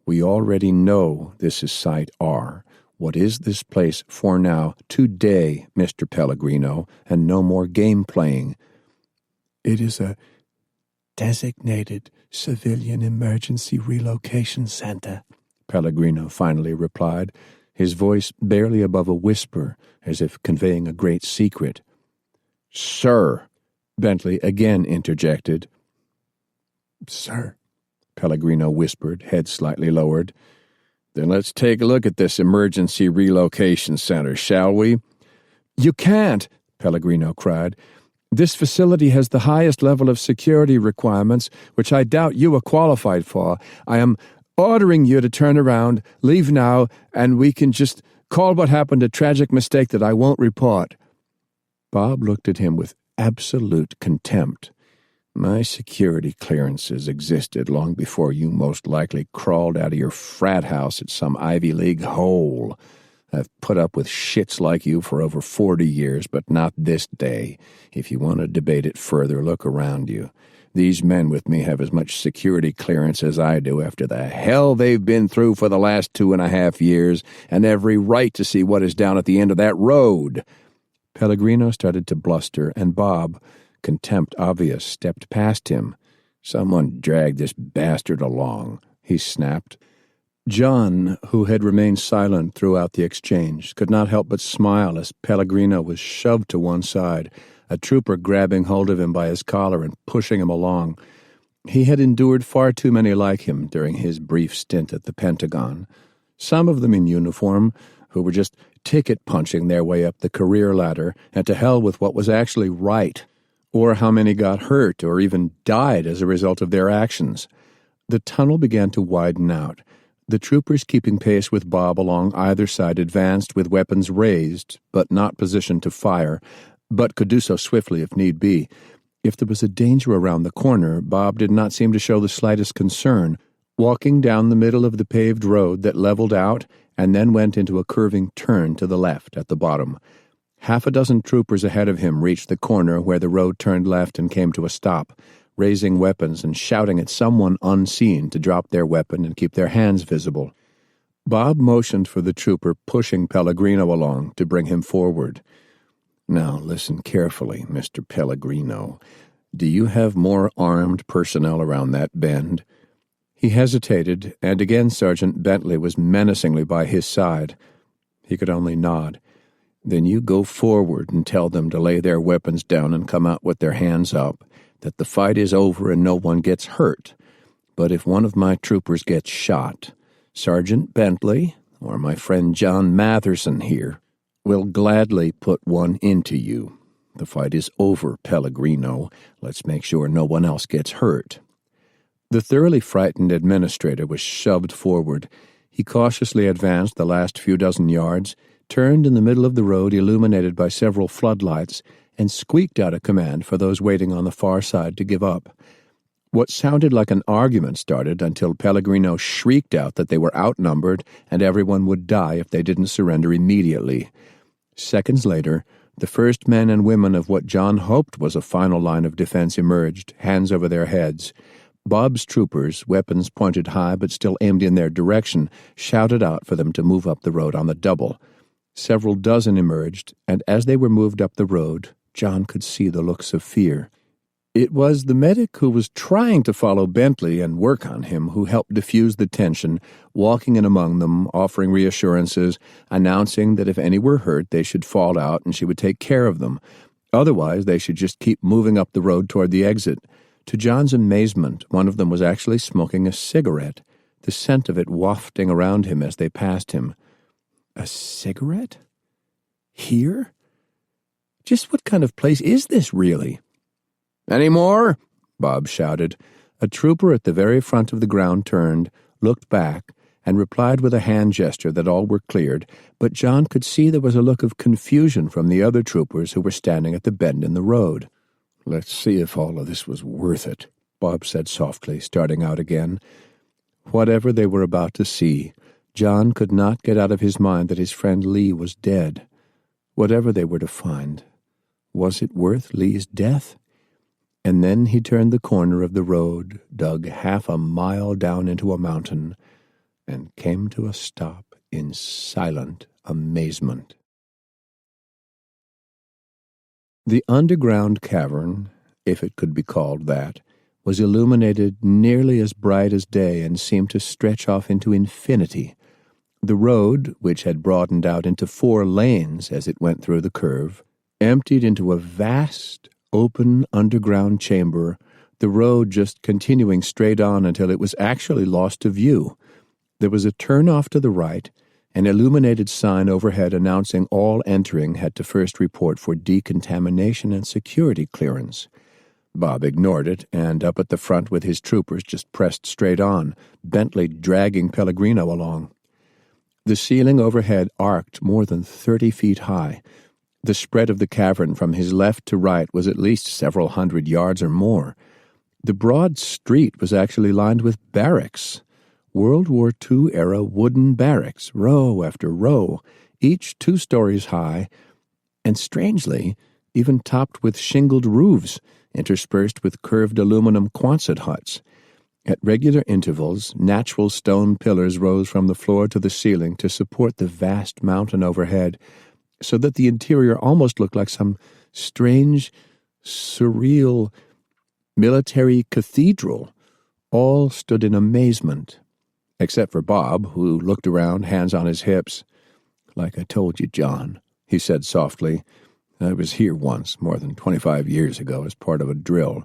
"We already know this is Site R. What is this place for now, today, Mr. Pellegrino, and no more game playing?" "It is a designated Civilian Emergency Relocation Center, Pellegrino finally replied, his voice barely above a whisper, as if conveying a great secret. Sir, Bentley again interjected. Sir, Pellegrino whispered, head slightly lowered. Then let's take a look at this emergency relocation center, shall we? You can't, Pellegrino cried. This facility has the highest level of security requirements, which I doubt you are qualified for. I am ordering you to turn around, leave now, and we can just call what happened a tragic mistake that I won't report. Bob looked at him with absolute contempt. My security clearances existed long before you most likely crawled out of your frat house at some Ivy League hole. I've put up with shits like you for over 40 years, but not this day. If you want to debate it further, look around you. These men with me have as much security clearance as I do after the hell they've been through for the last 2.5 years, and every right to see what is down at the end of that road. Pellegrino started to bluster, and Bob, contempt obvious, stepped past him. Someone dragged this bastard along, he snapped. John, who had remained silent throughout the exchange, could not help but smile as Pellegrino was shoved to one side, a trooper grabbing hold of him by his collar and pushing him along. He had endured far too many like him during his brief stint at the Pentagon, some of them in uniform, who were just ticket-punching their way up the career ladder, and to hell with what was actually right, or how many got hurt or even died as a result of their actions. The tunnel began to widen out. The troopers keeping pace with Bob along either side advanced with weapons raised, but not positioned to fire, but could do so swiftly if need be. If there was a danger around the corner, Bob did not seem to show the slightest concern, walking down the middle of the paved road that leveled out and then went into a curving turn to the left at the bottom. 6 troopers ahead of him reached the corner where the road turned left and came to a stop, raising weapons and shouting at someone unseen to drop their weapon and keep their hands visible. Bob motioned for the trooper pushing Pellegrino along to bring him forward. Now listen carefully, Mr. Pellegrino. Do you have more armed personnel around that bend? He hesitated, and again Sergeant Bentley was menacingly by his side. He could only nod. Then you go forward and tell them to lay their weapons down and come out with their hands up, that the fight is over and no one gets hurt. But if one of my troopers gets shot, Sergeant Bentley, or my friend John Matherson here, will gladly put one into you. The fight is over, Pellegrino. Let's make sure no one else gets hurt. The thoroughly frightened administrator was shoved forward. He cautiously advanced the last few dozen yards, turned in the middle of the road illuminated by several floodlights, and squeaked out a command for those waiting on the far side to give up. What sounded like an argument started until Pellegrino shrieked out that they were outnumbered and everyone would die if they didn't surrender immediately. Seconds later, the first men and women of what John hoped was a final line of defense emerged, hands over their heads. Bob's troopers, weapons pointed high but still aimed in their direction, shouted out for them to move up the road on the double. Several dozen emerged, and as they were moved up the road, John could see the looks of fear. It was the medic who was trying to follow Bentley and work on him who helped diffuse the tension, walking in among them, offering reassurances, announcing that if any were hurt they should fall out and she would take care of them. Otherwise, they should just keep moving up the road toward the exit. To John's amazement, one of them was actually smoking a cigarette, the scent of it wafting around him as they passed him. A cigarette? Here? Just what kind of place is this, really? Any more? Bob shouted. A trooper at the very front of the ground turned, looked back, and replied with a hand gesture that all were cleared, but John could see there was a look of confusion from the other troopers who were standing at the bend in the road. Let's see if all of this was worth it, Bob said softly, starting out again. Whatever they were about to see, John could not get out of his mind that his friend Lee was dead. Whatever they were to find, was it worth Lee's death? And then he turned the corner of the road, dug 1/2 mile down into a mountain, and came to a stop in silent amazement. The underground cavern, if it could be called that, was illuminated nearly as bright as day and seemed to stretch off into infinity. The road, which had broadened out into 4 lanes as it went through the curve, emptied into a vast, open underground chamber, the road just continuing straight on until it was actually lost to view. There was a turn off to the right, an illuminated sign overhead announcing all entering had to first report for decontamination and security clearance. Bob ignored it, and up at the front with his troopers just pressed straight on, Bentley dragging Pellegrino along. The ceiling overhead arced more than 30 feet high. The spread of the cavern from his left to right was at least several hundred yards or more. The broad street was actually lined with barracks. World War II-era wooden barracks, row after row, each 2 stories high, and strangely, even topped with shingled roofs, interspersed with curved aluminum Quonset huts. At regular intervals, natural stone pillars rose from the floor to the ceiling to support the vast mountain overhead, so that the interior almost looked like some strange, surreal military cathedral. All stood in amazement, except for Bob, who looked around, hands on his hips. "Like I told you, John," he said softly, "I was here once, more than 25 years ago, as part of a drill.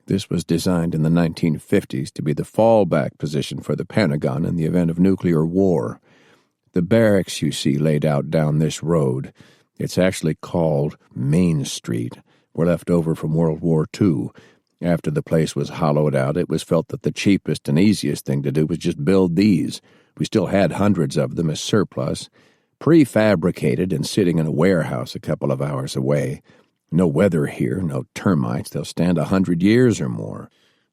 This was designed in the 1950s to be the fallback position for the Pentagon in the event of nuclear war. The barracks you see laid out down this road, it's actually called Main Street, were left over from World War II. After the place was hollowed out, it was felt that the cheapest and easiest thing to do was just build these. We still had hundreds of them as surplus, prefabricated and sitting in a warehouse a couple of hours away. No weather here, no termites. They'll stand 100 years or more.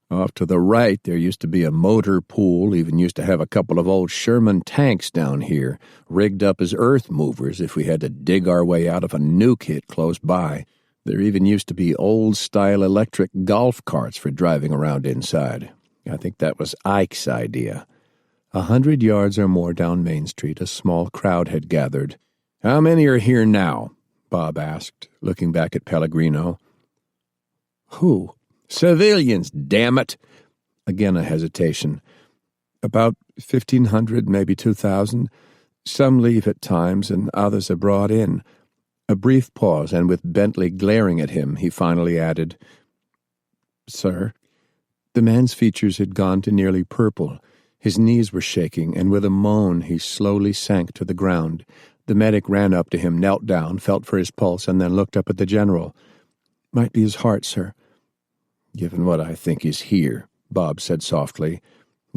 Off to the right, there used to be a motor pool, even used to have a couple of old Sherman tanks down here, rigged up as earth movers if we had to dig our way out of a nuke hit close by. There even used to be old-style electric golf carts for driving around inside. I think that was Ike's idea." 100 yards or more down Main Street, a small crowd had gathered. "How many are here now?" Bob asked, looking back at Pellegrino. "Who?" "Civilians, damn it!" Again a hesitation. "About 1,500, maybe 2,000. Some leave at times, and others are brought in." A brief pause, and with Bentley glaring at him, he finally added, "Sir?" The man's features had gone to nearly purple. His knees were shaking, and with a moan he slowly sank to the ground. The medic ran up to him, knelt down, felt for his pulse, and then looked up at the general. "Might be his heart, sir." "Given what I think is here," Bob said softly,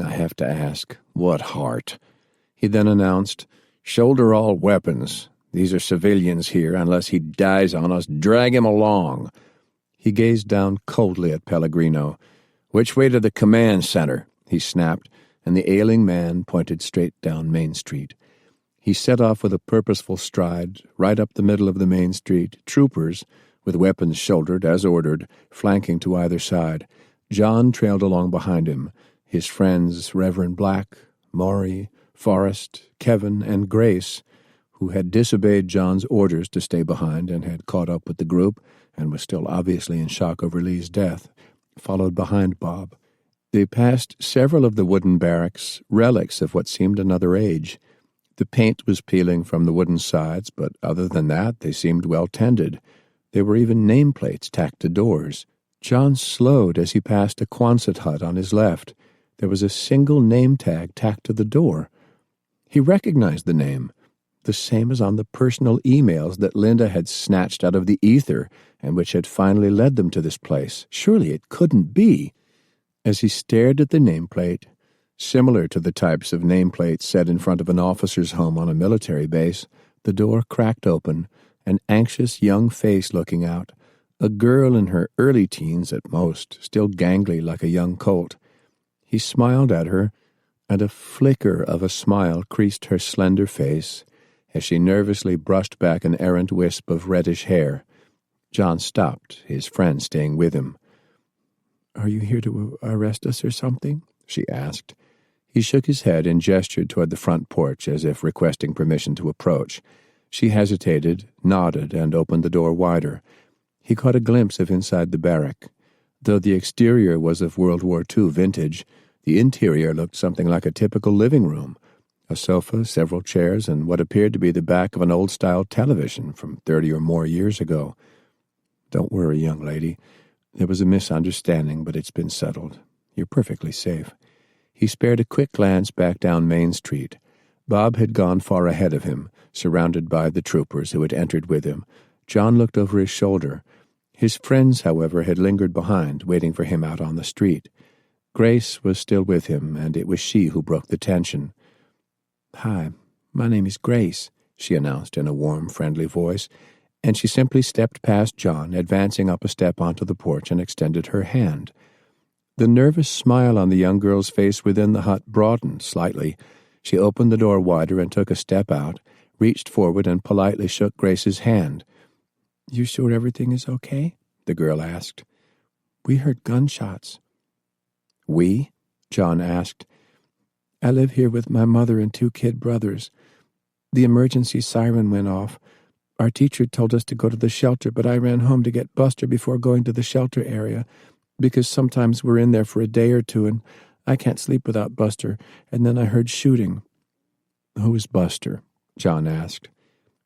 "I have to ask, what heart?" He then announced, "Shoulder all weapons. These are civilians here. Unless he dies on us, drag him along." He gazed down coldly at Pellegrino. "Which way to the command center?" he snapped, and the ailing man pointed straight down Main Street. He set off with a purposeful stride, right up the middle of the main street, troopers, with weapons shouldered as ordered, flanking to either side. John trailed along behind him, his friends Reverend Black, Maury, Forrest, Kevin, and Grace, who had disobeyed John's orders to stay behind and had caught up with the group and was still obviously in shock over Lee's death, followed behind Bob. They passed several of the wooden barracks, relics of what seemed another age. The paint was peeling from the wooden sides, but other than that, they seemed well tended. There were even nameplates tacked to doors. John slowed as he passed a Quonset hut on his left. There was a single name tag tacked to the door. He recognized the name, the same as on the personal emails that Linda had snatched out of the ether and which had finally led them to this place. Surely it couldn't be. As he stared at the nameplate, similar to the types of nameplates set in front of an officer's home on a military base, the door cracked open, an anxious young face looking out, a girl in her early teens at most, still gangly like a young colt. He smiled at her, and a flicker of a smile creased her slender face as she nervously brushed back an errant wisp of reddish hair. John stopped, his friend staying with him. "Are you here to arrest us or something?" she asked. He shook his head and gestured toward the front porch as if requesting permission to approach. She hesitated, nodded, and opened the door wider. He caught a glimpse of inside the barrack. Though the exterior was of World War II vintage, the interior looked something like a typical living room. A sofa, several chairs, and what appeared to be the back of an old-style television from 30 or more years ago. Don't worry, young lady. There was a misunderstanding, but it's been settled. You're perfectly safe. He spared a quick glance back down Main Street. Bob had gone far ahead of him, surrounded by the troopers who had entered with him. John looked over his shoulder. His friends, however, had lingered behind, waiting for him out on the street. Grace was still with him, and it was she who broke the tension. "Hi, my name is Grace," she announced in a warm, friendly voice, and she simply stepped past John, advancing up a step onto the porch and extended her hand. The nervous smile on the young girl's face within the hut broadened slightly. She opened the door wider and took a step out, reached forward and politely shook Grace's hand. "You sure everything is okay?" the girl asked. "We heard gunshots." "We?" John asked. "I live here with my mother and 2 kid brothers. The emergency siren went off. Our teacher told us to go to the shelter, but I ran home to get Buster before going to the shelter area, because sometimes we're in there for a day or two, and I can't sleep without Buster, and then I heard shooting." "Who is Buster?" John asked.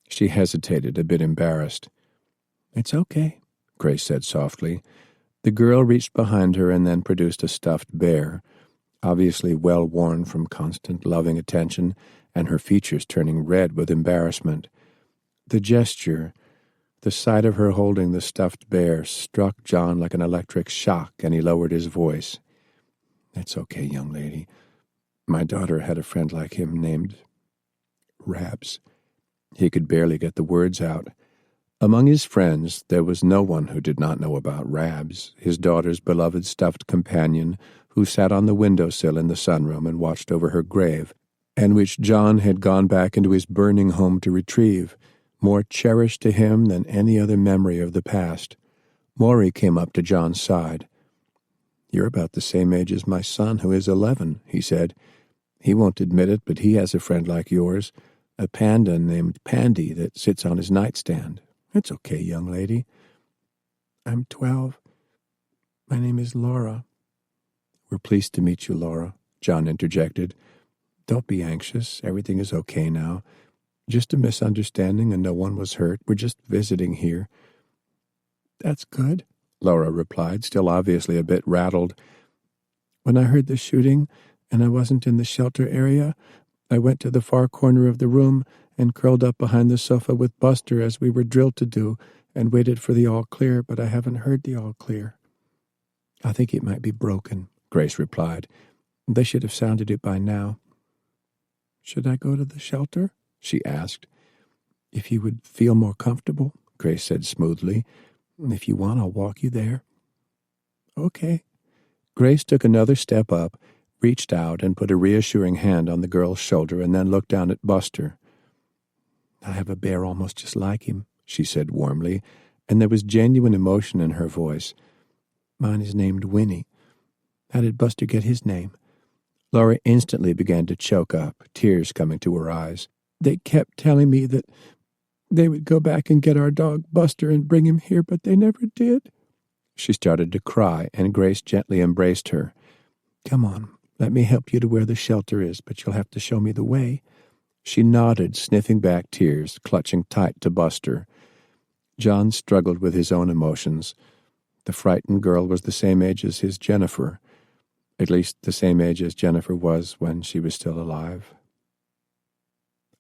She hesitated, a bit embarrassed. "It's okay," Grace said softly. The girl reached behind her and then produced a stuffed bear, obviously well worn from constant loving attention, and her features turning red with embarrassment. The gesture, the sight of her holding the stuffed bear, struck John like an electric shock, and he lowered his voice. "It's okay, young lady. My daughter had a friend like him named Rabs." He could barely get the words out. Among his friends, there was no one who did not know about Rabs, his daughter's beloved stuffed companion, who sat on the windowsill in the sunroom and watched over her grave, and which John had gone back into his burning home to retrieve, more cherished to him than any other memory of the past. Maury came up to John's side. "You're about the same age as my son, who is 11, he said. "He won't admit it, but he has a friend like yours, a panda named Pandy that sits on his nightstand. It's okay, young lady." "I'm 12. My name is Laura." "We're pleased to meet you, Laura," John interjected. "Don't be anxious. Everything is okay now. Just a misunderstanding and no one was hurt. We're just visiting here." "That's good," Laura replied, still obviously a bit rattled. "When I heard the shooting and I wasn't in the shelter area, I went to the far corner of the room and curled up behind the sofa with Buster as we were drilled to do and waited for the all clear, but I haven't heard the all clear." "I think it might be broken," Grace replied. "They should have sounded it by now." "Should I go to the shelter?" she asked. "If you would feel more comfortable," Grace said smoothly. "If you want, I'll walk you there." "Okay." Grace took another step up, reached out and put a reassuring hand on the girl's shoulder and then looked down at Buster. "I have a bear almost just like him," she said warmly, and there was genuine emotion in her voice. "Mine is named Winnie. How did Buster get his name?" Laura instantly began to choke up, tears coming to her eyes. "They kept telling me that they would go back and get our dog Buster and bring him here, but they never did." She started to cry, and Grace gently embraced her. "Come on, let me help you to where the shelter is, but you'll have to show me the way." She nodded, sniffing back tears, clutching tight to Buster. John struggled with his own emotions. The frightened girl was the same age as his Jennifer, at least the same age as Jennifer was when she was still alive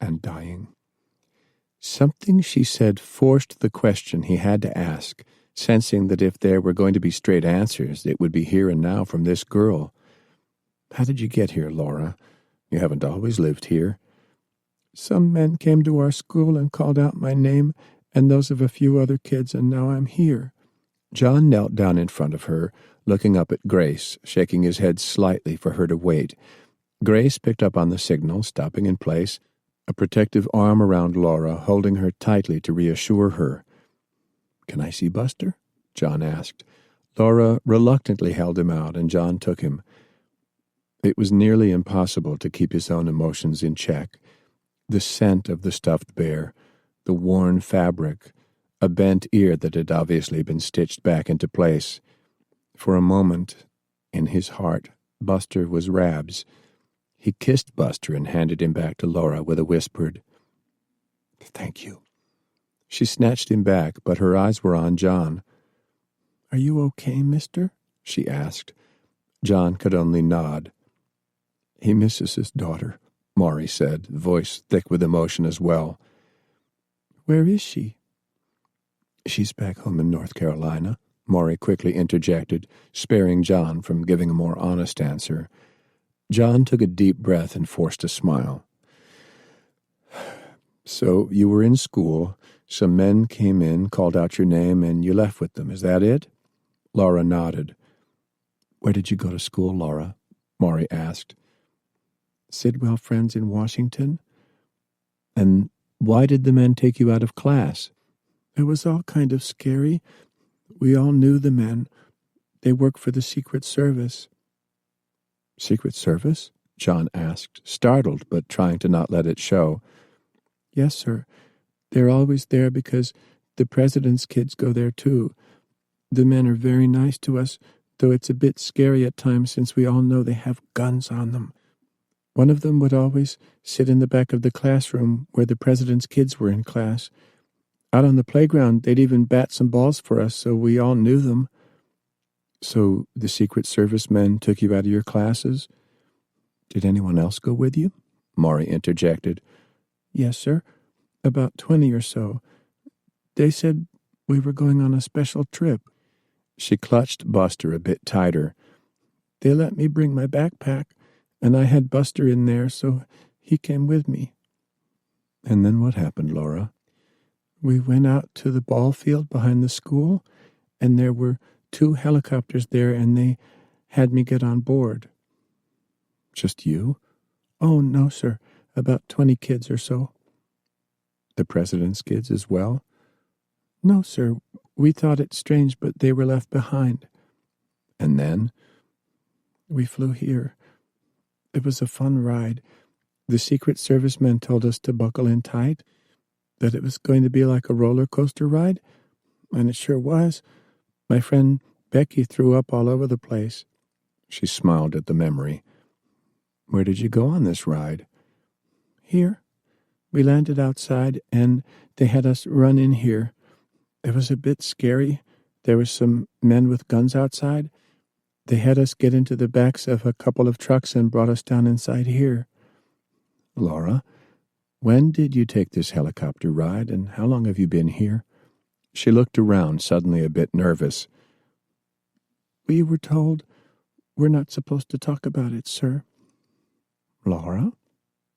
and dying. Something she said forced the question he had to ask, sensing that if there were going to be straight answers, it would be here and now from this girl. "How did you get here, Laura? You haven't always lived here." "Some men came to our school and called out my name and those of a few other kids, and now I'm here." John knelt down in front of her, looking up at Grace, shaking his head slightly for her to wait. Grace picked up on the signal, stopping in place, a protective arm around Laura, holding her tightly to reassure her. "Can I see Buster?" John asked. Laura reluctantly held him out, and John took him. It was nearly impossible to keep his own emotions in check. The scent of the stuffed bear, the worn fabric, a bent ear that had obviously been stitched back into place. For a moment, in his heart, Buster was Rab's. He kissed Buster and handed him back to Laura with a whispered, "Thank you." She snatched him back, but her eyes were on John. "Are you okay, mister?" she asked. John could only nod. "He misses his daughter," Maury said, voice thick with emotion as well. "Where is she?" "She's back home in North Carolina," Maury quickly interjected, sparing John from giving a more honest answer. John took a deep breath and forced a smile. "So you were in school, some men came in, called out your name, and you left with them, is that it?" Laura nodded. "Where did you go to school, Laura?" Maury asked. "Sidwell Friends in Washington." "And why did the men take you out of class?" "It was all kind of scary. We all knew the men. They work for the Secret Service." "Secret Service?" John asked, startled but trying to not let it show. "Yes, sir. They're always there because the president's kids go there too. The men are very nice to us, though it's a bit scary at times since we all know they have guns on them. One of them would always sit in the back of the classroom where the president's kids were in class. Out on the playground, they'd even bat some balls for us, so we all knew them." "So the Secret Service men took you out of your classes? Did anyone else go with you?" Maury interjected. "Yes, sir. About 20 or so. They said we were going on a special trip." She clutched Buster a bit tighter. "They let me bring my backpack, and I had Buster in there, so he came with me." "And then what happened, Laura?" "We went out to the ball field behind the school, and there were 2 helicopters there, and they had me get on board." "Just you?" "Oh, no, sir. About 20 kids or so." "The president's kids as well?" "No, sir. We thought it strange, but they were left behind." "And then?" "We flew here. It was a fun ride. The Secret Service men told us to buckle in tight, that it was going to be like a roller coaster ride, and it sure was. My friend Becky threw up all over the place." She smiled at the memory. "Where did you go on this ride?" "Here. We landed outside, and they had us run in here. It was a bit scary. There were some men with guns outside. They had us get into the backs of a couple of trucks and brought us down inside here." "Laura, when did you take this helicopter ride, and how long have you been here?" She looked around, suddenly a bit nervous. "We were told we're not supposed to talk about it, sir." "Laura?"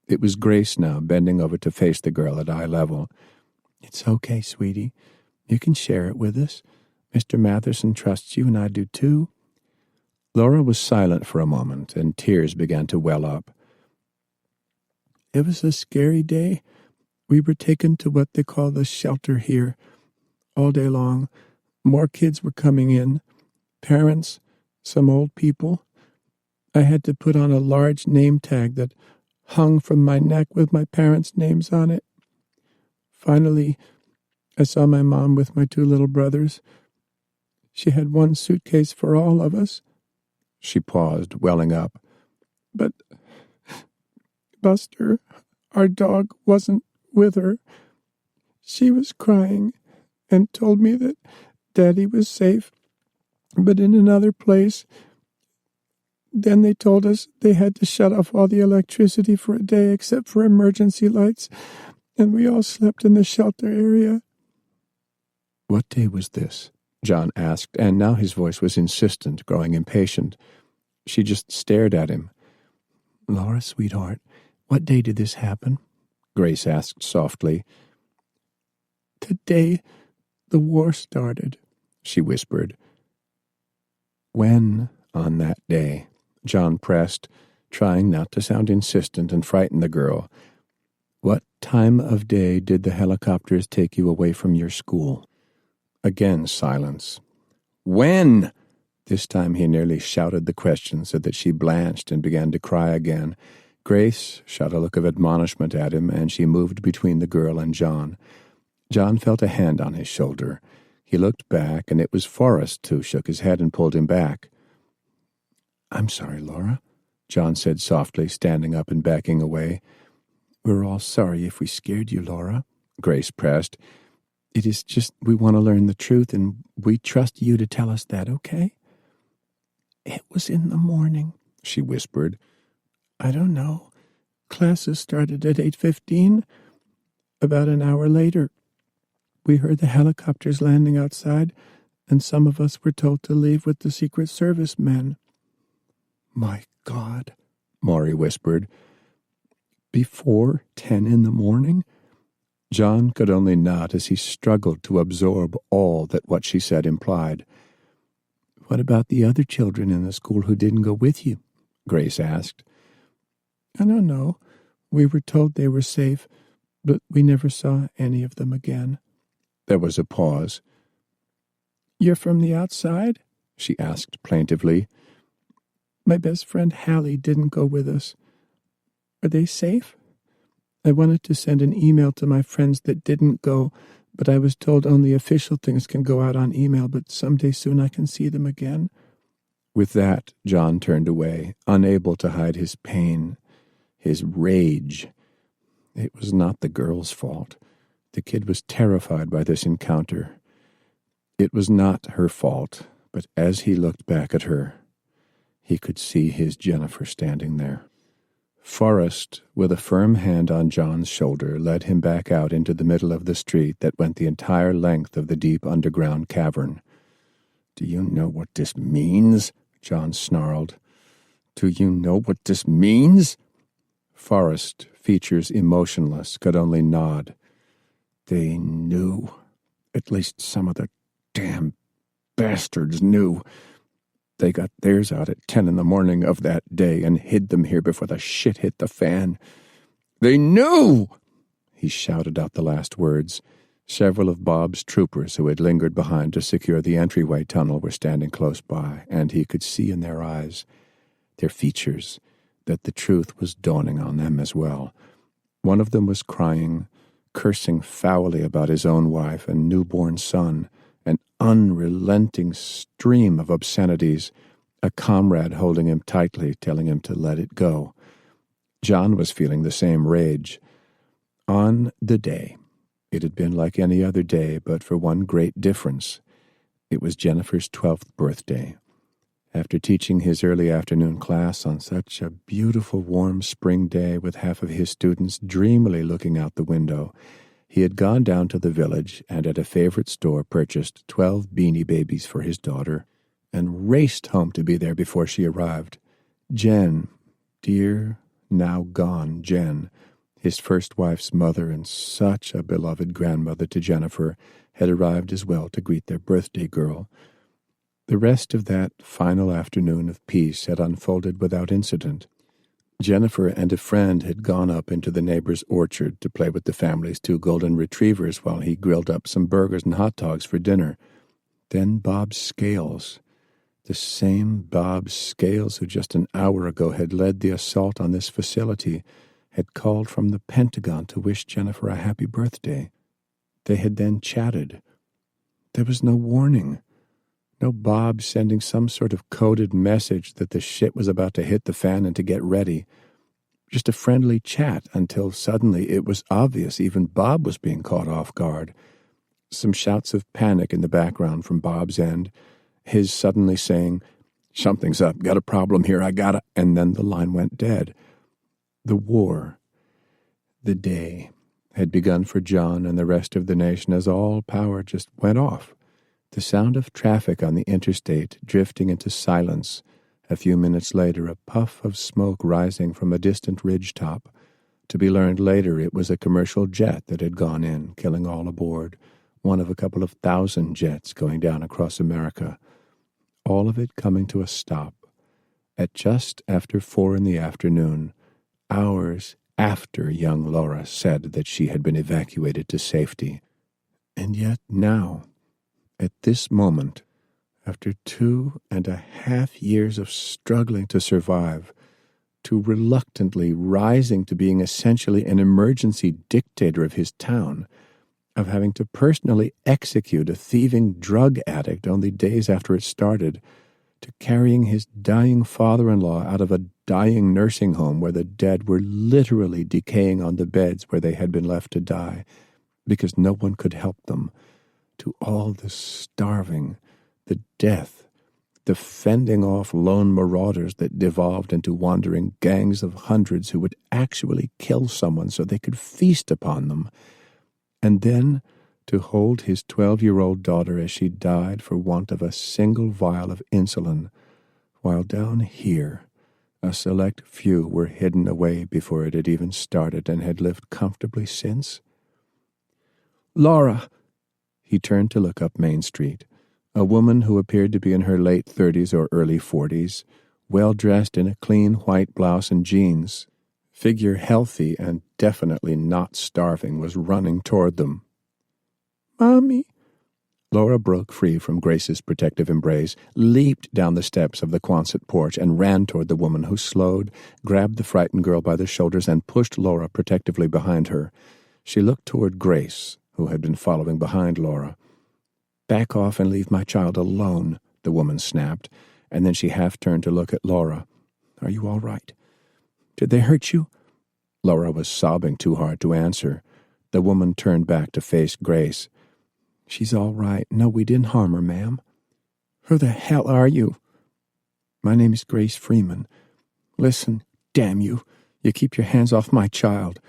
It was Grace now, bending over to face the girl at eye level. "It's okay, sweetie. You can share it with us. Mr. Matherson trusts you, and I do too." Laura was silent for a moment, and tears began to well up. "It was a scary day. We were taken to what they call the shelter here. All day long, more kids were coming in. Parents, some old people. I had to put on a large name tag that hung from my neck with my parents' names on it. Finally, I saw my mom with my 2 little brothers. She had 1 suitcase for all of us." She paused, welling up. "But Buster, our dog, wasn't with her. She was crying and told me that Daddy was safe, but in another place. Then they told us they had to shut off all the electricity for a day except for emergency lights, and we all slept in the shelter area." "What day was this?" John asked, and now his voice was insistent, growing impatient. She just stared at him. "Laura, sweetheart, what day did this happen?" Grace asked softly. "The day the war started," she whispered. "When on that day?" John pressed, trying not to sound insistent and frighten the girl. "What time of day did the helicopters take you away from your school?" Again silence. "When?" This time he nearly shouted the question so that she blanched and began to cry again. Grace shot a look of admonishment at him, and she moved between the girl and John. John felt a hand on his shoulder. He looked back, and it was Forrest who shook his head and pulled him back. "I'm sorry, Laura," John said softly, standing up and backing away. "We're all sorry if we scared you, Laura," Grace pressed. "It is just we want to learn the truth, and we trust you to tell us that, okay?" "It was in the morning," she whispered. "I don't know. Classes started at 8:15. About an hour later, we heard the helicopters landing outside, and some of us were told to leave with the Secret Service men." "My God," Maury whispered. "Before 10 in the morning?" John could only nod as he struggled to absorb all that what she said implied. "What about the other children in the school who didn't go with you?" Grace asked. "I don't know. We were told they were safe, but we never saw any of them again." There was a pause. "You're from the outside?" she asked plaintively. "My best friend Hallie didn't go with us. Are they safe? I wanted to send an email to my friends that didn't go, but I was told only official things can go out on email, but someday soon I can see them again." With that, John turned away, unable to hide his pain, his rage. It was not the girl's fault. The kid was terrified by this encounter. It was not her fault, but as he looked back at her, he could see his Jennifer standing there. Forrest, with a firm hand on John's shoulder, led him back out into the middle of the street that went the entire length of the deep underground cavern. "Do you know what this means?" John snarled. "Do you know what this means?" Forrest, features emotionless, could only nod. "They knew. At least some of the damn bastards knew. They got theirs out at 10 in the morning of that day and hid them here before the shit hit the fan. They knew!" He shouted out the last words. Several of Bob's troopers who had lingered behind to secure the entryway tunnel were standing close by, and he could see in their eyes, their features, that the truth was dawning on them as well. One of them was crying, cursing foully about his own wife and newborn son, an unrelenting stream of obscenities, a comrade holding him tightly, telling him to let it go. John was feeling the same rage. On the day, it had been like any other day, but for one great difference. It was Jennifer's 12th birthday. After teaching his early afternoon class on such a beautiful warm spring day with half of his students dreamily looking out the window, he had gone down to the village and at a favorite store purchased 12 Beanie Babies for his daughter and raced home to be there before she arrived. Jen, dear, now gone Jen, his first wife's mother and such a beloved grandmother to Jennifer, had arrived as well to greet their birthday girl. The rest of that final afternoon of peace had unfolded without incident. Jennifer and a friend had gone up into the neighbor's orchard to play with the family's 2 golden retrievers while he grilled up some burgers and hot dogs for dinner. Then Bob Scales, the same Bob Scales who just an hour ago had led the assault on this facility, had called from the Pentagon to wish Jennifer a happy birthday. They had then chatted. There was no warning. No Bob sending some sort of coded message that the shit was about to hit the fan and to get ready. Just a friendly chat until suddenly it was obvious even Bob was being caught off guard. Some shouts of panic in the background from Bob's end, his suddenly saying, "Something's up, got a problem here, I gotta," and then the line went dead. The war, the day, had begun for John and the rest of the nation as all power just went off. The sound of traffic on the interstate drifting into silence. A few minutes later, a puff of smoke rising from a distant ridgetop. To be learned later, it was a commercial jet that had gone in, killing all aboard, one of a couple of thousand jets going down across America. All of it coming to a stop at just after 4 in the afternoon, hours after young Laura said that she had been evacuated to safety. And yet now, at this moment, after 2.5 years of struggling to survive, to reluctantly rising to being essentially an emergency dictator of his town, of having to personally execute a thieving drug addict only days after it started, to carrying his dying father-in-law out of a dying nursing home where the dead were literally decaying on the beds where they had been left to die because no one could help them, to all the starving, the death, the fending off lone marauders that devolved into wandering gangs of hundreds who would actually kill someone so they could feast upon them, and then to hold his 12-year-old daughter as she died for want of a single vial of insulin, while down here a select few were hidden away before it had even started and had lived comfortably since. "Laura!" He turned to look up Main Street. A woman who appeared to be in her late 30s or early 40s, well-dressed in a clean white blouse and jeans, figure healthy and definitely not starving, was running toward them. "Mommy!" Laura broke free from Grace's protective embrace, leaped down the steps of the Quonset porch, and ran toward the woman, who slowed, grabbed the frightened girl by the shoulders, and pushed Laura protectively behind her. She looked toward Grace, who had been following behind Laura. "Back off and leave my child alone," the woman snapped, and then she half-turned to look at Laura. "Are you all right? Did they hurt you?" Laura was sobbing too hard to answer. The woman turned back to face Grace. "She's all right. No, we didn't harm her, ma'am." "Who the hell are you?" "My name is Grace Freeman. Listen, damn you. You keep your hands off my child.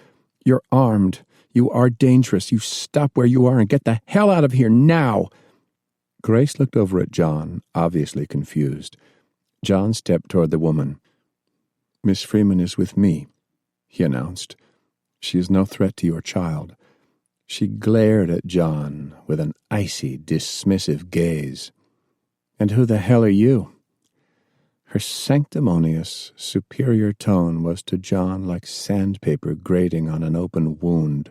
You're armed. You are dangerous. You stop where you are and get the hell out of here now." Grace looked over at John, obviously confused. John stepped toward the woman. "Miss Freeman is with me," he announced. "She is no threat to your child." She glared at John with an icy, dismissive gaze. "And who the hell are you?" Her sanctimonious, superior tone was to John like sandpaper grating on an open wound,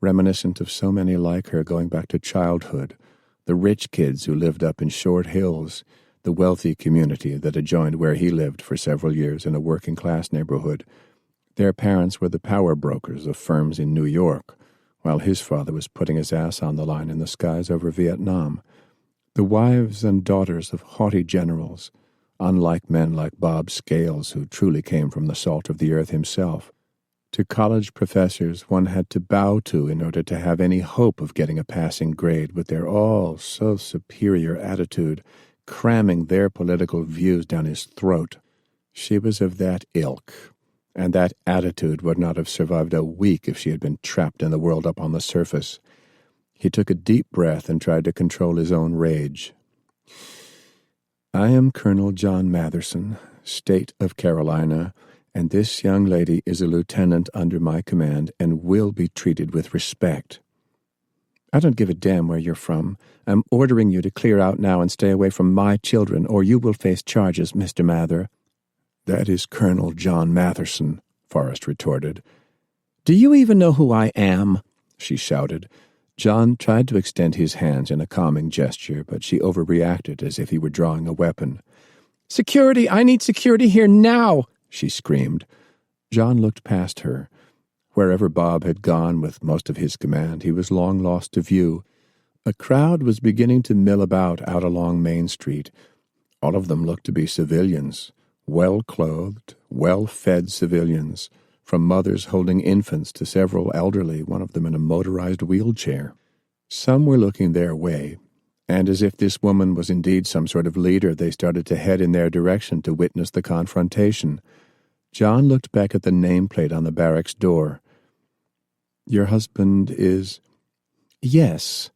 reminiscent of so many like her going back to childhood, the rich kids who lived up in Short Hills, the wealthy community that adjoined where he lived for several years in a working-class neighborhood. Their parents were the power brokers of firms in New York, while his father was putting his ass on the line in the skies over Vietnam. The wives and daughters of haughty generals, unlike men like Bob Scales, who truly came from the salt of the earth himself. To college professors one had to bow to in order to have any hope of getting a passing grade, with their all-so-superior attitude cramming their political views down his throat. She was of that ilk, and that attitude would not have survived a week if she had been trapped in the world up on the surface. He took a deep breath and tried to control his own rage. "I am Colonel John Matherson, State of Carolina, and this young lady is a lieutenant under my command and will be treated with respect." "I don't give a damn where you're from. I'm ordering you to clear out now and stay away from my children, or you will face charges, Mr. Mather." "That is Colonel John Matherson," Forrest retorted. "Do you even know who I am?" she shouted. John tried to extend his hands in a calming gesture, but she overreacted as if he were drawing a weapon. "Security! I need security here now!" she screamed. John looked past her. Wherever Bob had gone with most of his command, he was long lost to view. A crowd was beginning to mill about out along Main Street. All of them looked to be civilians. Well-clothed, well-fed civilians, from mothers holding infants to several elderly, one of them in a motorized wheelchair. Some were looking their way, and as if this woman was indeed some sort of leader, they started to head in their direction to witness the confrontation. John looked back at the nameplate on the barracks door. "Your husband is—" "Yes."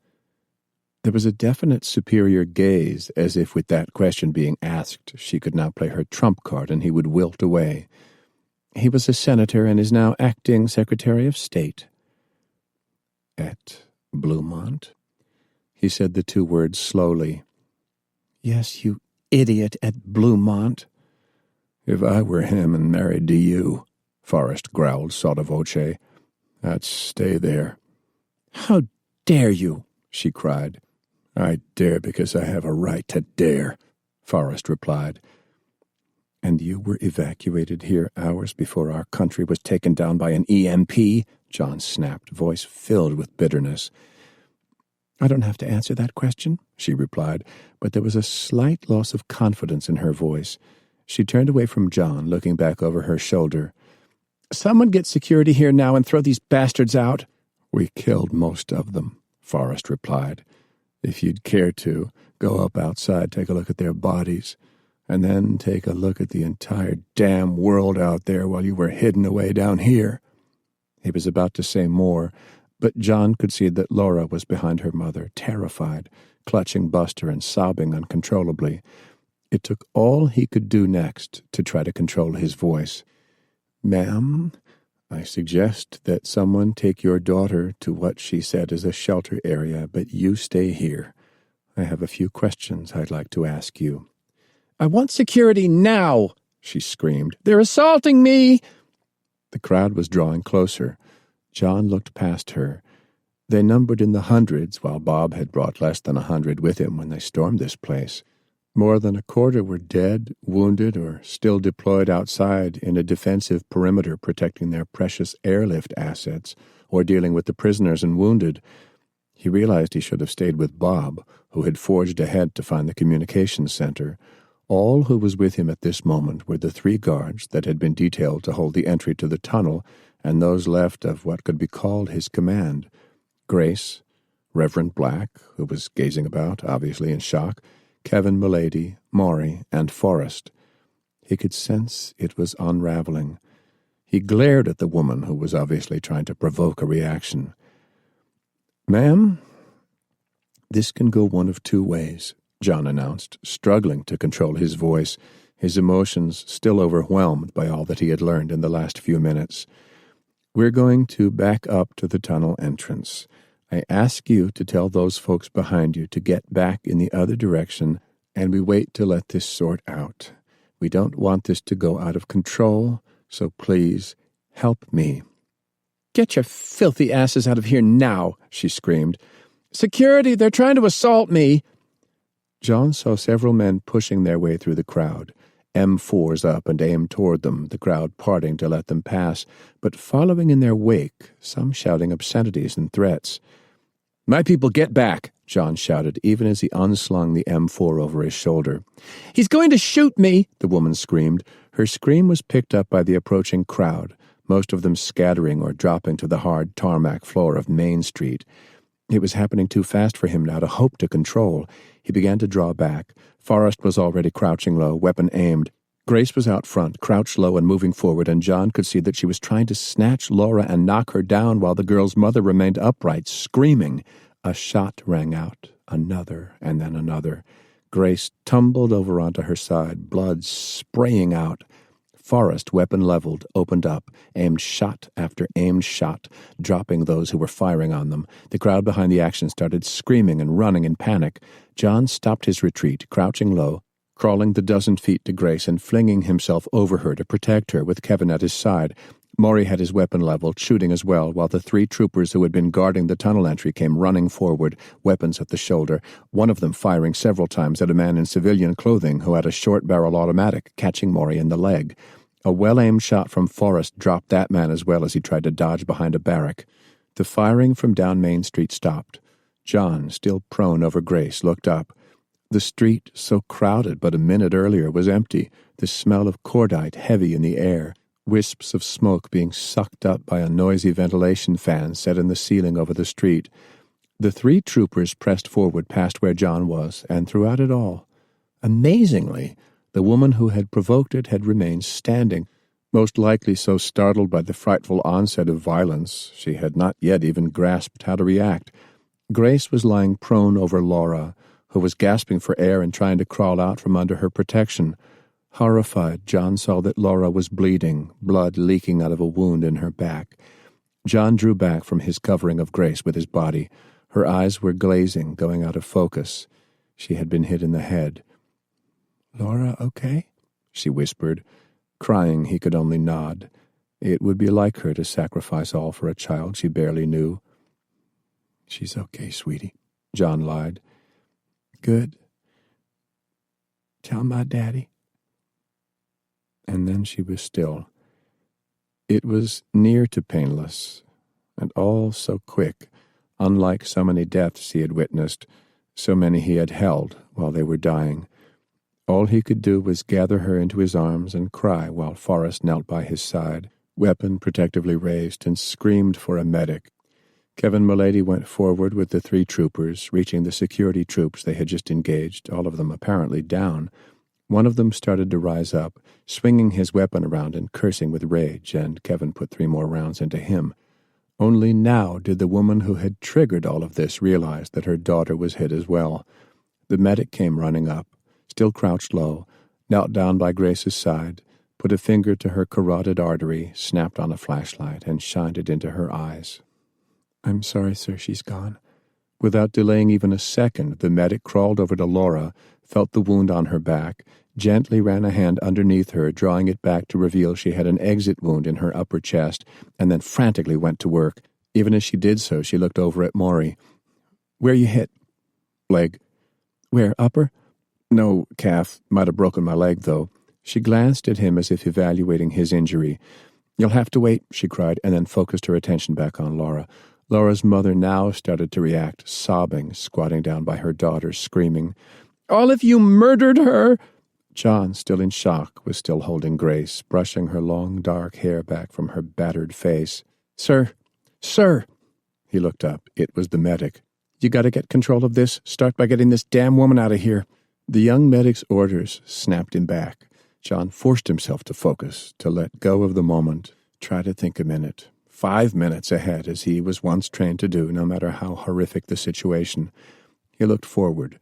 There was a definite superior gaze, as if with that question being asked, she could now play her trump card and he would wilt away. "He was a senator and is now acting Secretary of State." "At Bluemont?" He said the two words slowly. "Yes, you idiot, at Bluemont." "If I were him and married to you," Forrest growled sotto voce, "I'd stay there." "How dare you?" she cried. "I dare because I have a right to dare," Forrest replied. "And you were evacuated here hours before our country was taken down by an EMP?" John snapped, voice filled with bitterness. I don't have to answer that question, she replied, but there was a slight loss of confidence in her voice. She turned away from John, looking back over her shoulder. Someone get security here now and throw these bastards out. We killed most of them, Forrest replied. If you'd care to, go up outside, take a look at their bodies, and then take a look at the entire damn world out there while you were hidden away down here. He was about to say more, but John could see that Laura was behind her mother, terrified, clutching Buster and sobbing uncontrollably. It took all he could do next to try to control his voice. Ma'am, I suggest that someone take your daughter to what she said is a shelter area, but you stay here. I have a few questions I'd like to ask you. I want security now, she screamed. They're assaulting me! The crowd was drawing closer. John looked past her. They numbered in the hundreds, while Bob had brought less than 100 with him when they stormed this place. More than a quarter were dead, wounded, or still deployed outside in a defensive perimeter protecting their precious airlift assets or dealing with the prisoners and wounded. He realized he should have stayed with Bob, who had forged ahead to find the communications center. All who was with him at this moment were the 3 guards that had been detailed to hold the entry to the tunnel and those left of what could be called his command. Grace, Reverend Black, who was gazing about, obviously in shock, Kevin Mulady, Maury, and Forrest. He could sense it was unraveling. He glared at the woman who was obviously trying to provoke a reaction. Ma'am, this can go one of 2 ways, John announced, struggling to control his voice, his emotions still overwhelmed by all that he had learned in the last few minutes. We're going to back up to the tunnel entrance. I ask you to tell those folks behind you to get back in the other direction, and we wait to let this sort out. We don't want this to go out of control, so please help me. Get your filthy asses out of here now, she screamed. Security, they're trying to assault me. John saw several men pushing their way through the crowd. M4s up and aimed toward them, the crowd parting to let them pass, but following in their wake, some shouting obscenities and threats. My people, get back, John shouted, even as he unslung the M4 over his shoulder. He's going to shoot me, the woman screamed. Her scream was picked up by the approaching crowd, most of them scattering or dropping to the hard tarmac floor of Main Street. It was happening too fast for him now to hope to control. He began to draw back. Forrest was already crouching low, weapon aimed. Grace was out front, crouched low and moving forward, and John could see that she was trying to snatch Laura and knock her down while the girl's mother remained upright, screaming. A shot rang out, another, and then another. Grace tumbled over onto her side, blood spraying out. Forrest, weapon leveled, opened up, aimed shot after aimed shot, dropping those who were firing on them. The crowd behind the action started screaming and running in panic. John stopped his retreat, crouching low, crawling the 12 feet to Grace and flinging himself over her to protect her with Kevin at his side. Maury had his weapon leveled, shooting as well, while the 3 troopers who had been guarding the tunnel entry came running forward, weapons at the shoulder, one of them firing several times at a man in civilian clothing who had a short-barrel automatic, catching Maury in the leg. A well-aimed shot from Forrest dropped that man as well as he tried to dodge behind a barrack. The firing from down Main Street stopped. John, still prone over Grace, looked up. The street, so crowded but a minute earlier, was empty, the smell of cordite heavy in the air, wisps of smoke being sucked up by a noisy ventilation fan set in the ceiling over the street. The 3 troopers pressed forward past where John was, and throughout it all, amazingly, the woman who had provoked it had remained standing, most likely so startled by the frightful onset of violence she had not yet even grasped how to react. Grace was lying prone over Laura, who was gasping for air and trying to crawl out from under her protection. Horrified, John saw that Laura was bleeding, blood leaking out of a wound in her back. John drew back from his covering of Grace with his body. Her eyes were glazing, going out of focus. She had been hit in the head. "Laura, okay?" she whispered. Crying, he could only nod. It would be like her to sacrifice all for a child she barely knew. "She's okay, sweetie," John lied. "Good. Tell my daddy." And then she was still. It was near to painless, and all so quick, Unlike so many deaths he had witnessed, so many he had held while they were dying. All he could do was gather her into his arms and cry while Forrest knelt by his side, weapon protectively raised, and screamed for a medic. Kevin Mulady went forward with the 3 troopers, reaching the security troops they had just engaged, all of them apparently down. One of them started to rise up, swinging his weapon around and cursing with rage, and Kevin put 3 more rounds into him. Only now did the woman who had triggered all of this realize that her daughter was hit as well. The medic came running up, still crouched low, knelt down by Grace's side, put a finger to her carotid artery, snapped on a flashlight, and shined it into her eyes. "I'm sorry, sir, she's gone." Without delaying even a second, the medic crawled over to Laura, felt the wound on her back, gently ran a hand underneath her, drawing it back to reveal she had an exit wound in her upper chest, and then frantically went to work. Even as she did so, she looked over at Maury. "Where you hit?" "Leg." "Where, upper?" "No, calf. Might have broken my leg, though." She glanced at him as if evaluating his injury. "You'll have to wait," she cried, and then focused her attention back on Laura. Laura's mother now started to react, sobbing, squatting down by her daughter, screaming, "All of you murdered her!" John, still in shock, was still holding Grace, brushing her long dark hair back from her battered face. "Sir! Sir!" He looked up. It was the medic. "You gotta get control of this. Start by getting this damn woman out of here." The young medic's orders snapped him back. John forced himself to focus, to let go of the moment, try to think a minute. 5 minutes ahead, as he was once trained to do, no matter how horrific the situation. He looked forward.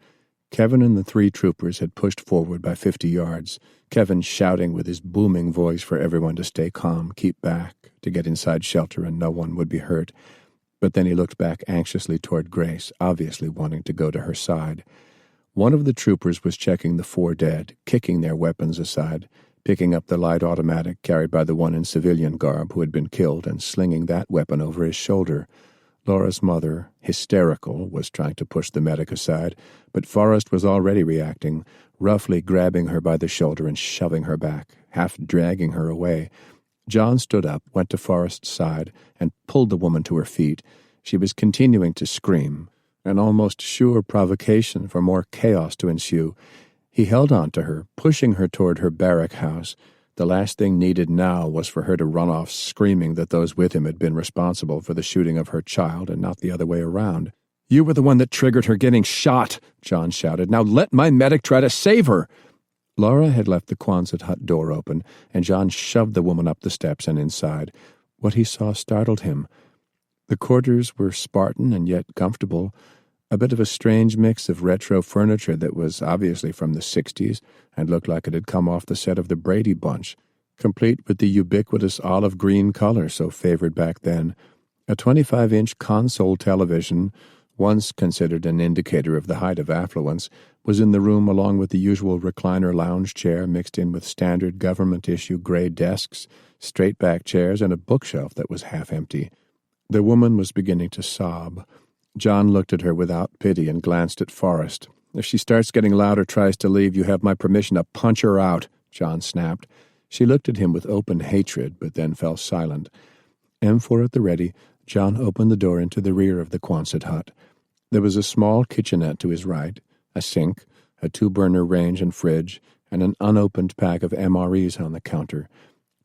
Kevin and the 3 troopers had pushed forward by 50 yards, Kevin shouting with his booming voice for everyone to stay calm, keep back, to get inside shelter and no one would be hurt. But then he looked back anxiously toward Grace, obviously wanting to go to her side. One of the troopers was checking the 4 dead, kicking their weapons aside, picking up the light automatic carried by the one in civilian garb who had been killed and slinging that weapon over his shoulder. Laura's mother, hysterical, was trying to push the medic aside, but Forrest was already reacting, roughly grabbing her by the shoulder and shoving her back, half dragging her away. John stood up, went to Forrest's side, and pulled the woman to her feet. She was continuing to scream, an almost sure provocation for more chaos to ensue. He held on to her, pushing her toward her barrack house. The last thing needed now was for her to run off screaming that those with him had been responsible for the shooting of her child and not the other way around. "You were the one that triggered her getting shot," John shouted. "Now let my medic try to save her." Laura had left the Quonset hut door open, and John shoved the woman up the steps and inside. What he saw startled him. The quarters were Spartan and yet comfortable, a bit of a strange mix of retro furniture that was obviously from the 60s and looked like it had come off the set of the Brady Bunch, complete with the ubiquitous olive green color so favored back then. A 25-inch console television, once considered an indicator of the height of affluence, was in the room along with the usual recliner lounge chair mixed in with standard government-issue gray desks, straight-back chairs, and a bookshelf that was half empty. The woman was beginning to sob. John looked at her without pity and glanced at Forrest. "If she starts getting loud or tries to leave, you have my permission to punch her out," John snapped. She looked at him with open hatred, but then fell silent. M4 at the ready, John opened the door into the rear of the Quonset hut. There was a small kitchenette to his right, a sink, a 2-burner range and fridge, and an unopened pack of MREs on the counter.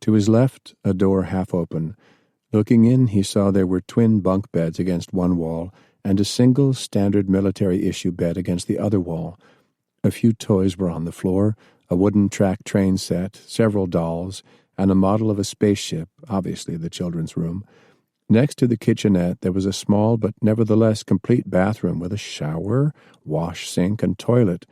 To his left, a door half open. Looking in, he saw there were twin bunk beds against one wall, and a single standard military-issue bed against the other wall. A few toys were on the floor, a wooden track train set, several dolls, and a model of a spaceship, obviously the children's room. Next to the kitchenette there was a small but nevertheless complete bathroom with a shower, wash sink, and toilet.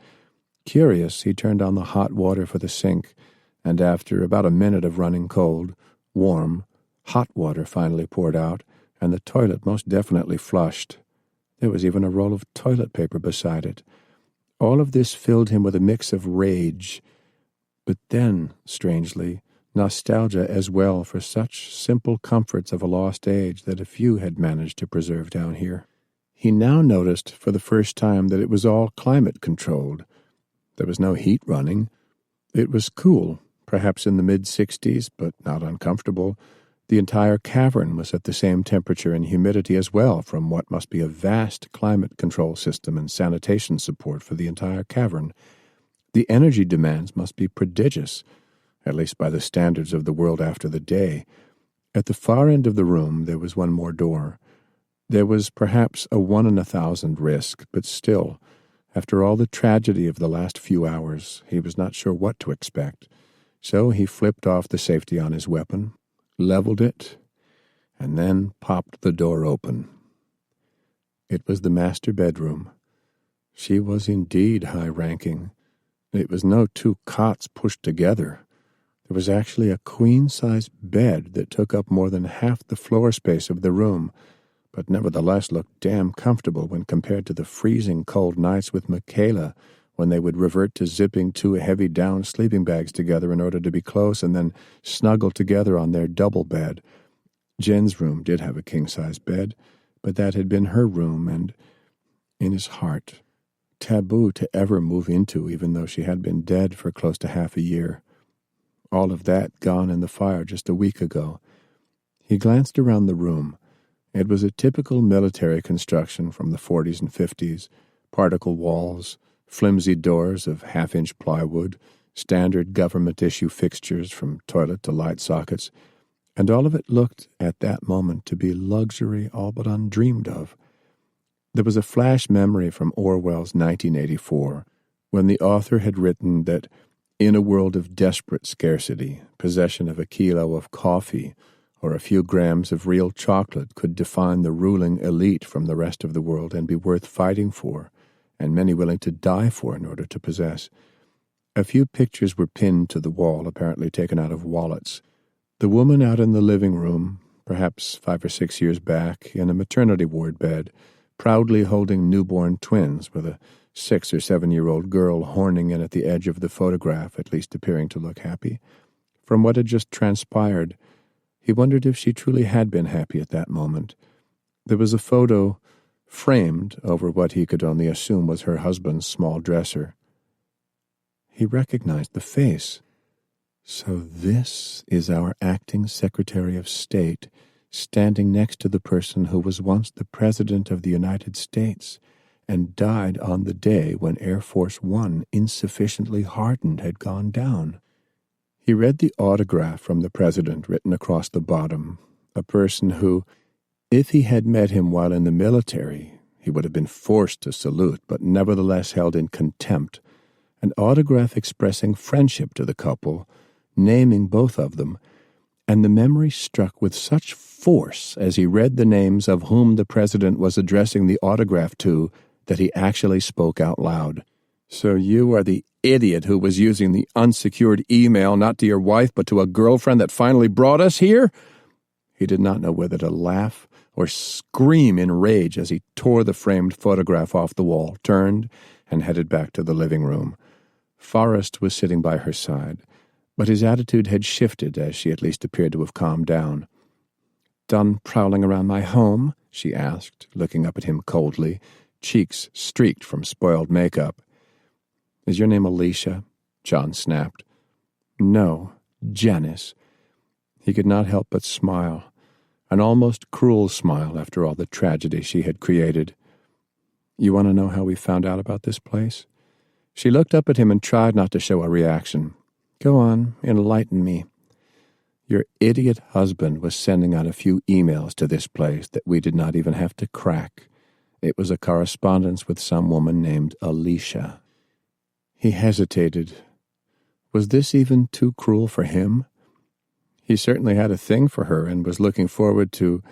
Curious, he turned on the hot water for the sink, and after about a minute of running cold, warm, hot water finally poured out, and the toilet most definitely flushed. There was even a roll of toilet paper beside it. All of this filled him with a mix of rage, but then, strangely, nostalgia as well for such simple comforts of a lost age that a few had managed to preserve down here. He now noticed for the first time that it was all climate-controlled. There was no heat running. It was cool, perhaps in the mid-60s, but not uncomfortable. The entire cavern was at the same temperature and humidity as well from what must be a vast climate control system and sanitation support for the entire cavern. The energy demands must be prodigious, at least by the standards of the world after the day. At the far end of the room there was one more door. There was perhaps a 1 in 1,000 risk, but still, after all the tragedy of the last few hours, he was not sure what to expect. So he flipped off the safety on his weapon, leveled it, and then popped the door open. It was the master bedroom. She was indeed high-ranking. It was no two cots pushed together. There was actually a queen-size bed that took up more than half the floor space of the room, but nevertheless looked damn comfortable when compared to the freezing cold nights with Michaela, when they would revert to zipping 2 heavy down sleeping bags together in order to be close and then snuggle together on their double bed. Jen's room did have a king-size bed, but that had been her room and, in his heart, taboo to ever move into, even though she had been dead for close to half a year. All of that gone in the fire just a week ago. He glanced around the room. It was a typical military construction from the 40s and 50s, particle walls, flimsy doors of half-inch plywood, standard government-issue fixtures from toilet to light sockets, and all of it looked at that moment to be luxury all but undreamed of. There was a flash memory from Orwell's 1984, when the author had written that in a world of desperate scarcity, possession of a kilo of coffee or a few grams of real chocolate could define the ruling elite from the rest of the world and be worth fighting for, and many willing to die for in order to possess. A few pictures were pinned to the wall, apparently taken out of wallets. The woman out in the living room, perhaps 5 or 6 years back, in a maternity ward bed, proudly holding newborn twins, with a 6 or 7-year-old girl horning in at the edge of the photograph, at least appearing to look happy. From what had just transpired, he wondered if she truly had been happy at that moment. There was a photo framed over what he could only assume was her husband's small dresser. He recognized the face. So this is our acting Secretary of State, standing next to the person who was once the President of the United States and died on the day when Air Force One, insufficiently hardened, had gone down. He read the autograph from the President written across the bottom, a person who, if he had met him while in the military, he would have been forced to salute, but nevertheless held in contempt, an autograph expressing friendship to the couple, naming both of them, and the memory struck with such force as he read the names of whom the President was addressing the autograph to that he actually spoke out loud. "So you are the idiot who was using the unsecured email not to your wife but to a girlfriend that finally brought us here?" He did not know whether to laugh or scream in rage as he tore the framed photograph off the wall, turned, and headed back to the living room. Forrest was sitting by her side, but his attitude had shifted as she at least appeared to have calmed down. "Done prowling around my home?" she asked, looking up at him coldly, cheeks streaked from spoiled makeup. "Is your name Alicia?" John snapped. "No, Janice." He could not help but smile, an almost cruel smile after all the tragedy she had created. "You want to know how we found out about this place?" She looked up at him and tried not to show a reaction. "Go on, enlighten me." "Your idiot husband was sending out a few emails to this place that we did not even have to crack. It was a correspondence with some woman named Alicia." He hesitated. Was this even too cruel for him? He certainly had a thing for her and was looking forward to,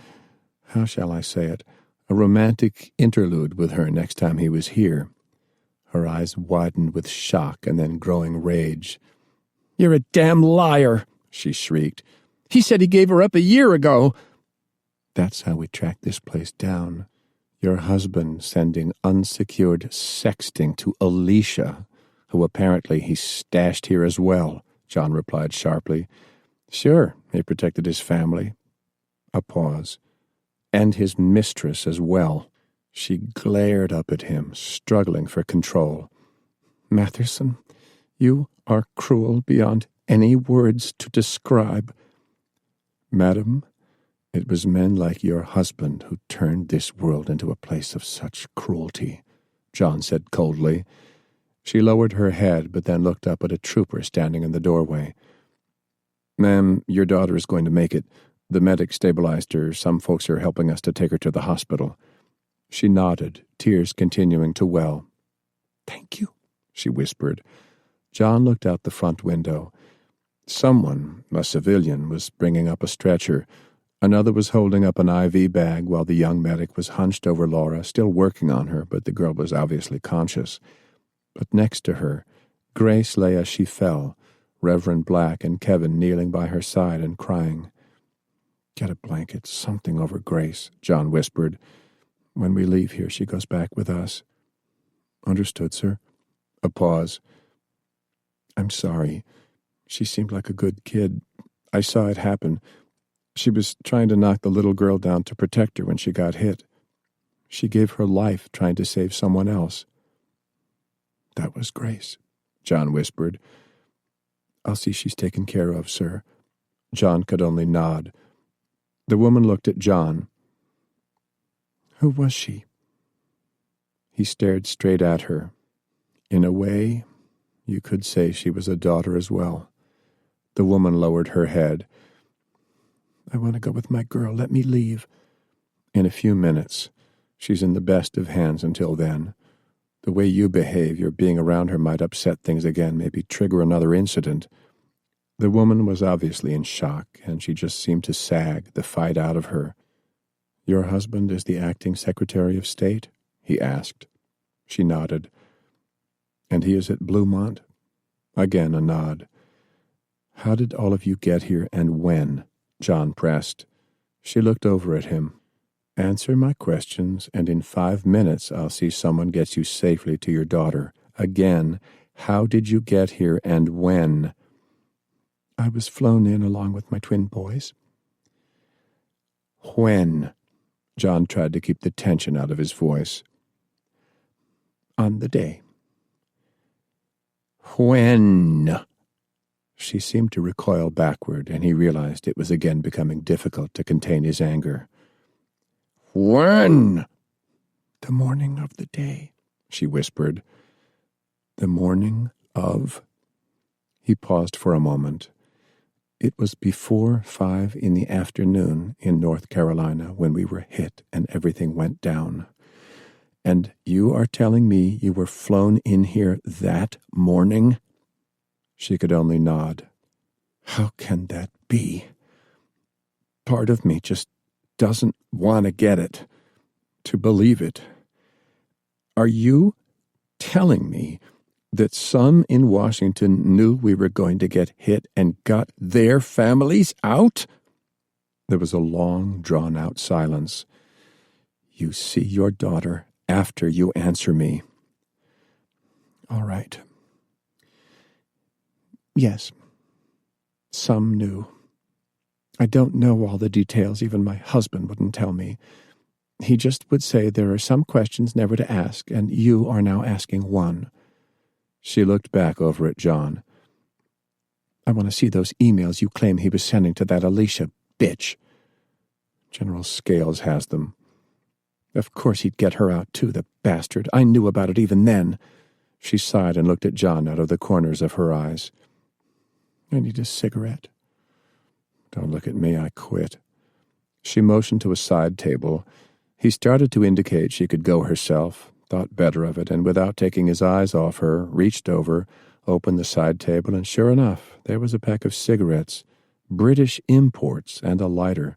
how shall I say it, a romantic interlude with her next time he was here. Her eyes widened with shock and then growing rage. "You're a damn liar," she shrieked. "He said he gave her up a year ago." "That's how we tracked this place down. Your husband sending unsecured sexting to Alicia, who apparently he stashed here as well," John replied sharply. "Sure, he protected his family." A pause. "And his mistress as well." She glared up at him, struggling for control. "Matherson, you are cruel beyond any words to describe." Madam, it was men like your husband who turned this world into a place of such cruelty, John said coldly. She lowered her head, but then looked up at a trooper standing in the doorway. Ma'am, your daughter is going to make it. The medic stabilized her. Some folks are helping us to take her to the hospital. She nodded, tears continuing to well. Thank you, she whispered. John looked out the front window. Someone, a civilian, was bringing up a stretcher. Another was holding up an IV bag while the young medic was hunched over Laura, still working on her, but the girl was obviously conscious. But next to her, Grace lay as she fell, Reverend Black and Kevin kneeling by her side and crying. Get a blanket, something over Grace, John whispered. When we leave here, she goes back with us. Understood, sir. A pause. I'm sorry. She seemed like a good kid. I saw it happen. She was trying to knock the little girl down to protect her when she got hit. She gave her life trying to save someone else. That was Grace, John whispered. I'll see she's taken care of, sir. John could only nod. The woman looked at John. Who was she? He stared straight at her. In a way, you could say she was a daughter as well. The woman lowered her head. I want to go with my girl. Let me leave. In a few minutes. She's in the best of hands until then. The way you behave, your being around her might upset things again, maybe trigger another incident. The woman was obviously in shock, and she just seemed to sag the fight out of her. Your husband is the acting Secretary of State? He asked. She nodded. And he is at Bluemont? Again a nod. How did all of you get here and when? John pressed. She looked over at him. Answer my questions, and in 5 minutes I'll see someone gets you safely to your daughter. Again, how did you get here and when? I was flown in along with my twin boys. When? John tried to keep the tension out of his voice. On the day. When? She seemed to recoil backward, and he realized it was again becoming difficult to contain his anger. When? The morning of the day, she whispered. The morning of? He paused for a moment. It was before 5 in the afternoon in North Carolina when we were hit and everything went down. And you are telling me you were flown in here that morning? She could only nod. How can that be? Part of me just doesn't want to get it, to believe it. Are you telling me that some in Washington knew we were going to get hit and got their families out? There was a long, drawn-out silence. You see your daughter after you answer me. All right. Yes. Some knew. I don't know all the details. Even my husband wouldn't tell me. He just would say there are some questions never to ask, and you are now asking one. She looked back over at John. I want to see those emails you claim he was sending to that Alicia bitch. General Scales has them. Of course he'd get her out too, the bastard. I knew about it even then. She sighed and looked at John out of the corners of her eyes. I need a cigarette. Don't look at me, I quit. She motioned to a side table. He started to indicate she could go herself, thought better of it, and without taking his eyes off her, reached over, opened the side table, and sure enough, there was a pack of cigarettes, British imports, and a lighter.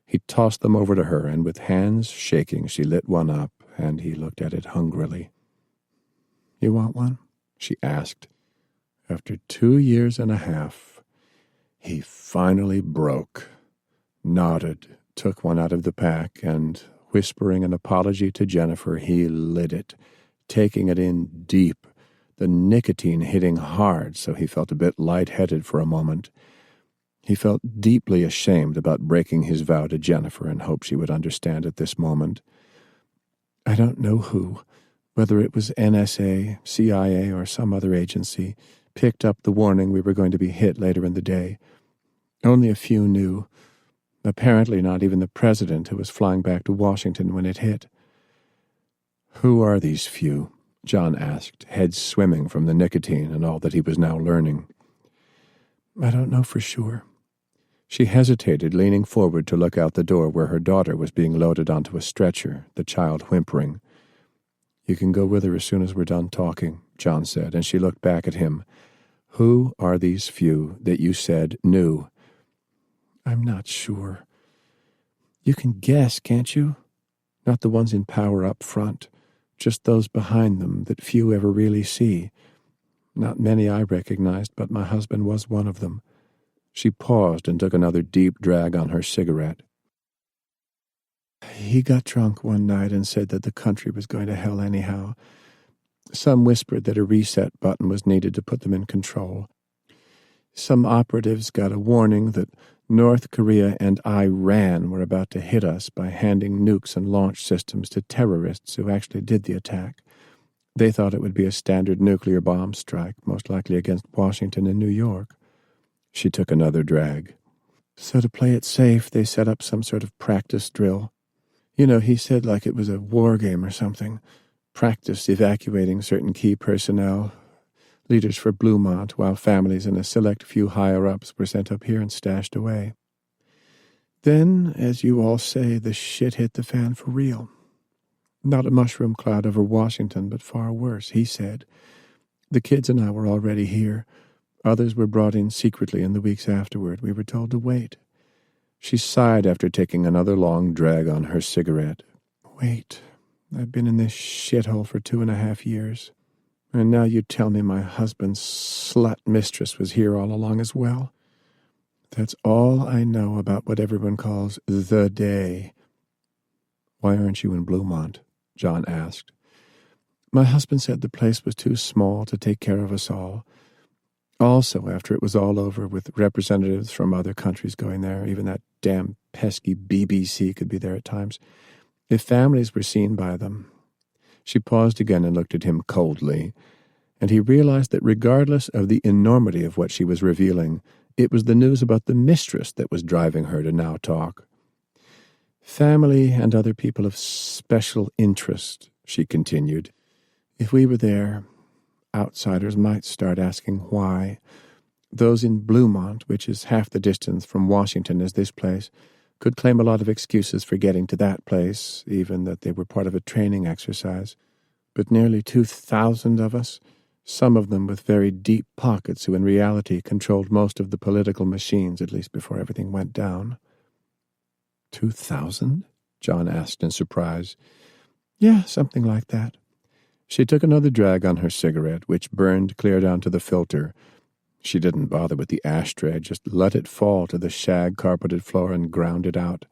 He tossed them over to her, and with hands shaking, she lit one up, and he looked at it hungrily. You want one? She asked. After 2 years and a half, he finally broke, nodded, took one out of the pack, and, whispering an apology to Jennifer, he lit it, taking it in deep, the nicotine hitting hard so he felt a bit lightheaded for a moment. He felt deeply ashamed about breaking his vow to Jennifer and hoped she would understand at this moment. I don't know who, whether it was NSA, CIA, or some other agency, picked up the warning we were going to be hit later in the day. Only a few knew. Apparently not even the president, who was flying back to Washington when it hit. "Who are these few?" John asked, head swimming from the nicotine and all that he was now learning. "I don't know for sure." She hesitated, leaning forward to look out the door where her daughter was being loaded onto a stretcher, the child whimpering. "You can go with her as soon as we're done talking," John said, and she looked back at him. "Who are these few that you said knew?" "I'm not sure." "You can guess, can't you? Not the ones in power up front, just those behind them that few ever really see. Not many I recognized, but my husband was one of them." She paused and took another deep drag on her cigarette. "He got drunk one night and said that the country was going to hell anyhow. Some whispered that a reset button was needed to put them in control. Some operatives got a warning that North Korea and Iran were about to hit us by handing nukes and launch systems to terrorists who actually did the attack. They thought it would be a standard nuclear bomb strike, most likely against Washington and New York." She took another drag. "So to play it safe, they set up some sort of practice drill. You know, he said like it was a war game or something. Practice evacuating certain key personnel, leaders for Bluemont, while families and a select few higher-ups were sent up here and stashed away. Then, as you all say, the shit hit the fan for real. Not a mushroom cloud over Washington, but far worse, he said. The kids and I were already here. Others were brought in secretly in the weeks afterward. We were told to wait." She sighed after taking another long drag on her cigarette. "Wait. I've been in this shithole for 2.5 years. And now you tell me my husband's slut mistress was here all along as well? That's all I know about what everyone calls the day." "Why aren't you in Bluemont?" John asked. "My husband said the place was too small to take care of us all. Also, after it was all over, with representatives from other countries going there, even that damn pesky BBC could be there at times, if families were seen by them." She paused again and looked at him coldly, and he realized that regardless of the enormity of what she was revealing, it was the news about the mistress that was driving her to now talk. "Family and other people of special interest," she continued. "If we were there, outsiders might start asking why. Those in Bluemont, which is half the distance from Washington as this place, could claim a lot of excuses for getting to that place, even that they were part of a training exercise. But nearly 2,000 of us, some of them with very deep pockets who in reality controlled most of the political machines, at least before everything went down." 2,000? John asked in surprise. "Yeah, something like that." She took another drag on her cigarette, which burned clear down to the filter. She didn't bother with the ashtray, just let it fall to the shag-carpeted floor and ground it out.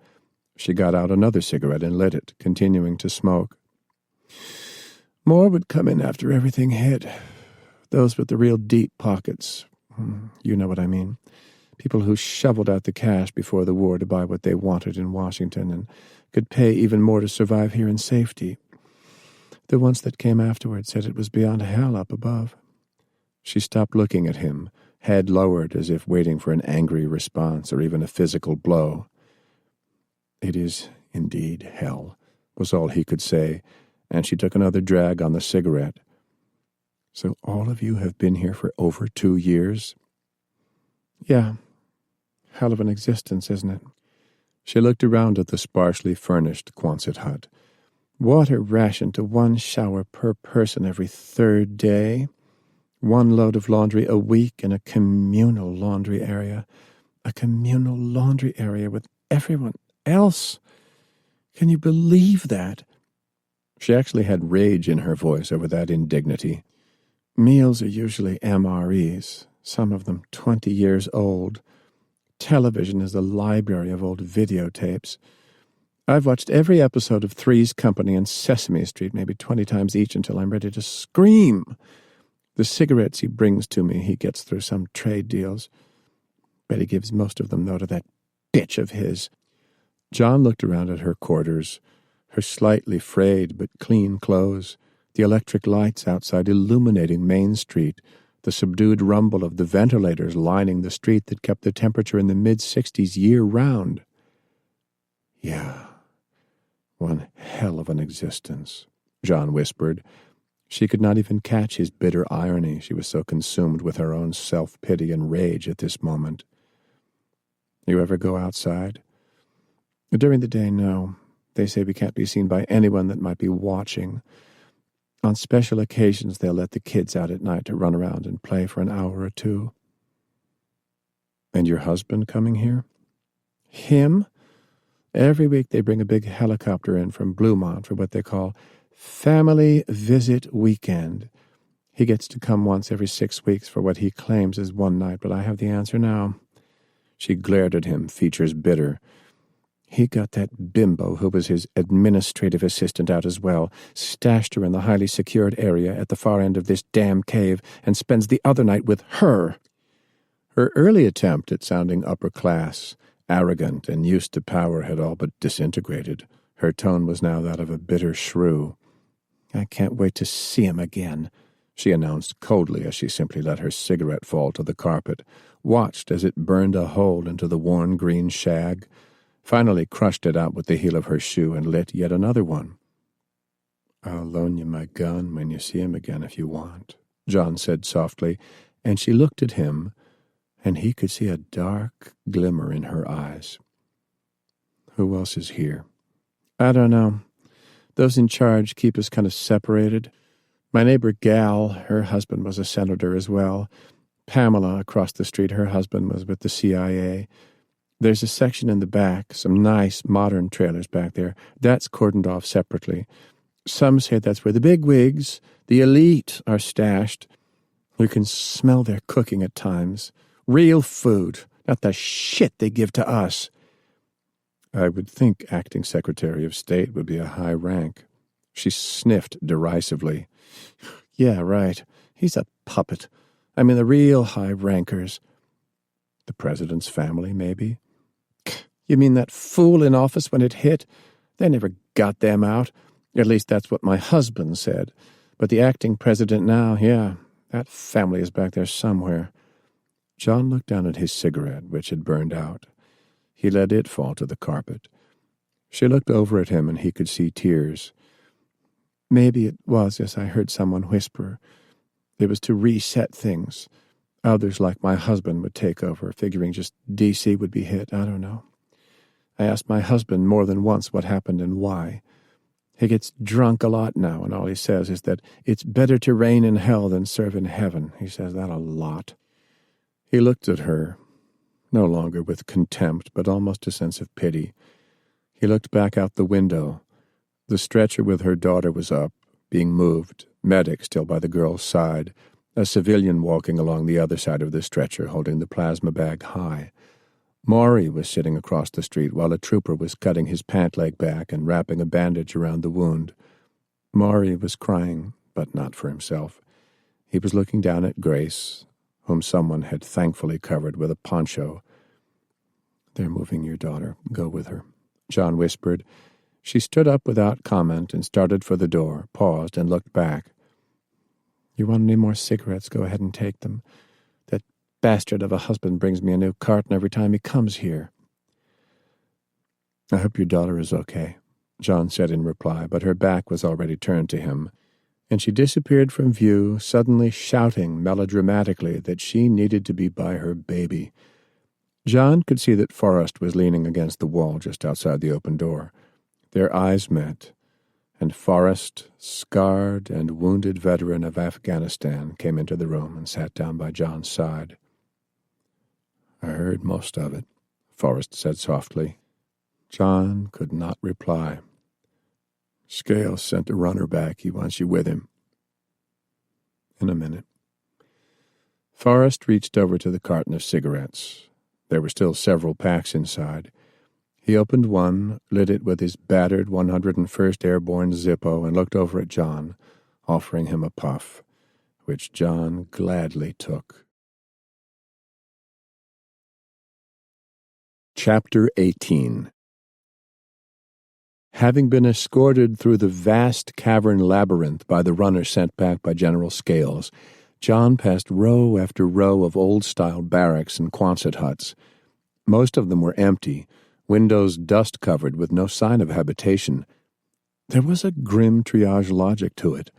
She got out another cigarette and lit it, continuing to smoke. "More would come in after everything hit. Those with the real deep pockets. You know what I mean. People who shoveled out the cash before the war to buy what they wanted in Washington and could pay even more to survive here in safety. The ones that came afterward said it was beyond hell up above." She stopped looking at him, head lowered as if waiting for an angry response or even a physical blow. "It is indeed hell," was all he could say, and she took another drag on the cigarette. "So all of you have been here for over 2 years?" "Yeah. Hell of an existence, isn't it?" She looked around at the sparsely furnished Quonset hut. Water rationed to 1 shower per person every 3rd day. 1 load of laundry a week in a communal laundry area. A communal laundry area with everyone else. Can you believe that? She actually had rage in her voice over that indignity. Meals are usually MREs, some of them 20 years old. Television is a library of old videotapes. I've watched every episode of Three's Company and Sesame Street maybe 20 times each until I'm ready to scream. The cigarettes he brings to me he gets through some trade deals. Bet he gives most of them, though, to that bitch of his. John looked around at her quarters, her slightly frayed but clean clothes, the electric lights outside illuminating Main Street, the subdued rumble of the ventilators lining the street that kept the temperature in the mid-60s year-round. Yeah, one hell of an existence, John whispered. She could not even catch his bitter irony. She was so consumed with her own self-pity and rage at this moment. You ever go outside? During the day, no. They say we can't be seen by anyone that might be watching. On special occasions, they'll let the kids out at night to run around and play for an hour or two. And your husband coming here? Him? Every week they bring a big helicopter in from Bluemont for what they call Family Visit Weekend. He gets to come once every 6 weeks for what he claims is one night, but I have the answer now. She glared at him, features bitter. He got that bimbo who was his administrative assistant out as well, stashed her in the highly secured area at the far end of this damn cave, and spends the other night with her. Her early attempt at sounding upper class, arrogant, and used to power had all but disintegrated. Her tone was now that of a bitter shrew. I can't wait to see him again, she announced coldly as she simply let her cigarette fall to the carpet, watched as it burned a hole into the worn green shag, finally crushed it out with the heel of her shoe and lit yet another one. I'll loan you my gun when you see him again if you want, John said softly, and she looked at him, and he could see a dark glimmer in her eyes. Who else is here? I don't know. Those in charge keep us kind of separated. My neighbor Gal, her husband was a senator as well. Pamela, across the street, her husband was with the CIA. There's a section in the back, some nice modern trailers back there. That's cordoned off separately. Some say that's where the bigwigs, the elite, are stashed. You can smell their cooking at times. Real food, not the shit they give to us. I would think acting Secretary of State would be a high rank. She sniffed derisively. Yeah, right. He's a puppet. I mean, the real high rankers. The president's family, maybe? You mean that fool in office when it hit? They never got them out. At least that's what my husband said. But the acting president now, yeah, that family is back there somewhere. John looked down at his cigarette, which had burned out. He let it fall to the carpet. She looked over at him, and he could see tears. Maybe it was, as I heard someone whisper. It was to reset things. Others, like my husband, would take over, figuring just D.C. would be hit. I don't know. I asked my husband more than once what happened and why. He gets drunk a lot now, and all he says is that it's better to reign in hell than serve in heaven. He says that a lot. He looked at her, no longer with contempt, but almost a sense of pity. He looked back out the window. The stretcher with her daughter was up, being moved, medic still by the girl's side, a civilian walking along the other side of the stretcher holding the plasma bag high. Maury was sitting across the street while a trooper was cutting his pant leg back and wrapping a bandage around the wound. Maury was crying, but not for himself. He was looking down at Grace, whom someone had thankfully covered with a poncho. They're moving your daughter. Go with her, John whispered. She stood up without comment and started for the door, paused, and looked back. You want any more cigarettes? Go ahead and take them. That bastard of a husband brings me a new carton every time he comes here. I hope your daughter is okay, John said in reply, but her back was already turned to him, and she disappeared from view, suddenly shouting melodramatically that she needed to be by her baby. John could see that Forrest was leaning against the wall just outside the open door. Their eyes met, and Forrest, scarred and wounded veteran of Afghanistan, came into the room and sat down by John's side. I heard most of it, Forrest said softly. John could not reply. Scales sent a runner back. He wants you with him. In a minute. Forrest reached over to the carton of cigarettes. There were still several packs inside. He opened one, lit it with his battered 101st Airborne Zippo, and looked over at John, offering him a puff, which John gladly took. Chapter 18. Having been escorted through the vast cavern labyrinth by the runner sent back by General Scales, John passed row after row of old-style barracks and Quonset huts. Most of them were empty, windows dust-covered with no sign of habitation. There was a grim triage logic to it.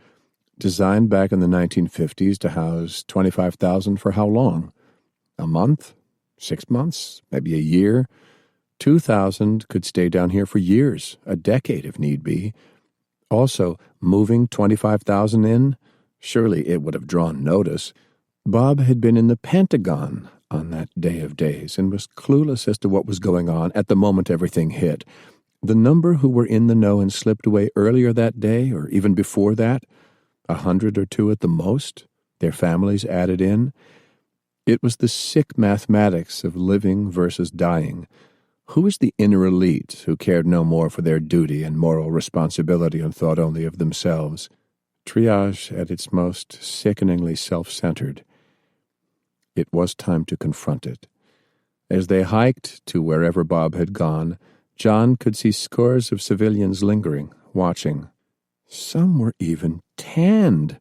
Designed back in the 1950s to house 25,000 for how long? A month? 6 months? Maybe a year? 2,000 could stay down here for years, a decade if need be. Also, moving 25,000 in? Surely it would have drawn notice. Bob had been in the Pentagon on that day of days and was clueless as to what was going on at the moment everything hit. The number who were in the know and slipped away earlier that day, or even before that, 100 or 2 at the most, their families added in. It was the sick mathematics of living versus dying. Who was the inner elite who cared no more for their duty and moral responsibility and thought only of themselves? Triage at its most sickeningly self-centered. It was time to confront it. As they hiked to wherever Bob had gone, John could see scores of civilians lingering, watching. Some were even tanned.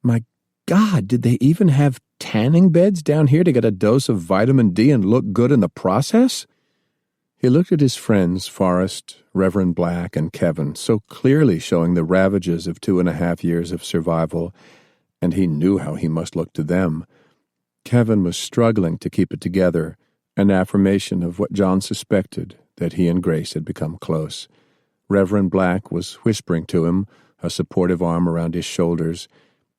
My God, did they even have tanning beds down here to get a dose of vitamin D and look good in the process? He looked at his friends, Forrest, Reverend Black, and Kevin, so clearly showing the ravages of 2.5 years of survival, and he knew how he must look to them. Kevin was struggling to keep it together, an affirmation of what John suspected, that he and Grace had become close. Reverend Black was whispering to him, a supportive arm around his shoulders.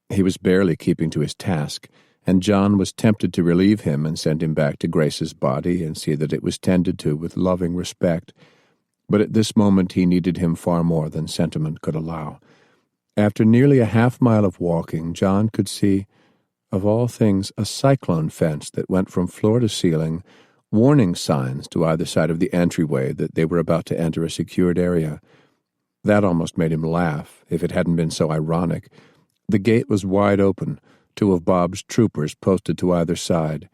He was barely keeping to his task, and John was tempted to relieve him and send him back to Grace's body and see that it was tended to with loving respect. But at this moment he needed him far more than sentiment could allow. After nearly a half-mile of walking, John could see, of all things, a cyclone fence that went from floor to ceiling, warning signs to either side of the entryway that they were about to enter a secured area. That almost made him laugh, if it hadn't been so ironic. The gate was wide open, 2 of Bob's troopers posted to either side.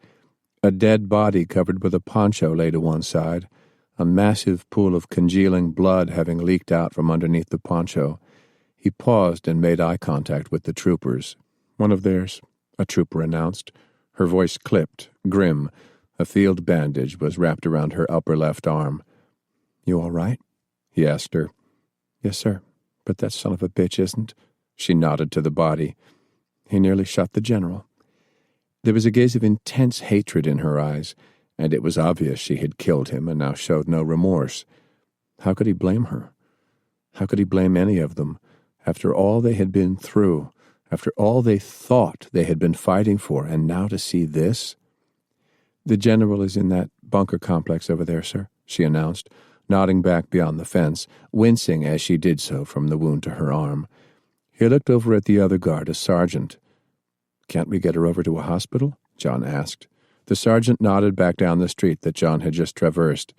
A dead body covered with a poncho lay to one side, a massive pool of congealing blood having leaked out from underneath the poncho. He paused and made eye contact with the troopers. "One of theirs," a trooper announced. Her voice clipped, grim. A field bandage was wrapped around her upper left arm. "You all right?" he asked her. "Yes, sir, but that son of a bitch isn't." She nodded to the body. "He nearly shot the general." There was a gaze of intense hatred in her eyes, and it was obvious she had killed him and now showed no remorse. How could he blame her? How could he blame any of them? After all they had been through, after all they thought they had been fighting for, and now to see this? "The general is in that bunker complex over there, sir," she announced, nodding back beyond the fence, wincing as she did so from the wound to her arm. He looked over at the other guard, a sergeant. "Can't we get her over to a hospital?" John asked. The sergeant nodded back down the street that John had just traversed.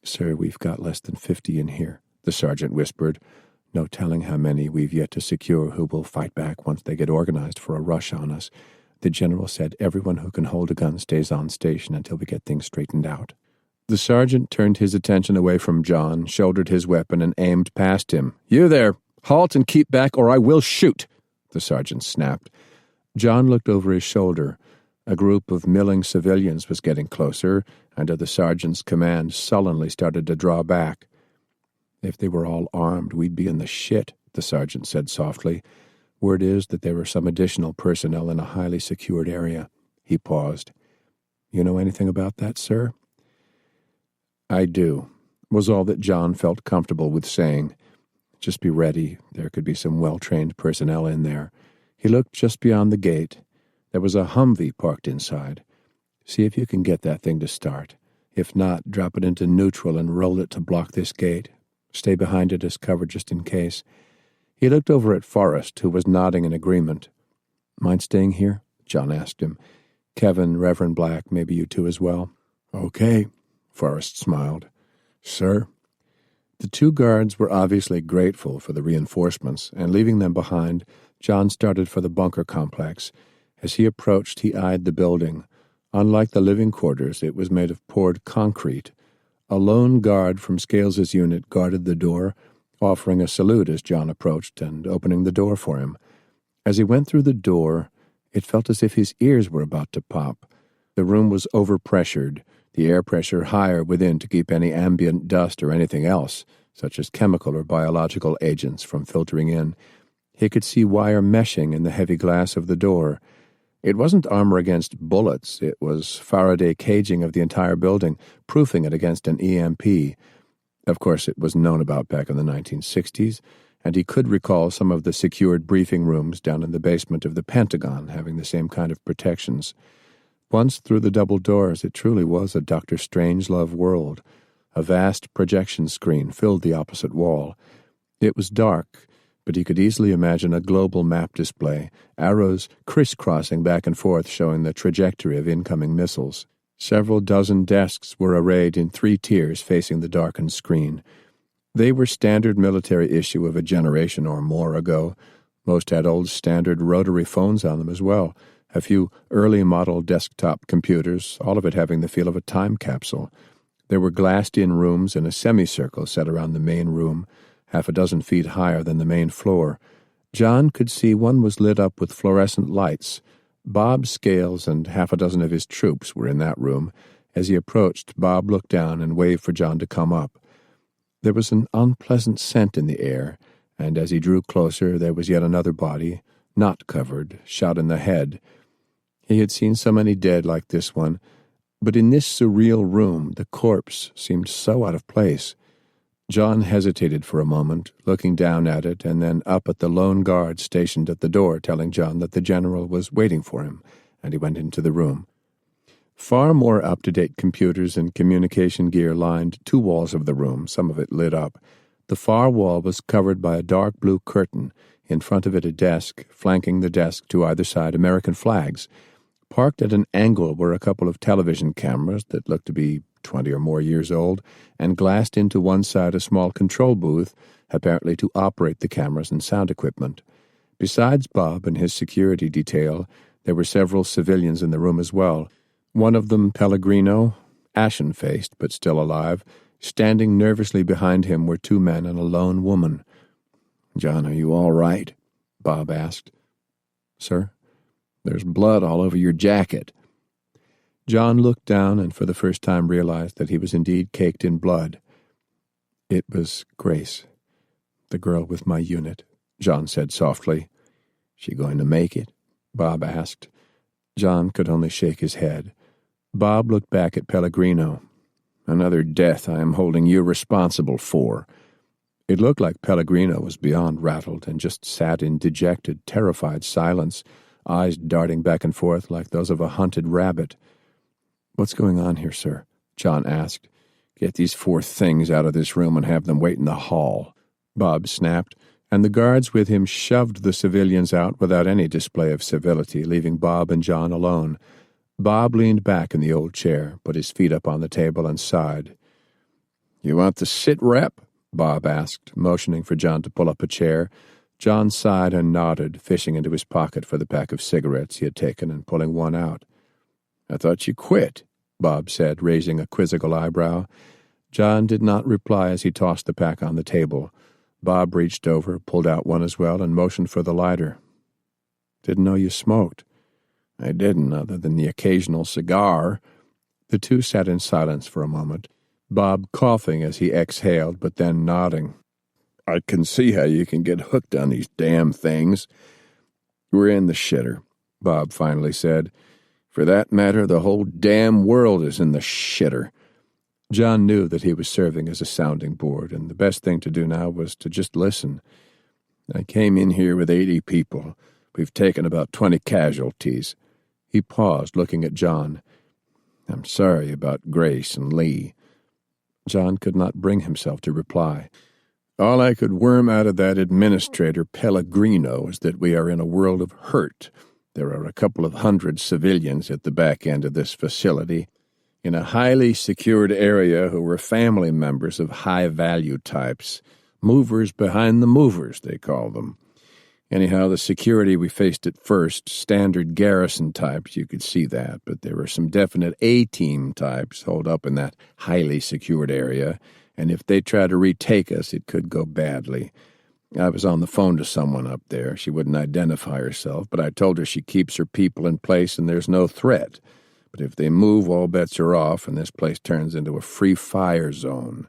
"Sir, we've got less than 50 in here," the sergeant whispered. "No telling how many we've yet to secure who will fight back once they get organized for a rush on us. The general said everyone who can hold a gun stays on station until we get things straightened out." The sergeant turned his attention away from John, shouldered his weapon, and aimed past him. "You there! Halt and keep back, or I will shoot!" the sergeant snapped. John looked over his shoulder. A group of milling civilians was getting closer, and at the sergeant's command sullenly started to draw back. "If they were all armed, we'd be in the shit," the sergeant said softly. "Word is that there are some additional personnel in a highly secured area." He paused. "You know anything about that, sir?" "I do," was all that John felt comfortable with saying. "Just be ready. There could be some well-trained personnel in there." He looked just beyond the gate. There was a Humvee parked inside. "See if you can get that thing to start. If not, drop it into neutral and roll it to block this gate. Stay behind it as cover just in case." He looked over at Forrest, who was nodding in agreement. "Mind staying here?" John asked him. "Kevin, Reverend Black, maybe you two as well?" "Okay," Forrest smiled. "Sir?" The 2 guards were obviously grateful for the reinforcements, and leaving them behind, John started for the bunker complex. As he approached, he eyed the building. Unlike the living quarters, it was made of poured concrete. A lone guard from Scales's unit guarded the door, offering a salute as John approached and opening the door for him. As he went through the door, it felt as if his ears were about to pop. The room was overpressured. the air pressure higher within to keep any ambient dust or anything else, such as chemical or biological agents, from filtering in. He could see wire meshing in the heavy glass of the door. It wasn't armor against bullets, it was Faraday caging of the entire building, proofing it against an EMP. Of course, it was known about back in the 1960s, and he could recall some of the secured briefing rooms down in the basement of the Pentagon having the same kind of protections. Once through the double doors, it truly was a Dr. Strangelove world. A vast projection screen filled the opposite wall. It was dark, but he could easily imagine a global map display, arrows crisscrossing back and forth showing the trajectory of incoming missiles. Several dozen desks were arrayed in 3 tiers facing the darkened screen. They were standard military issue of a generation or more ago. Most had old standard rotary phones on them as well, a few early model desktop computers, all of it having the feel of a time capsule. There were glassed-in rooms in a semicircle set around the main room, 6 feet higher than the main floor. John could see one was lit up with fluorescent lights. Bob Scales and 6 of his troops were in that room. As he approached, Bob looked down and waved for John to come up. There was an unpleasant scent in the air, and as he drew closer there was yet another body, not covered, shot in the head. He had seen so many dead like this one, but in this surreal room the corpse seemed so out of place. John hesitated for a moment, looking down at it and then up at the lone guard stationed at the door, telling John that the general was waiting for him, and he went into the room. Far more up-to-date computers and communication gear lined 2 walls of the room, some of it lit up. The far wall was covered by a dark blue curtain. In front of it a desk, flanking the desk to either side American flags. Parked at an angle were a couple of television cameras that looked to be 20 or more years old, and glassed into one side a small control booth, apparently to operate the cameras and sound equipment. Besides Bob and his security detail, there were several civilians in the room as well. One of them, Pellegrino, ashen-faced but still alive. Standing nervously behind him were 2 men and a lone woman. "John, are you all right?" Bob asked. "Sir?" "There's blood all over your jacket." John looked down and for the first time realized that he was indeed caked in blood. "It was Grace, the girl with my unit," John said softly. "She going to make it?" Bob asked. John could only shake his head. Bob looked back at Pellegrino. "Another death I am holding you responsible for." It looked like Pellegrino was beyond rattled and just sat in dejected, terrified silence, eyes darting back and forth like those of a hunted rabbit. "What's going on here, sir?" John asked. "Get these 4 things out of this room and have them wait in the hall," Bob snapped, and the guards with him shoved the civilians out without any display of civility, leaving Bob and John alone. Bob leaned back in the old chair, put his feet up on the table, and sighed. "You want the sit rep?" Bob asked, motioning for John to pull up a chair. John sighed and nodded, fishing into his pocket for the pack of cigarettes he had taken and pulling one out. "I thought you quit," Bob said, raising a quizzical eyebrow. John did not reply as he tossed the pack on the table. Bob reached over, pulled out one as well, and motioned for the lighter. "Didn't know you smoked." "I didn't, other than the occasional cigar." The 2 sat in silence for a moment, Bob coughing as he exhaled, but then nodding. "I can see how you can get hooked on these damn things." "We're in the shitter," Bob finally said. "For that matter, the whole damn world is in the shitter." John knew that he was serving as a sounding board, and the best thing to do now was to just listen. "I came in here with 80 people. We've taken about 20 casualties." He paused, looking at John. "I'm sorry about Grace and Lee." John could not bring himself to reply. "All I could worm out of that administrator Pellegrino is that we are in a world of hurt. There are a couple of 100 civilians at the back end of this facility, in a highly secured area who were family members of high-value types. Movers behind the movers, they call them. Anyhow, the security we faced at first, standard garrison types, you could see that, but there were some definite A-team types holed up in that highly secured area, and if they try to retake us, it could go badly. I was on the phone to someone up there. She wouldn't identify herself, but I told her she keeps her people in place and there's no threat. But if they move, all bets are off, and this place turns into a free fire zone."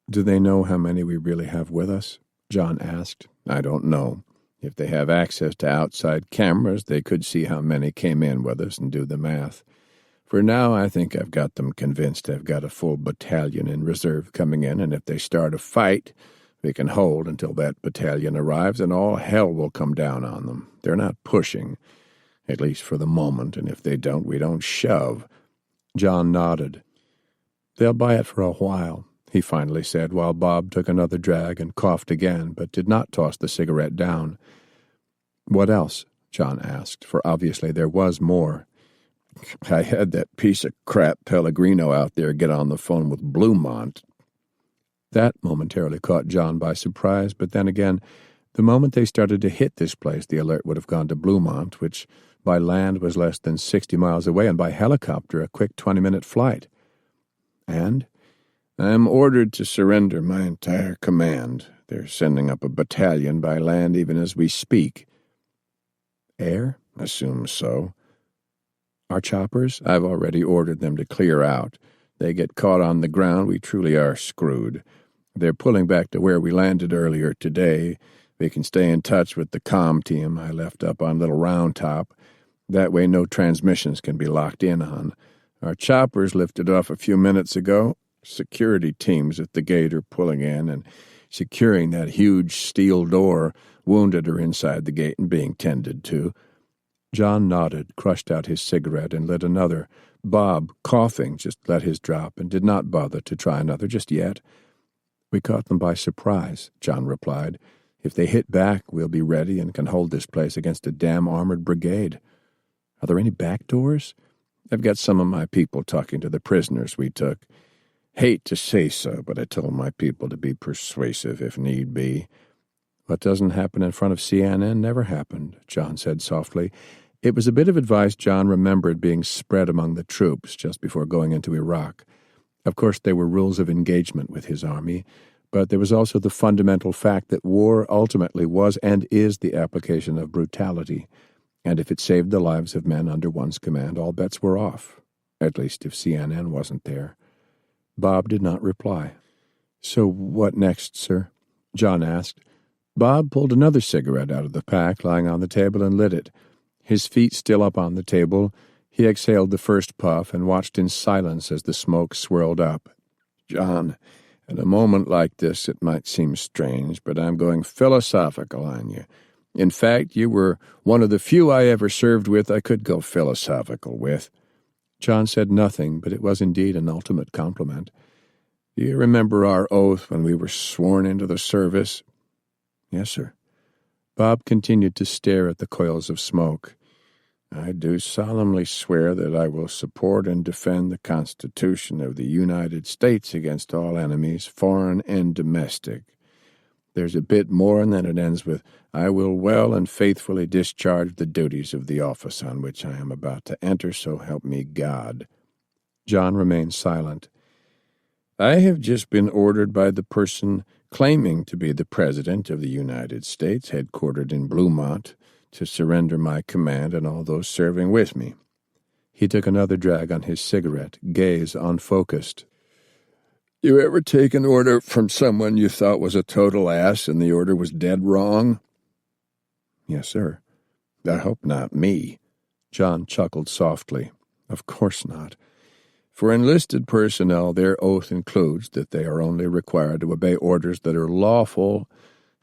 "Do they know how many we really have with us?" John asked. "I don't know. If they have access to outside cameras, they could see how many came in with us and do the math. For now, I think I've got them convinced I've got a full battalion in reserve coming in, and if they start a fight, we can hold until that battalion arrives, and all hell will come down on them. They're not pushing, at least for the moment, and if they don't, we don't shove." John nodded. "They'll buy it for a while," he finally said, while Bob took another drag and coughed again, but did not toss the cigarette down. "What else?" John asked, for obviously there was more. "I had that piece of crap Pellegrino out there get on the phone with Bluemont." That momentarily caught John by surprise, but then again, the moment they started to hit this place, the alert would have gone to Bluemont, which by land was less than 60 miles away, and by helicopter a quick 20-minute flight. "And?" "I'm ordered to surrender my entire command. They're sending up a battalion by land even as we speak." "Air?" "Assume so." "Our choppers?" "I've already ordered them to clear out. They get caught on the ground, we truly are screwed. They're pulling back to where we landed earlier today. We can stay in touch with the comm team I left up on Little Round Top. That way no transmissions can be locked in on. Our choppers lifted off a few minutes ago. Security teams at the gate are pulling in and securing that huge steel door. Wounded are inside the gate and being tended to." John nodded, crushed out his cigarette, and lit another. Bob, coughing, just let his drop and did not bother to try another just yet. "We caught them by surprise," John replied. "If they hit back, we'll be ready and can hold this place against a damn armored brigade." "Are there any back doors?" "I've got some of my people talking to the prisoners we took. Hate to say so, but I told my people to be persuasive if need be." "What doesn't happen in front of CNN never happened," John said softly. It was a bit of advice John remembered being spread among the troops just before going into Iraq. Of course, there were rules of engagement with his army, but there was also the fundamental fact that war ultimately was and is the application of brutality, and if it saved the lives of men under one's command, all bets were off, at least if CNN wasn't there. Bob did not reply. "So what next, sir?" John asked. Bob pulled another cigarette out of the pack lying on the table and lit it. His feet still up on the table, he exhaled the first puff and watched in silence as the smoke swirled up. "John, at a moment like this it might seem strange, but I'm going philosophical on you. In fact, you were one of the few I ever served with I could go philosophical with." John said nothing, but it was indeed an ultimate compliment. "Do you remember our oath when we were sworn into the service?" "Yes, sir." Bob continued to stare at the coils of smoke. "I do solemnly swear that I will support and defend the Constitution of the United States against all enemies, foreign and domestic." There's a bit more, and then it ends with, "I will well and faithfully discharge the duties of the office on which I am about to enter, so help me God." John remained silent. "I have just been ordered by the person claiming to be the President of the United States, headquartered in Bluemont, to surrender my command and all those serving with me." He took another drag on his cigarette, gaze unfocused. "You ever take an order from someone you thought was a total ass and the order was dead wrong?" "Yes, sir." "I hope not me." John chuckled softly. "Of course not." "For enlisted personnel, their oath includes that they are only required to obey orders that are lawful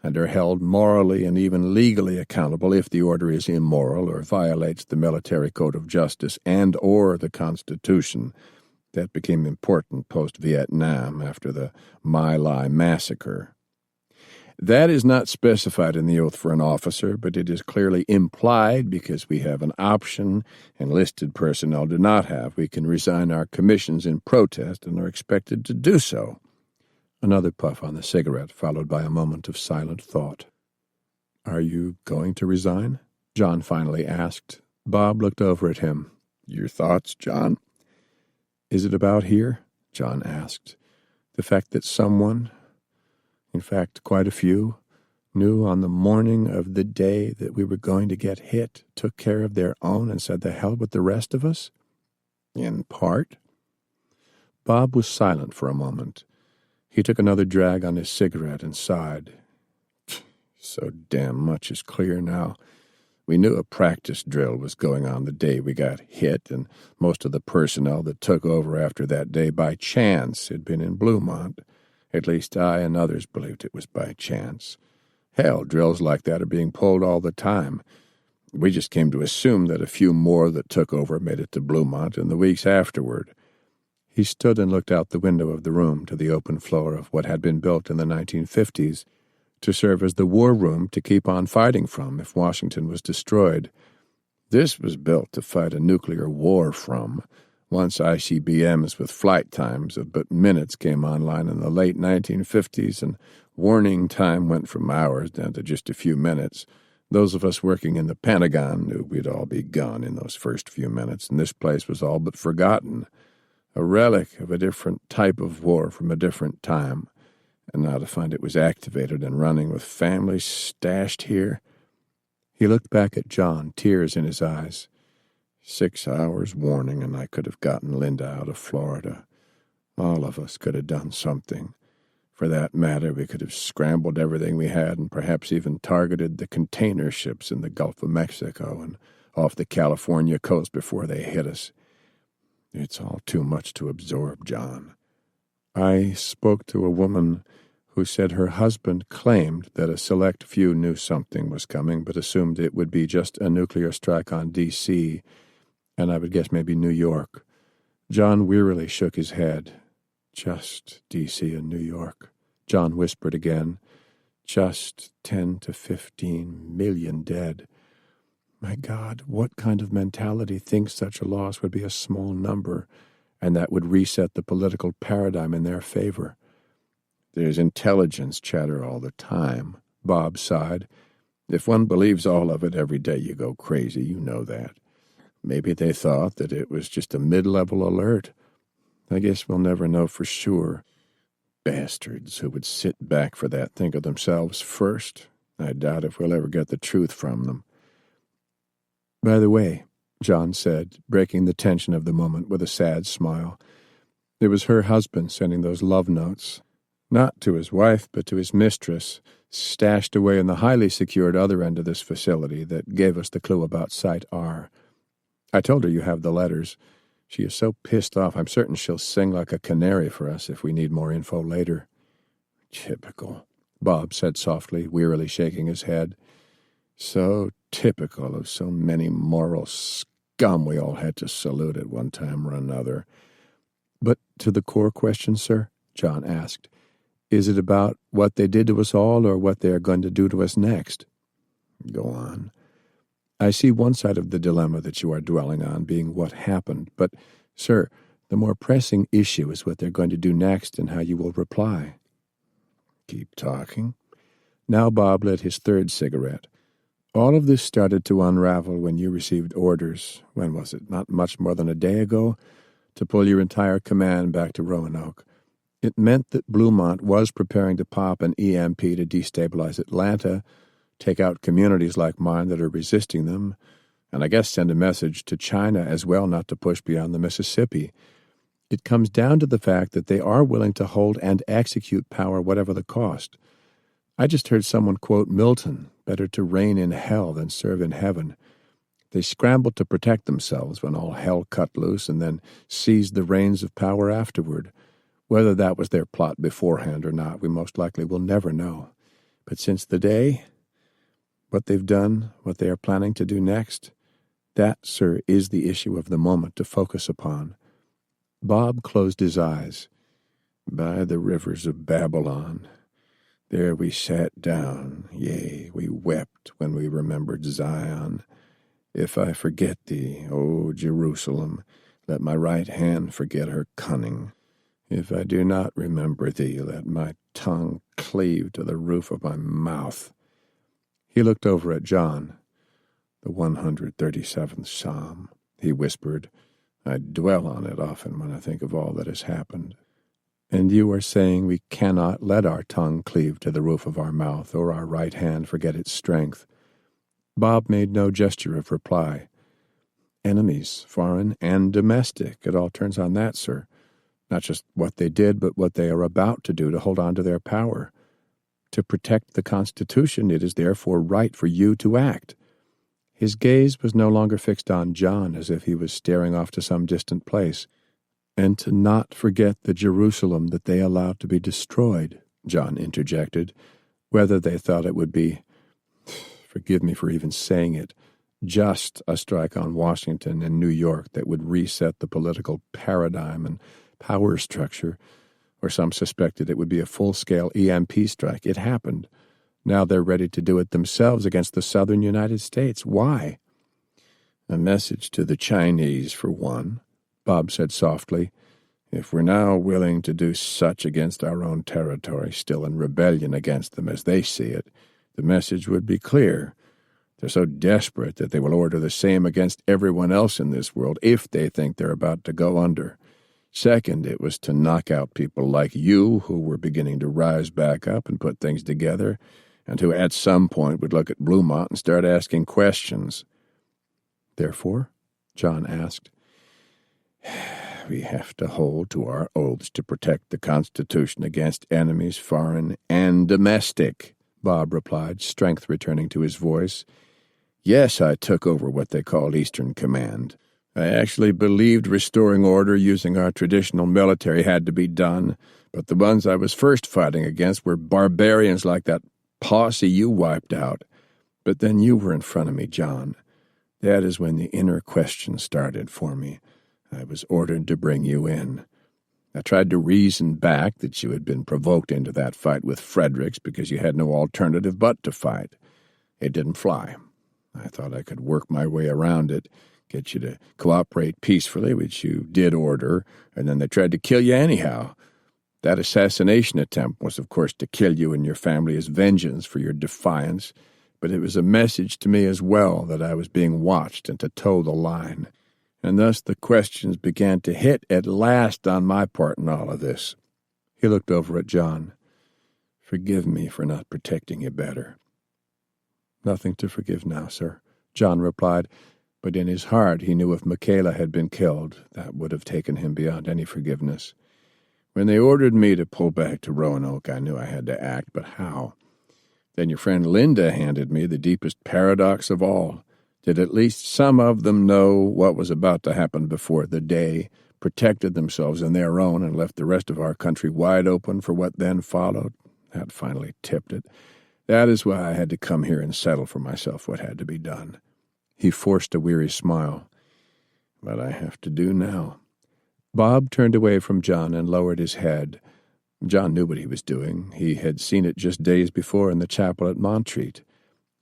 and are held morally and even legally accountable if the order is immoral or violates the military code of justice and or the Constitution. That became important post-Vietnam after the My Lai massacre. That is not specified in the oath for an officer, but it is clearly implied because we have an option enlisted personnel do not have. We can resign our commissions in protest and are expected to do so." Another puff on the cigarette, followed by a moment of silent thought. "Are you going to resign?" John finally asked. Bob looked over at him. "Your thoughts, John?" "Is it about here?" John asked. "The fact that someone, in fact quite a few, knew on the morning of the day that we were going to get hit, took care of their own and said the hell with the rest of us?" In part. Bob was silent for a moment. He took another drag on his cigarette and sighed. So damn much is clear now. We knew a practice drill was going on the day we got hit, and most of the personnel that took over after that day by chance had been in Bluemont. At least I and others believed it was by chance. Hell, drills like that are being pulled all the time. We just came to assume that a few more that took over made it to Bluemont in the weeks afterward. He stood and looked out the window of the room to the open floor of what had been built in the 1950s to serve as the war room to keep on fighting from if Washington was destroyed. This was built to fight a nuclear war from. Once ICBMs with flight times of but minutes came online in the late 1950s, and warning time went from hours down to just a few minutes. Those of us working in the Pentagon knew we'd all be gone in those first few minutes, and this place was all but forgotten. A relic of a different type of war from a different time. And now to find it was activated and running with families stashed here. He looked back at John, tears in his eyes. 6 hours warning, and I could have gotten Linda out of Florida. All of us could have done something. For that matter, we could have scrambled everything we had and perhaps even targeted the container ships in the Gulf of Mexico and off the California coast before they hit us. It's all too much to absorb, John. I spoke to a woman who said her husband claimed that a select few knew something was coming, but assumed it would be just a nuclear strike on D.C., and I would guess maybe New York. John wearily shook his head. Just D.C. and New York. John whispered again. Just 10 to 15 million dead. My God, what kind of mentality thinks such a loss would be a small number, and that would reset the political paradigm in their favor? There's intelligence chatter all the time, Bob sighed. If one believes all of it every day, you go crazy, you know that. Maybe they thought that it was just a mid-level alert. I guess we'll never know for sure. Bastards who would sit back for that think of themselves first. I doubt if we'll ever get the truth from them. By the way, John said, breaking the tension of the moment with a sad smile, it was her husband sending those love notes. Not to his wife, but to his mistress, stashed away in the highly secured other end of this facility that gave us the clue about Site R. I told her you have the letters. She is so pissed off, I'm certain she'll sing like a canary for us if we need more info later. Typical, Bob said softly, wearily shaking his head. So typical of so many moral scum we all had to salute at one time or another. But to the core question, sir, John asked, is it about what they did to us all or what they are going to do to us next? Go on. I see one side of the dilemma that you are dwelling on being what happened, but, sir, the more pressing issue is what they're going to do next and how you will reply. Keep talking. Now Bob lit his third cigarette. All of this started to unravel when you received orders, when was it, not much more than a day ago, to pull your entire command back to Roanoke. It meant that Bluemont was preparing to pop an EMP to destabilize Atlanta, take out communities like mine that are resisting them, and I guess send a message to China as well not to push beyond the Mississippi. It comes down to the fact that they are willing to hold and execute power whatever the cost. I just heard someone quote Milton, better to reign in hell than serve in heaven. They scrambled to protect themselves when all hell cut loose and then seized the reins of power afterward. Whether that was their plot beforehand or not, we most likely will never know. But since the day, what they've done, what they are planning to do next, that, sir, is the issue of the moment to focus upon. Bob closed his eyes. By the rivers of Babylon, there we sat down, yea, we wept when we remembered Zion. If I forget thee, O Jerusalem, let my right hand forget her cunning. If I do not remember thee, let my tongue cleave to the roof of my mouth. He looked over at John. The 137th Psalm, he whispered. I dwell on it often when I think of all that has happened. And you are saying we cannot let our tongue cleave to the roof of our mouth or our right hand forget its strength. Bob made no gesture of reply. Enemies, foreign and domestic. It all turns on that, sir. Not just what they did, but what they are about to do to hold on to their power. To protect the Constitution, it is therefore right for you to act." His gaze was no longer fixed on John, as if he was staring off to some distant place. "And to not forget the Jerusalem that they allowed to be destroyed," John interjected, "whether they thought it would be, forgive me for even saying it, just a strike on Washington and New York that would reset the political paradigm and power structure, or some suspected it would be a full-scale EMP strike. It happened. Now they're ready to do it themselves against the southern United States. Why?" "A message to the Chinese, for one," Bob said softly. "If we're now willing to do such against our own territory, still in rebellion against them as they see it, the message would be clear. They're so desperate that they will order the same against everyone else in this world if they think they're about to go under. Second, it was to knock out people like you who were beginning to rise back up and put things together, and who at some point would look at Bluemont and start asking questions." "Therefore?" John asked. "We have to hold to our oaths to protect the Constitution against enemies, foreign and domestic," Bob replied, strength returning to his voice. "Yes, I took over what they called Eastern Command. I actually believed restoring order using our traditional military had to be done, but the ones I was first fighting against were barbarians like that posse you wiped out. But then you were in front of me, John. That is when the inner question started for me. I was ordered to bring you in. I tried to reason back that you had been provoked into that fight with Fredericks because you had no alternative but to fight. It didn't fly. I thought I could work my way around it, get you to cooperate peacefully, which you did order, and then they tried to kill you anyhow. That assassination attempt was, of course, to kill you and your family as vengeance for your defiance, but it was a message to me as well that I was being watched and to toe the line. And thus the questions began to hit at last on my part in all of this." He looked over at John. "Forgive me for not protecting you better." "Nothing to forgive now, sir," John replied, but in his heart he knew if Michaela had been killed, that would have taken him beyond any forgiveness. "When they ordered me to pull back to Roanoke, I knew I had to act, but how? Then your friend Linda handed me the deepest paradox of all. Did at least some of them know what was about to happen before the day, protected themselves and their own, and left the rest of our country wide open for what then followed? That finally tipped it. That is why I had to come here and settle for myself what had to be done." He forced a weary smile. "What I have to do now." Bob turned away from John and lowered his head. John knew what he was doing. He had seen it just days before in the chapel at Montreat.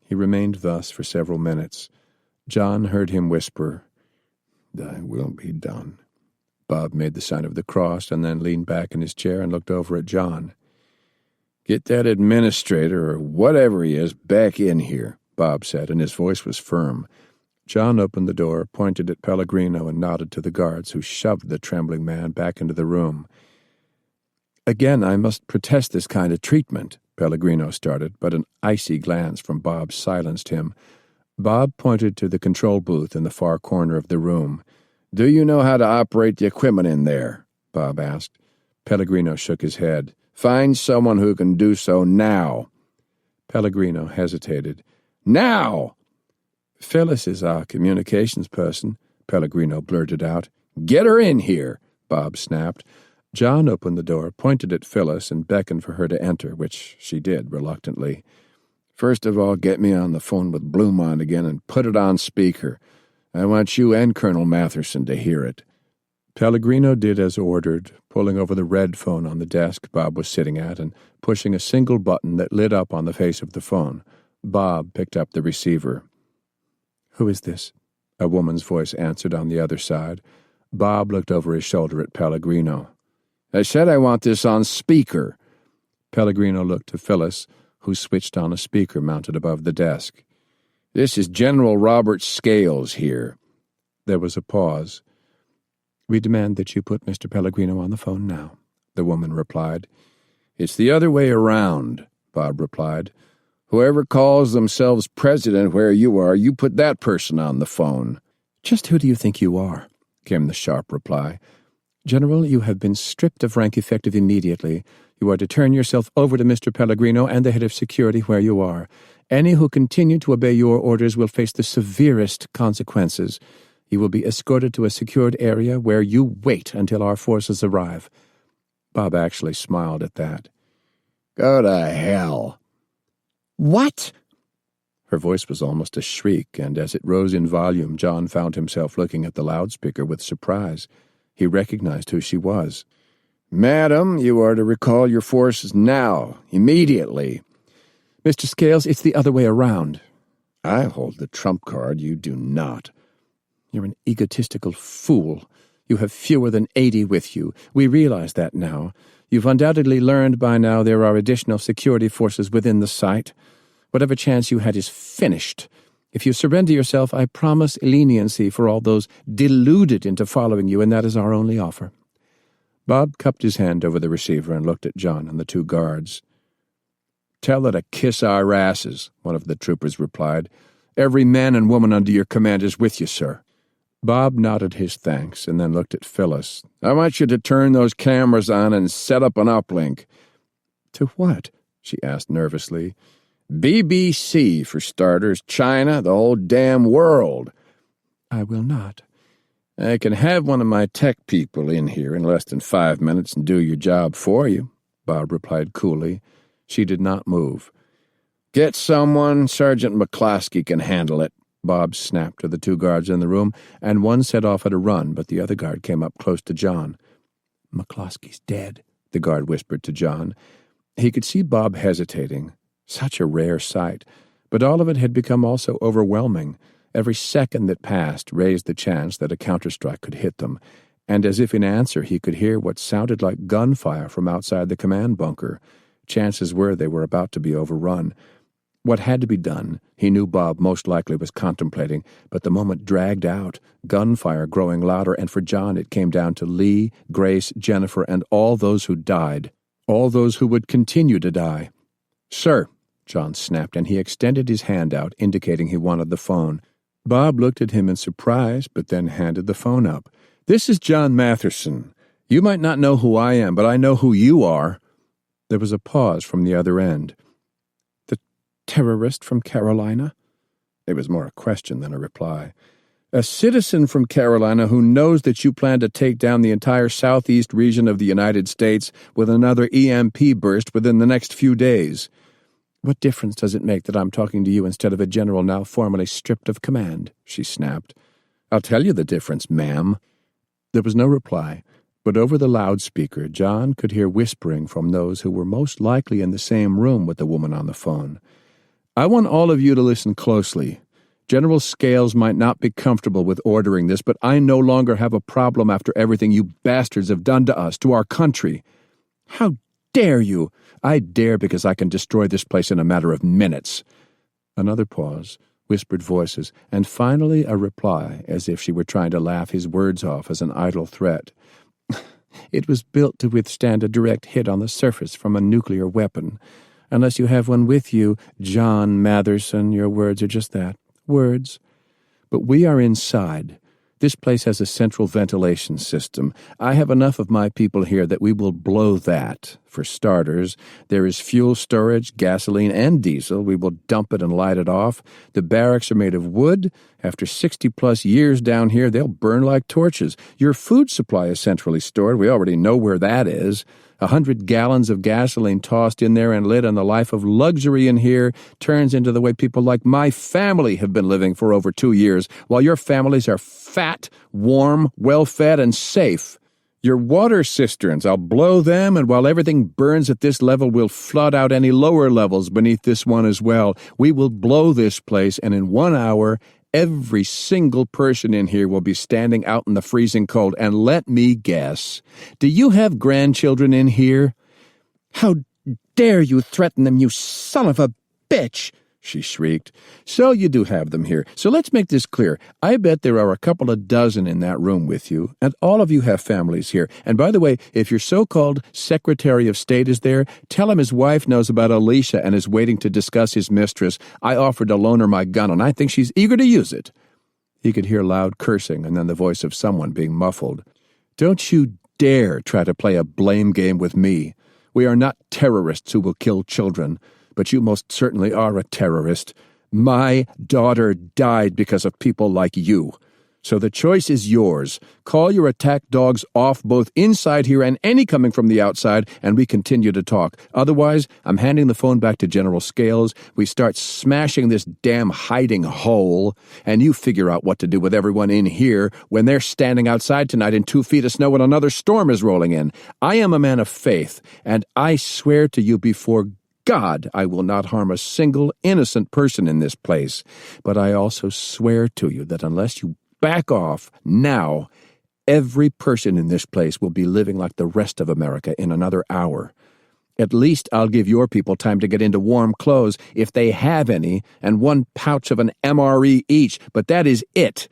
He remained thus for several minutes. John heard him whisper, "Thy will be done." Bob made the sign of the cross and then leaned back in his chair and looked over at John. "Get that administrator, or whatever he is, back in here," Bob said, and his voice was firm. John opened the door, pointed at Pellegrino, and nodded to the guards, who shoved the trembling man back into the room. "Again, I must protest this kind of treatment," Pellegrino started, but an icy glance from Bob silenced him. Bob pointed to the control booth in the far corner of the room. "Do you know how to operate the equipment in there?" Bob asked. Pellegrino shook his head. "Find someone who can do so now." Pellegrino hesitated. "Now!" "Phyllis is our communications person," Pellegrino blurted out. "Get her in here," Bob snapped. John opened the door, pointed at Phyllis, and beckoned for her to enter, which she did reluctantly. "First of all, get me on the phone with Bluemont again and put it on speaker. I want you and Colonel Matherson to hear it." Pellegrino did as ordered, pulling over the red phone on the desk Bob was sitting at and pushing a single button that lit up on the face of the phone. Bob picked up the receiver. "Who is this?" A woman's voice answered on the other side. Bob looked over his shoulder at Pellegrino. "I said I want this on speaker." Pellegrino looked to Phyllis, who switched on a speaker mounted above the desk. "This is General Robert Scales here." There was a pause. "We demand that you put Mr. Pellegrino on the phone now," the woman replied. "It's the other way around," Bob replied. "Whoever calls themselves president where you are, you put that person on the phone." "Just who do you think you are?" came the sharp reply. "General, you have been stripped of rank effective immediately. You are to turn yourself over to Mr. Pellegrino and the head of security where you are. Any who continue to obey your orders will face the severest consequences. You will be escorted to a secured area where you wait until our forces arrive." Bob actually smiled at that. "Go to hell." "What?" Her voice was almost a shriek, and as it rose in volume, John found himself looking at the loudspeaker with surprise. He recognized who she was. "Madam, you are to recall your forces now, immediately." "Mr. Scales, it's the other way around." "I hold the trump card, you do not." "You're an egotistical fool. You have fewer than 80 with you. We realize that now. You've undoubtedly learned by now there are additional security forces within the site. Whatever chance you had is finished. If you surrender yourself, I promise leniency for all those deluded into following you, and that is our only offer." Bob cupped his hand over the receiver and looked at John and the two guards. "Tell her to kiss our asses," one of the troopers replied. "Every man and woman under your command is with you, sir." Bob nodded his thanks and then looked at Phyllis. "I want you to turn those cameras on and set up an uplink." "To what?" she asked nervously. "BBC, for starters, China, the whole damn world." "I will not." "I can have one of my tech people in here in less than 5 minutes and do your job for you," Bob replied coolly. She did not move. "Get someone. Sergeant McCloskey can handle it," Bob snapped to the two guards in the room, and one set off at a run, but the other guard came up close to John. "McCloskey's dead," the guard whispered to John. He could see Bob hesitating. Such a rare sight, but all of it had become also overwhelming. Every second that passed raised the chance that a counterstrike could hit them, and as if in answer he could hear what sounded like gunfire from outside the command bunker. Chances were they were about to be overrun. What had to be done, he knew Bob most likely was contemplating, but the moment dragged out, gunfire growing louder, and for John it came down to Lee, Grace, Jennifer, and all those who died, all those who would continue to die. "Sir," John snapped, and he extended his hand out, indicating he wanted the phone. Bob looked at him in surprise, but then handed the phone up. "This is John Matherson. You might not know who I am, but I know who you are." There was a pause from the other end. "The terrorist from Carolina?" It was more a question than a reply. "A citizen from Carolina who knows that you plan to take down the entire southeast region of the United States with another EMP burst within the next few days. What difference does it make that I'm talking to you instead of a general now formally stripped of command?" she snapped. "I'll tell you the difference, ma'am." There was no reply, but over the loudspeaker John could hear whispering from those who were most likely in the same room with the woman on the phone. "I want all of you to listen closely. General Scales might not be comfortable with ordering this, but I no longer have a problem after everything you bastards have done to us, to our country." "How dare you?" "I dare because I can destroy this place in a matter of minutes." Another pause, whispered voices, and finally a reply, as if she were trying to laugh his words off as an idle threat. "It was built to withstand a direct hit on the surface from a nuclear weapon. Unless you have one with you, John Matherson, your words are just that, words. But we are inside. This place has a central ventilation system. I have enough of my people here that we will blow that. For starters, there is fuel storage, gasoline, and diesel. We will dump it and light it off. The barracks are made of wood. After 60-plus years down here, they'll burn like torches. Your food supply is centrally stored. We already know where that is. 100 gallons of gasoline tossed in there and lit, and the life of luxury in here turns into the way people like my family have been living for over 2 years, while your families are fat, warm, well-fed, and safe. Your water cisterns, I'll blow them, and while everything burns at this level, we'll flood out any lower levels beneath this one as well. We will blow this place, and in 1 hour, every single person in here will be standing out in the freezing cold. And let me guess, do you have grandchildren in here?" "How dare you threaten them, you son of a bitch!" she shrieked. "So you do have them here. So let's make this clear. I bet there are a couple of dozen in that room with you, and all of you have families here. And by the way, if your so-called Secretary of State is there, tell him his wife knows about Alicia and is waiting to discuss his mistress. I offered to loan her my gun, and I think she's eager to use it." He could hear loud cursing and then the voice of someone being muffled. "Don't you dare try to play a blame game with me. We are not terrorists who will kill children, but you most certainly are a terrorist. My daughter died because of people like you. So the choice is yours. Call your attack dogs off both inside here and any coming from the outside, and we continue to talk. Otherwise, I'm handing the phone back to General Scales. We start smashing this damn hiding hole, and you figure out what to do with everyone in here when they're standing outside tonight in 2 feet of snow and another storm is rolling in. I am a man of faith, and I swear to you before God, I will not harm a single innocent person in this place. But I also swear to you that unless you back off now, every person in this place will be living like the rest of America in another hour. At least I'll give your people time to get into warm clothes, if they have any, and 1 pouch of an MRE each, but that is it.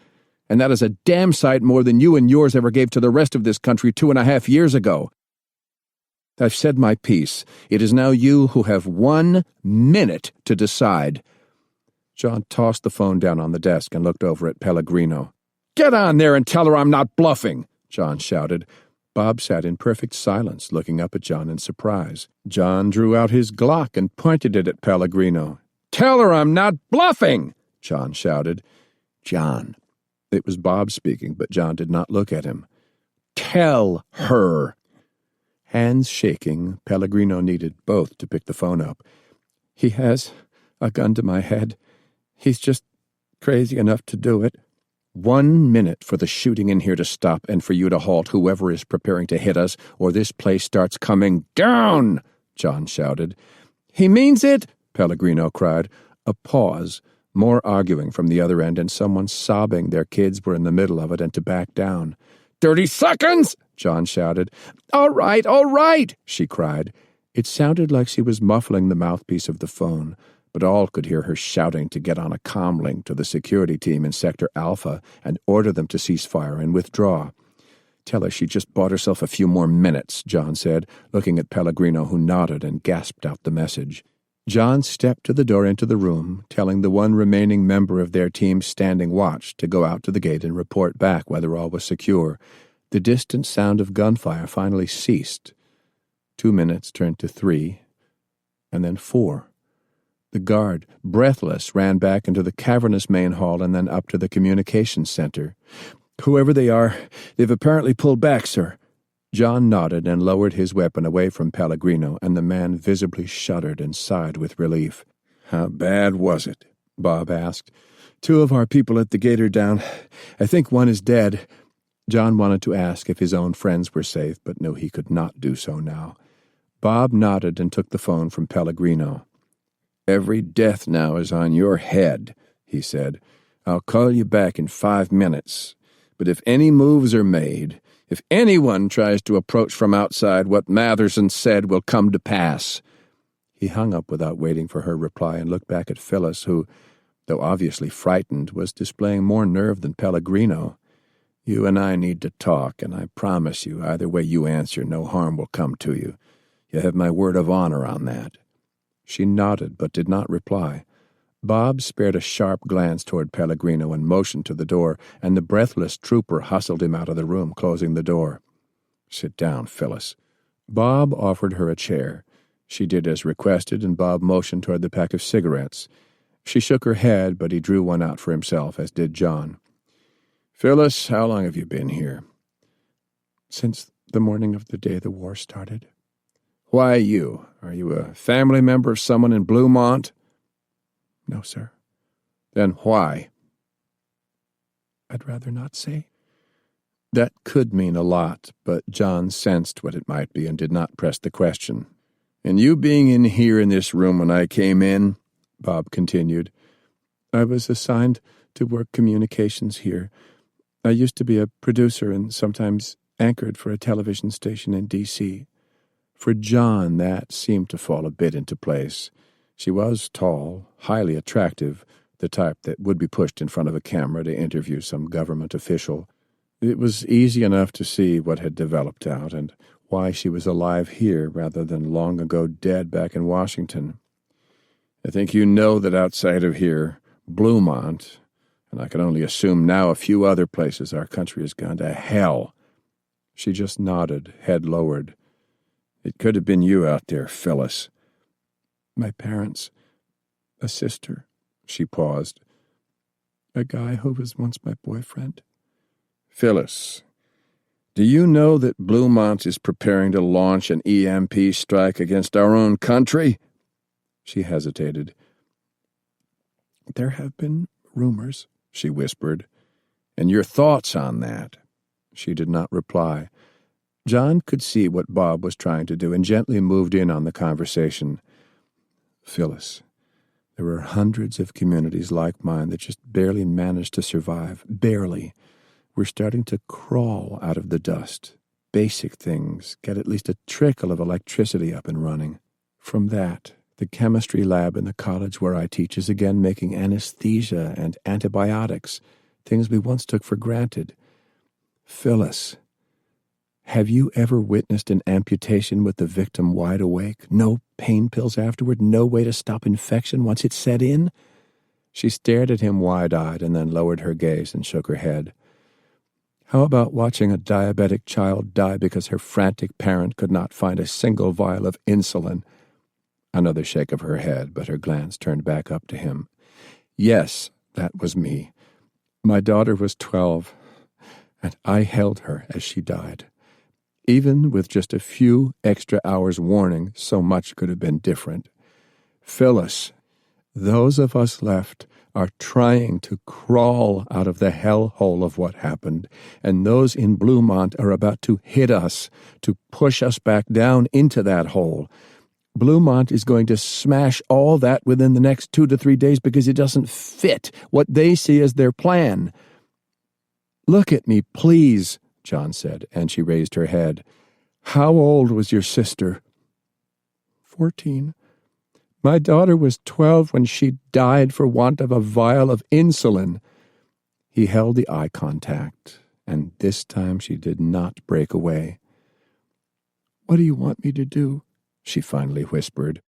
And that is a damn sight more than you and yours ever gave to the rest of this country 2.5 years ago. I've said my piece. It is now you who have 1 minute to decide." John tossed the phone down on the desk and looked over at Pellegrino. "Get on there and tell her I'm not bluffing," John shouted. Bob sat in perfect silence, looking up at John in surprise. John drew out his Glock and pointed it at Pellegrino. "Tell her I'm not bluffing," John shouted. "John." It was Bob speaking, but John did not look at him. "Tell her." Hands shaking, Pellegrino needed both to pick the phone up. "He has a gun to my head. He's just crazy enough to do it." 1 minute for the shooting in here to stop and for you to halt whoever is preparing to hit us, or this place starts coming down, John shouted. "He means it," Pellegrino cried. A pause, more arguing from the other end, and someone sobbing their kids were in the middle of it and to back down. 30 seconds, John shouted. All right, she cried. It sounded like she was muffling the mouthpiece of the phone, but all could hear her shouting to get on a comlink to the security team in Sector Alpha and order them to cease fire and withdraw. "Tell her she just bought herself a few more minutes," John said, looking at Pellegrino, who nodded and gasped out the message. John stepped to the door into the room, telling the one remaining member of their team standing watch to go out to the gate and report back whether all was secure. The distant sound of gunfire finally ceased. 2 minutes turned to 3, and then 4. The guard, breathless, ran back into the cavernous main hall and then up to the communications center. "Whoever they are, they've apparently pulled back, sir." John nodded and lowered his weapon away from Pellegrino, and the man visibly shuddered and sighed with relief. "How bad was it?" Bob asked. "2 of our people at the gate are down. I think 1 is dead." John wanted to ask if his own friends were safe, but knew he could not do so now. Bob nodded and took the phone from Pellegrino. "Every death now is on your head," he said. "I'll call you back in 5 minutes. But if any moves are made, if anyone tries to approach from outside, what Matherson said will come to pass." He hung up without waiting for her reply and looked back at Phyllis, who, though obviously frightened, was displaying more nerve than Pellegrino. "You and I need to talk, and I promise you, either way you answer, no harm will come to you. You have my word of honor on that." She nodded, but did not reply. Bob spared a sharp glance toward Pellegrino and motioned to the door, and the breathless trooper hustled him out of the room, closing the door. "Sit down, Phyllis." Bob offered her a chair. She did as requested, and Bob motioned toward the pack of cigarettes. She shook her head, but he drew one out for himself, as did John. "Phyllis, how long have you been here?" "Since the morning of the day the war started." "Why you? Are you a family member of someone in Bluemont?" "No, sir." "Then why?" "I'd rather not say." That could mean a lot, but John sensed what it might be and did not press the question. "And you being in here in this room when I came in," Bob continued. "I was assigned to work communications here. I used to be a producer and sometimes anchored for a television station in D.C. For John, that seemed to fall a bit into place. She was tall, highly attractive, the type that would be pushed in front of a camera to interview some government official. It was easy enough to see what had developed out and why she was alive here rather than long ago dead back in Washington. "I think you know that outside of here, Bluemont, and I can only assume now a few other places our country has gone to hell." She just nodded, head lowered. "It could have been you out there, Phyllis." "My parents, a sister," she paused. "A guy who was once my boyfriend." "Phyllis, do you know that Bluemont is preparing to launch an EMP strike against our own country?" She hesitated. "There have been rumors," she whispered. "And your thoughts on that?" She did not reply. John could see what Bob was trying to do and gently moved in on the conversation. "Phyllis, there are hundreds of communities like mine that just barely manage to survive. Barely. We're starting to crawl out of the dust. Basic things, get at least a trickle of electricity up and running. From that, the chemistry lab in the college where I teach is again making anesthesia and antibiotics, things we once took for granted. Phyllis, have you ever witnessed an amputation with the victim wide awake? No pain pills afterward? No way to stop infection once it's set in?" She stared at him wide-eyed and then lowered her gaze and shook her head. "How about watching a diabetic child die because her frantic parent could not find a single vial of insulin?" Another shake of her head, but her glance turned back up to him. "Yes, that was me. My daughter was 12, and I held her as she died. Even with just a few extra hours warning, so much could have been different. Phyllis, those of us left are trying to crawl out of the hellhole of what happened, and those in Bluemont are about to hit us, to push us back down into that hole. Bluemont is going to smash all that within the next 2 to 3 days because it doesn't fit what they see as their plan." "Look at me, please," John said, and she raised her head. "How old was your sister?" 14. My daughter was 12 when she died for want of a vial of insulin." He held the eye contact, and this time she did not break away. "What do you want me to do?" she finally whispered.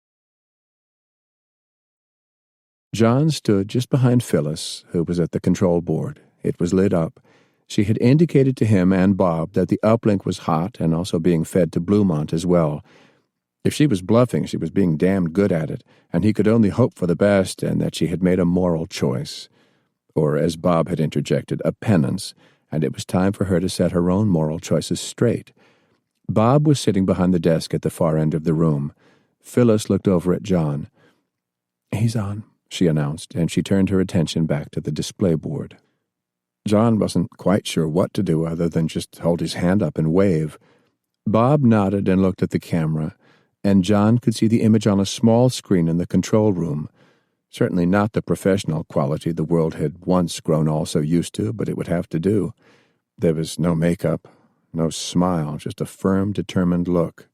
John stood just behind Phyllis, who was at the control board. It was lit up. She had indicated to him and Bob that the uplink was hot and also being fed to Bluemont as well. If she was bluffing, she was being damned good at it, and he could only hope for the best and that she had made a moral choice. Or, as Bob had interjected, a penance, and it was time for her to set her own moral choices straight. Bob was sitting behind the desk at the far end of the room. Phyllis looked over at John. "He's on," she announced, and she turned her attention back to the display board. John wasn't quite sure what to do other than just hold his hand up and wave. Bob nodded and looked at the camera, and John could see the image on a small screen in the control room. Certainly not the professional quality the world had once grown all so used to, but it would have to do. There was no makeup, no smile, just a firm, determined look.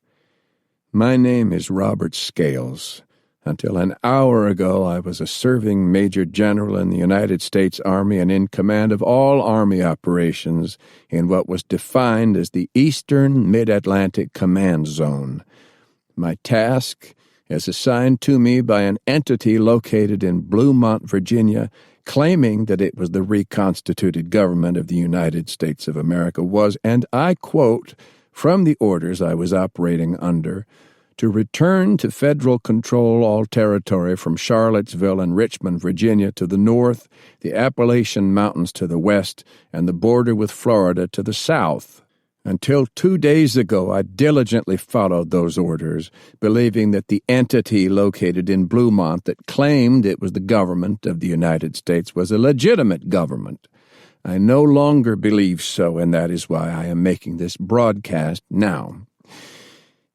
"My name is Robert Scales. Until an hour ago, I was a serving Major General in the United States Army and in command of all Army operations in what was defined as the Eastern Mid-Atlantic Command Zone. My task, as assigned to me by an entity located in Bluemont, Virginia, claiming that it was the reconstituted government of the United States of America, was, and I quote from the orders I was operating under, to return to federal control all territory from Charlottesville and Richmond, Virginia to the north, the Appalachian Mountains to the west, and the border with Florida to the south. Until 2 days ago, I diligently followed those orders, believing that the entity located in Bluemont that claimed it was the government of the United States was a legitimate government. I no longer believe so, and that is why I am making this broadcast now.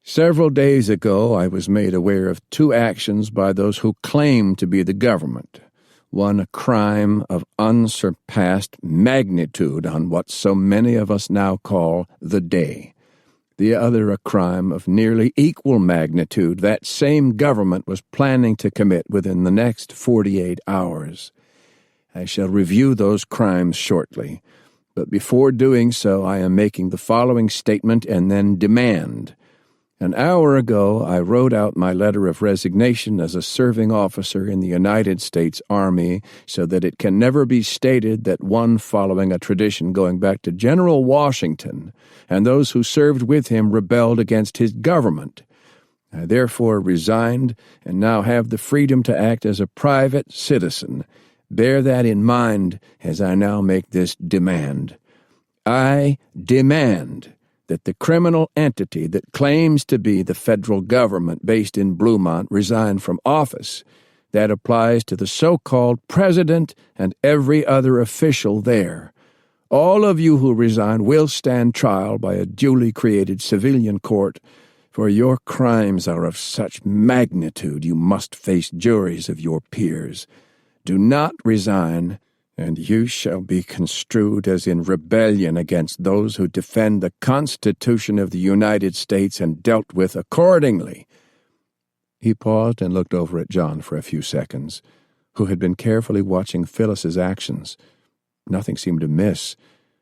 Several days ago, I was made aware of 2 actions by those who claim to be the government. One, a crime of unsurpassed magnitude on what so many of us now call the day. The other, a crime of nearly equal magnitude that same government was planning to commit within the next 48 hours. I shall review those crimes shortly, but before doing so, I am making the following statement and then demand. An hour ago, I wrote out my letter of resignation as a serving officer in the United States Army so that it can never be stated that one following a tradition going back to General Washington and those who served with him rebelled against his government. I therefore resigned and now have the freedom to act as a private citizen. Bear that in mind as I now make this demand. I demand that the criminal entity that claims to be the federal government based in Bluemont resign from office. That applies to the so-called president and every other official there. All of you who resign will stand trial by a duly created civilian court, for your crimes are of such magnitude you must face juries of your peers. Do not resign, and you shall be construed as in rebellion against those who defend the Constitution of the United States and dealt with accordingly." He paused and looked over at John for a few seconds, who had been carefully watching Phyllis's actions. Nothing seemed amiss.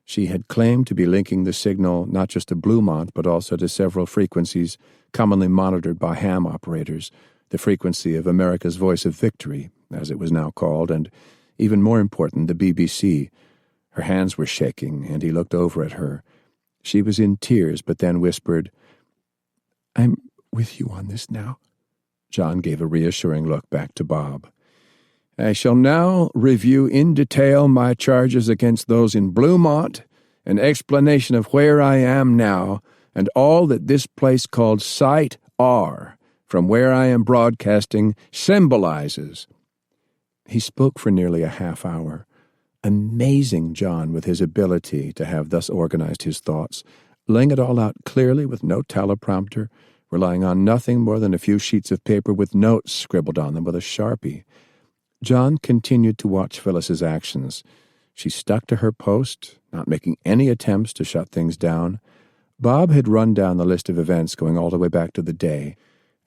She had claimed to be linking the signal not just to Bluemont, but also to several frequencies commonly monitored by ham operators, the frequency of America's Voice of Victory, as it was now called, and even more important, the BBC. Her hands were shaking, and he looked over at her. She was in tears, but then whispered, "I'm with you on this now." John gave a reassuring look back to Bob. "I shall now review in detail my charges against those in Bluemont, an explanation of where I am now, and all that this place called Site R, from where I am broadcasting, symbolizes." He spoke for nearly a half hour, amazing John with his ability to have thus organized his thoughts, laying it all out clearly with no teleprompter, relying on nothing more than a few sheets of paper with notes scribbled on them with a Sharpie. John continued to watch Phyllis's actions. She stuck to her post, not making any attempts to shut things down. Bob had run down the list of events going all the way back to the day,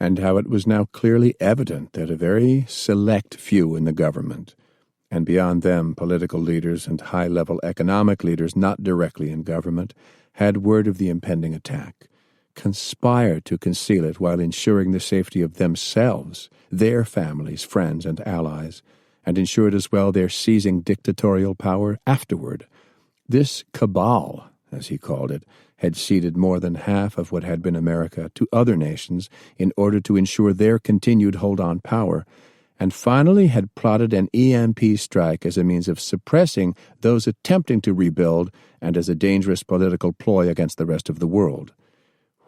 and how it was now clearly evident that a very select few in the government, and beyond them political leaders and high-level economic leaders not directly in government, had word of the impending attack, conspired to conceal it while ensuring the safety of themselves, their families, friends, and allies, and ensured as well their seizing dictatorial power afterward. This cabal, as he called it, had ceded more than half of what had been America to other nations in order to ensure their continued hold on power, and finally had plotted an EMP strike as a means of suppressing those attempting to rebuild and as a dangerous political ploy against the rest of the world.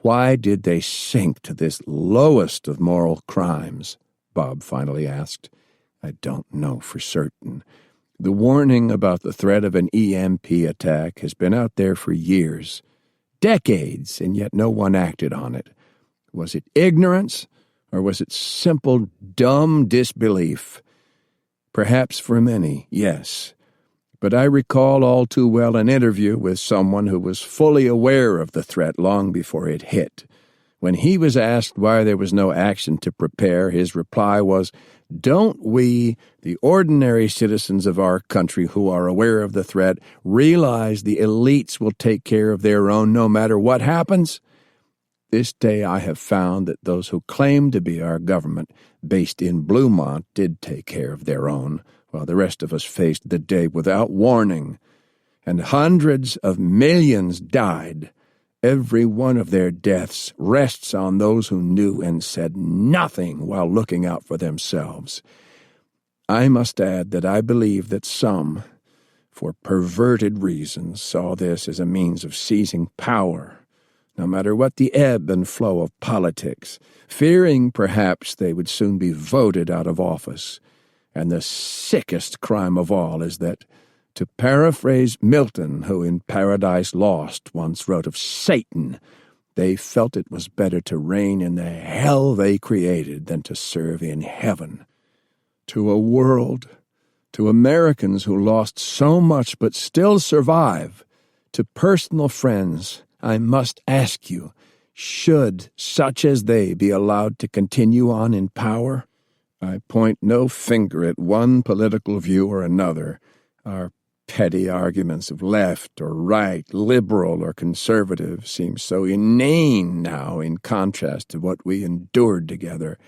Why did they sink to this lowest of moral crimes? Bob finally asked. I don't know for certain. The warning about the threat of an EMP attack has been out there for years, decades, and yet no one acted on it. Was it ignorance, or was it simple, dumb disbelief? Perhaps for many, yes. But I recall all too well an interview with someone who was fully aware of the threat long before it hit. When he was asked why there was no action to prepare, his reply was, "Don't we, the ordinary citizens of our country who are aware of the threat, realize the elites will take care of their own no matter what happens?" This day I have found that those who claim to be our government, based in Bluemont, did take care of their own, while the rest of us faced the day without warning. And hundreds of millions died. Every one of their deaths rests on those who knew and said nothing while looking out for themselves. I must add that I believe that some, for perverted reasons, saw this as a means of seizing power, no matter what the ebb and flow of politics, fearing perhaps they would soon be voted out of office. And the sickest crime of all is that, to paraphrase Milton, who in Paradise Lost once wrote of Satan, they felt it was better to reign in the hell they created than to serve in heaven. To a world, to Americans who lost so much but still survive, to personal friends, I must ask you, should such as they be allowed to continue on in power? I point no finger at one political view or another. Our petty arguments of left or right, liberal or conservative seem so inane now in contrast to what we endured together.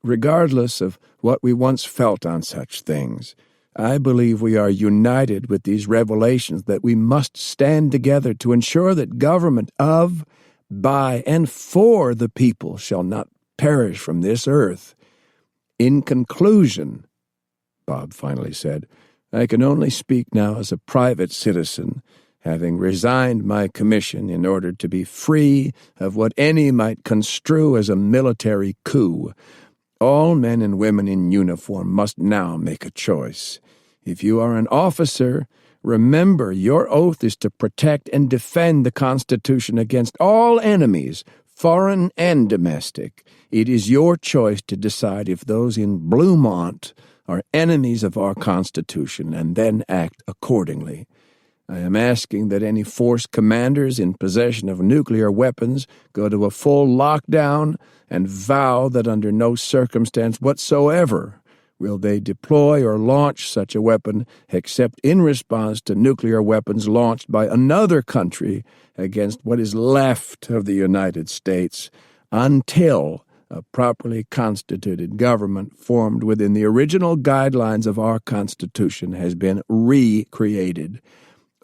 Regardless of what we once felt on such things, I believe we are united with these revelations that we must stand together to ensure that government of, by, and for the people shall not perish from this earth. In conclusion, Bob finally said, I can only speak now as a private citizen, having resigned my commission in order to be free of what any might construe as a military coup. All men and women in uniform must now make a choice. If you are an officer, remember your oath is to protect and defend the Constitution against all enemies, foreign and domestic. It is your choice to decide if those in Bluemont are enemies of our Constitution and then act accordingly. I am asking that any force commanders in possession of nuclear weapons go to a full lockdown and vow that under no circumstance whatsoever will they deploy or launch such a weapon except in response to nuclear weapons launched by another country against what is left of the United States until a properly constituted government formed within the original guidelines of our Constitution has been recreated.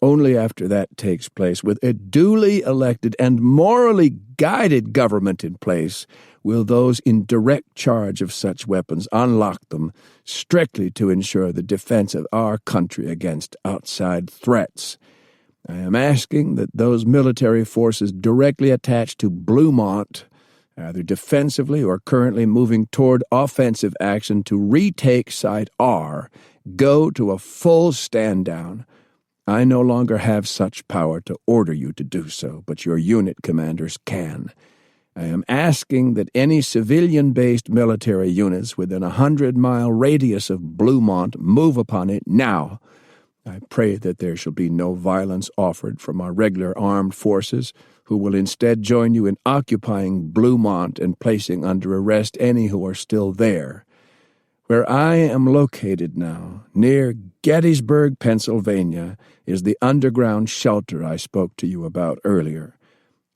Only after that takes place, with a duly elected and morally guided government in place, will those in direct charge of such weapons unlock them strictly to ensure the defense of our country against outside threats. I am asking that those military forces directly attached to Bluemont, either defensively or currently moving toward offensive action to retake Site R, go to a full stand-down. I no longer have such power to order you to do so, but your unit commanders can. I am asking that any civilian-based military units within a 100-mile radius of Bluemont move upon it now. I pray that there shall be no violence offered from our regular armed forces, who will instead join you in occupying Bluemont and placing under arrest any who are still there. Where I am located now, near Gettysburg, Pennsylvania, is the underground shelter I spoke to you about earlier.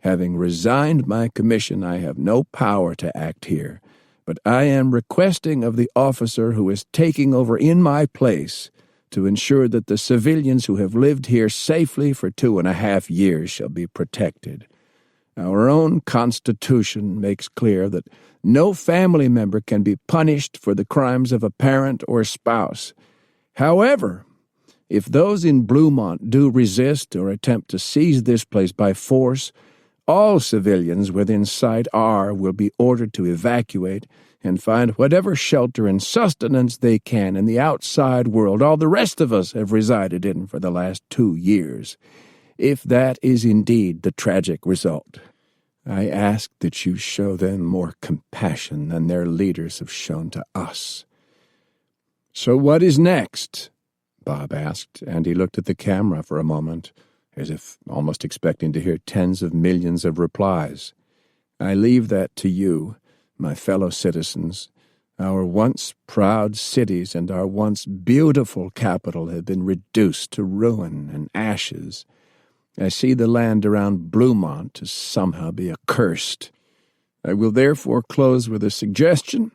Having resigned my commission, I have no power to act here, but I am requesting of the officer who is taking over in my place to ensure that the civilians who have lived here safely for 2.5 years shall be protected. Our own Constitution makes clear that no family member can be punished for the crimes of a parent or spouse. However, if those in Bluemont do resist or attempt to seize this place by force, all civilians within Site R will be ordered to evacuate and find whatever shelter and sustenance they can in the outside world all the rest of us have resided in for the last 2 years. If that is indeed the tragic result, I ask that you show them more compassion than their leaders have shown to us. So what is next? Bob asked, and he looked at the camera for a moment, as if almost expecting to hear tens of millions of replies. I leave that to you, my fellow citizens. Our once proud cities and our once beautiful capital have been reduced to ruin and ashes. I see the land around Bluemont to somehow be accursed. I will therefore close with a suggestion.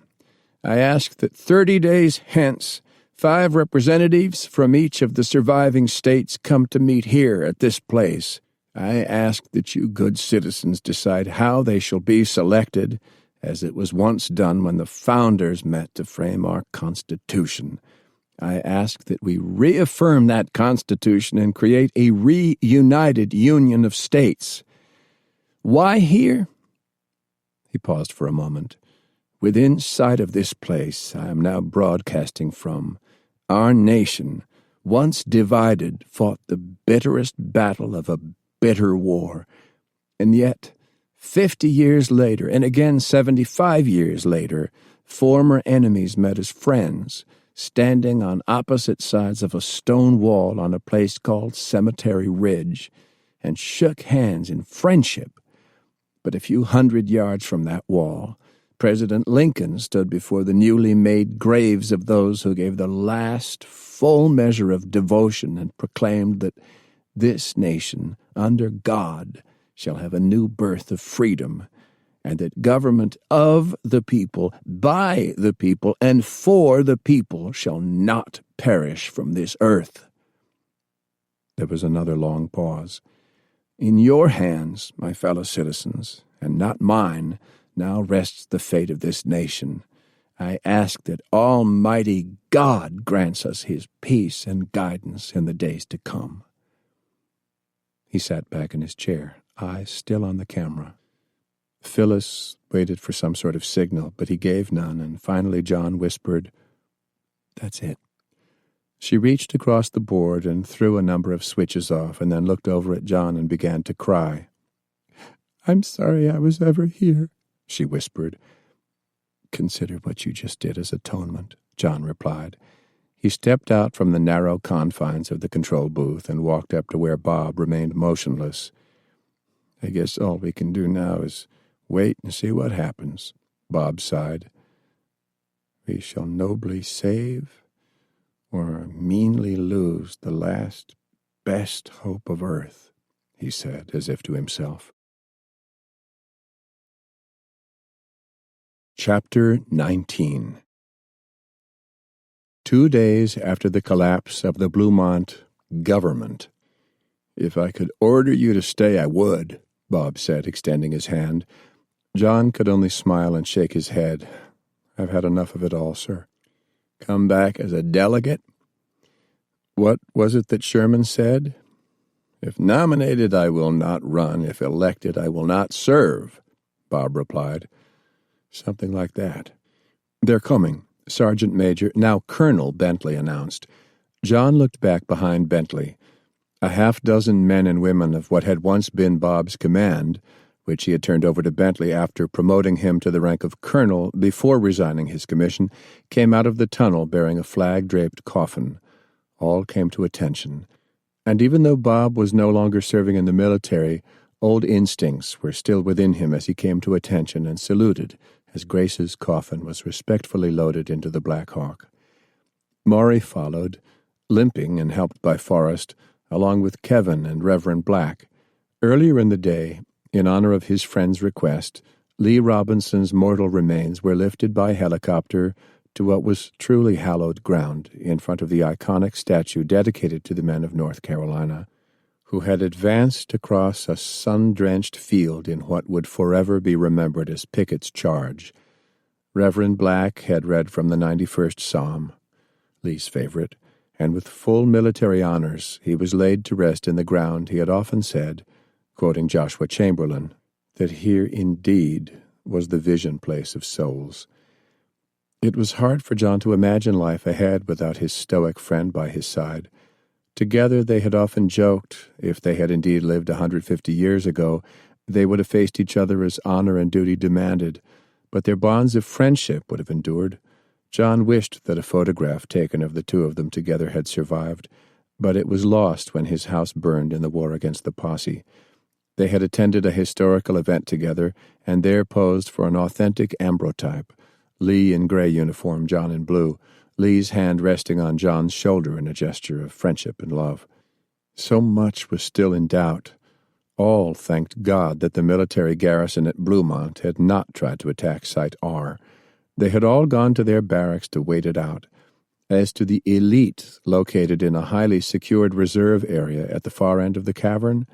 I ask that 30 days hence 5 representatives from each of the surviving states come to meet here at this place. I ask that you good citizens decide how they shall be selected, as it was once done when the founders met to frame our Constitution. I ask that we reaffirm that Constitution and create a reunited union of states. Why here? He paused for a moment. Within sight of this place I am now broadcasting from, our nation, once divided, fought the bitterest battle of a bitter war. And yet, 50 years later, and again 75 years later, former enemies met as friends, standing on opposite sides of a stone wall on a place called Cemetery Ridge, and shook hands in friendship. But a few hundred yards from that wall, President Lincoln stood before the newly made graves of those who gave the last full measure of devotion and proclaimed that this nation, under God, shall have a new birth of freedom, and that government of the people, by the people, and for the people shall not perish from this earth. There was another long pause. In your hands, my fellow citizens, and not mine, now rests the fate of this nation. I ask that Almighty God grants us his peace and guidance in the days to come. He sat back in his chair, eyes still on the camera. Phyllis waited for some sort of signal, but he gave none, and finally John whispered, "That's it." She reached across the board and threw a number of switches off, and then looked over at John and began to cry. "I'm sorry I was ever here," she whispered. "Consider what you just did as atonement," John replied. He stepped out from the narrow confines of the control booth and walked up to where Bob remained motionless. "I guess all we can do now is wait and see what happens," Bob sighed. "We shall nobly save or meanly lose the last, best hope of earth," he said, as if to himself. Chapter 19. 2 days after the collapse of the Bluemont government. "If I could order you to stay, I would," Bob said, extending his hand. John could only smile and shake his head. "I've had enough of it all, sir." "Come back as a delegate?" "What was it that Sherman said? If nominated, I will not run. If elected, I will not serve," Bob replied. "Something like that." "They're coming," Sergeant Major, now Colonel Bentley announced. John looked back behind Bentley. A half-dozen men and women of what had once been Bob's command, which he had turned over to Bentley after promoting him to the rank of colonel before resigning his commission, came out of the tunnel bearing a flag-draped coffin. All came to attention. And even though Bob was no longer serving in the military, old instincts were still within him as he came to attention and saluted as Grace's coffin was respectfully loaded into the Black Hawk. Maury followed, limping and helped by Forrest, along with Kevin and Reverend Black. Earlier in the day, in honor of his friend's request, Lee Robinson's mortal remains were lifted by helicopter to what was truly hallowed ground in front of the iconic statue dedicated to the men of North Carolina, who had advanced across a sun-drenched field in what would forever be remembered as Pickett's Charge. Reverend Black had read from the 91st Psalm, Lee's favorite, and with full military honors he was laid to rest in the ground he had often said, quoting Joshua Chamberlain, that here indeed was the vision place of souls. It was hard for John to imagine life ahead without his stoic friend by his side. Together they had often joked, if they had indeed lived 150 years ago, they would have faced each other as honor and duty demanded, but their bonds of friendship would have endured. John wished that a photograph taken of the two of them together had survived, but it was lost when his house burned in the war against the posse. They had attended a historical event together, and there posed for an authentic ambrotype, Lee in gray uniform, John in blue, Lee's hand resting on John's shoulder in a gesture of friendship and love. So much was still in doubt. All thanked God that the military garrison at Bluemont had not tried to attack Site R. They had all gone to their barracks to wait it out. As to the elite located in a highly secured reserve area at the far end of the cavern,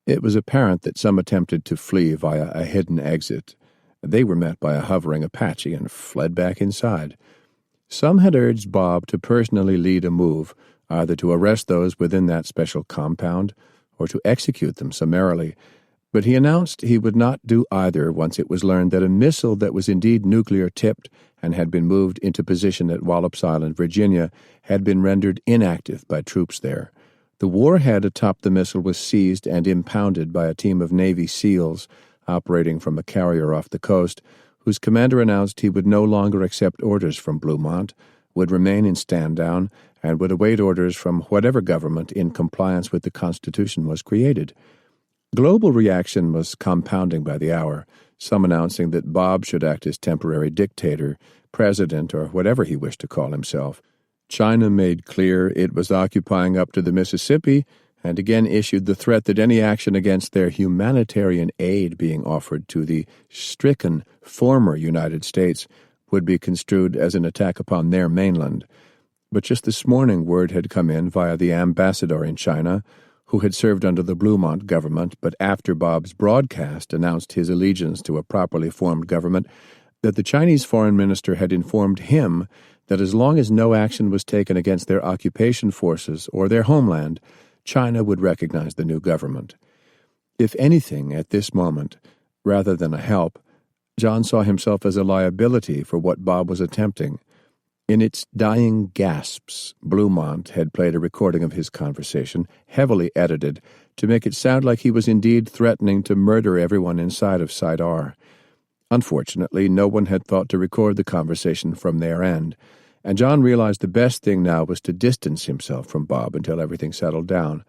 it was apparent that some attempted to flee via a hidden exit. They were met by a hovering Apache and fled back inside. Some had urged Bob to personally lead a move, either to arrest those within that special compound or to execute them summarily, but he announced he would not do either once it was learned that a missile that was indeed nuclear-tipped and had been moved into position at Wallops Island, Virginia, had been rendered inactive by troops there. The warhead atop the missile was seized and impounded by a team of Navy SEALs operating from a carrier off the coast, whose commander announced he would no longer accept orders from Bluemont, would remain in stand-down, and would await orders from whatever government in compliance with the Constitution was created. Global reaction was compounding by the hour. some announcing that Bob should act as temporary dictator, president, or whatever he wished to call himself. China made clear it was occupying up to the Mississippi, and again issued the threat that any action against their humanitarian aid being offered to the stricken former United States would be construed as an attack upon their mainland. But just this morning word had come in via the ambassador in China, who had served under the Bluemont government, but after Bob's broadcast announced his allegiance to a properly formed government, that the Chinese foreign minister had informed him that as long as no action was taken against their occupation forces or their homeland, China would recognize the new government. If anything, at this moment, rather than a help, John saw himself as a liability for what Bob was attempting. In its dying gasps, Bluemont had played a recording of his conversation, heavily edited, to make it sound like he was indeed threatening to murder everyone inside of Side R. Unfortunately, no one had thought to record the conversation from their end, and John realized the best thing now was to distance himself from Bob until everything settled down.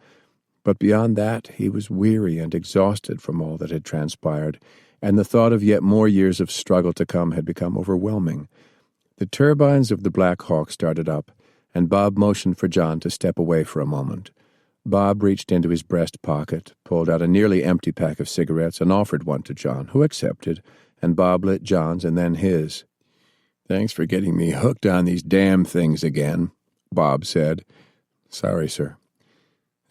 But beyond that, he was weary and exhausted from all that had transpired, and the thought of yet more years of struggle to come had become overwhelming. The turbines of the Black Hawk started up, and Bob motioned for John to step away for a moment. Bob reached into his breast pocket, pulled out a nearly empty pack of cigarettes, and offered one to John, who accepted, and Bob lit John's and then his. "Thanks for getting me hooked on these damn things again," Bob said. "Sorry, sir.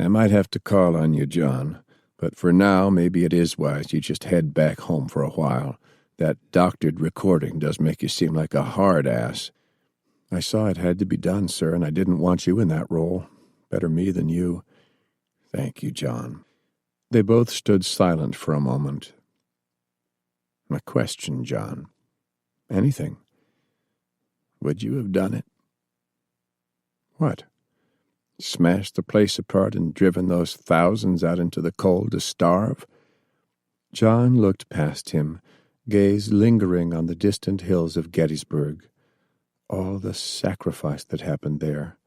I might have to call on you, John, but for now maybe it is wise you just head back home for a while. That doctored recording does make you seem like a hard ass." "I saw it had to be done, sir, and I didn't want you in that role. Better me than you." "Thank you, John." They both stood silent for a moment. "A question, John." "Anything." "Would you have done it?" "What?" "Smashed the place apart and driven those thousands out into the cold to starve?" John looked past him, gaze lingering on the distant hills of Gettysburg. All the sacrifice that happened there,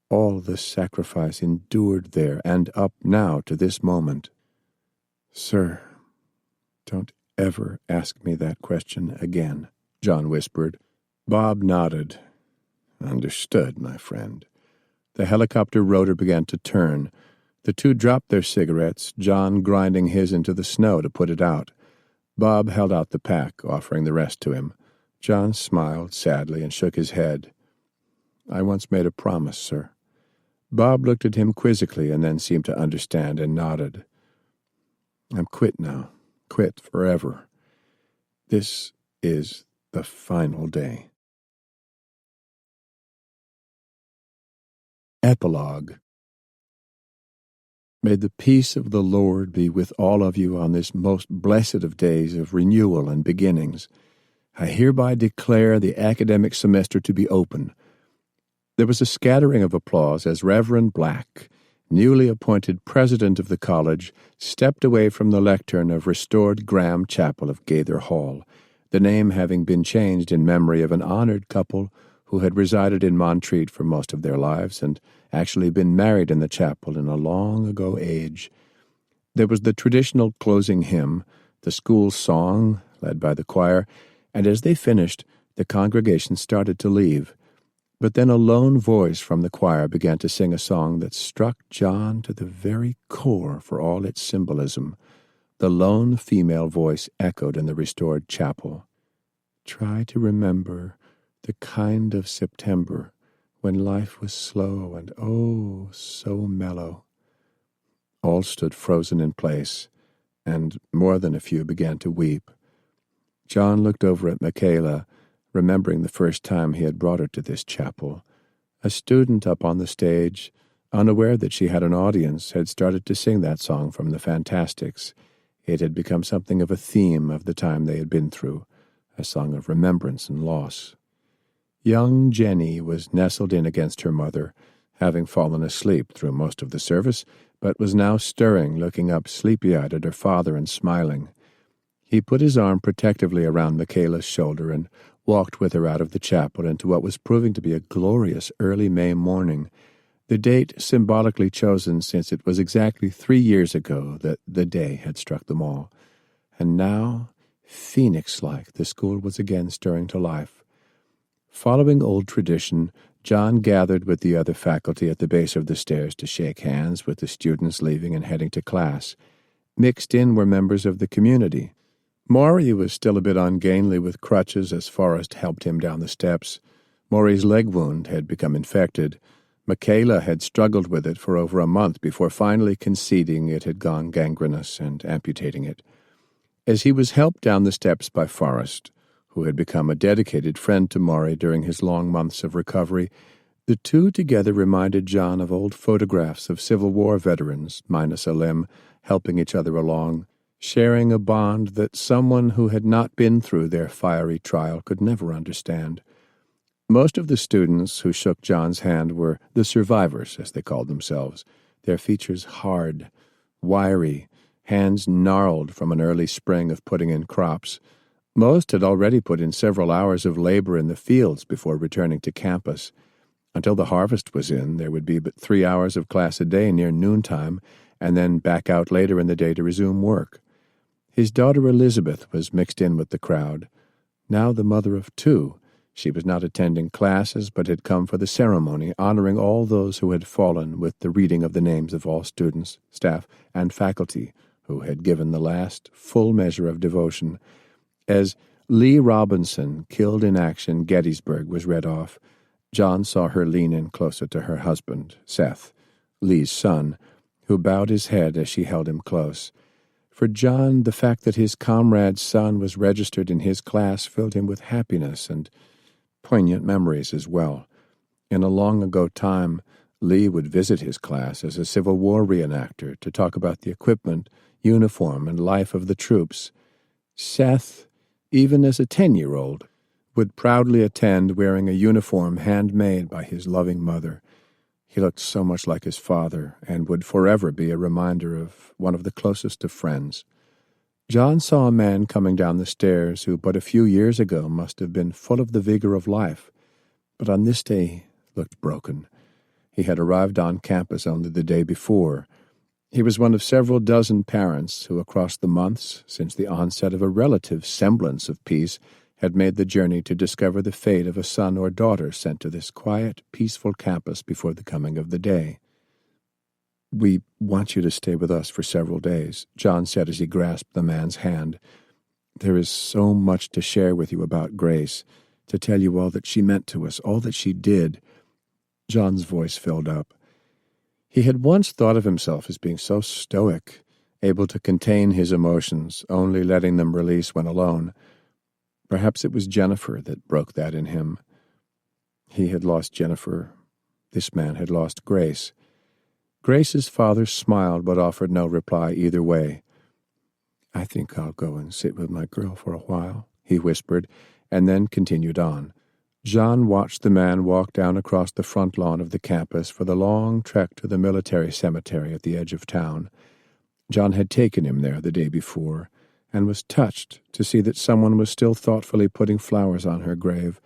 all the sacrifice endured there and up now to this moment. "Sir, don't ever ask me that question again," John whispered. Bob nodded. "Understood, my friend." The helicopter rotor began to turn. The two dropped their cigarettes, John grinding his into the snow to put it out. Bob held out the pack, offering the rest to him. John smiled sadly and shook his head. "I once made a promise, sir." Bob looked at him quizzically and then seemed to understand and nodded. "I'm quit now. Quit forever. This is the final day." Epilogue. May the peace of the Lord be with all of you on this most blessed of days of renewal and beginnings. I hereby declare the academic semester to be open. There was a scattering of applause as Reverend Black, newly appointed president of the college, stepped away from the lectern of restored Graham Chapel of Gaither Hall, the name having been changed in memory of an honored couple who had resided in Montreat for most of their lives and actually been married in the chapel in a long-ago age. There was the traditional closing hymn, the school song, led by the choir, and as they finished, the congregation started to leave. But then a lone voice from the choir began to sing a song that struck John to the very core for all its symbolism. The lone female voice echoed in the restored chapel. "Try to remember the kind of September when life was slow and oh, so mellow." All stood frozen in place, and more than a few began to weep. John looked over at Michaela, remembering the first time he had brought her to this chapel. A student up on the stage, unaware that she had an audience, had started to sing that song from the Fantastics. It had become something of a theme of the time they had been through, a song of remembrance and loss. Young Jenny was nestled in against her mother, having fallen asleep through most of the service, but was now stirring, looking up sleepy-eyed at her father and smiling. He put his arm protectively around Michaela's shoulder and walked with her out of the chapel into what was proving to be a glorious early May morning, the date symbolically chosen since it was exactly 3 years ago that the day had struck them all. And now Phoenix-like, the school was again stirring to life. Following old tradition, John gathered with the other faculty at the base of the stairs to shake hands with the students leaving and heading to class. Mixed in were members of the community. Maury was still a bit ungainly with crutches as Forrest helped him down the steps. Maury's leg wound had become infected. Michaela had struggled with it for over a month before finally conceding it had gone gangrenous and amputating it. As he was helped down the steps by Forrest, who had become a dedicated friend to Maury during his long months of recovery, the two together reminded John of old photographs of Civil War veterans, minus a limb, helping each other along, sharing a bond that someone who had not been through their fiery trial could never understand. Most of the students who shook John's hand were the survivors, as they called themselves, their features hard, wiry, hands gnarled from an early spring of putting in crops. Most had already put in several hours of labor in the fields before returning to campus. Until the harvest was in, there would be but 3 hours of class a day near noontime, and then back out later in the day to resume work. His daughter Elizabeth was mixed in with the crowd. Now the mother of 2, she was not attending classes but had come for the ceremony, honoring all those who had fallen with the reading of the names of all students, staff, and faculty who had given the last full measure of devotion. As Lee Robinson, killed in action, Gettysburg, was read off, John saw her lean in closer to her husband, Seth, Lee's son, who bowed his head as she held him close. For John, the fact that his comrade's son was registered in his class filled him with happiness and poignant memories as well. In a long-ago time, Lee would visit his class as a Civil War reenactor to talk about the equipment, uniform, and life of the troops. Seth, even as a 10-year-old, would proudly attend wearing a uniform handmade by his loving mother. He looked so much like his father and would forever be a reminder of one of the closest of friends. John saw a man coming down the stairs who but a few years ago must have been full of the vigor of life, but on this day looked broken. He had arrived on campus only the day before. He was one of several dozen parents who, across the months since the onset of a relative semblance of peace, had made the journey to discover the fate of a son or daughter sent to this quiet, peaceful campus before the coming of the day. "We want you to stay with us for several days," John said as he grasped the man's hand. "There is so much to share with you about Grace, to tell you all that she meant to us, all that she did." John's voice filled up. He had once thought of himself as being so stoic, able to contain his emotions, only letting them release when alone. Perhaps it was Jennifer that broke that in him. He had lost Jennifer. This man had lost Grace. Grace's father smiled but offered no reply either way. "I think I'll go and sit with my girl for a while," he whispered, and then continued on. John watched the man walk down across the front lawn of the campus for the long trek to the military cemetery at the edge of town. John had taken him there the day before, and was touched to see that someone was still thoughtfully putting flowers on her grave,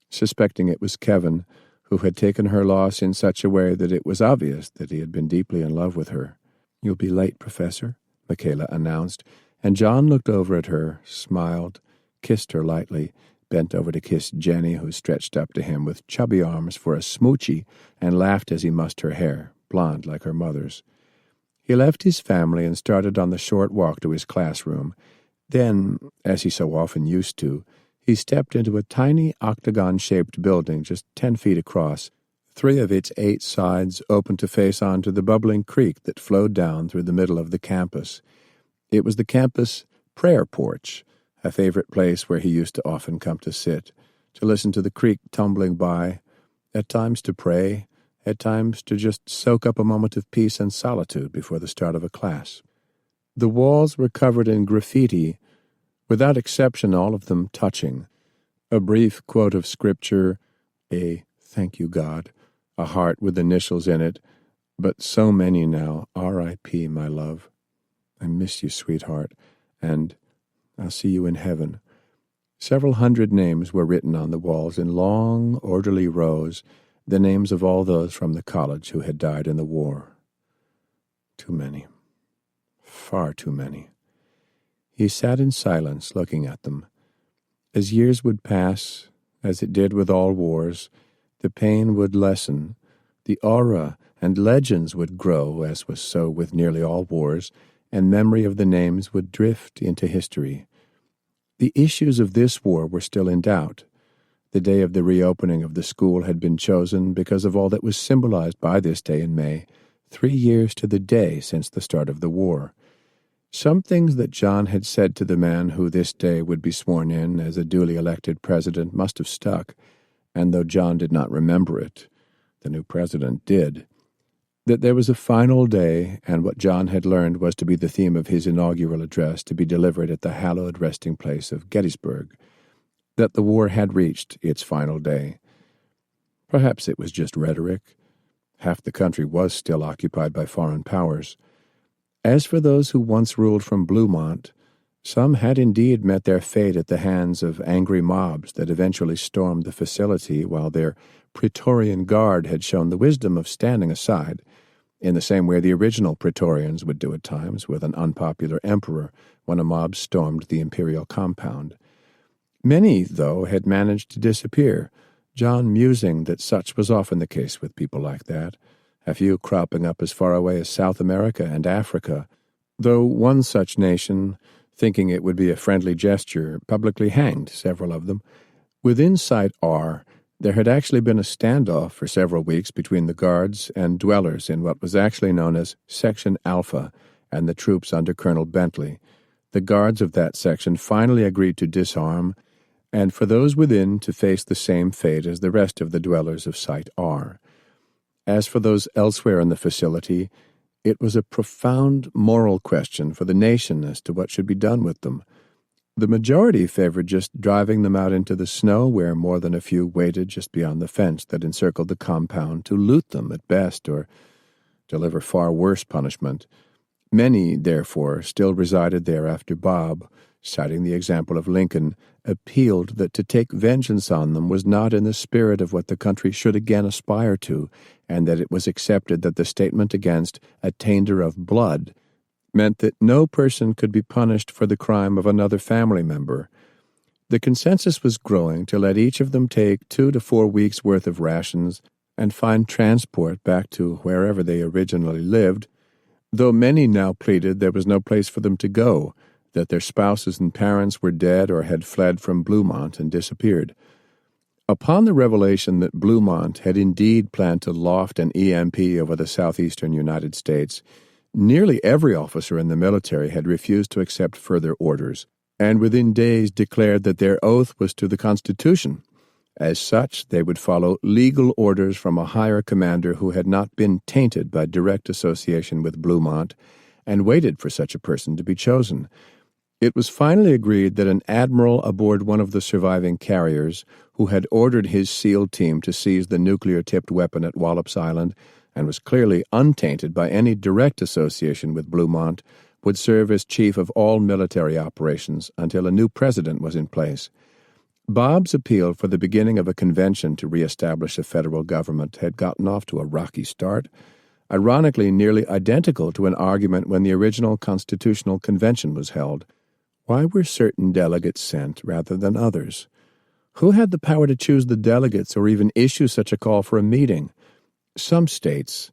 suspecting it was Kevin, who had taken her loss in such a way that it was obvious that he had been deeply in love with her. "You'll be late, Professor," Michaela announced, and John looked over at her, smiled, kissed her lightly, bent over to kiss Jenny, who stretched up to him with chubby arms for a smoochie, and laughed as he mussed her hair, blonde like her mother's. He left his family and started on the short walk to his classroom. Then, as he so often used to, he stepped into a tiny octagon-shaped building just 10 feet across, 3 of its 8 sides open to face onto the bubbling creek that flowed down through the middle of the campus. It was the campus prayer porch, a favorite place where he used to often come to sit, to listen to the creek tumbling by, at times to pray, at times to just soak up a moment of peace and solitude before the start of a class. The walls were covered in graffiti, without exception all of them touching. A brief quote of scripture, a "thank you, God," a heart with initials in it, but so many now, R.I.P., my love. I miss you, sweetheart, and I'll see you in heaven. Several hundred names were written on the walls in long, orderly rows, the names of all those from the college who had died in the war. Too many. Far too many. He sat in silence, looking at them. As years would pass, as it did with all wars, the pain would lessen, the aura and legends would grow, as was so with nearly all wars, and memory of the names would drift into history. The issues of this war were still in doubt. The day of the reopening of the school had been chosen because of all that was symbolized by this day in May, 3 years to the day since the start of the war. Some things that John had said to the man who this day would be sworn in as a duly elected president must have stuck, and though John did not remember it, the new president did. That there was a final day, and what John had learned was to be the theme of his inaugural address to be delivered at the hallowed resting place of Gettysburg. That the war had reached its final day. Perhaps it was just rhetoric. Half the country was still occupied by foreign powers. As for those who once ruled from Bluemont, some had indeed met their fate at the hands of angry mobs that eventually stormed the facility, while their Praetorian Guard had shown the wisdom of standing aside, in the same way the original Praetorians would do at times with an unpopular emperor when a mob stormed the imperial compound. Many, though, had managed to disappear, John musing that such was often the case with people like that, a few cropping up as far away as South America and Africa, though one such nation, thinking it would be a friendly gesture, publicly hanged several of them. Within Site R, there had actually been a standoff for several weeks between the guards and dwellers in what was actually known as Section Alpha and the troops under Colonel Bentley. The guards of that section finally agreed to disarm, and for those within to face the same fate as the rest of the dwellers of Site R. As for those elsewhere in the facility, it was a profound moral question for the nation as to what should be done with them. The majority favored just driving them out into the snow, where more than a few waited just beyond the fence that encircled the compound to loot them at best or deliver far worse punishment. Many, therefore, still resided there after Bob, citing the example of Lincoln, appealed that to take vengeance on them was not in the spirit of what the country should again aspire to, and that it was accepted that the statement against attainder of blood meant that no person could be punished for the crime of another family member. The consensus was growing to let each of them take 2 to 4 weeks' worth of rations and find transport back to wherever they originally lived, though many now pleaded there was no place for them to go, that their spouses and parents were dead or had fled from Bluemont and disappeared. Upon the revelation that Bluemont had indeed planned to loft an EMP over the southeastern United States, nearly every officer in the military had refused to accept further orders, and within days declared that their oath was to the Constitution. As such, they would follow legal orders from a higher commander who had not been tainted by direct association with Bluemont, and waited for such a person to be chosen. It was finally agreed that an admiral aboard one of the surviving carriers, who had ordered his SEAL team to seize the nuclear-tipped weapon at Wallops Island and was clearly untainted by any direct association with Bluemont, would serve as chief of all military operations until a new president was in place. Bob's appeal for the beginning of a convention to reestablish a federal government had gotten off to a rocky start, ironically nearly identical to an argument when the original Constitutional Convention was held. Why were certain delegates sent rather than others? Who had the power to choose the delegates or even issue such a call for a meeting? Some states,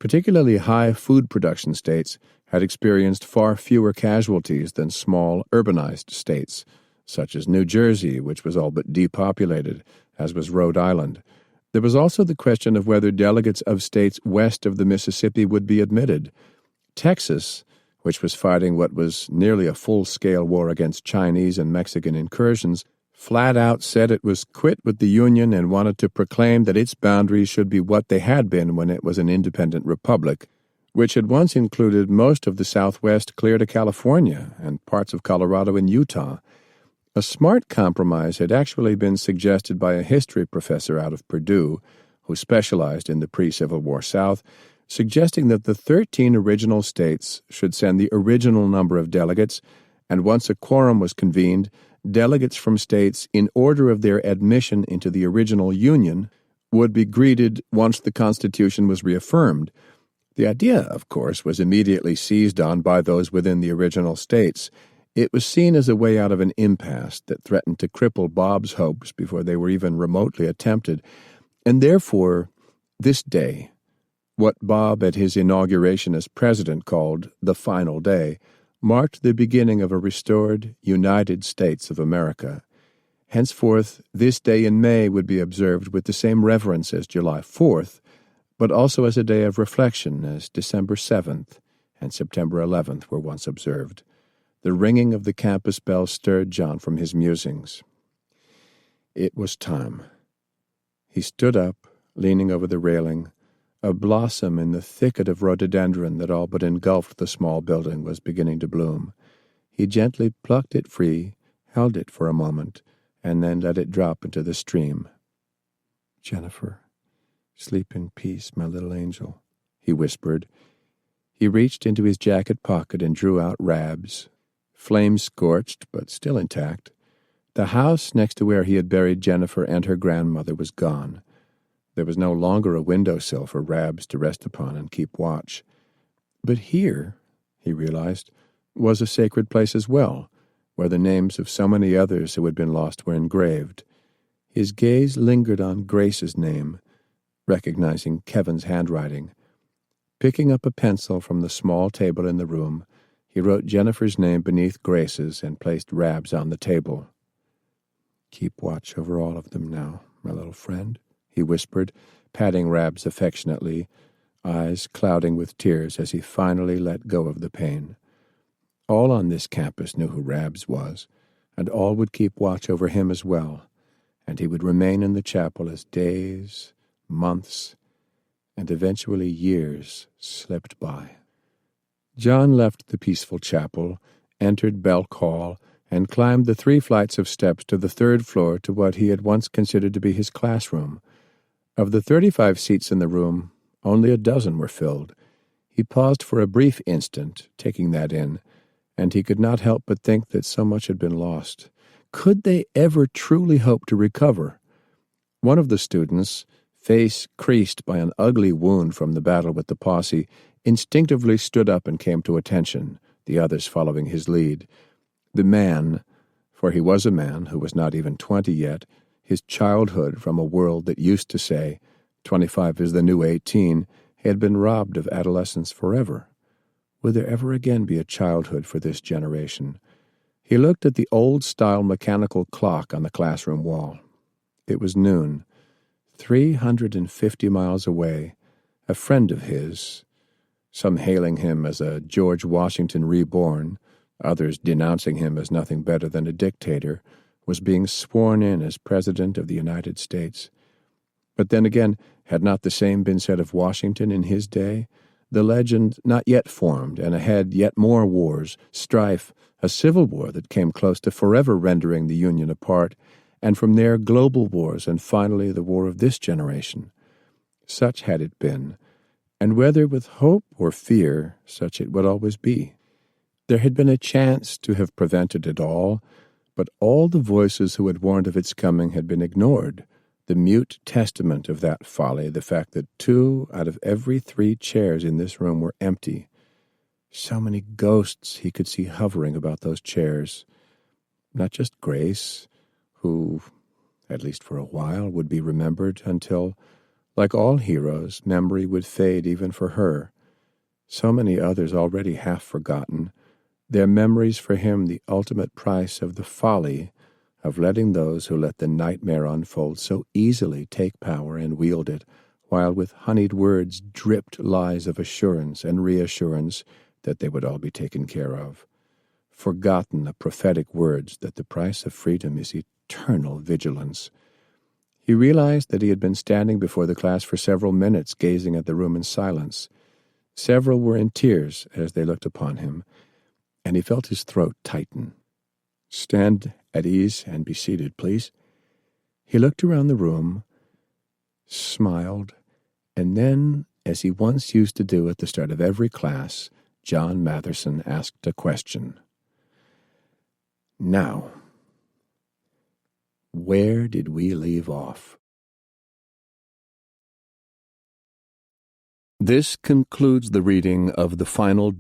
particularly high food production states, had experienced far fewer casualties than small urbanized states, such as New Jersey, which was all but depopulated, as was Rhode Island. There was also the question of whether delegates of states west of the Mississippi would be admitted. Texas, which was fighting what was nearly a full-scale war against Chinese and Mexican incursions, flat out said it was quit with the Union and wanted to proclaim that its boundaries should be what they had been when it was an independent republic, which had once included most of the Southwest clear to California and parts of Colorado and Utah. A smart compromise had actually been suggested by a history professor out of Purdue, who specialized in the pre-Civil War South, suggesting that the 13 original states should send the original number of delegates, and once a quorum was convened, delegates from states in order of their admission into the original Union would be greeted once the Constitution was reaffirmed. The idea, of course, was immediately seized on by those within the original states. It was seen as a way out of an impasse that threatened to cripple Bob's hopes before they were even remotely attempted, and therefore, this day, what Bob at his inauguration as president called the final day, marked the beginning of a restored United States of America. Henceforth, this day in May would be observed with the same reverence as July 4th, but also as a day of reflection as December 7th and September 11th were once observed. The ringing of the campus bell stirred John from his musings. It was time. He stood up, leaning over the railing. A blossom in the thicket of rhododendron that all but engulfed the small building was beginning to bloom. He gently plucked it free, held it for a moment, and then let it drop into the stream. "Jennifer, sleep in peace, my little angel," he whispered. He reached into his jacket pocket and drew out Rabs, flame-scorched but still intact. The house next to where he had buried Jennifer and her grandmother was gone. There was no longer a windowsill for Rabs to rest upon and keep watch. But here, he realized, was a sacred place as well, where the names of so many others who had been lost were engraved. His gaze lingered on Grace's name, recognizing Kevin's handwriting. Picking up a pencil from the small table in the room, he wrote Jennifer's name beneath Grace's and placed Rab's on the table. "Keep watch over all of them now, my little friend," he whispered, patting Rabs affectionately, eyes clouding with tears as he finally let go of the pain. All on this campus knew who Rabs was, and all would keep watch over him as well, and he would remain in the chapel as days, months, and eventually years slipped by. John left the peaceful chapel, entered Belk Hall, and climbed the 3 flights of steps to the 3rd floor to what he had once considered to be his classroom. Of the 35 seats in the room, only a dozen were filled. He paused for a brief instant, taking that in, and he could not help but think that so much had been lost. Could they ever truly hope to recover? One of the students, face creased by an ugly wound from the battle with the posse, instinctively stood up and came to attention, the others following his lead. The man, for he was a man who was not even 20 yet, his childhood from a world that used to say, 25 is the new 18, had been robbed of adolescence forever. Would there ever again be a childhood for this generation? He looked at the old-style mechanical clock on the classroom wall. It was noon. 350 miles away, a friend of his, some hailing him as a George Washington reborn, others denouncing him as nothing better than a dictator, was being sworn in as President of the United States. But then again, had not the same been said of Washington in his day? The legend not yet formed, and ahead yet more wars, strife, a civil war that came close to forever rendering the Union apart, and from there global wars, and finally the war of this generation. Such had it been, and whether with hope or fear, such it would always be. There had been a chance to have prevented it all, but all the voices who had warned of its coming had been ignored. The mute testament of that folly, the fact that 2 out of every 3 chairs in this room were empty. So many ghosts he could see hovering about those chairs. Not just Grace, who, at least for a while, would be remembered until, like all heroes, memory would fade even for her. So many others already half forgotten, their memories for him the ultimate price of the folly of letting those who let the nightmare unfold so easily take power and wield it, while with honeyed words dripped lies of assurance and reassurance that they would all be taken care of. Forgotten the prophetic words that the price of freedom is eternal vigilance. He realized that he had been standing before the class for several minutes, gazing at the room in silence. Several were in tears as they looked upon him, and he felt his throat tighten. "Stand at ease and be seated, please." He looked around the room, smiled, and then, as he once used to do at the start of every class, John Matherson asked a question. "Now, where did we leave off?" This concludes the reading of The Final Day